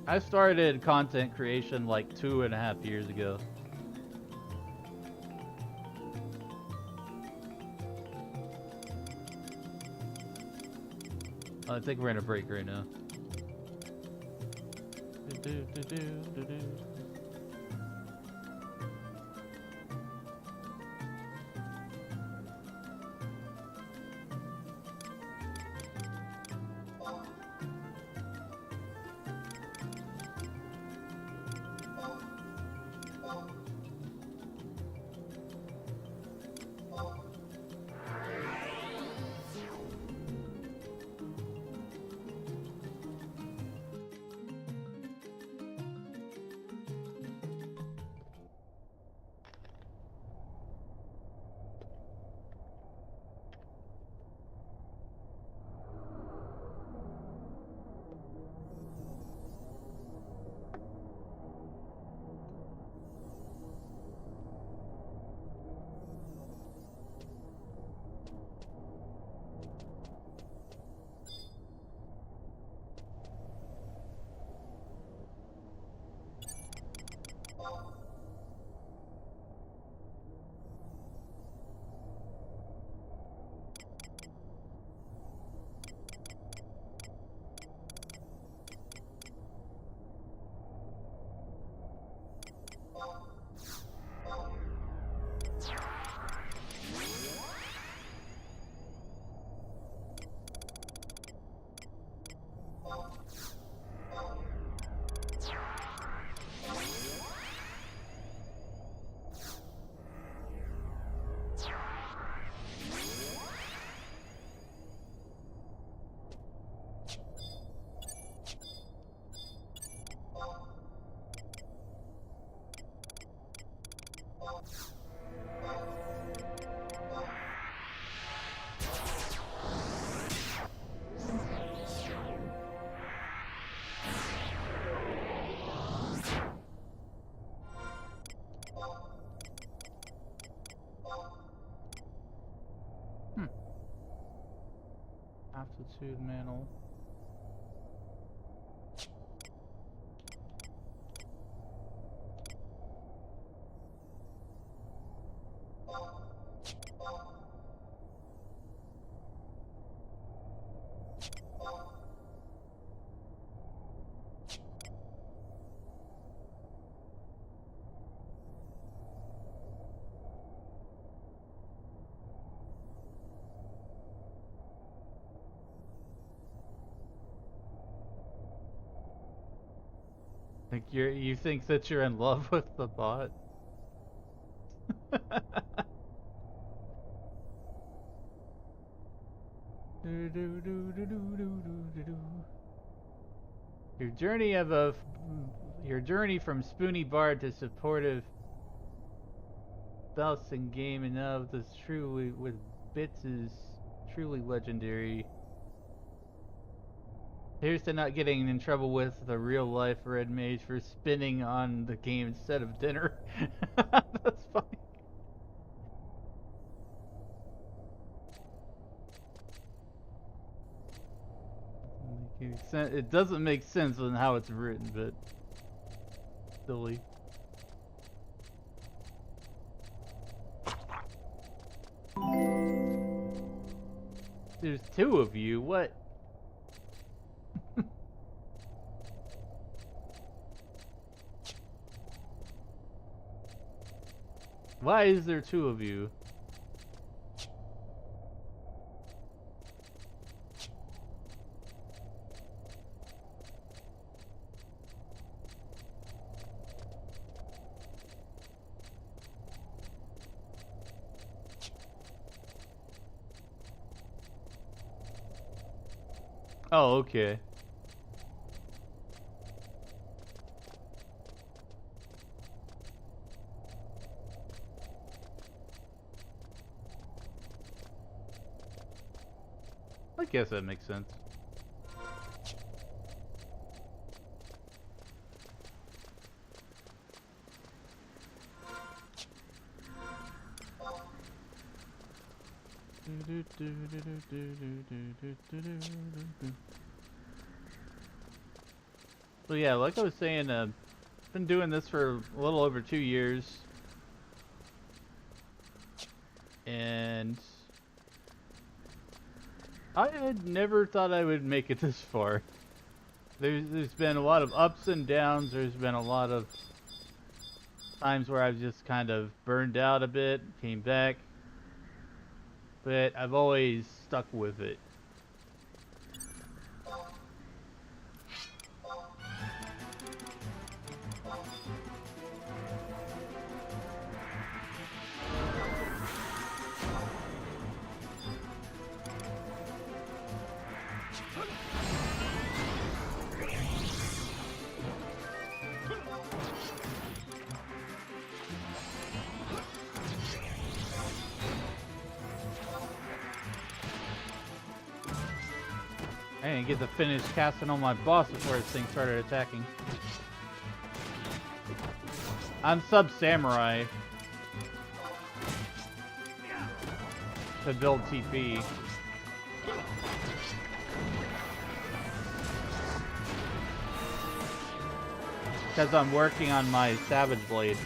I started content creation like 2.5 years ago. I think we're in a break right now. Aptitude mantle. You think that you're in love with the bot? Your journey from spoony bard to supportive spouse in game and of this truly with bits is truly legendary. Here's to not getting in trouble with the real life red mage for spinning on the game instead of dinner. That's funny. It doesn't make sense on how it's written, but silly. There's two of you. What? Why is there two of you? Oh, okay. I guess that makes sense. So yeah, like I was saying, been doing this for a little over 2 years, and I had never thought I would make it this far. There's been a lot of ups and downs. There's been a lot of times where I've just kind of burned out a bit, came back, but I've always stuck with it. I didn't get to finish casting on my boss before this thing started attacking. I'm sub-samurai to build TP. Because I'm working on my Savage Blade.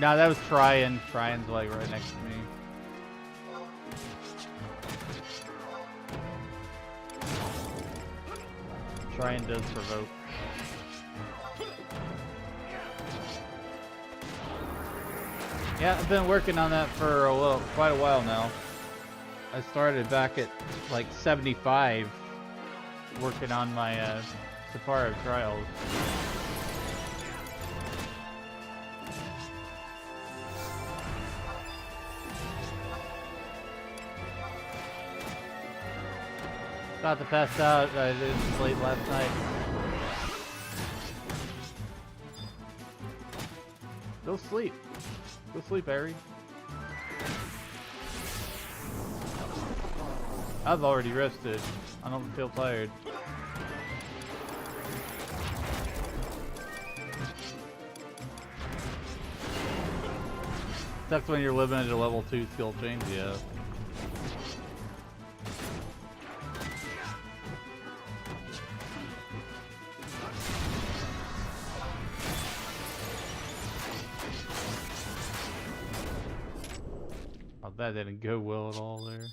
No, that was Tryon. Tryon's like right next to me. Tryon does provoke. Yeah, I've been working on that for quite a while now. I started back at like 75, working on my Sapporo Trials. About to pass out. I did it late last night. Go sleep. Go sleep, Harry. I've already rested. I don't feel tired. That's when you're living at a level 2 skill change, yeah. Oh, that didn't go well at all there.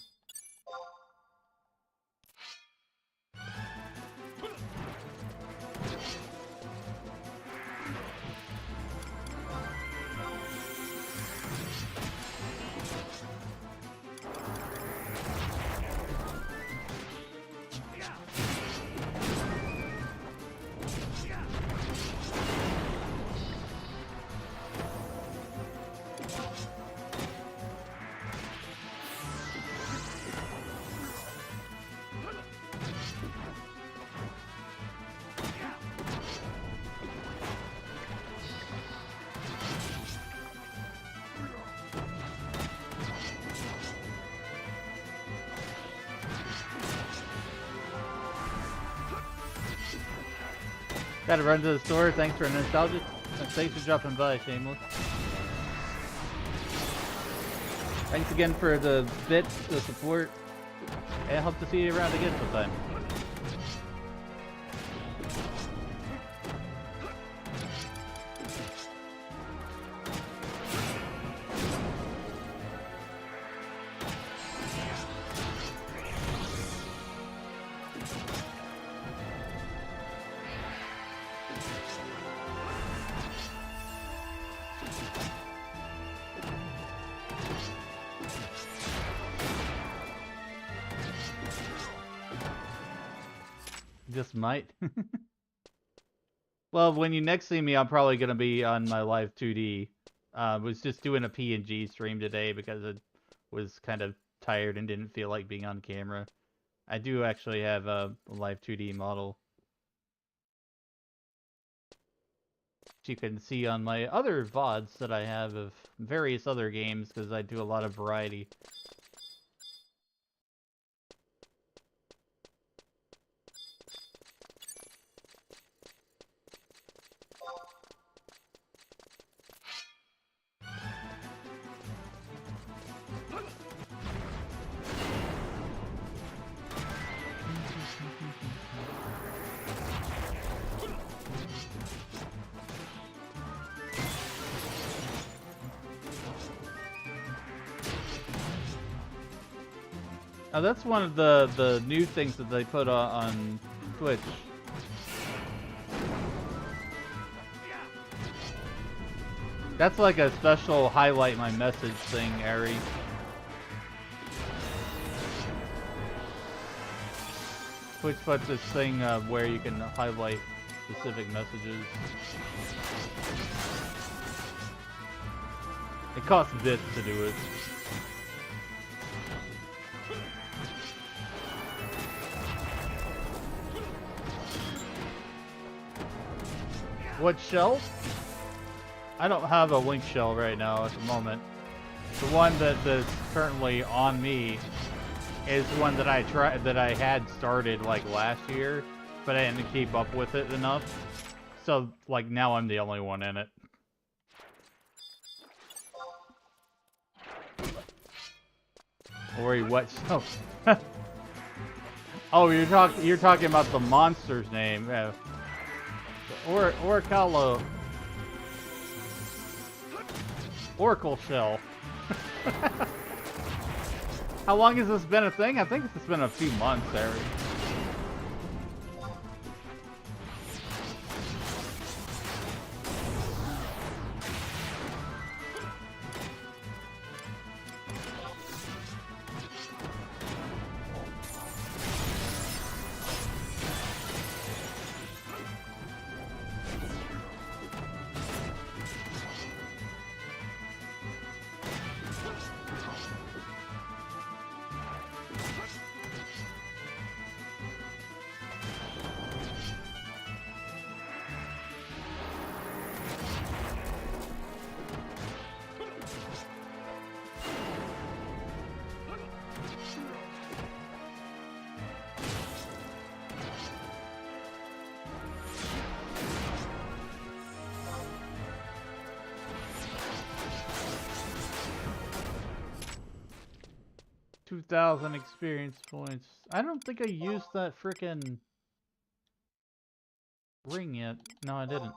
Gotta run to the store. Thanks for nostalgia. Thanks for dropping by, Shameless. Thanks again for the bits, the support. I hope to see you around again sometime. Just might. Well, when you next see me, I'm probably going to be on my live 2D. Was just doing a PNG stream today because I was kind of tired and didn't feel like being on camera. I do actually have a live 2D model. Which you can see on my other VODs that I have of various other games, because I do a lot of variety. Now that's one of the new things that they put on Twitch. That's like a special highlight my message thing, Ari. Twitch puts this thing where you can highlight specific messages. It costs bits to do it. What shell? I don't have a link shell right now at the moment. The one that's currently on me is one that I had started like last year, but I didn't keep up with it enough. So like now I'm the only one in it. Or what shell? Oh, you're talking about the monster's name. Yeah. Oracle shell. How long has this been a thing? I think it's been a few months, Eric. $2,000 experience points. I don't think I used that frickin' ring yet. No, I didn't.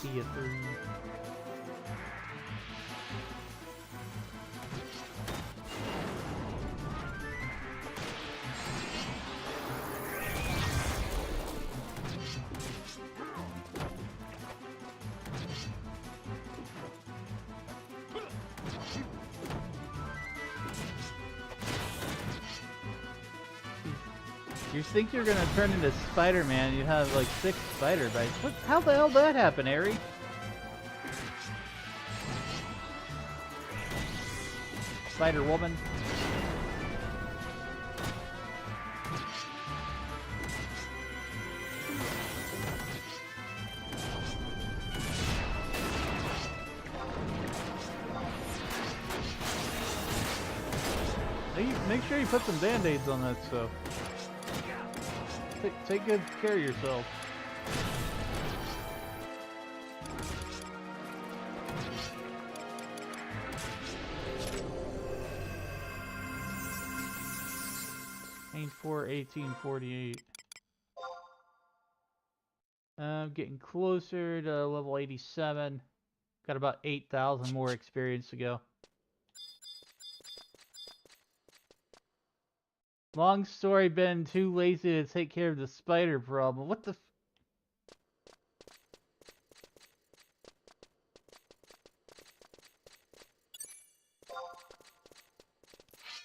See you through. You think you're gonna turn into Spider-Man, you have like 6 spider bites. What? How the hell did that happen, Ari? Spider-Woman? Make sure you put some band-aids on that stuff. Take good care of yourself. Main 4, 1848. I'm getting closer to level 87. Got about 8,000 more experience to go. Long story, been too lazy to take care of the spider problem. What the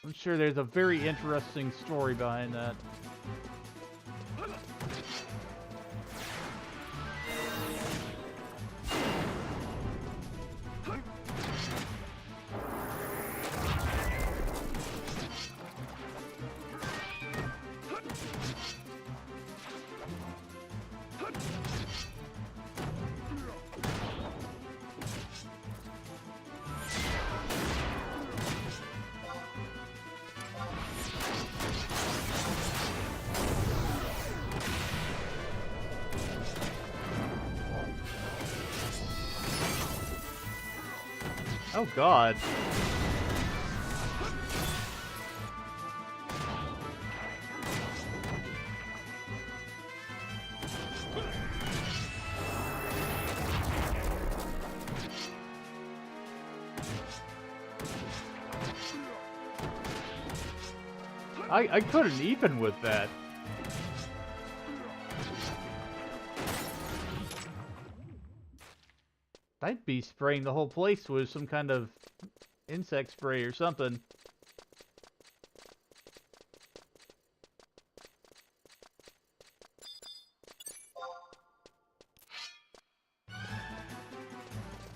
I'm sure there's a very interesting story behind that. Oh God. I couldn't even with that. I'd be spraying the whole place with some kind of insect spray or something.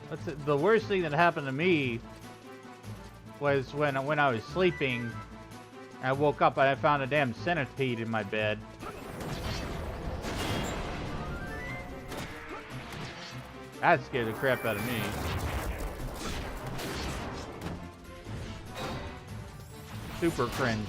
That's it. The worst thing that happened to me was when I was sleeping. I woke up and I found a damn centipede in my bed. That scared the crap out of me. Super cringe.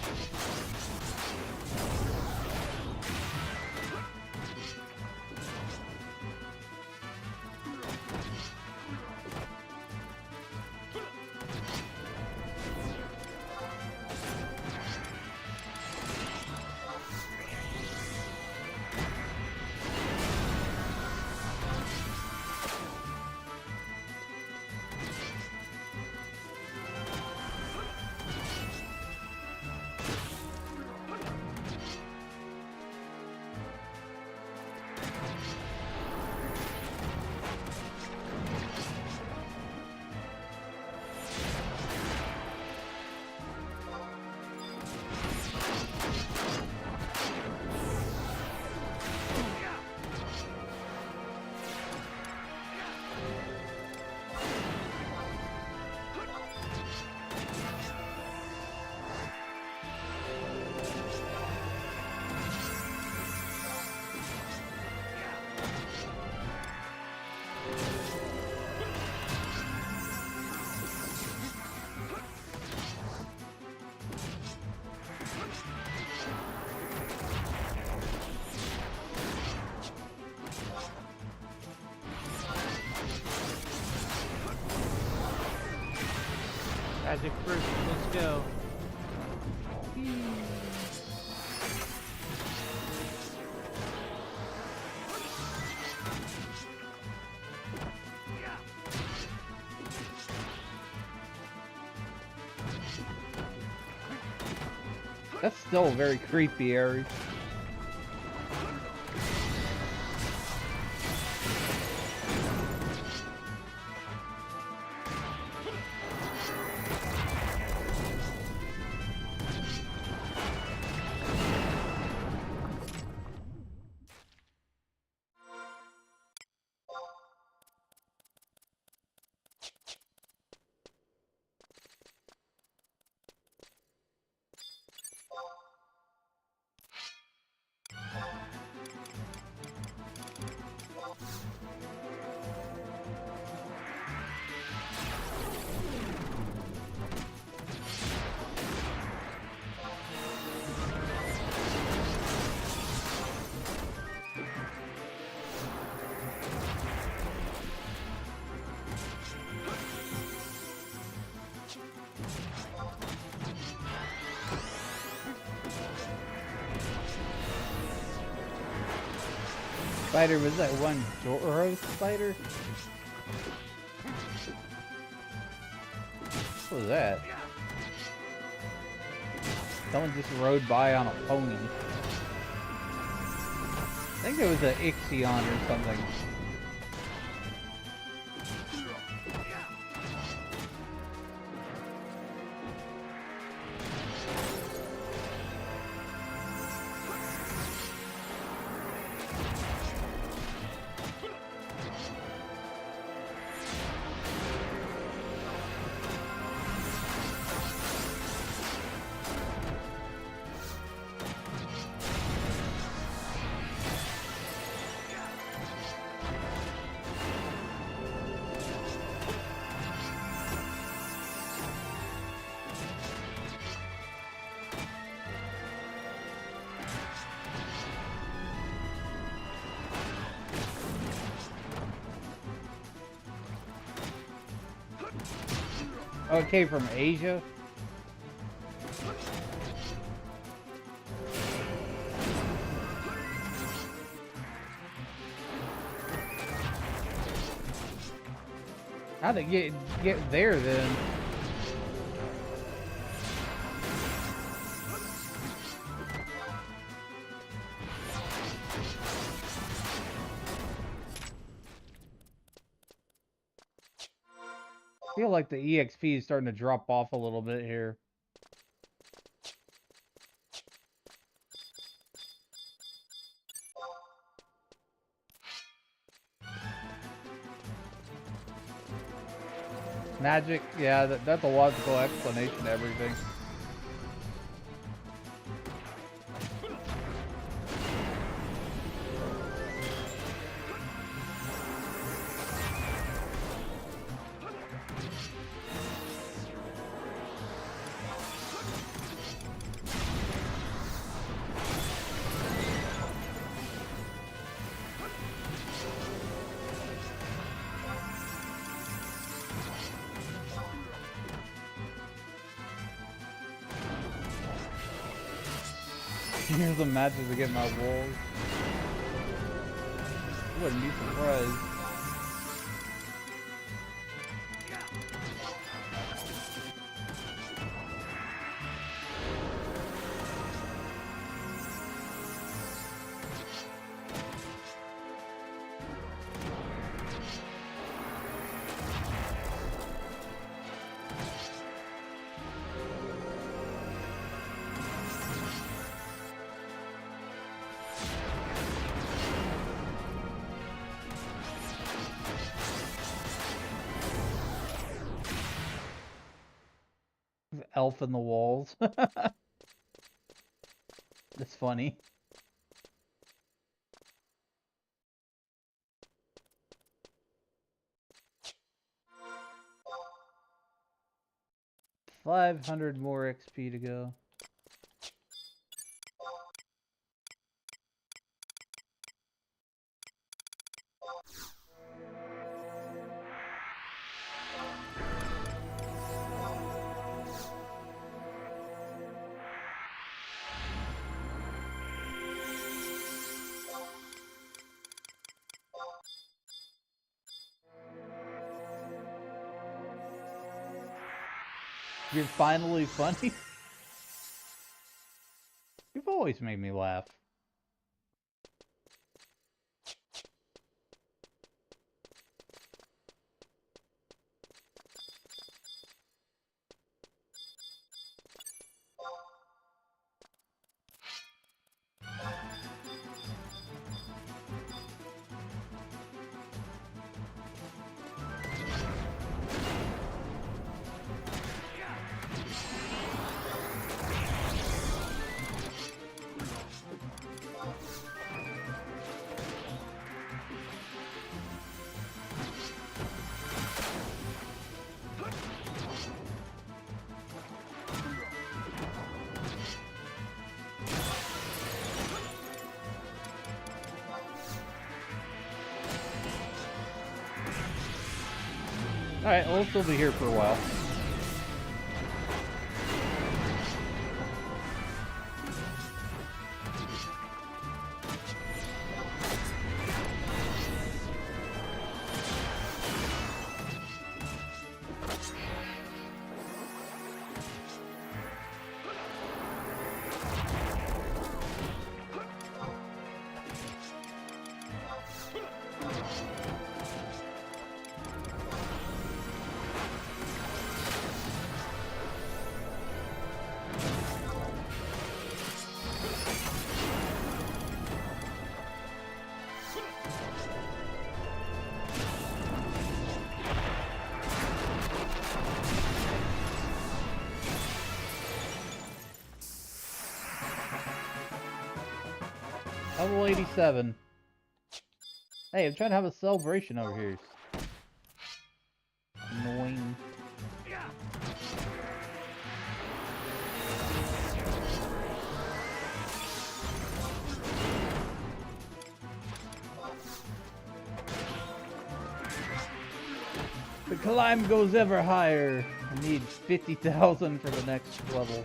Magic first, let's go. That's still a very creepy area. Spider, was that one Joro spider? What was that? Someone just rode by on a pony. I think it was an Ixion or something. Oh, it came from Asia? How'd it get there then? I feel like the EXP is starting to drop off a little bit here. Magic, yeah, that's a logical explanation to everything. Here's the matches to get my walls. Wouldn't be surprised. Elf in the walls. That's funny. $500 more XP to go. You're finally funny. You've always made me laugh. Alright, we'll still be here for a while. Level 87. Hey, I'm trying to have a celebration over here. Annoying. The climb goes ever higher. I need 50,000 for the next level.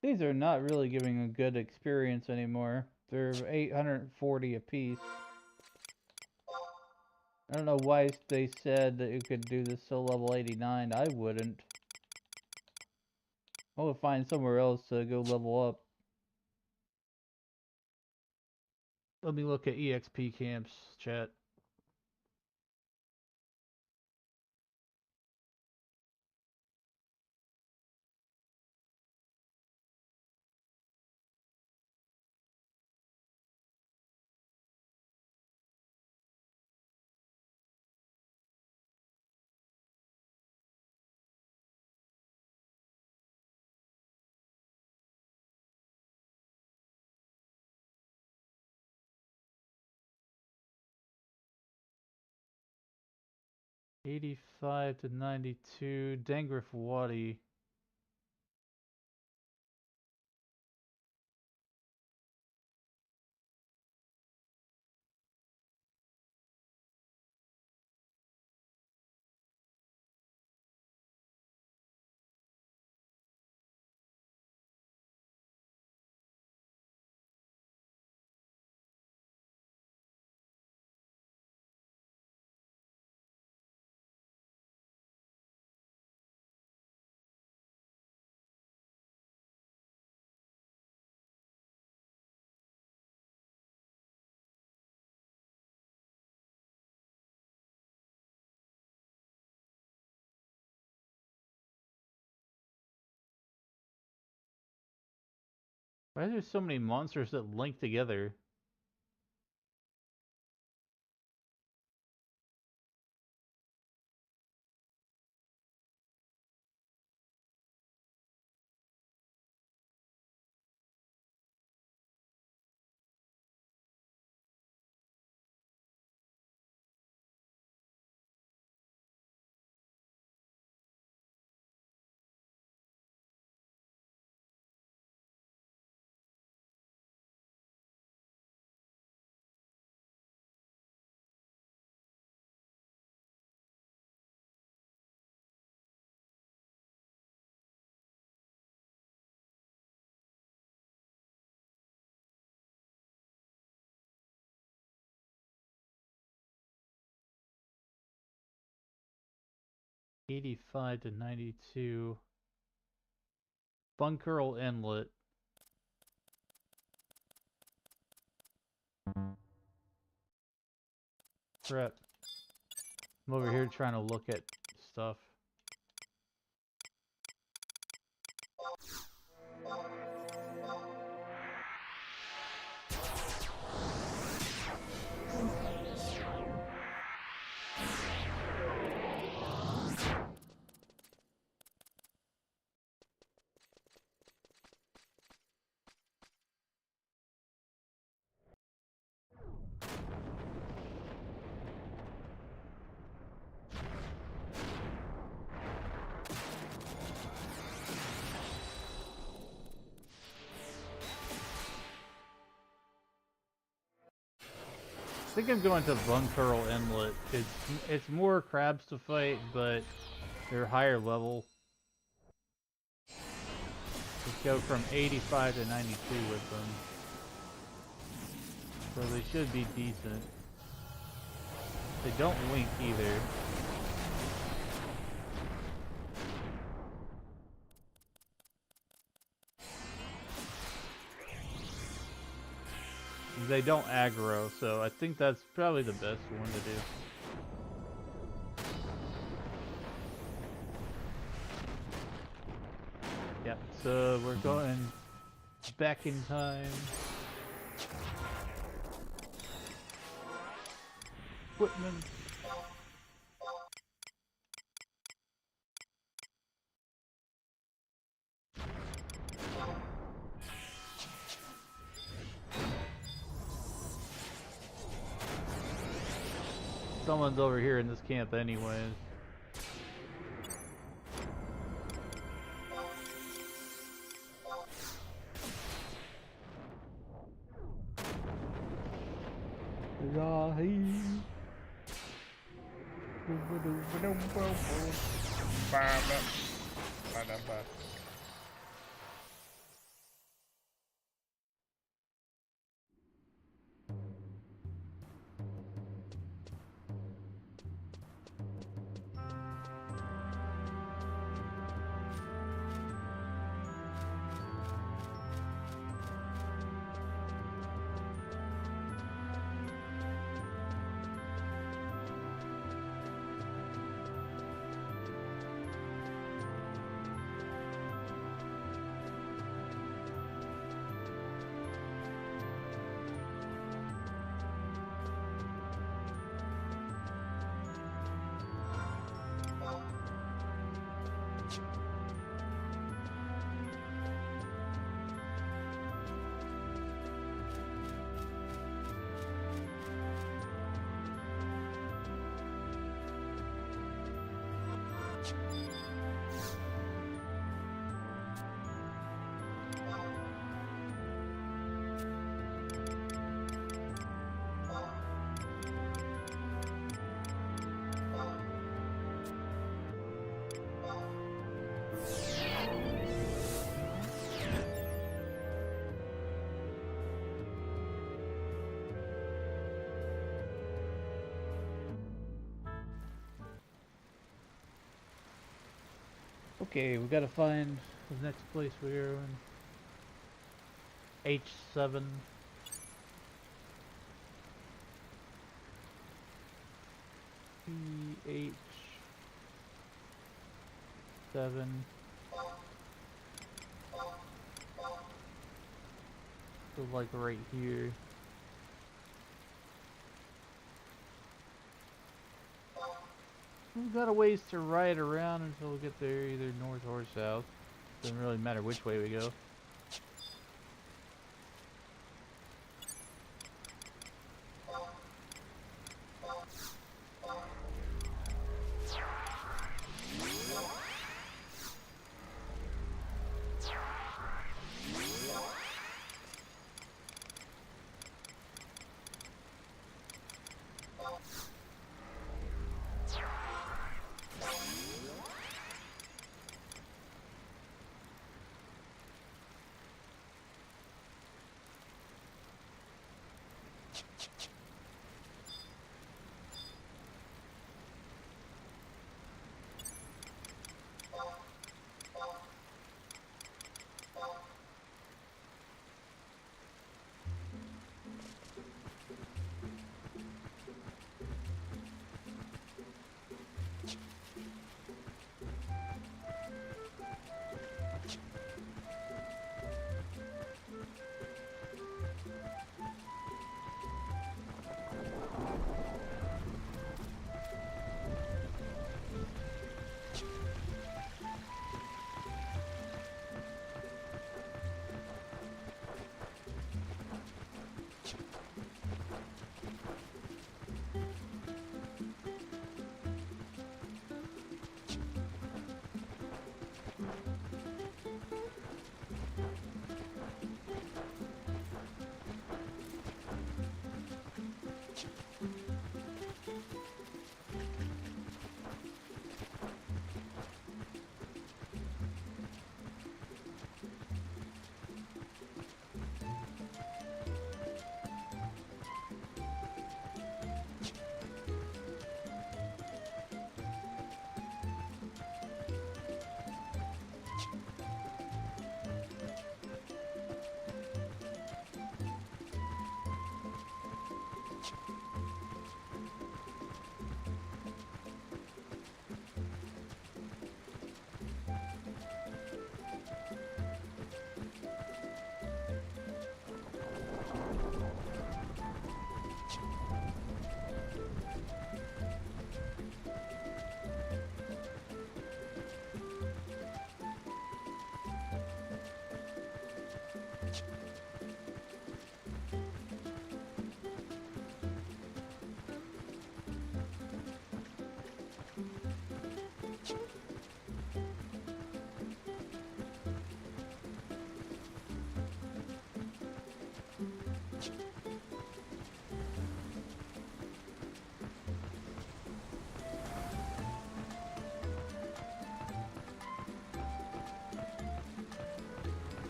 These are not really giving a good experience anymore. They're 840 apiece. I don't know why they said that you could do this till level 89. I wouldn't. I would find somewhere else to go level up. Let me look at EXP camps, chat. $85 to $92. Dangrif Wadi. Why are there so many monsters that link together? $85 to $92. Bunkerl Inlet. Crap. I'm over here trying to look at stuff. think I'm going to Bunkerl Inlet. It's more crabs to fight, but they're higher level. Let's go from 85 to 92 with them. So they should be decent. They don't wink either. They don't aggro, so I think that's probably the best one to do. Yep, so we're going back in time. Equipment. Someone's over here in this camp anyways. Okay, we gotta find the next place we're in. H7. H7. So like right here. We've got a ways to ride around until we get there, either north or south. Doesn't really matter which way we go.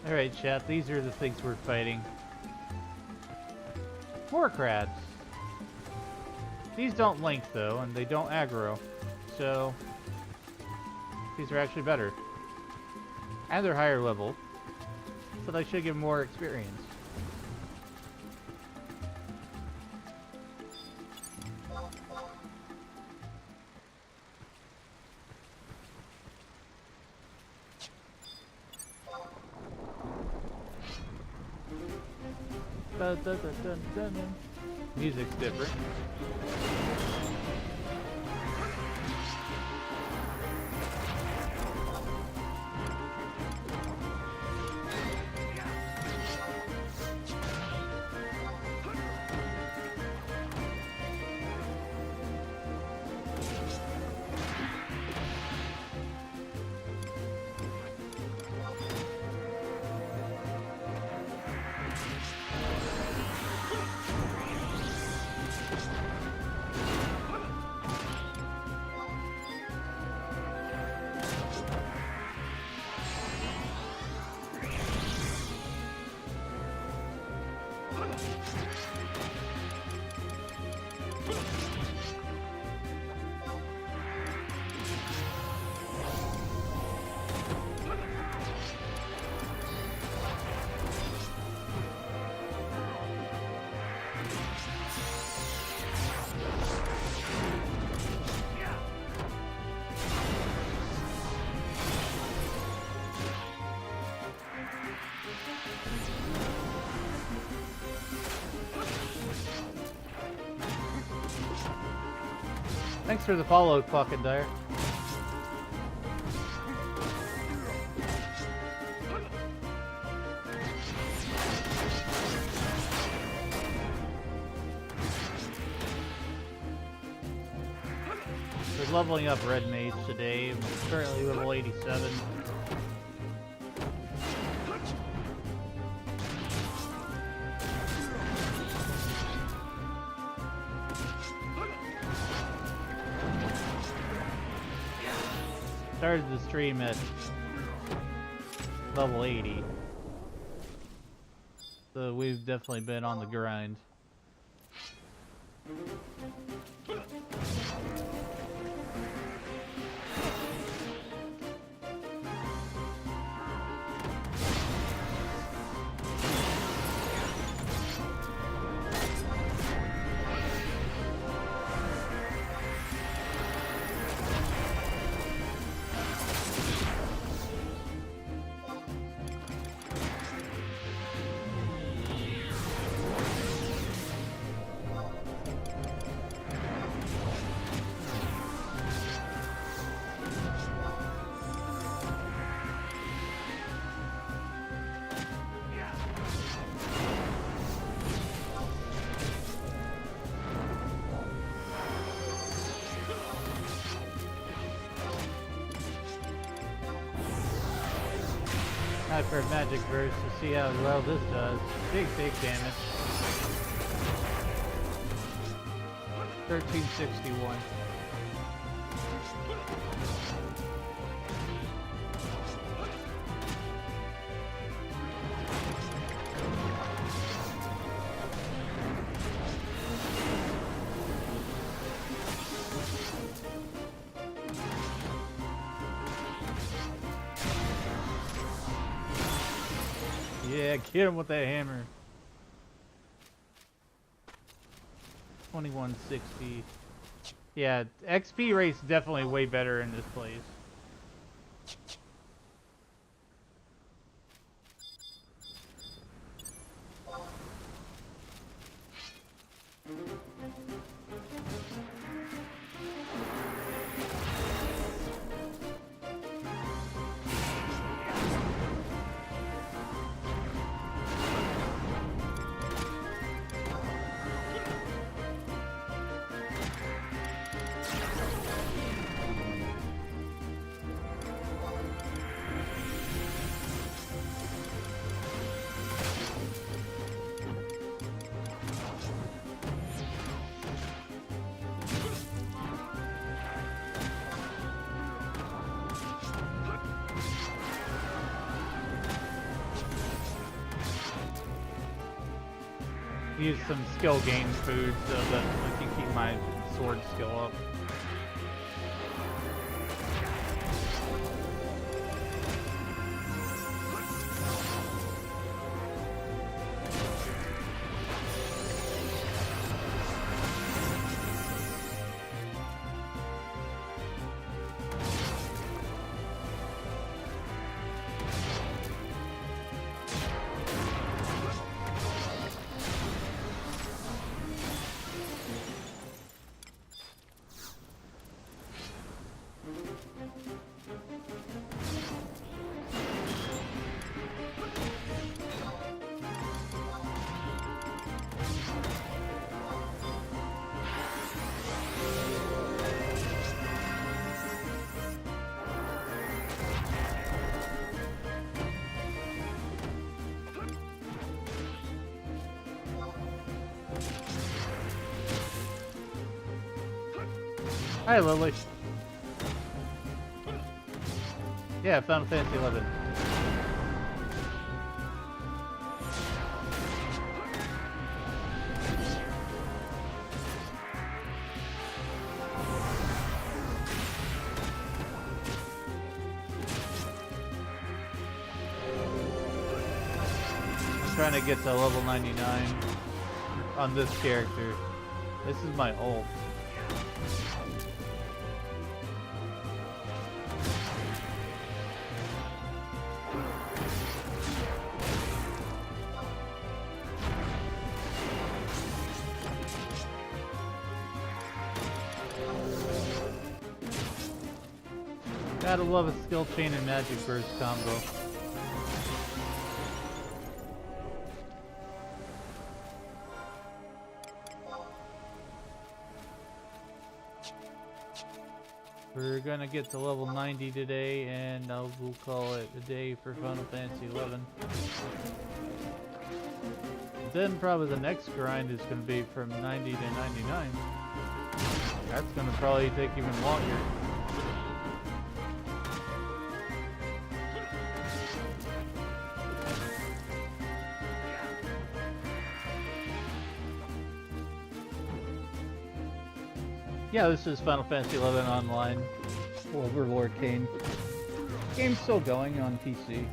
Alright, chat, these are the things we're fighting. More crabs. These don't link, though, and they don't aggro. So, these are actually better. And they're higher level. So they should give more experience. Dun, dun, dun, dun, dun, dun. Music's different. Thanks for the follow, fucking Dire. We're leveling up Red Mage today. I'm currently level 87. Started the stream at level 80. So we've definitely been on the grind. For magic burst to see how well this does. Big damage. 1361. Yeah, get him with that hammer. 2160. Yeah, XP rate's definitely way better in this place. use some skill gain food so that I can keep my sword skill up. Hi, Lily. Yeah, Final Fantasy 11. I'm trying to get to level 99 on this character. This is my ult. Gotta love a skill chain and magic burst combo. We're gonna get to level 90 today, and we'll call it a day for Final Fantasy 11. Then probably the next grind is gonna be from 90 to 99. That's gonna probably take even longer. Yeah, this is Final Fantasy 11 Online. Overlord Kane. Game's still going on PC.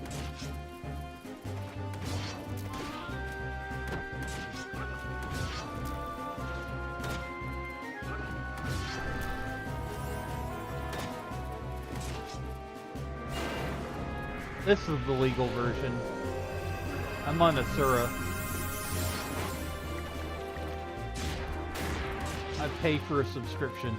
This is the legal version. I'm on Asura. I pay for a subscription.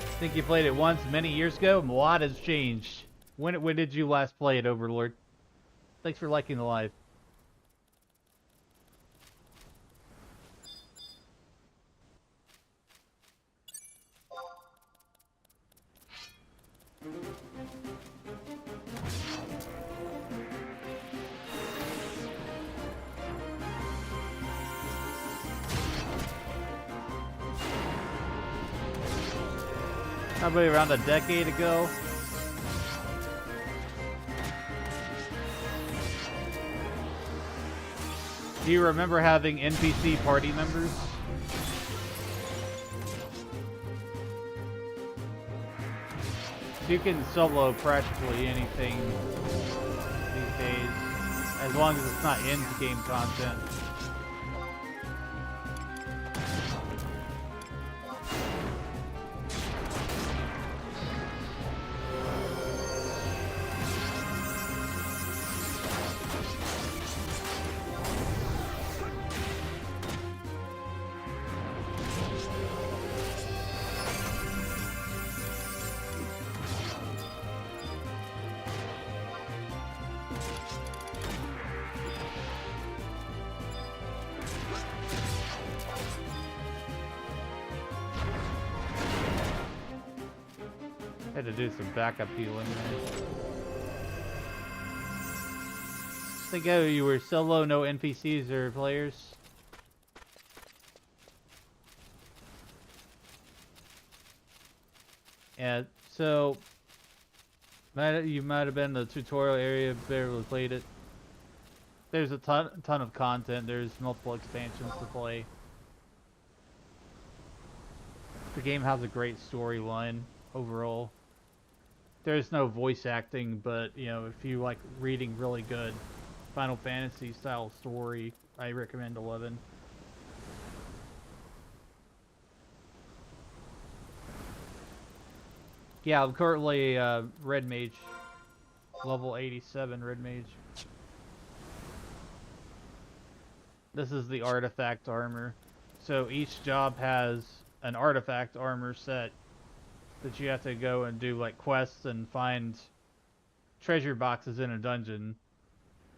I think you played it once many years ago. A lot has changed. When did you last play it, Overlord? Thanks for liking the live. Probably around a decade ago. Do you remember having NPC party members? You can solo practically anything these days, as long as it's not end-game content. Had to do some backup healing there. I think you were solo, no NPCs or players. Yeah, so you might have been in the tutorial area, barely played it. There's a ton of content. There's multiple expansions to play. The game has a great storyline overall. There's no voice acting, but you know, if you like reading really good Final Fantasy style story, I recommend 11. Yeah, I'm currently Red Mage, level 87 Red Mage. This is the artifact armor. So each job has an artifact armor set that you have to go and do like quests and find treasure boxes in a dungeon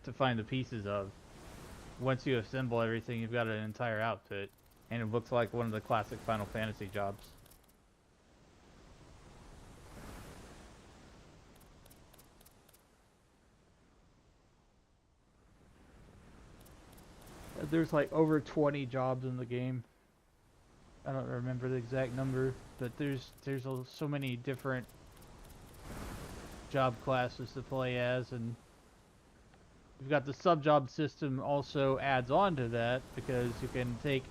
to find the pieces of. Once you assemble everything, you've got an entire outfit, and it looks like one of the classic Final Fantasy jobs. There's like over 20 jobs in the game. I don't remember the exact number, but there's so many different job classes to play as, and you've got the sub-job system also adds on to that, because you can take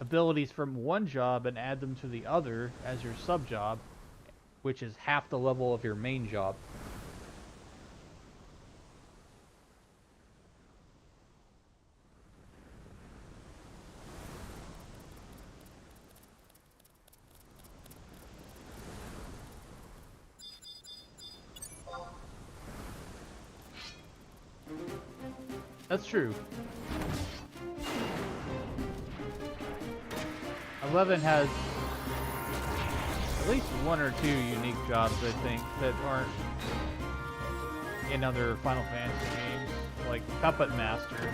abilities from one job and add them to the other as your sub-job, which is half the level of your main job. That's true. 11 has at least one or two unique jobs, I think, that aren't in other Final Fantasy games, like Puppet Master.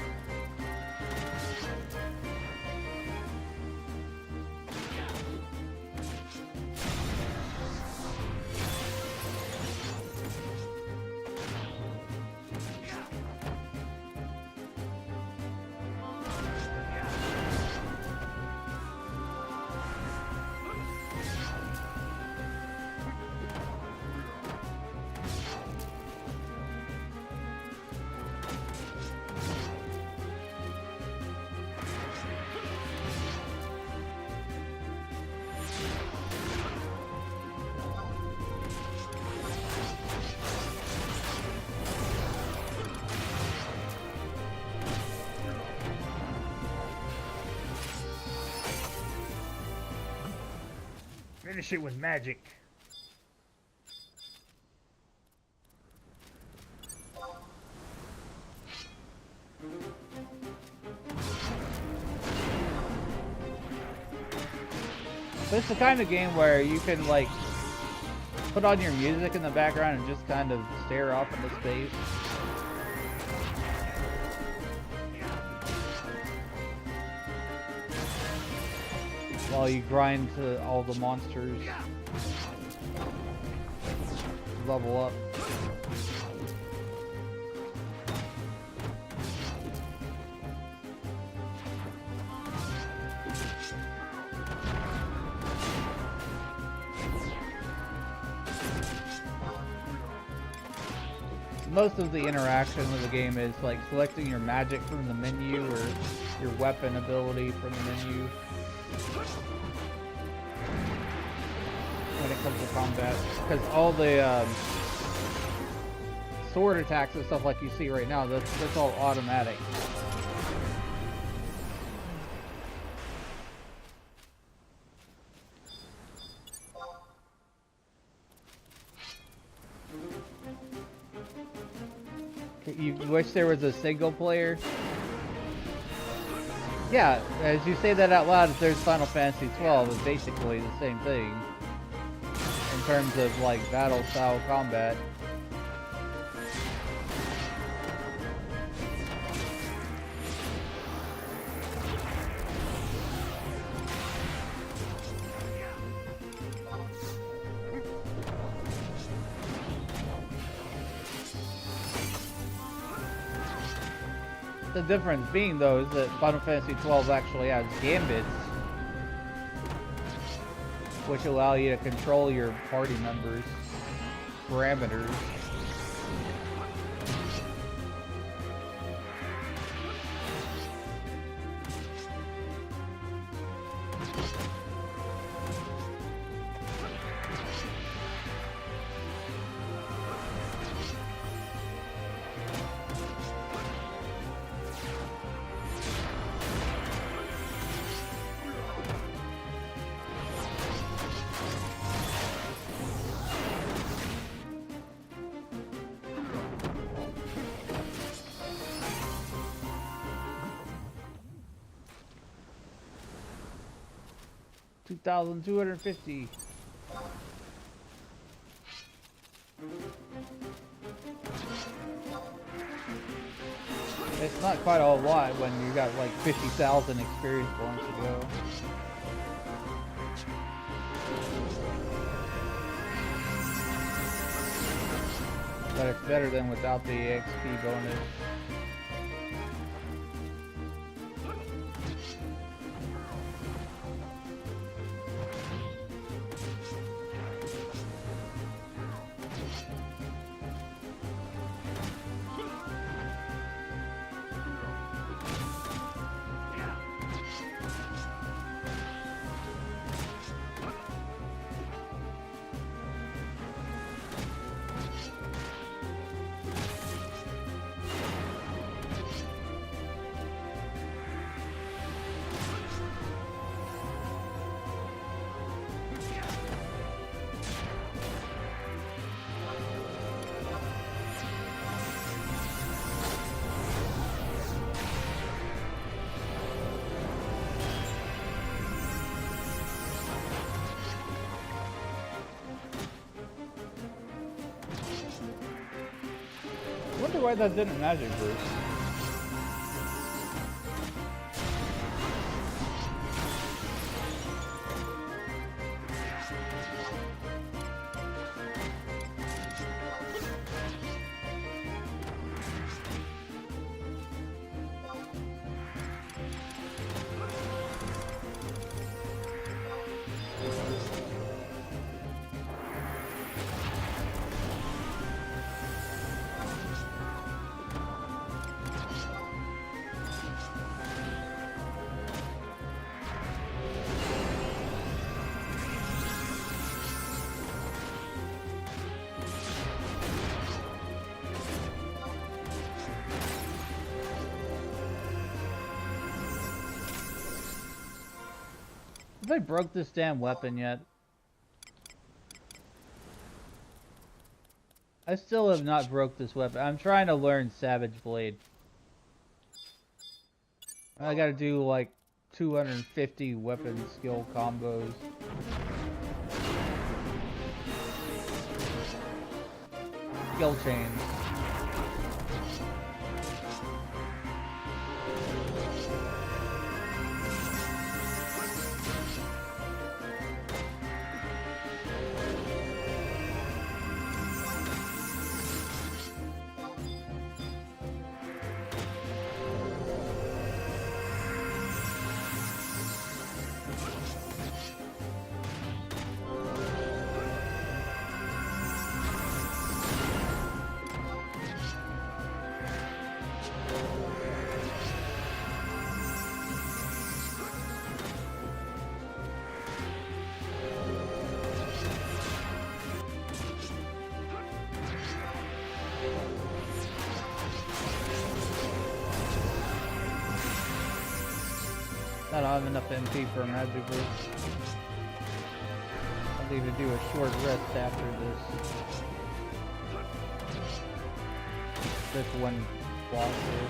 Finish it with magic. But it's the kind of game where you can like put on your music in the background and just kind of stare off into space. While you grind to all the monsters level up. Most of the interaction with the game is like selecting your magic from the menu or your weapon ability from the menu. When it comes to combat, because all the sword attacks and stuff like you see right now, that's all automatic. You wish there was a single player? Yeah, as you say that out loud, if there's Final Fantasy 12, it's basically the same thing. In terms of like battle style combat. The difference being though is that Final Fantasy 12 actually has gambits. which allow you to control your party members' parameters. $2,250. It's not quite a lot when you got like 50,000 experience points to go. But it's better than without the EXP bonus. I wonder why that didn't magic boost. Have I broke this damn weapon yet? I still have not broke this weapon. I'm trying to learn Savage Blade. I gotta do like 250 weapon skill combos. Skill chains. I don't have enough MP for a magic boost. I'll need to do a short rest after this. This one boss here.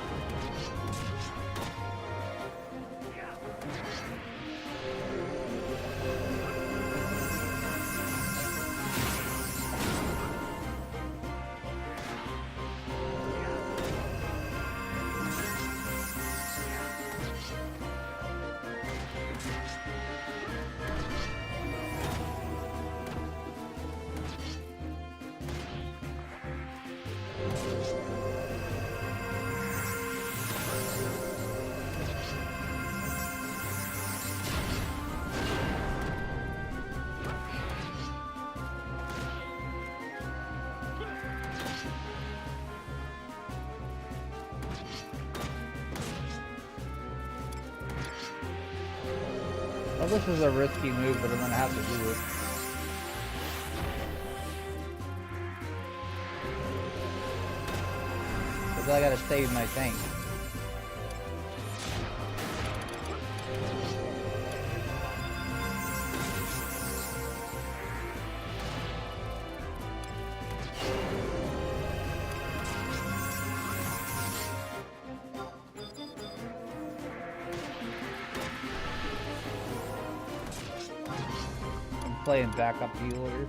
Well, this is a risky move, but I'm gonna have to do it. Because I gotta save my tank. Playing backup healer.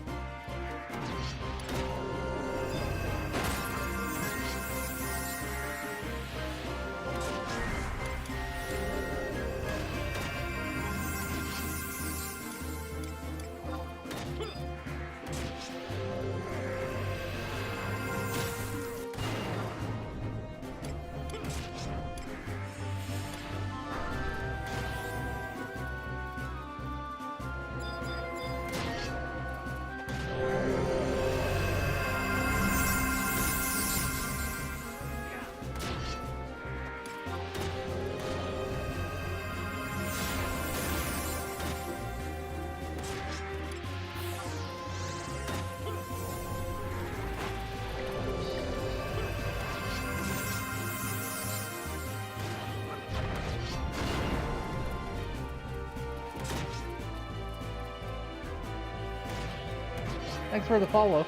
Thanks for the follow.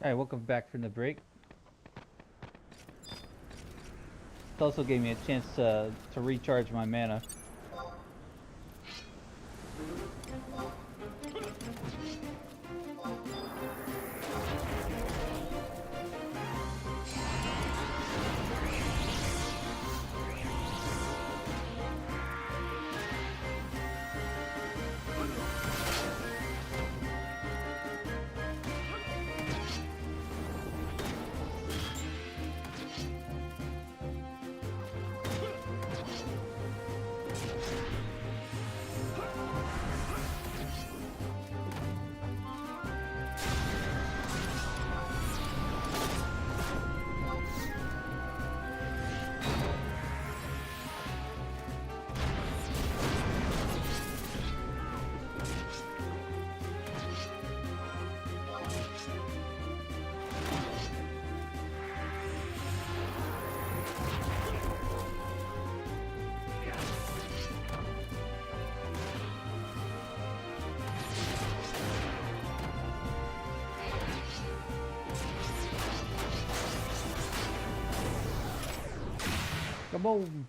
Alright, welcome back from the break. It also gave me a chance to recharge my mana. Come on.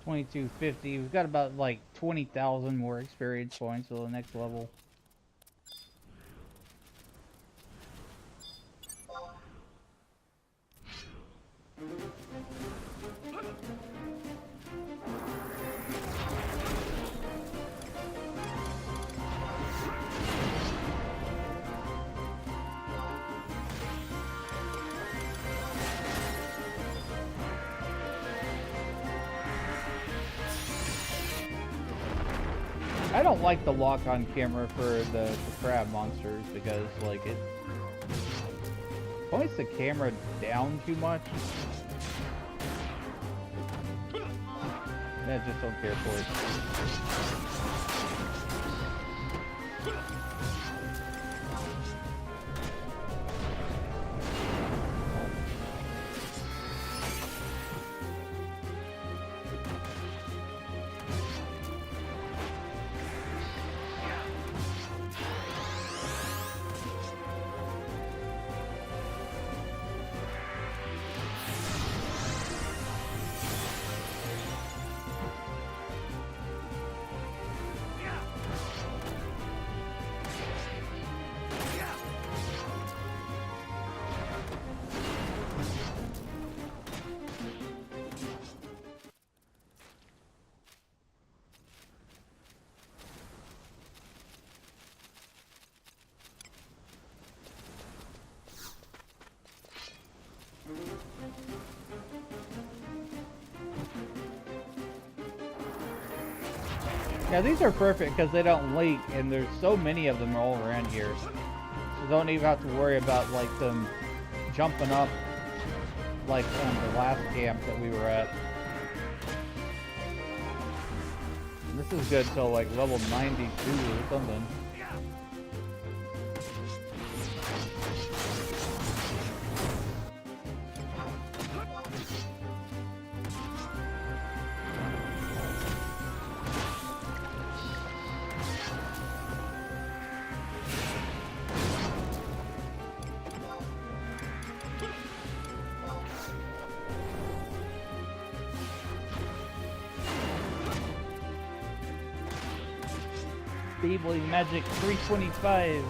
$22.50. We've got about like 20,000 more experience points for the next level. I don't like the lock on camera for the crab monsters because like it points the camera down too much. I just don't care for it. Yeah, these are perfect because they don't leak, and there's so many of them all around here. So don't even have to worry about like them jumping up like on the last camp that we were at. And this is good till like level 92 or something. Beyblade Magic 325.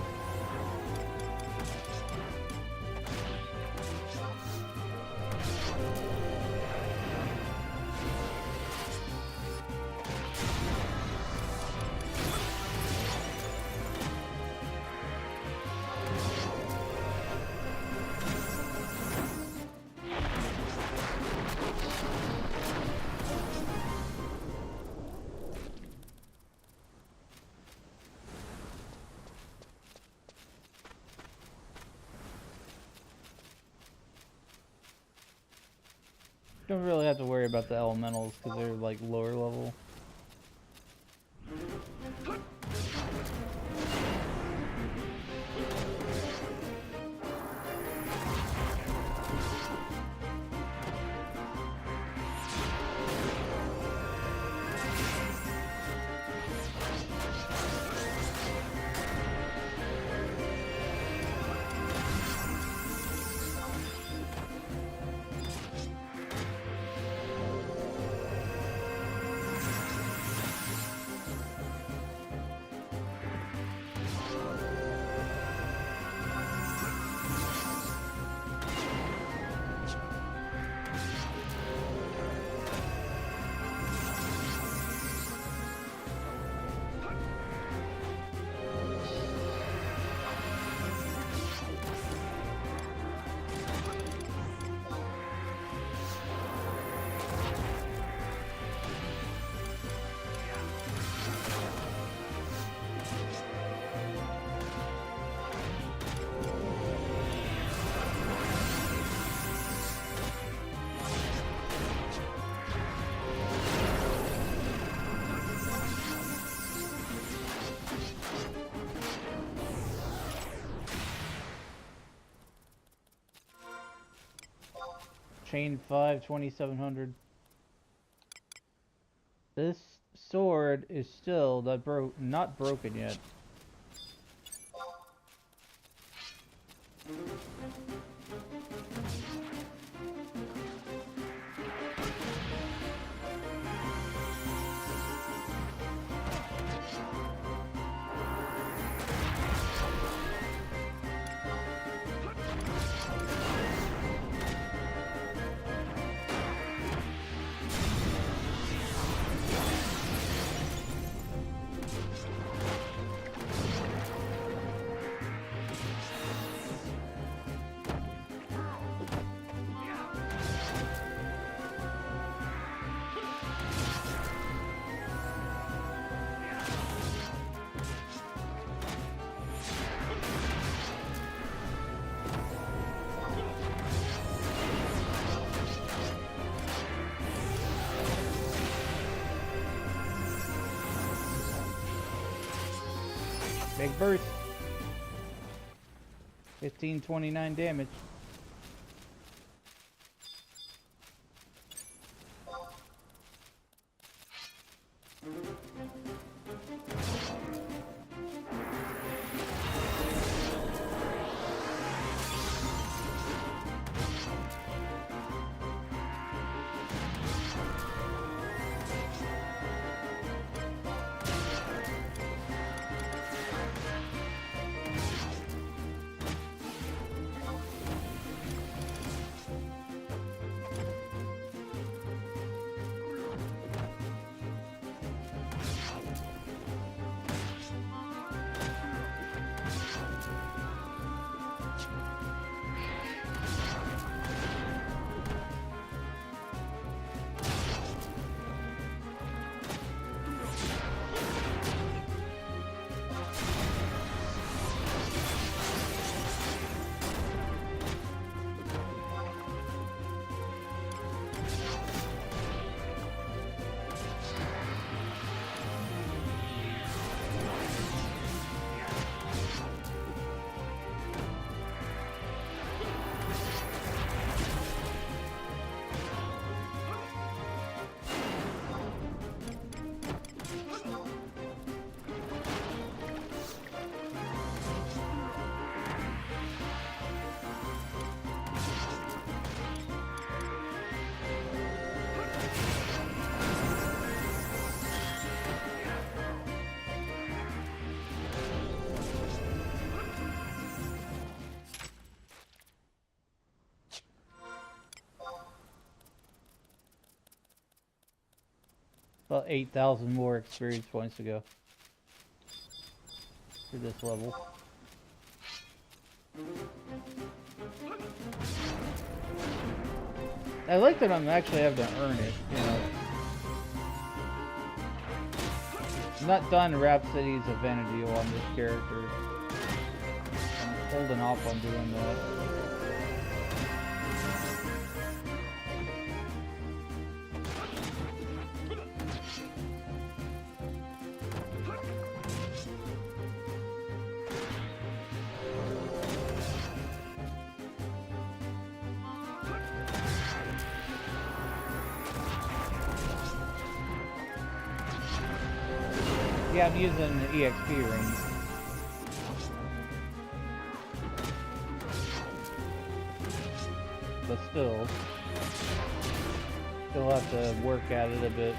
Don't really have to worry about the elementals because they're like lower level. Chain 5, 2700. This sword is still not broken yet. Big burst. 1529 damage. About 8,000 more experience points to go for this level. I like that I'm actually having to earn it, you know. I'm not done Rhapsody's of Vanity on this character. I'm holding off on doing that. Yeah, I'm using the EXP ring. But still have to work at it a bit.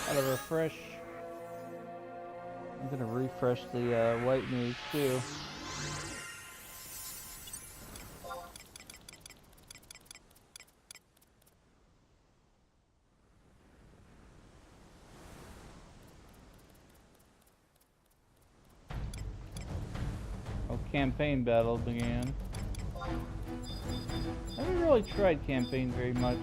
Gotta refresh. I'm gonna refresh the white mage too. Oh, campaign battle began. I haven't really tried campaign very much.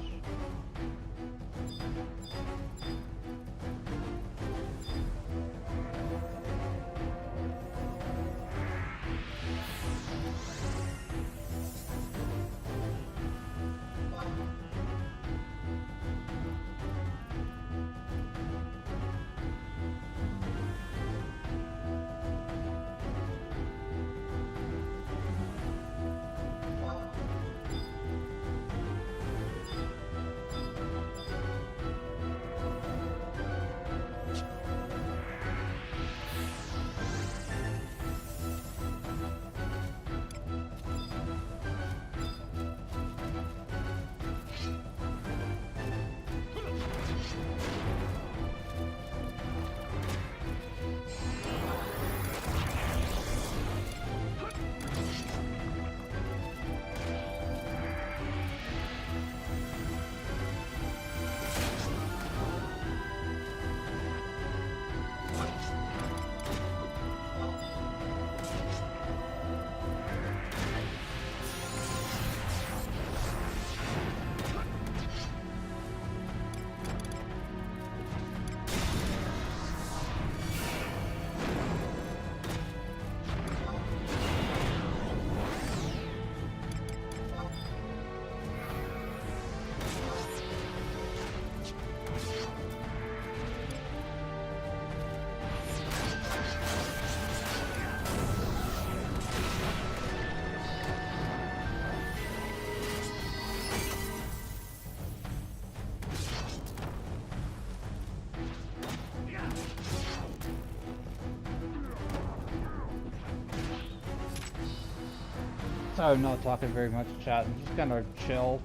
Sorry, I'm not talking very much, chat. I'm just kind of chill,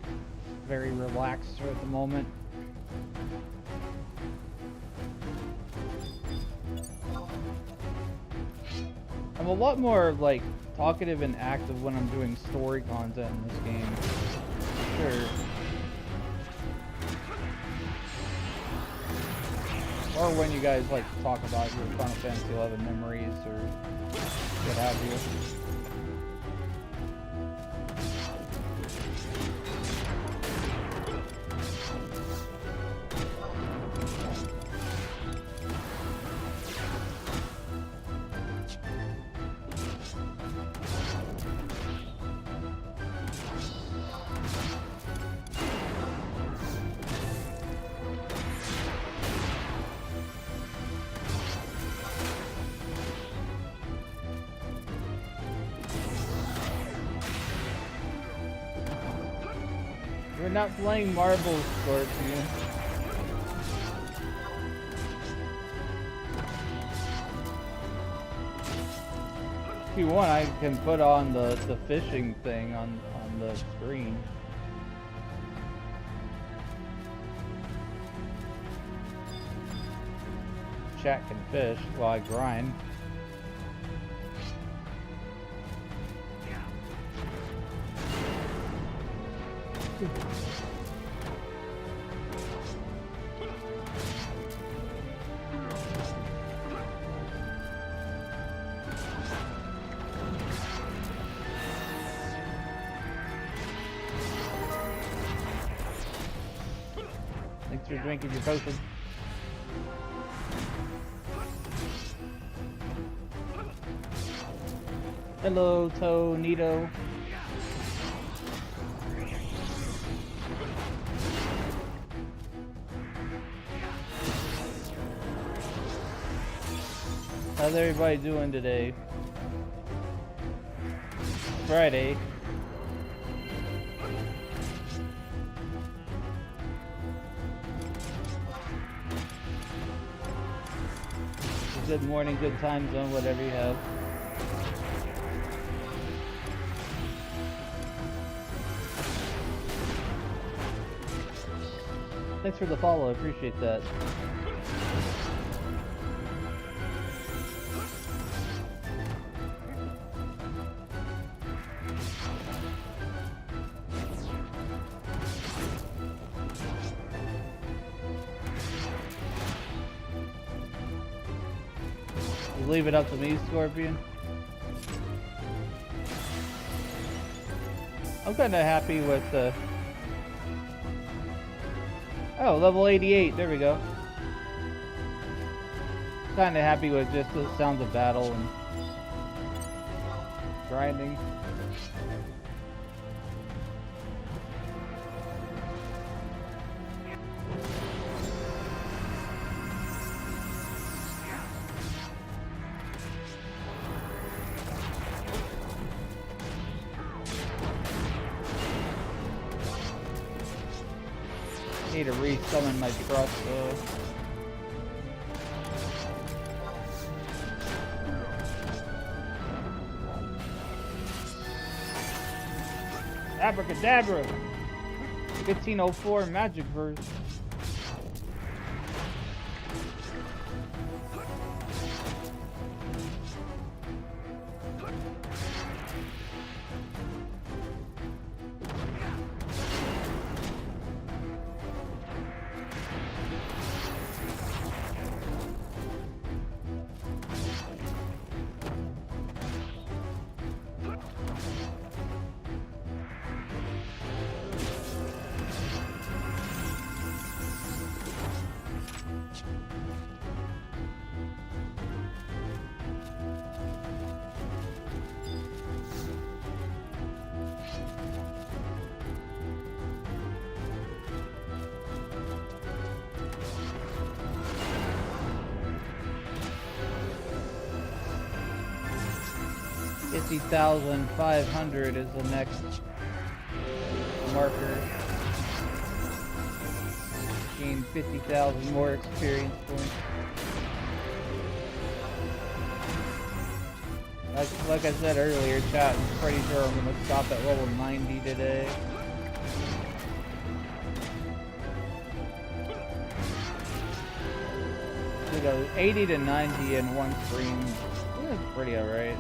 very relaxed at the moment. I'm a lot more, like, talkative and active when I'm doing story content in this game. Sure. Or when you guys like to talk about your Final Fantasy XI memories or what have you. We're not playing marbles, Scorpion. If you want, I can put on the fishing thing on the screen. Chat can fish while I grind. Thanks for drinking your potion. Hello, Tonito. How's everybody doing today? Friday. Good morning, good time zone, whatever you have. Thanks for the follow, I appreciate that. You leave it up to me, Scorpion. I'm kind of happy with the... Oh, level 88, there we go. Kind of happy with just the sounds of battle and grinding. Need to re-summon my trust though. Abracadabra! 1504 Magic Verse. $50,500 is the next marker. Gain 50,000 more experience points. Like I said earlier, chat, I'm pretty sure I'm gonna stop at level 90 today. So go 80 to 90 in one stream. That's pretty alright.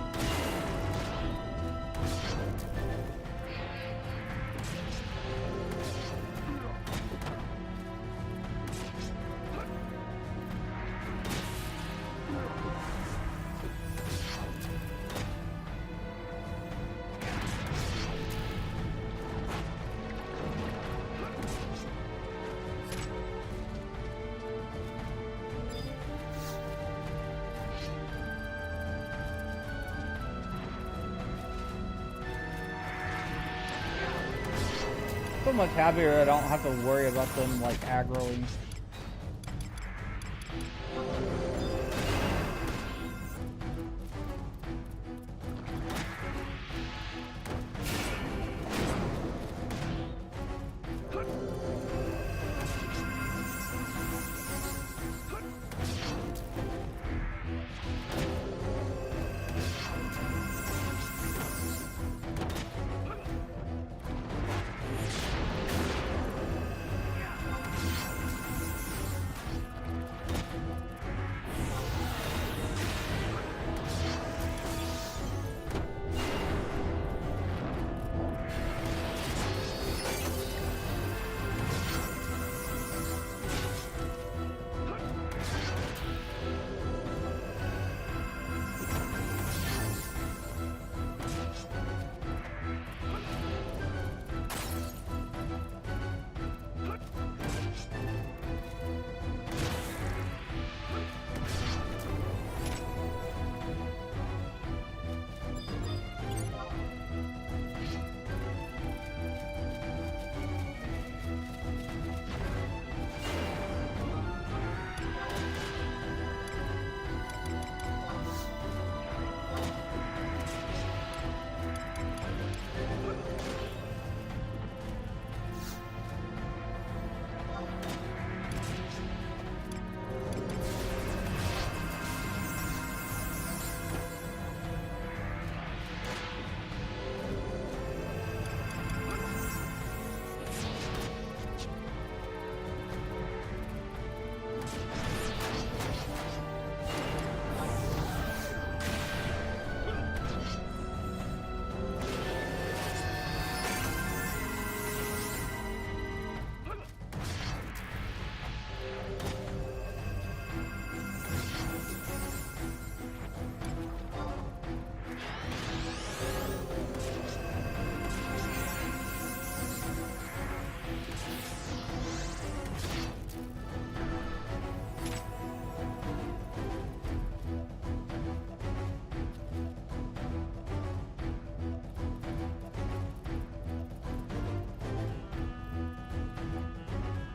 so much happier I don't have to worry about them like aggroing.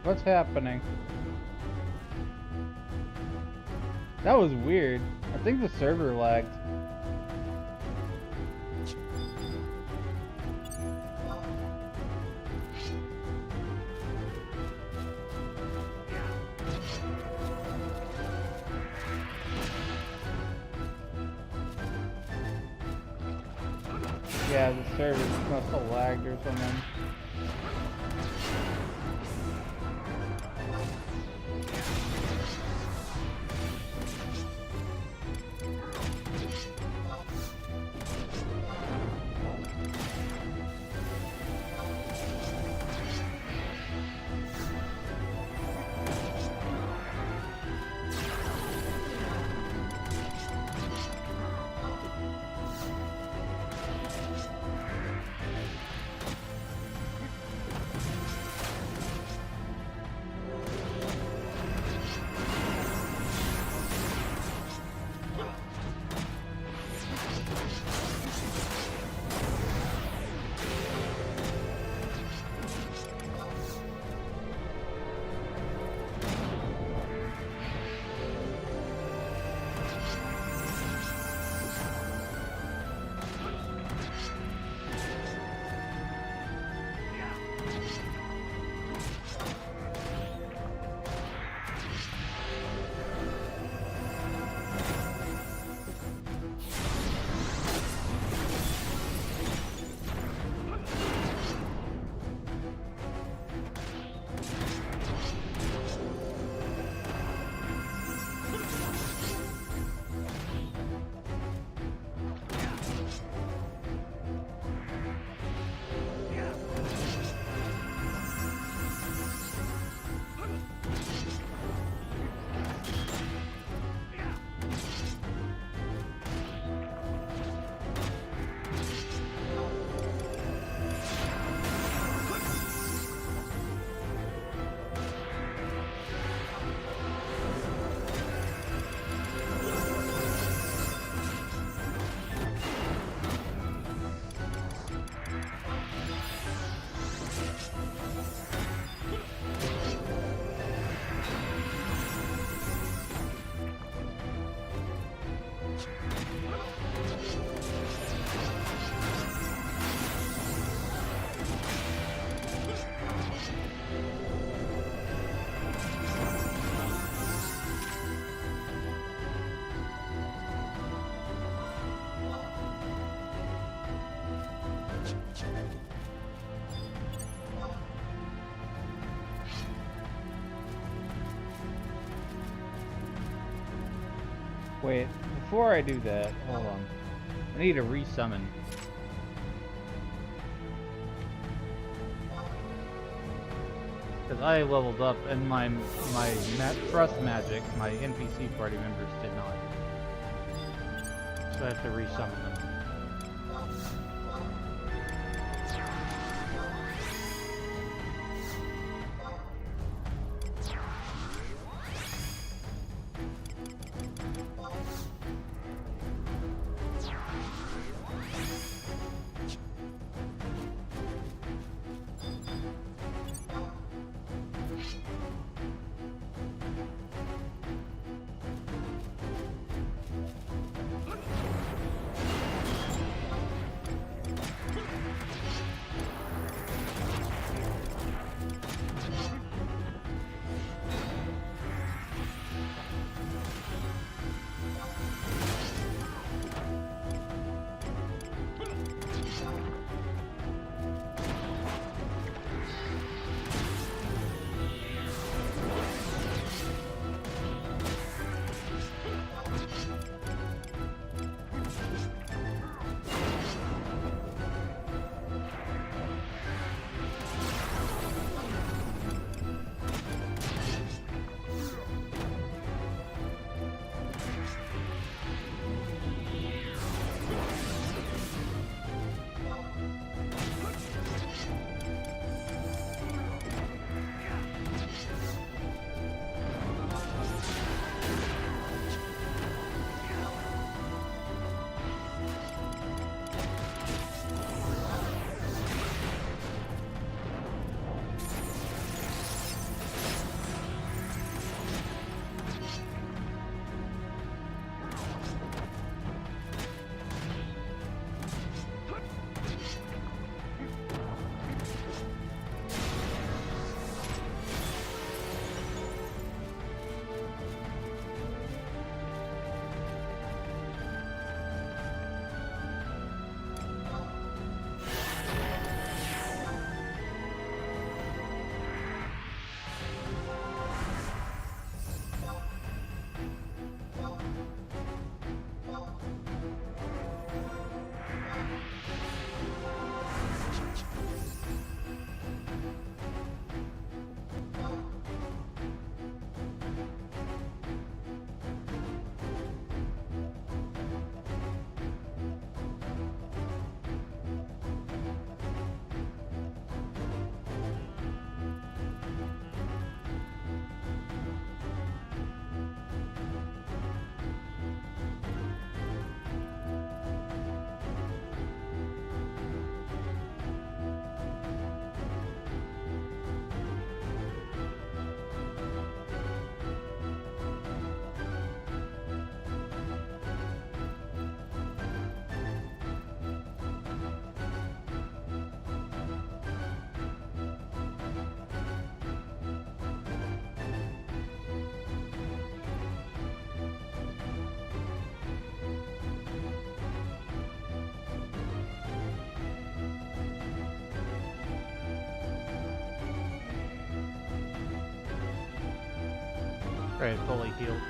What's happening? That was weird. I think the server lagged. Yeah, the server must have lagged or something. Wait, before I do that, hold on. I need to resummon. Because I leveled up and my trust magic, my NPC party members did not. So I have to resummon them. Right, fully healed.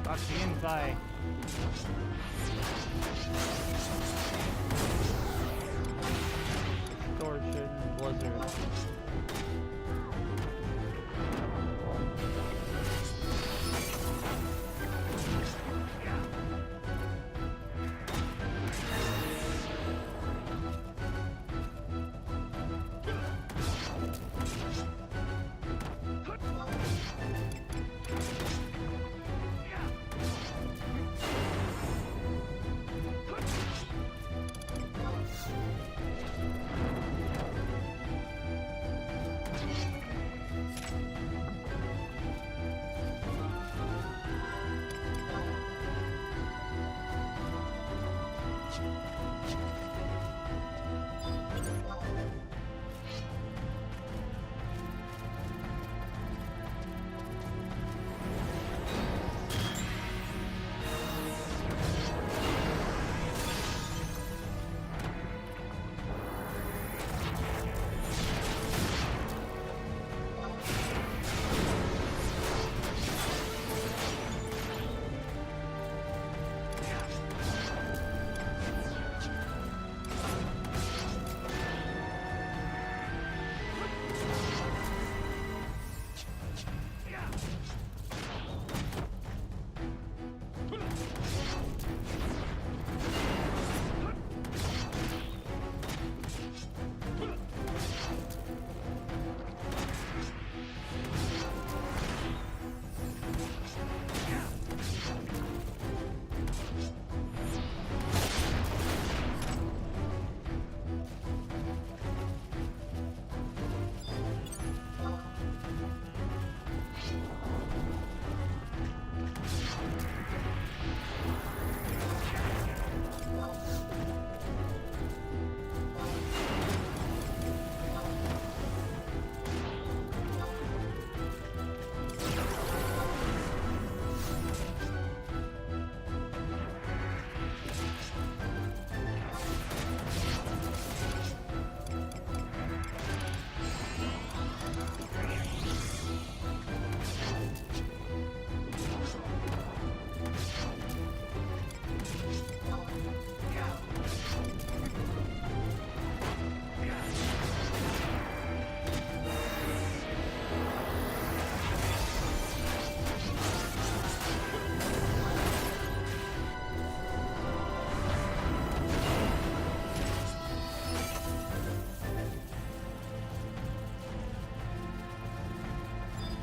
Fuck the inside. Distortion, blizzard.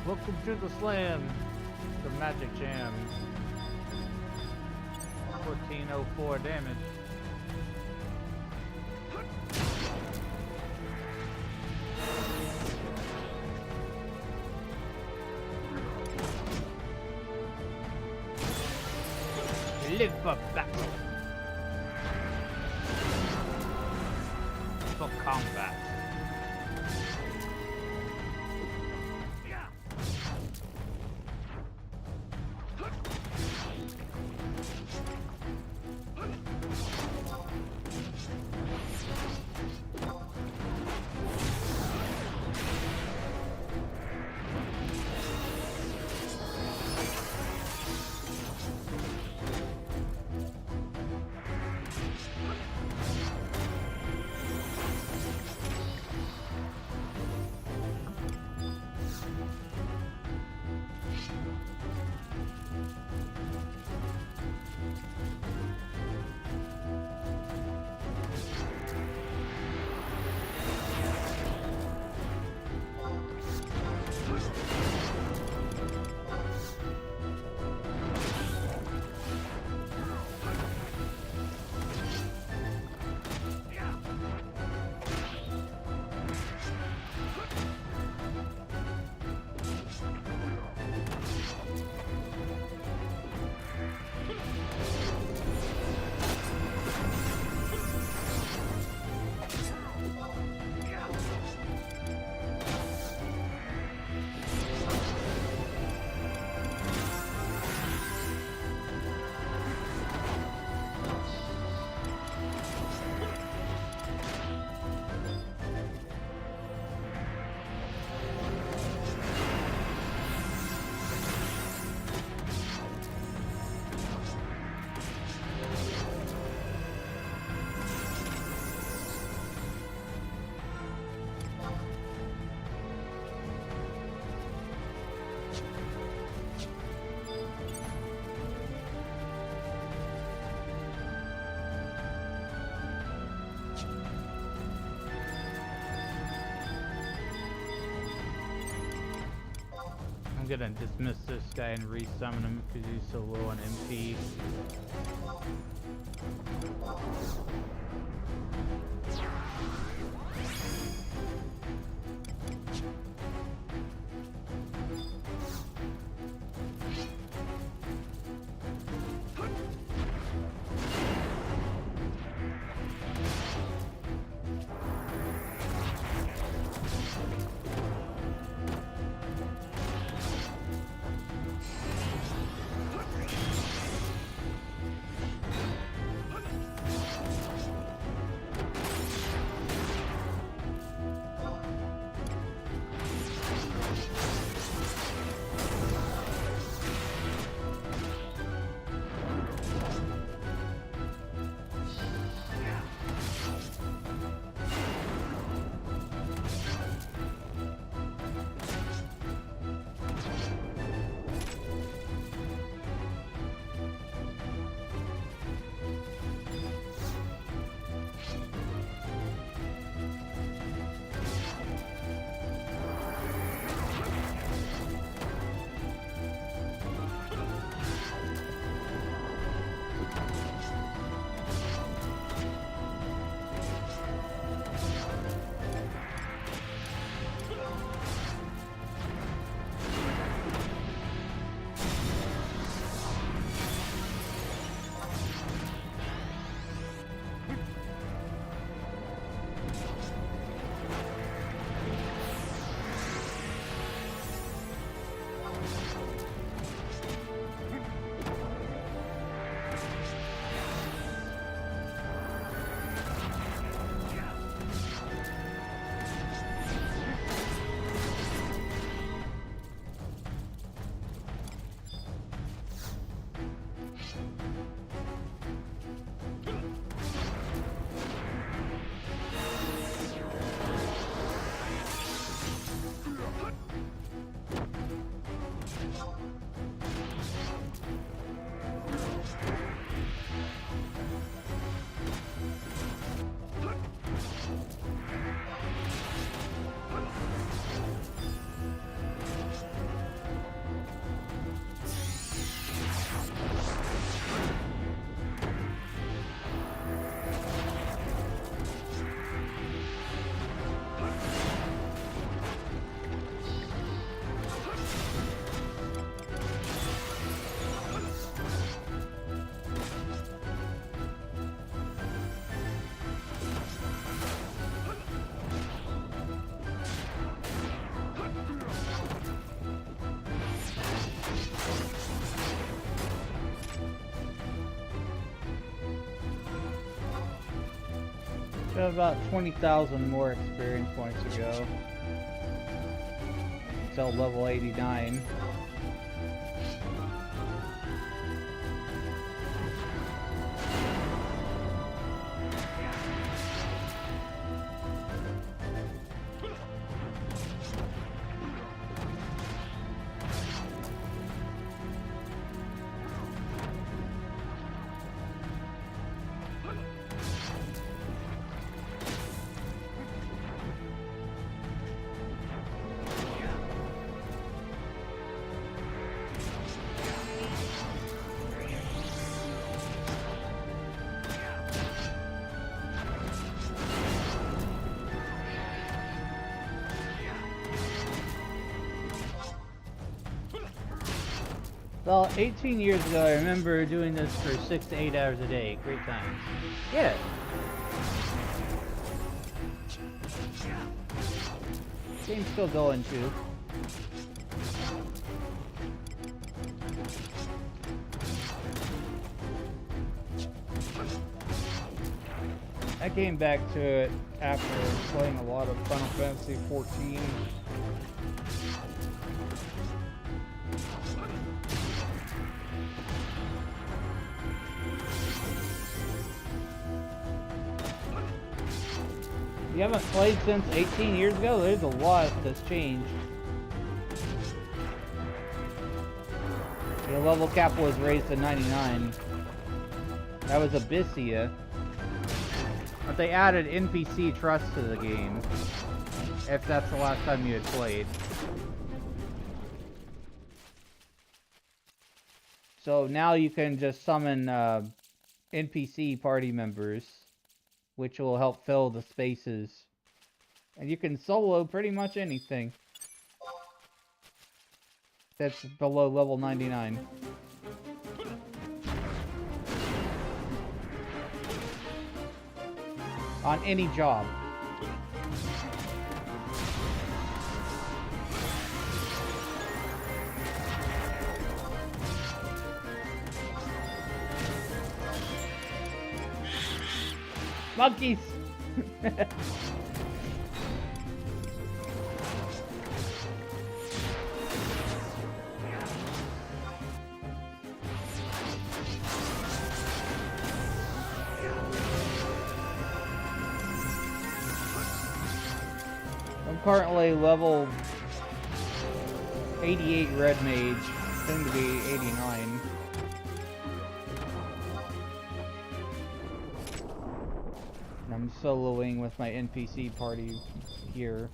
Welcome to the slam. The magic jam. 1404 damage. Live for battle. For combat. I'm gonna dismiss this guy and resummon him because he's so low on MP. Got about 20,000 more experience points to go until level 89. Well, 18 years ago, I remember doing this for 6 to 8 hours a day. Great times. Yeah. Game's still going too. I came back to it after playing a lot of Final Fantasy 14. You haven't played since 18 years ago? There's a lot that's changed. The level cap was raised to 99. That was Abyssia. But they added NPC trust to the game. If that's the last time you had played. So now you can just summon NPC party members, which will help fill the spaces. And you can solo pretty much anything that's below level 99. On any job. Monkeys! I'm currently level 88 red mage, soon to be 89. And I'm soloing with my NPC party here.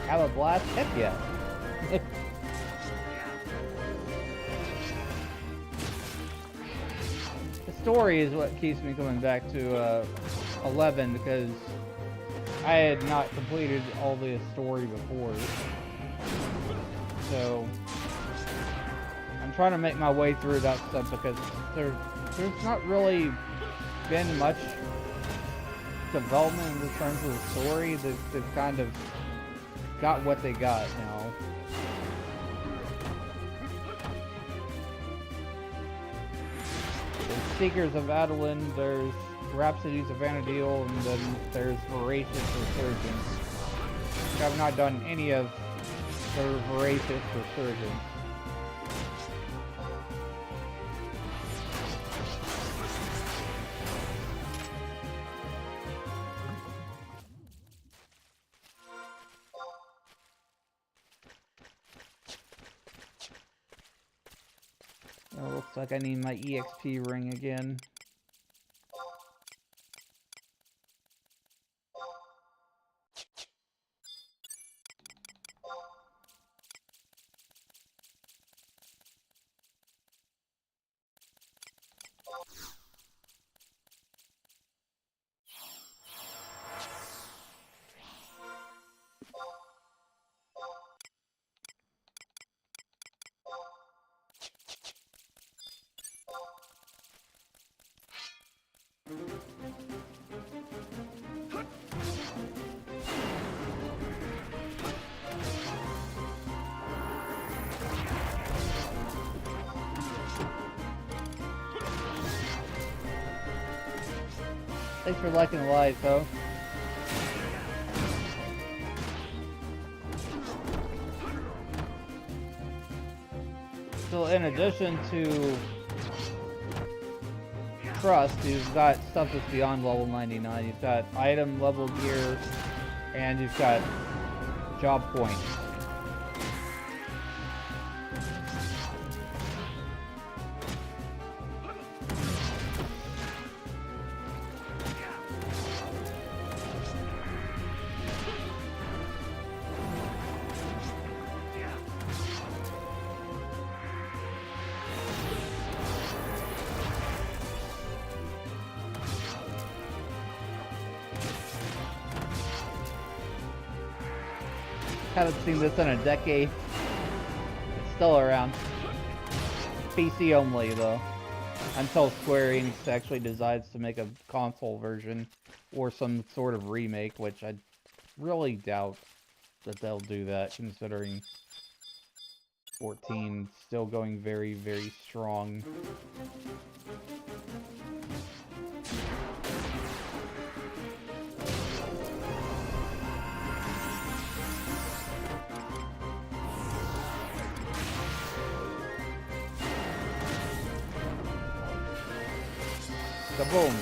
Have a blast? Heck yeah. The story is what keeps me coming back to 11 because I had not completed all the story before. So I'm trying to make my way through that stuff because there's not really been much development in terms of the story. They've kind of got what they got now. There's Seekers of Adeline, there's Rhapsodies of Vanadil, and then there's Voracious Resurgence. I've not done any of the Voracious Resurgence. Oh, looks like I need my EXP ring again. Thanks for liking the live, though. So in addition to Trust, you've got stuff that's beyond level 99. You've got item level gear, and you've got job points. Haven't seen this in a decade. It's still around. PC only, though. Until Square Enix actually decides to make a console version or some sort of remake, which I really doubt that they'll do that, considering 14 still going very, very strong. Kaboom!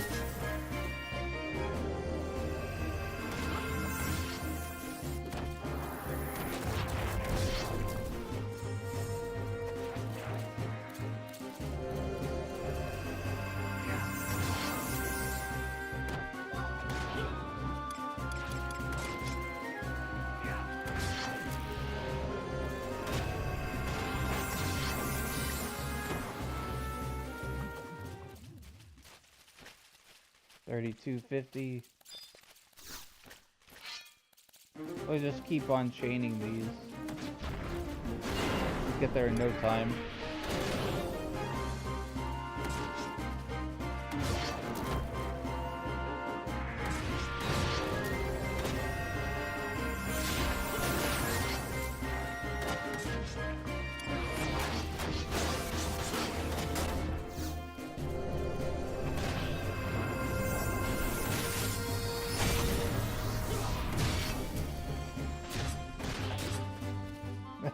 3250. We'll just keep on chaining these. We'll get there in no time.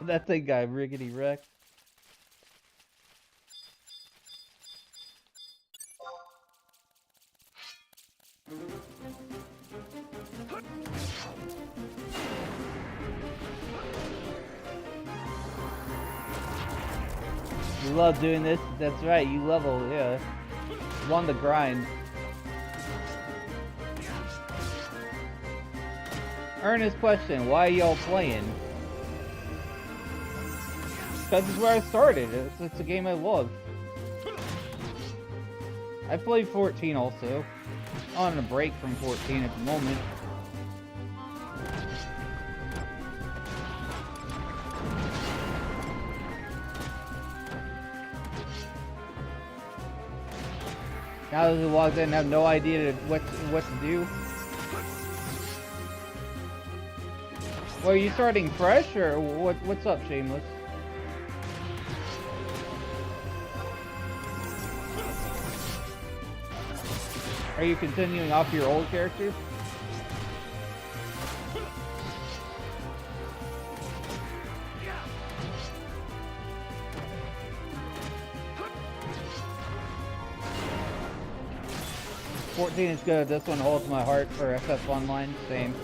That thing got riggedy wrecked. You love doing this? That's right, you level, yeah. You on the grind. Earnest question, why are y'all playing? Because it's where I started. It's a game I love. I played 14 also. On a break from 14 at the moment. Now that he logged in, I have no idea what to do. Well, are you starting fresh or what's up, Shameless? Are you continuing off your old character? $14 is good. This one holds my heart for FF Online. Same.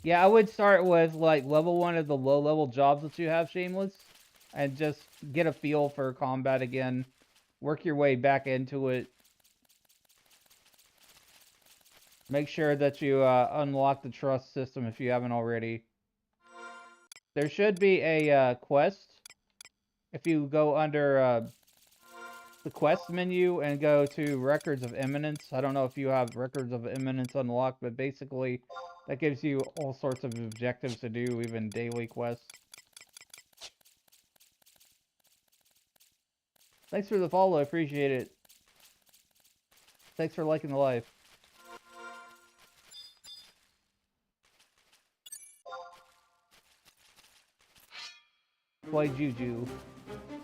Yeah, I would start with like level 1 of the low level jobs that you have, Shameless, and just get a feel for combat again. Work your way back into it. Make sure that you unlock the trust system if you haven't already. There should be a quest. If you go under the quest menu and go to Records of Eminence. I don't know if you have Records of Eminence unlocked, but basically that gives you all sorts of objectives to do, even daily quests. Thanks for the follow, I appreciate it. Thanks for liking the live. Play Juju.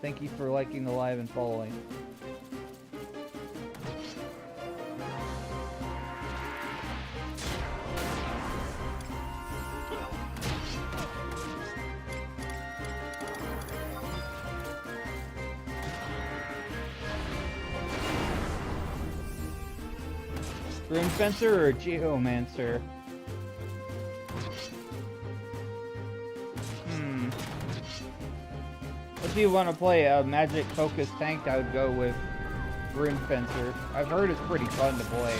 Thank you for liking the live and following. Rune Fencer or Geomancer? If you want to play a magic focused tank, I would go with Rune Fencer. I've heard it's pretty fun to play.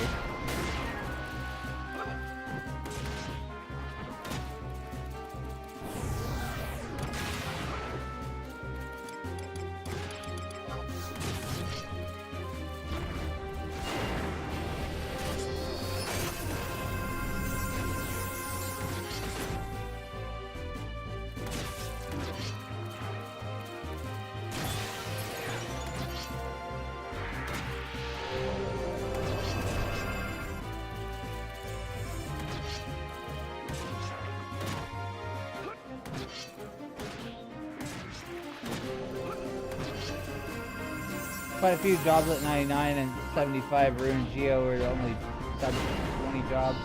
Quite a few jobs at 99 and 75. Rune Geo are the only sub 20 jobs.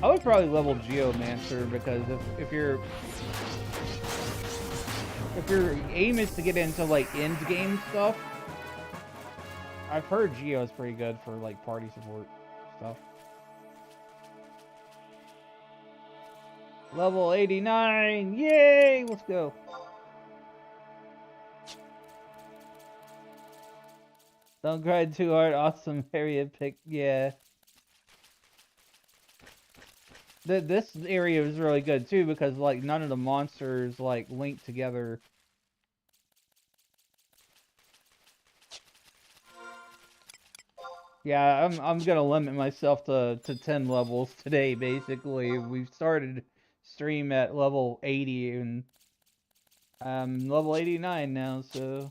I would probably level Geomancer because if your aim is to get into like end game stuff, I've heard Geo is pretty good for like party support stuff. Level 89, yay! Let's go. Don't cry too hard. Awesome area pick. Yeah. This area is really good too because like none of the monsters like link together. Yeah, I'm gonna limit myself to 10 levels today. Basically, we've started stream at level 80 and I'm level 89 now, so.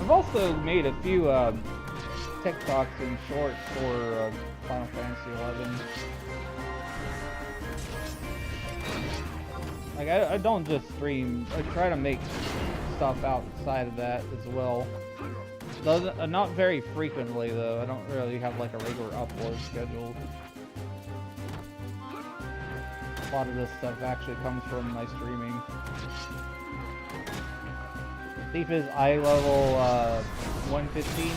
I've also made a few TikToks and shorts for Final Fantasy 11. Like I don't just stream. I try to make stuff outside of that as well. Not very frequently though. I don't really have like a regular upload schedule. A lot of this stuff actually comes from my streaming. Thief is eye level 115.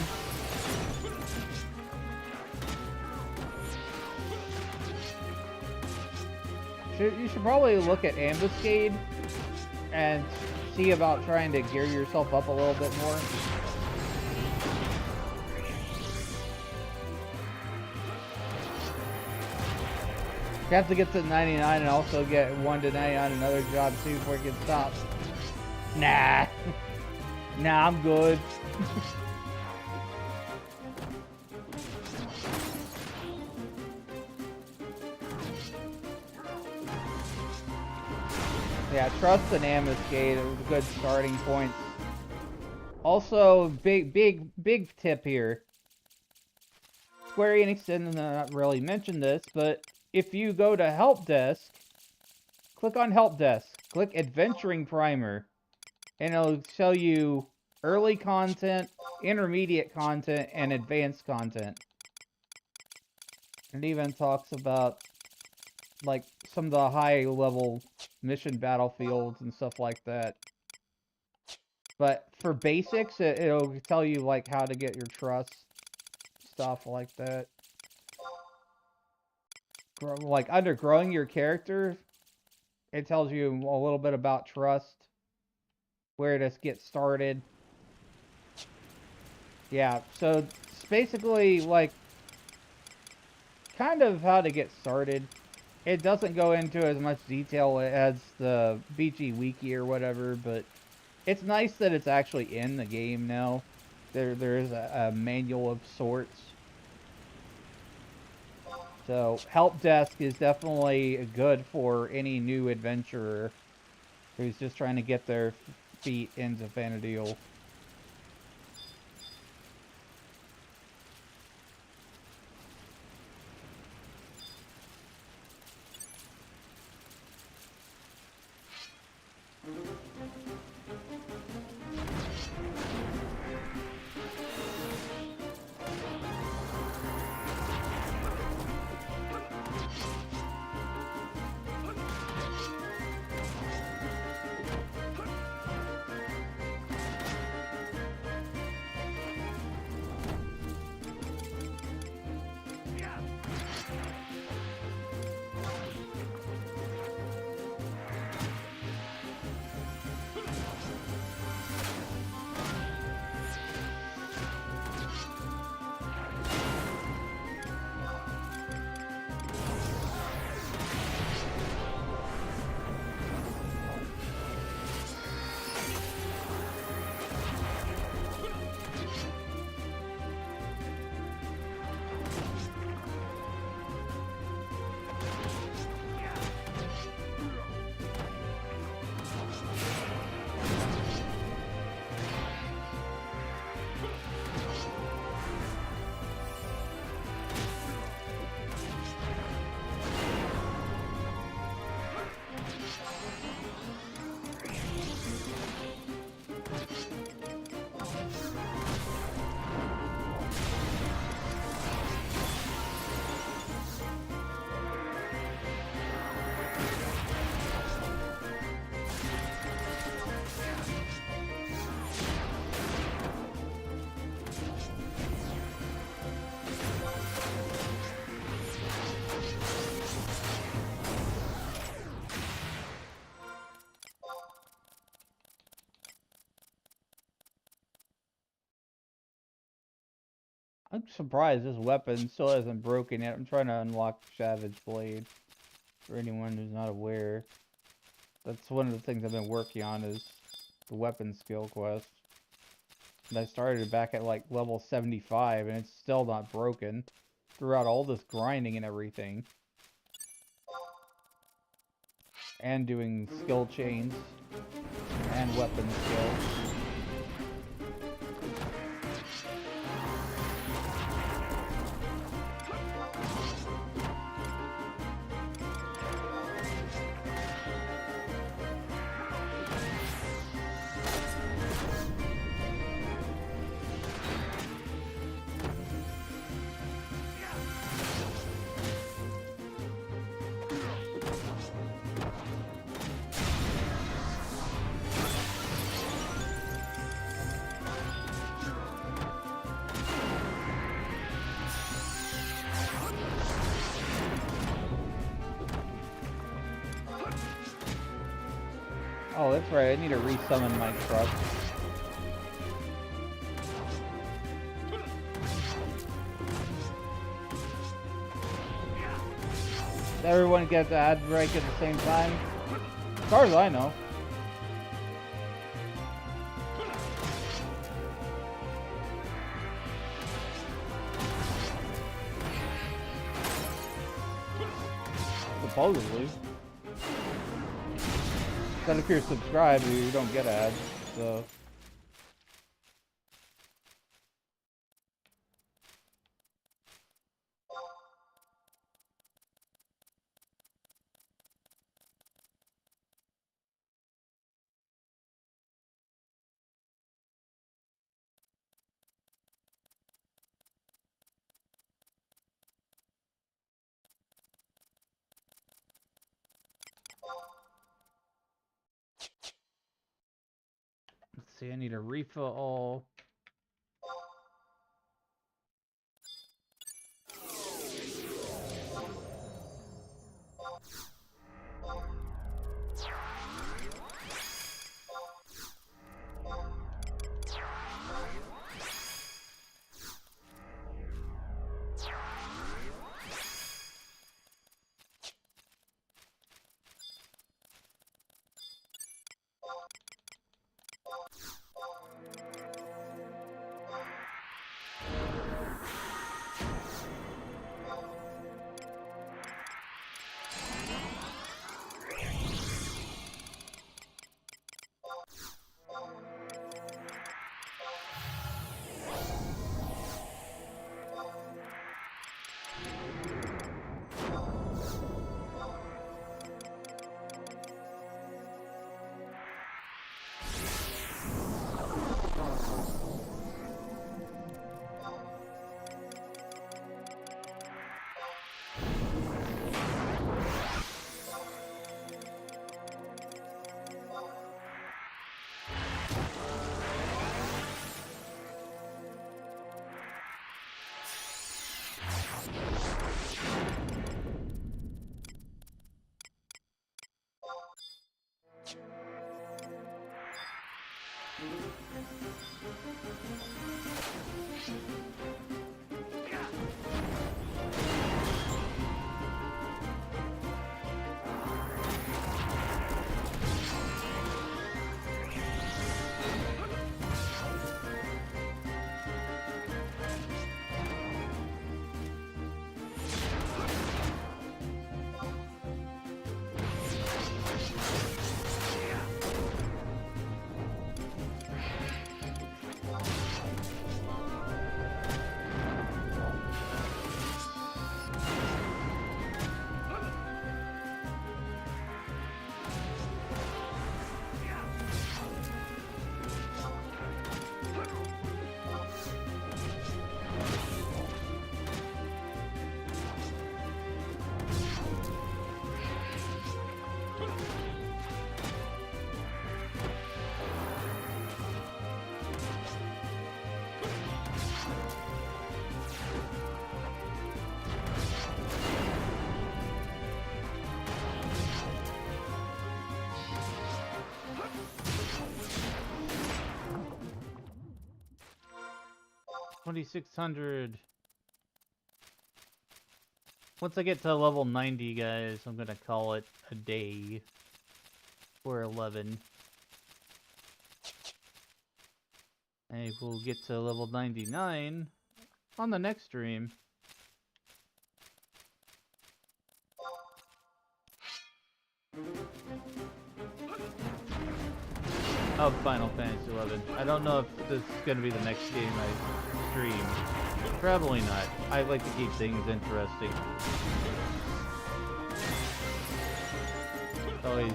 You should probably look at Ambuscade and see about trying to gear yourself up a little bit more. You have to get to 99 and also get 1 to 99 another job too before it gets stopped. Nah. Nah, I'm good. Yeah, trust and Ambuscade are good starting points. Also, big tip here. Square Enix didn't not really mention this, but if you go to Help Desk, click on Help Desk, click Adventuring Primer, and it'll show you early content, intermediate content, and advanced content. It even talks about like some of the high level mission battlefields and stuff like that. But for basics, it'll tell you like how to get your trust, stuff like that. Like under growing your character, it tells you a little bit about trust, where to get started. Yeah, so it's basically like kind of how to get started. It doesn't go into as much detail as the BG Wiki or whatever, but it's nice that it's actually in the game now. There is a manual of sorts. So, Help Desk is definitely good for any new adventurer who's just trying to get their feet into Vana'diel. I'm surprised this weapon still hasn't broken yet. I'm trying to unlock Savage Blade. For anyone who's not aware. That's one of the things I've been working on is the weapon skill quest. And I started back at like level 75 and it's still not broken. Throughout all this grinding and everything. And doing skill chains. And weapon skills. Oh, that's right. I need to resummon my truck. Does everyone get the ad break at the same time? As far as I know. Supposedly. Then if you're subscribed, you don't get ads, so... Let's see, I need to refill all. 2600. Once I get to level 90, guys, I'm gonna call it a day for 11. And we'll get to level 99 on the next stream. Of Final Fantasy XI. I don't know if this is going to be the next game I stream. Probably not. I like to keep things interesting. Always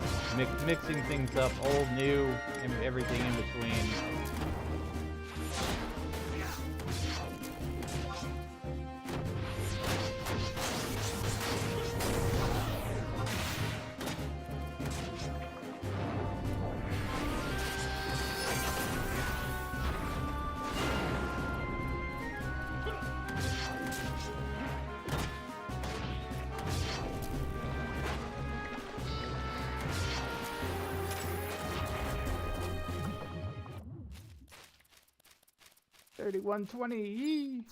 mixing things up, old, new, and everything in between. $31.20.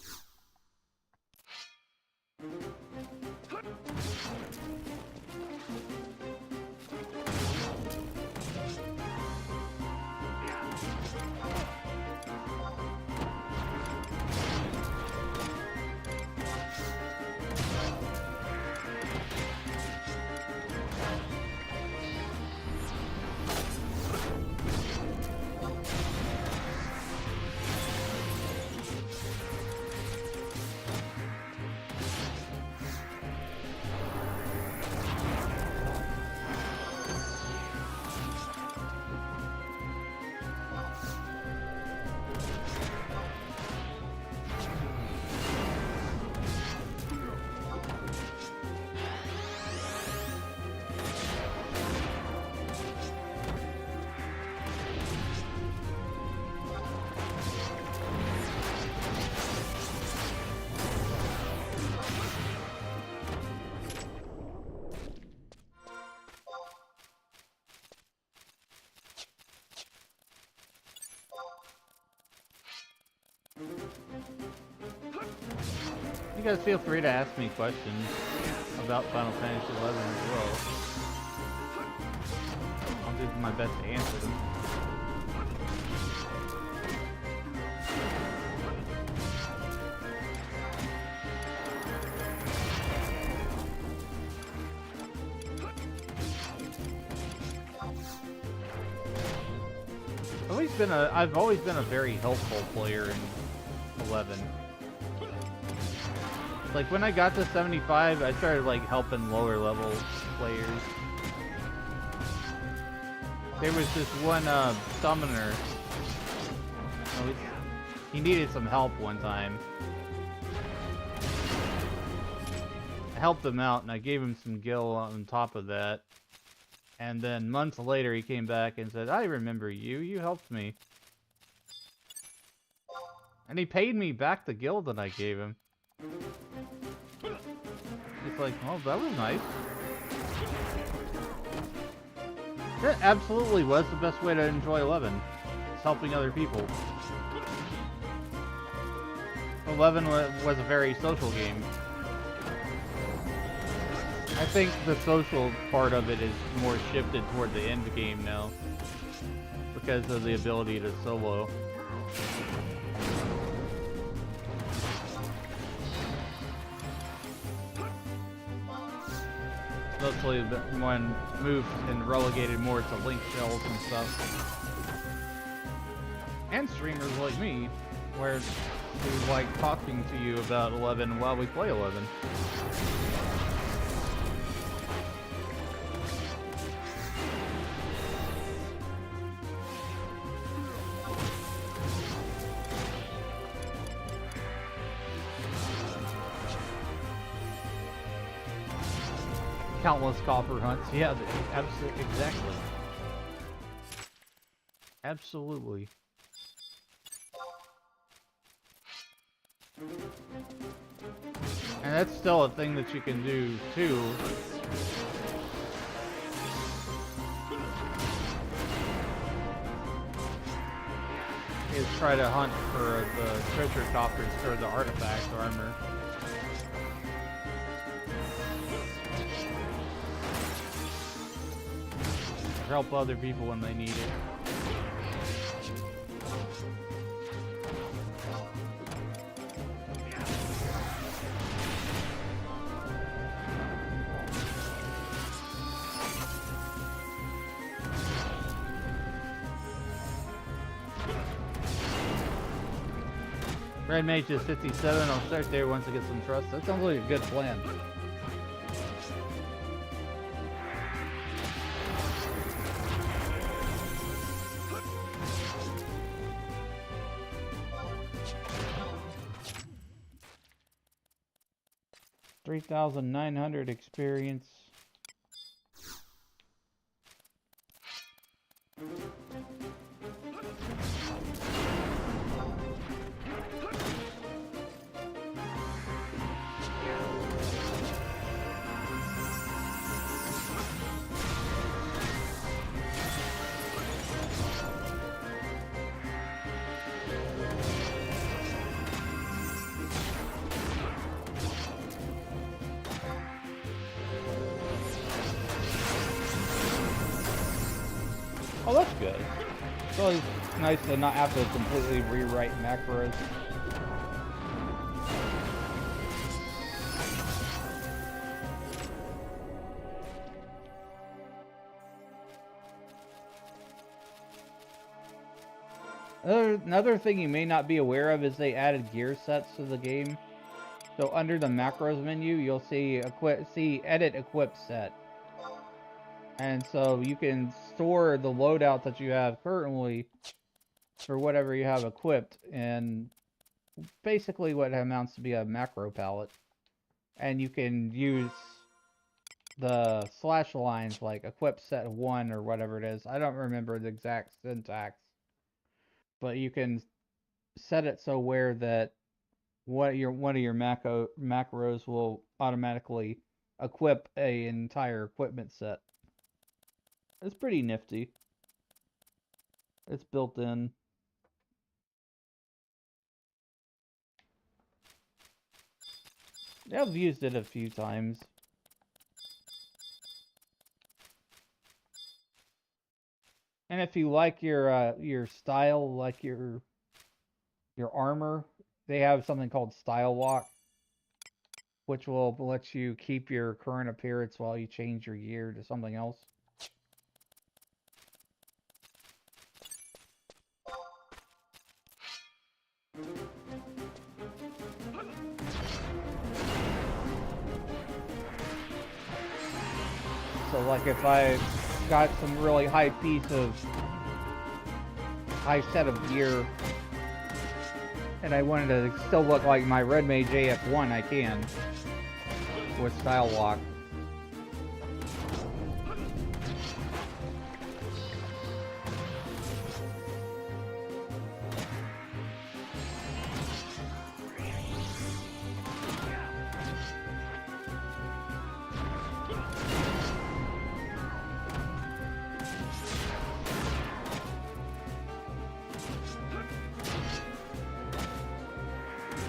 You guys feel free to ask me questions about Final Fantasy XI as well. I'll do my best to answer them. I've always been a very helpful player in 11. Like, when I got to 75, I started, like, helping lower level players. There was this one, summoner. Oh, he needed some help one time. I helped him out, and I gave him some gil on top of that. And then months later, he came back and said, I remember you. You helped me. And he paid me back the gil that I gave him. It's like, well, that was nice. That absolutely was the best way to enjoy 11. It's helping other people. 11 was a very social game. I think the social part of it is more shifted toward the end game now. Because of the ability to solo. Mostly when moved and relegated more to link shells and stuff. And streamers like me, where we like talking to you about 11 while we play 11. Countless copper hunts. Yeah, absolutely, exactly. Absolutely. And that's still a thing that you can do, too. is try to hunt for the treasure coppers for the artifact armor. Help other people when they need it. Red Mage is 57. I'll start there once I get some trust. That sounds like a good plan. $3,900 experience. Oh, that's good. It's always nice to not have to completely rewrite macros. Another thing you may not be aware of is they added gear sets to the game. So under the macros menu, you'll see edit equip set. And so you can store the loadout that you have currently for whatever you have equipped in basically what amounts to be a macro palette. And you can use the slash lines like equip set 1 or whatever it is. I don't remember the exact syntax. But you can set it so where that one of your macros will automatically equip an entire equipment set. It's pretty nifty. It's built in. Yeah, I've used it a few times. And if you like your style, like your armor, they have something called Style Lock, which will let you keep your current appearance while you change your gear to something else. So like if I got some really high set of gear and I wanted to still look like my Red Mage AF1, I can with Style Lock.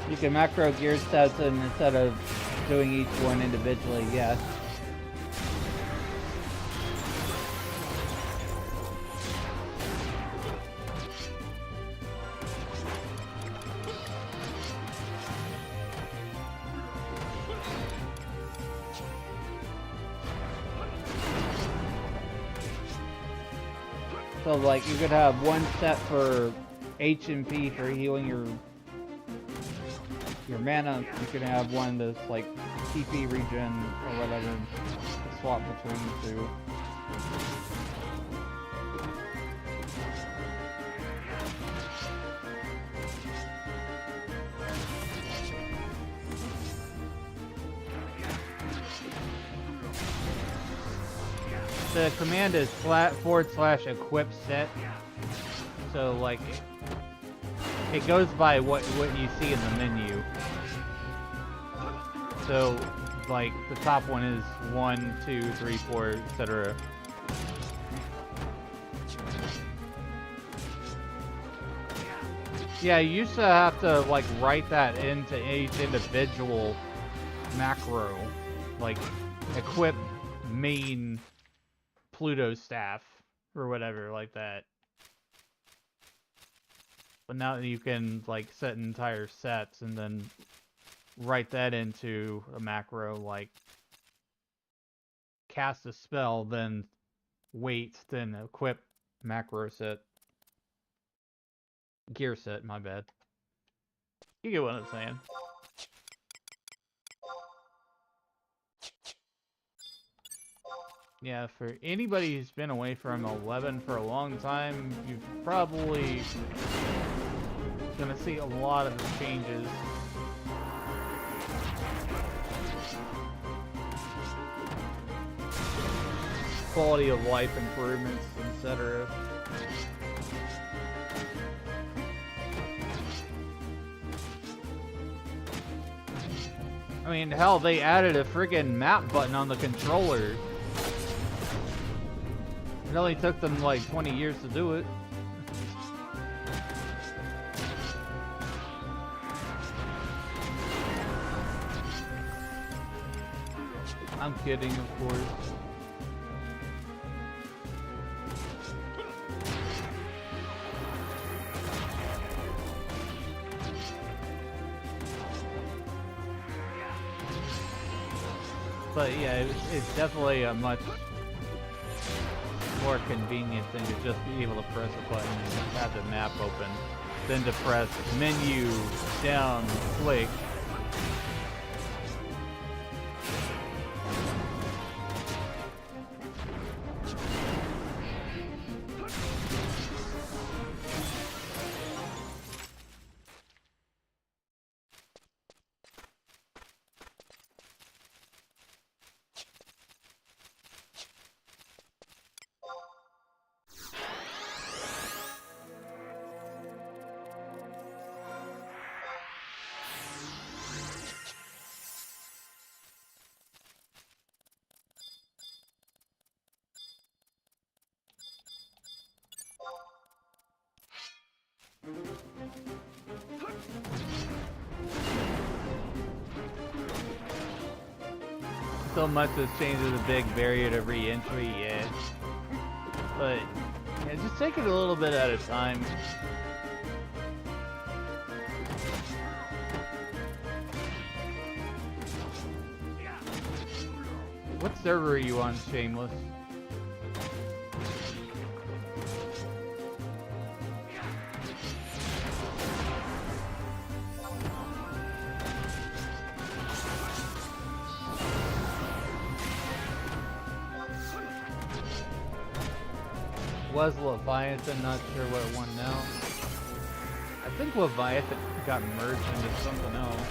You can macro gear sets and instead of doing each one individually, yes. So like you could have one set for H&P for healing your mana. You can have one that's like TP regen or whatever, swap between the two. The command is /equip set. So like it goes by what you see in the menu. So like the top one is 1, 2, 3, 4, etc. Yeah, you used to have to, like, write that into each individual macro. Like, equip main Pluto staff, or whatever, like that. But now you can, like, set entire sets and then write that into a macro, like, cast a spell, then wait, then equip macro set. Gear set, my bad. You get what I'm saying. Yeah, for anybody who's been away from 11 for a long time, you're probably gonna see a lot of the changes. Quality of life improvements, etc. I mean, hell, they added a friggin' map button on the controller. It only took them like 20 years to do it. I'm kidding, of course. But yeah, it's definitely a much more convenient thing to just be able to press a button and have the map open than to press menu down click. So much has changed as a big barrier to re-entry, yeah. But yeah, just take it a little bit at a time. What server are you on, Shameless? Was Leviathan, not sure what it won now. I think Leviathan got merged into something else.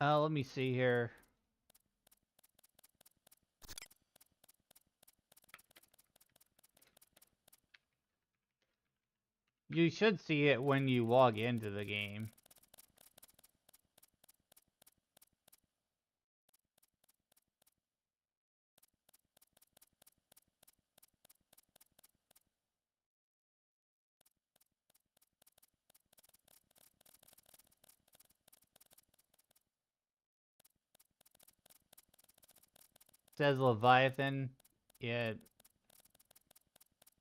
Let me see here. You should see it when you log into the game. Says Leviathan. Yeah.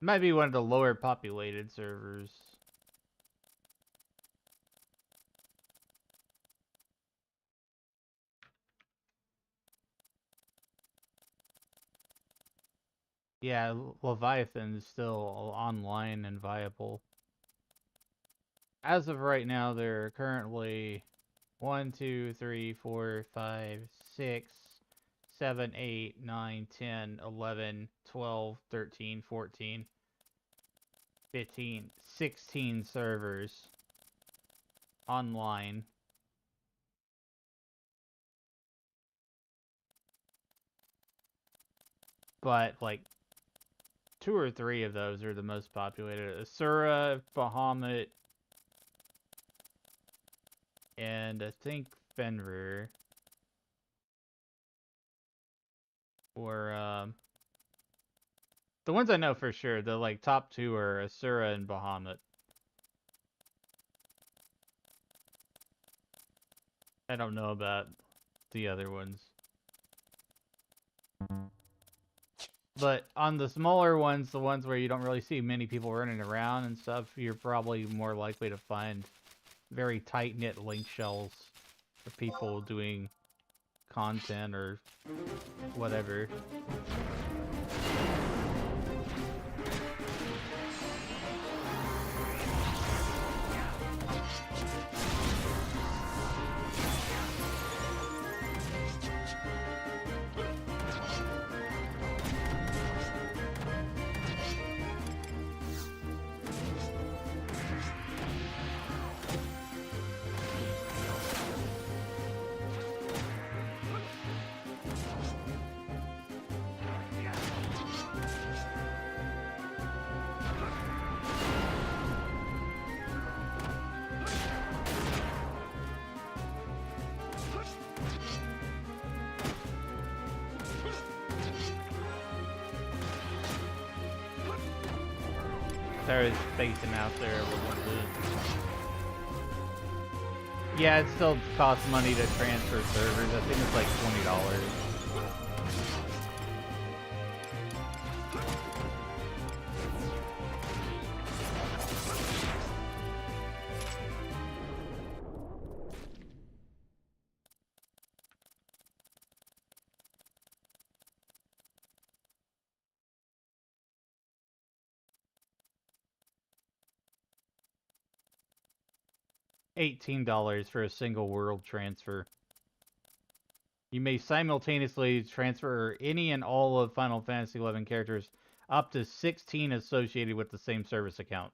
Might be one of the lower populated servers. Yeah, Leviathan is still online and viable. As of right now, there are currently 1, 2, 3, 4, 5, 6, 7, 8, 9, 10, 11, 12, 13, 14, 15, 16 servers online. But, like, 2 or 3 of those are the most populated. Asura, Bahamut, and I think Fenrir. Or, the ones I know for sure, the, like, top 2 are Asura and Bahamut. I don't know about the other ones. But on the smaller ones, the ones where you don't really see many people running around and stuff, you're probably more likely to find very tight-knit link shells for people doing content or whatever. There is spacing out there a little bit. Yeah, it still costs money to transfer servers. I think it's like $20. $18 for a single world transfer. You may simultaneously transfer any and all of Final Fantasy XI characters up to 16 associated with the same service account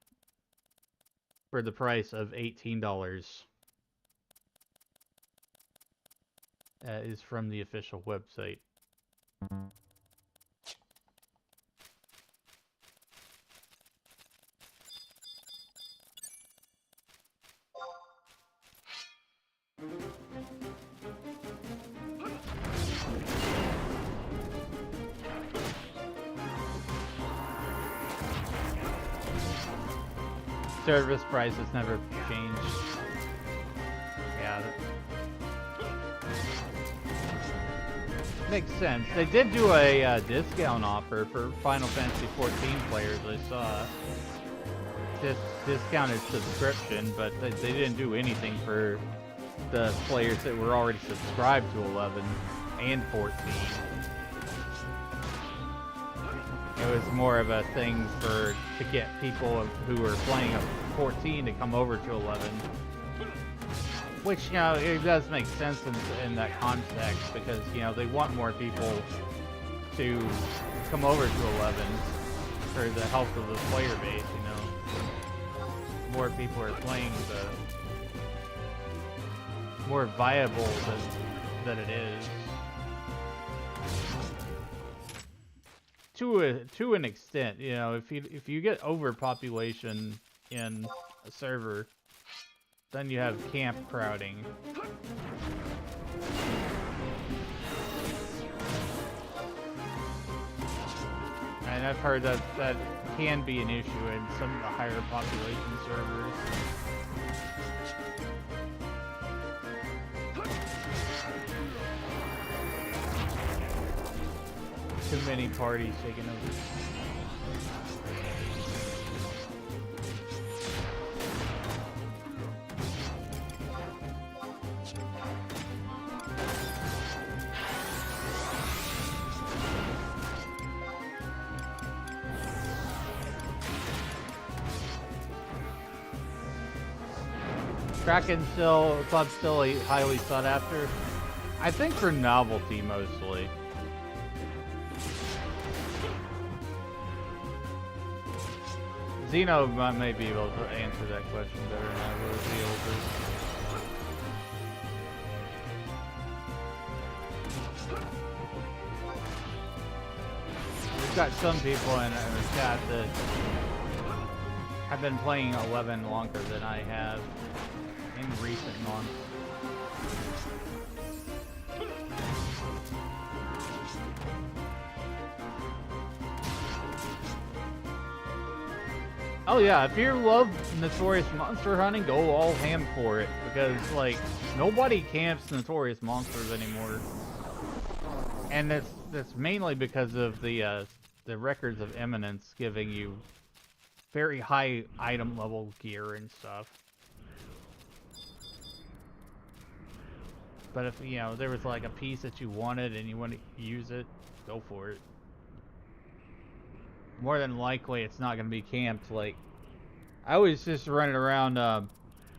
for the price of $18. That is from the official website. Service prices never changed. Yeah. Makes sense. They did do a discount offer for Final Fantasy XIV players, I saw. Discounted subscription, but they didn't do anything for the players that were already subscribed to 11 and 14. It was more of a thing to get people who were playing a 14 to come over to 11. Which, you know, it does make sense in that context because, you know, they want more people to come over to 11 for the health of the player base, you know. More people are playing, the more viable that it is. To an extent, you know, if you get overpopulation in a server, then you have camp crowding. And I've heard that can be an issue in some of the higher population servers. Too many parties taking over. Kraken club's still highly sought after. I think for novelty mostly. Xeno may be able to answer that question better than I will be able to. We've got some people in the chat that have been playing 11 longer than I have in recent months. Oh yeah, if you love Notorious Monster hunting, go all ham for it. Because, like, nobody camps Notorious Monsters anymore. And that's mainly because of the records of Eminence giving you very high item level gear and stuff. But if, you know, there was like a piece that you wanted and you want to use it, go for it. More than likely, it's not going to be camped. Like, I was just running around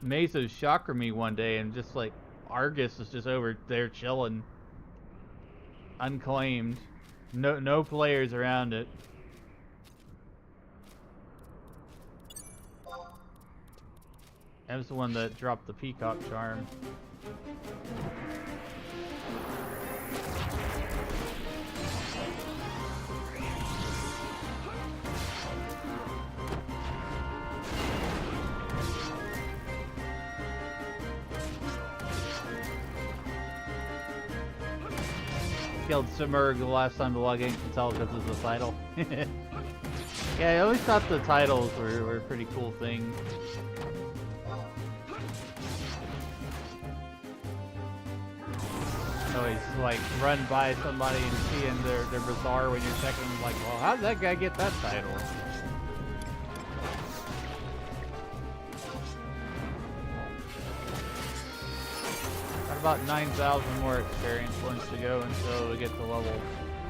Meso's Chakrami one day, and just like Argus was just over there chilling, unclaimed, no players around it. That was the one that dropped the Peacock Charm. Killed Simurg the last time the login can tell because of the title. Yeah, I always thought the titles were a pretty cool thing. Always like run by somebody and seeing their bazaar when you're checking, like, well, how did that guy get that title? Got about 9,000 more experience points to go until we get to level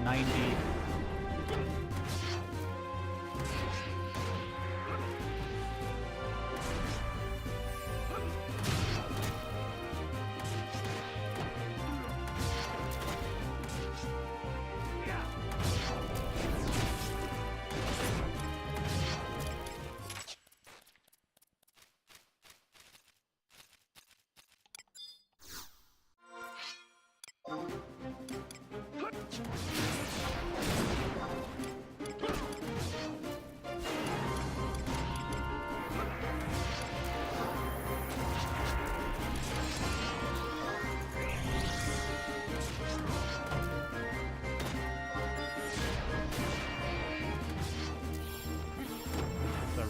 90.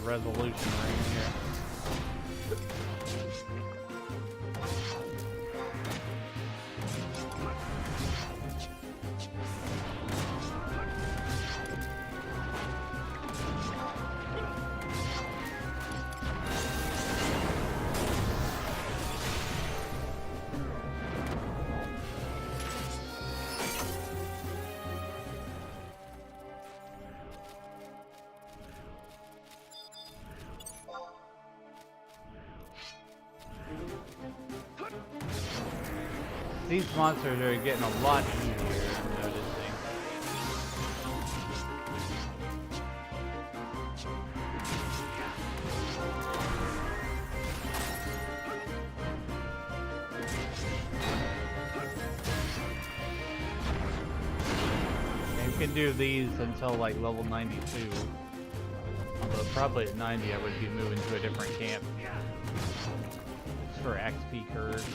Resolution ring here. These monsters are getting a lot easier, I'm noticing. And you can do these until like level 92. Although probably at 90 I would be moving to a different camp. Just for XP curve.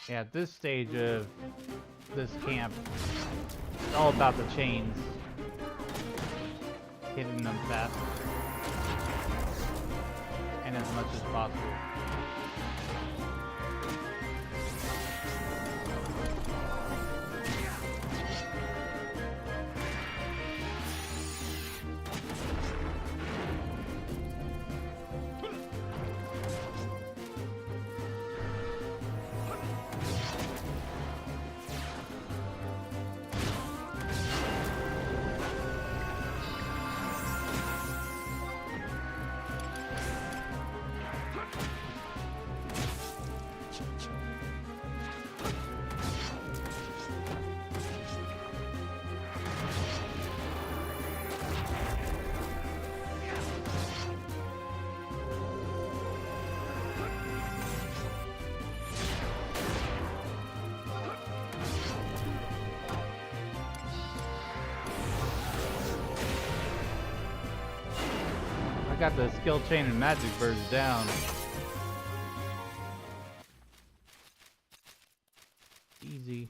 Yeah, at this stage of this camp, it's all about the chains. Hitting them fast. And as much as possible. I got the skill chain and magic birds down. Easy.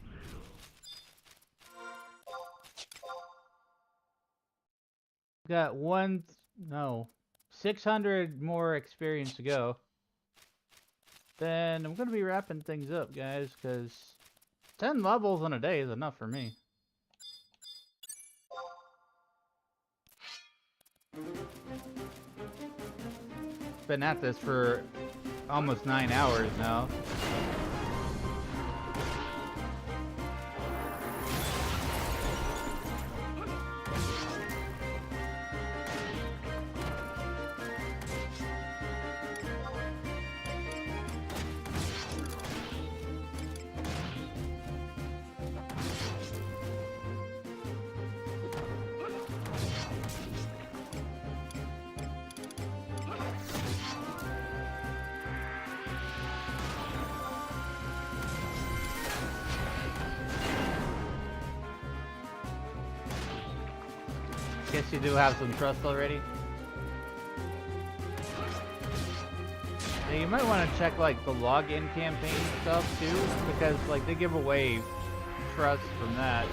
Got 600 more experience to go. Then I'm gonna be wrapping things up, guys, because 10 levels in a day is enough for me. Been at this for almost 9 hours now. Guess you do have some trust already. Yeah, you might want to check like the login campaign stuff too, because like they give away trust from that.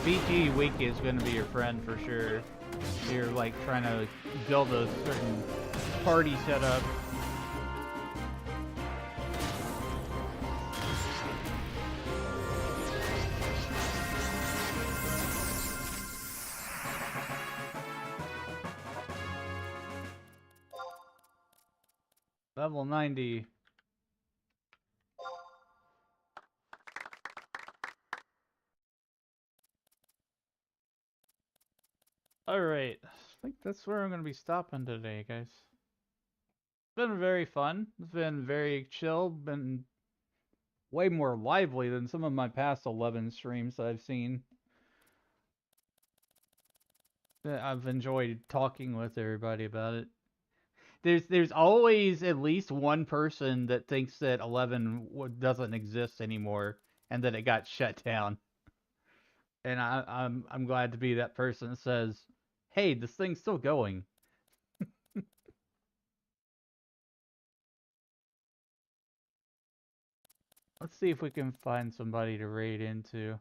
BG Wiki is going to be your friend for sure. You're like trying to build a certain party setup. Level 90. Alright, I think that's where I'm going to be stopping today, guys. It's been very fun. It's been very chill. Been way more lively than some of my past 11 streams that I've seen. I've enjoyed talking with everybody about it. There's always at least one person that thinks that 11 doesn't exist anymore and that it got shut down. And I'm glad to be that person that says, "Hey, this thing's still going." Let's see if we can find somebody to raid into.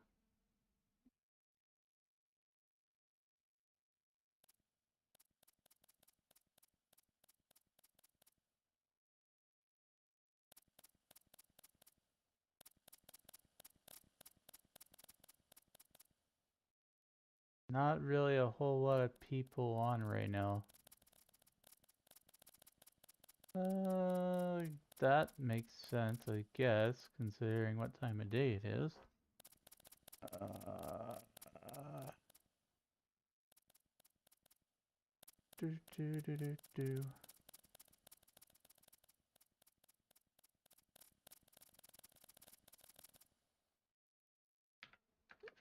Not really a whole lot of people on right now. That makes sense, I guess, considering what time of day it is. Do.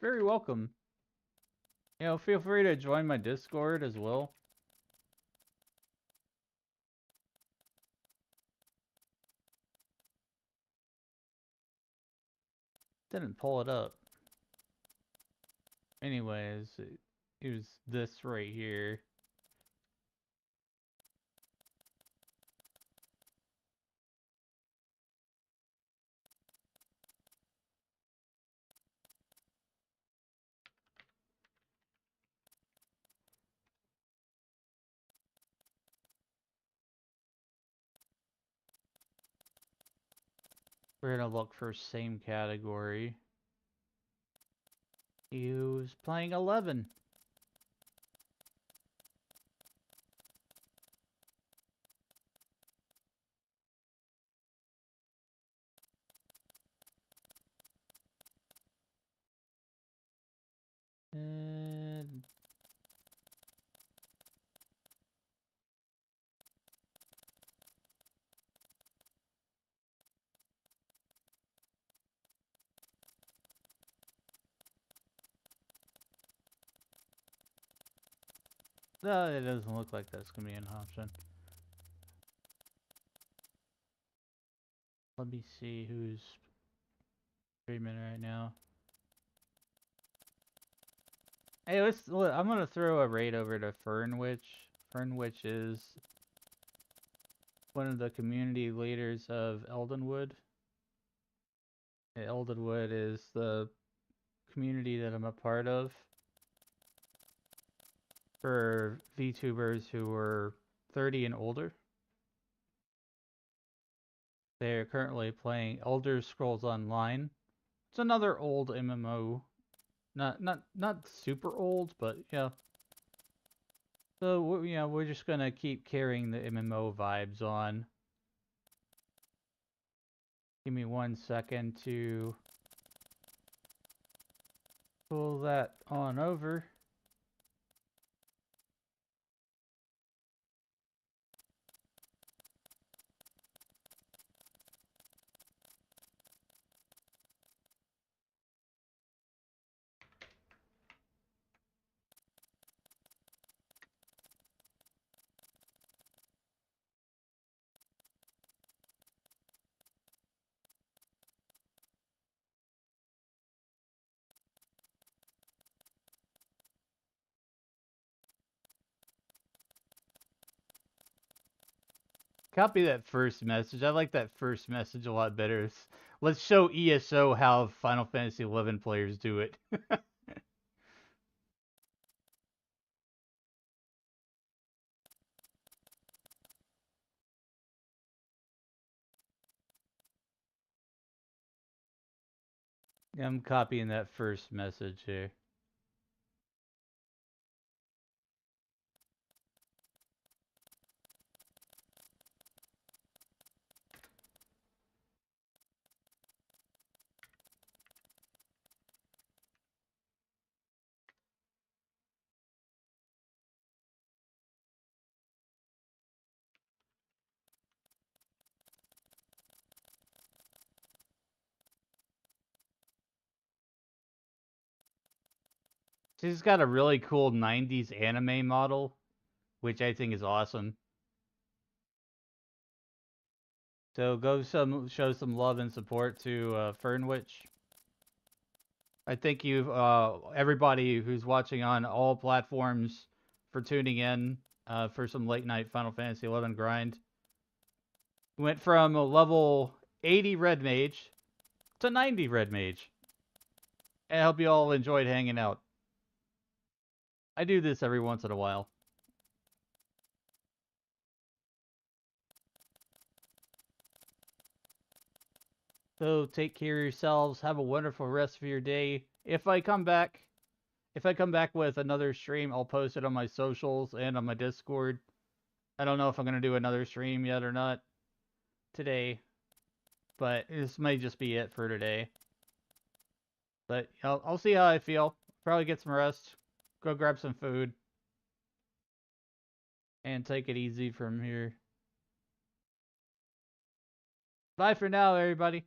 Very welcome. You know, feel free to join my Discord as well. Didn't pull it up. Anyways, it was this right here. We're gonna look for same category. He was playing 11. And no, it doesn't look like that's gonna be an option. Let me see who's streaming right now. Hey, I'm gonna throw a raid over to Fernwich. Fernwich is one of the community leaders of Eldenwood. Eldenwood is the community that I'm a part of for VTubers who are 30 and older. They are currently playing Elder Scrolls Online. It's another old MMO. Not super old, but yeah. So we're just gonna keep carrying the MMO vibes on. Give me 1 second to pull that on over. Copy that first message. I like that first message a lot better. Let's show ESO how Final Fantasy XI players do it. I'm copying that first message here. She's got a really cool 90s anime model, which I think is awesome. So go show some love and support to Fernwich. I thank you, everybody who's watching on all platforms, for tuning in for some late night Final Fantasy XI grind. Went from a level 80 Red Mage to 90 Red Mage. I hope you all enjoyed hanging out. I do this every once in a while. So take care of yourselves. Have a wonderful rest of your day. If I come back with another stream, I'll post it on my socials and on my Discord. I don't know if I'm going to do another stream yet or not today, but this may just be it for today. But I'll see how I feel. Probably get some rest. Go grab some food. And take it easy from here. Bye for now, everybody.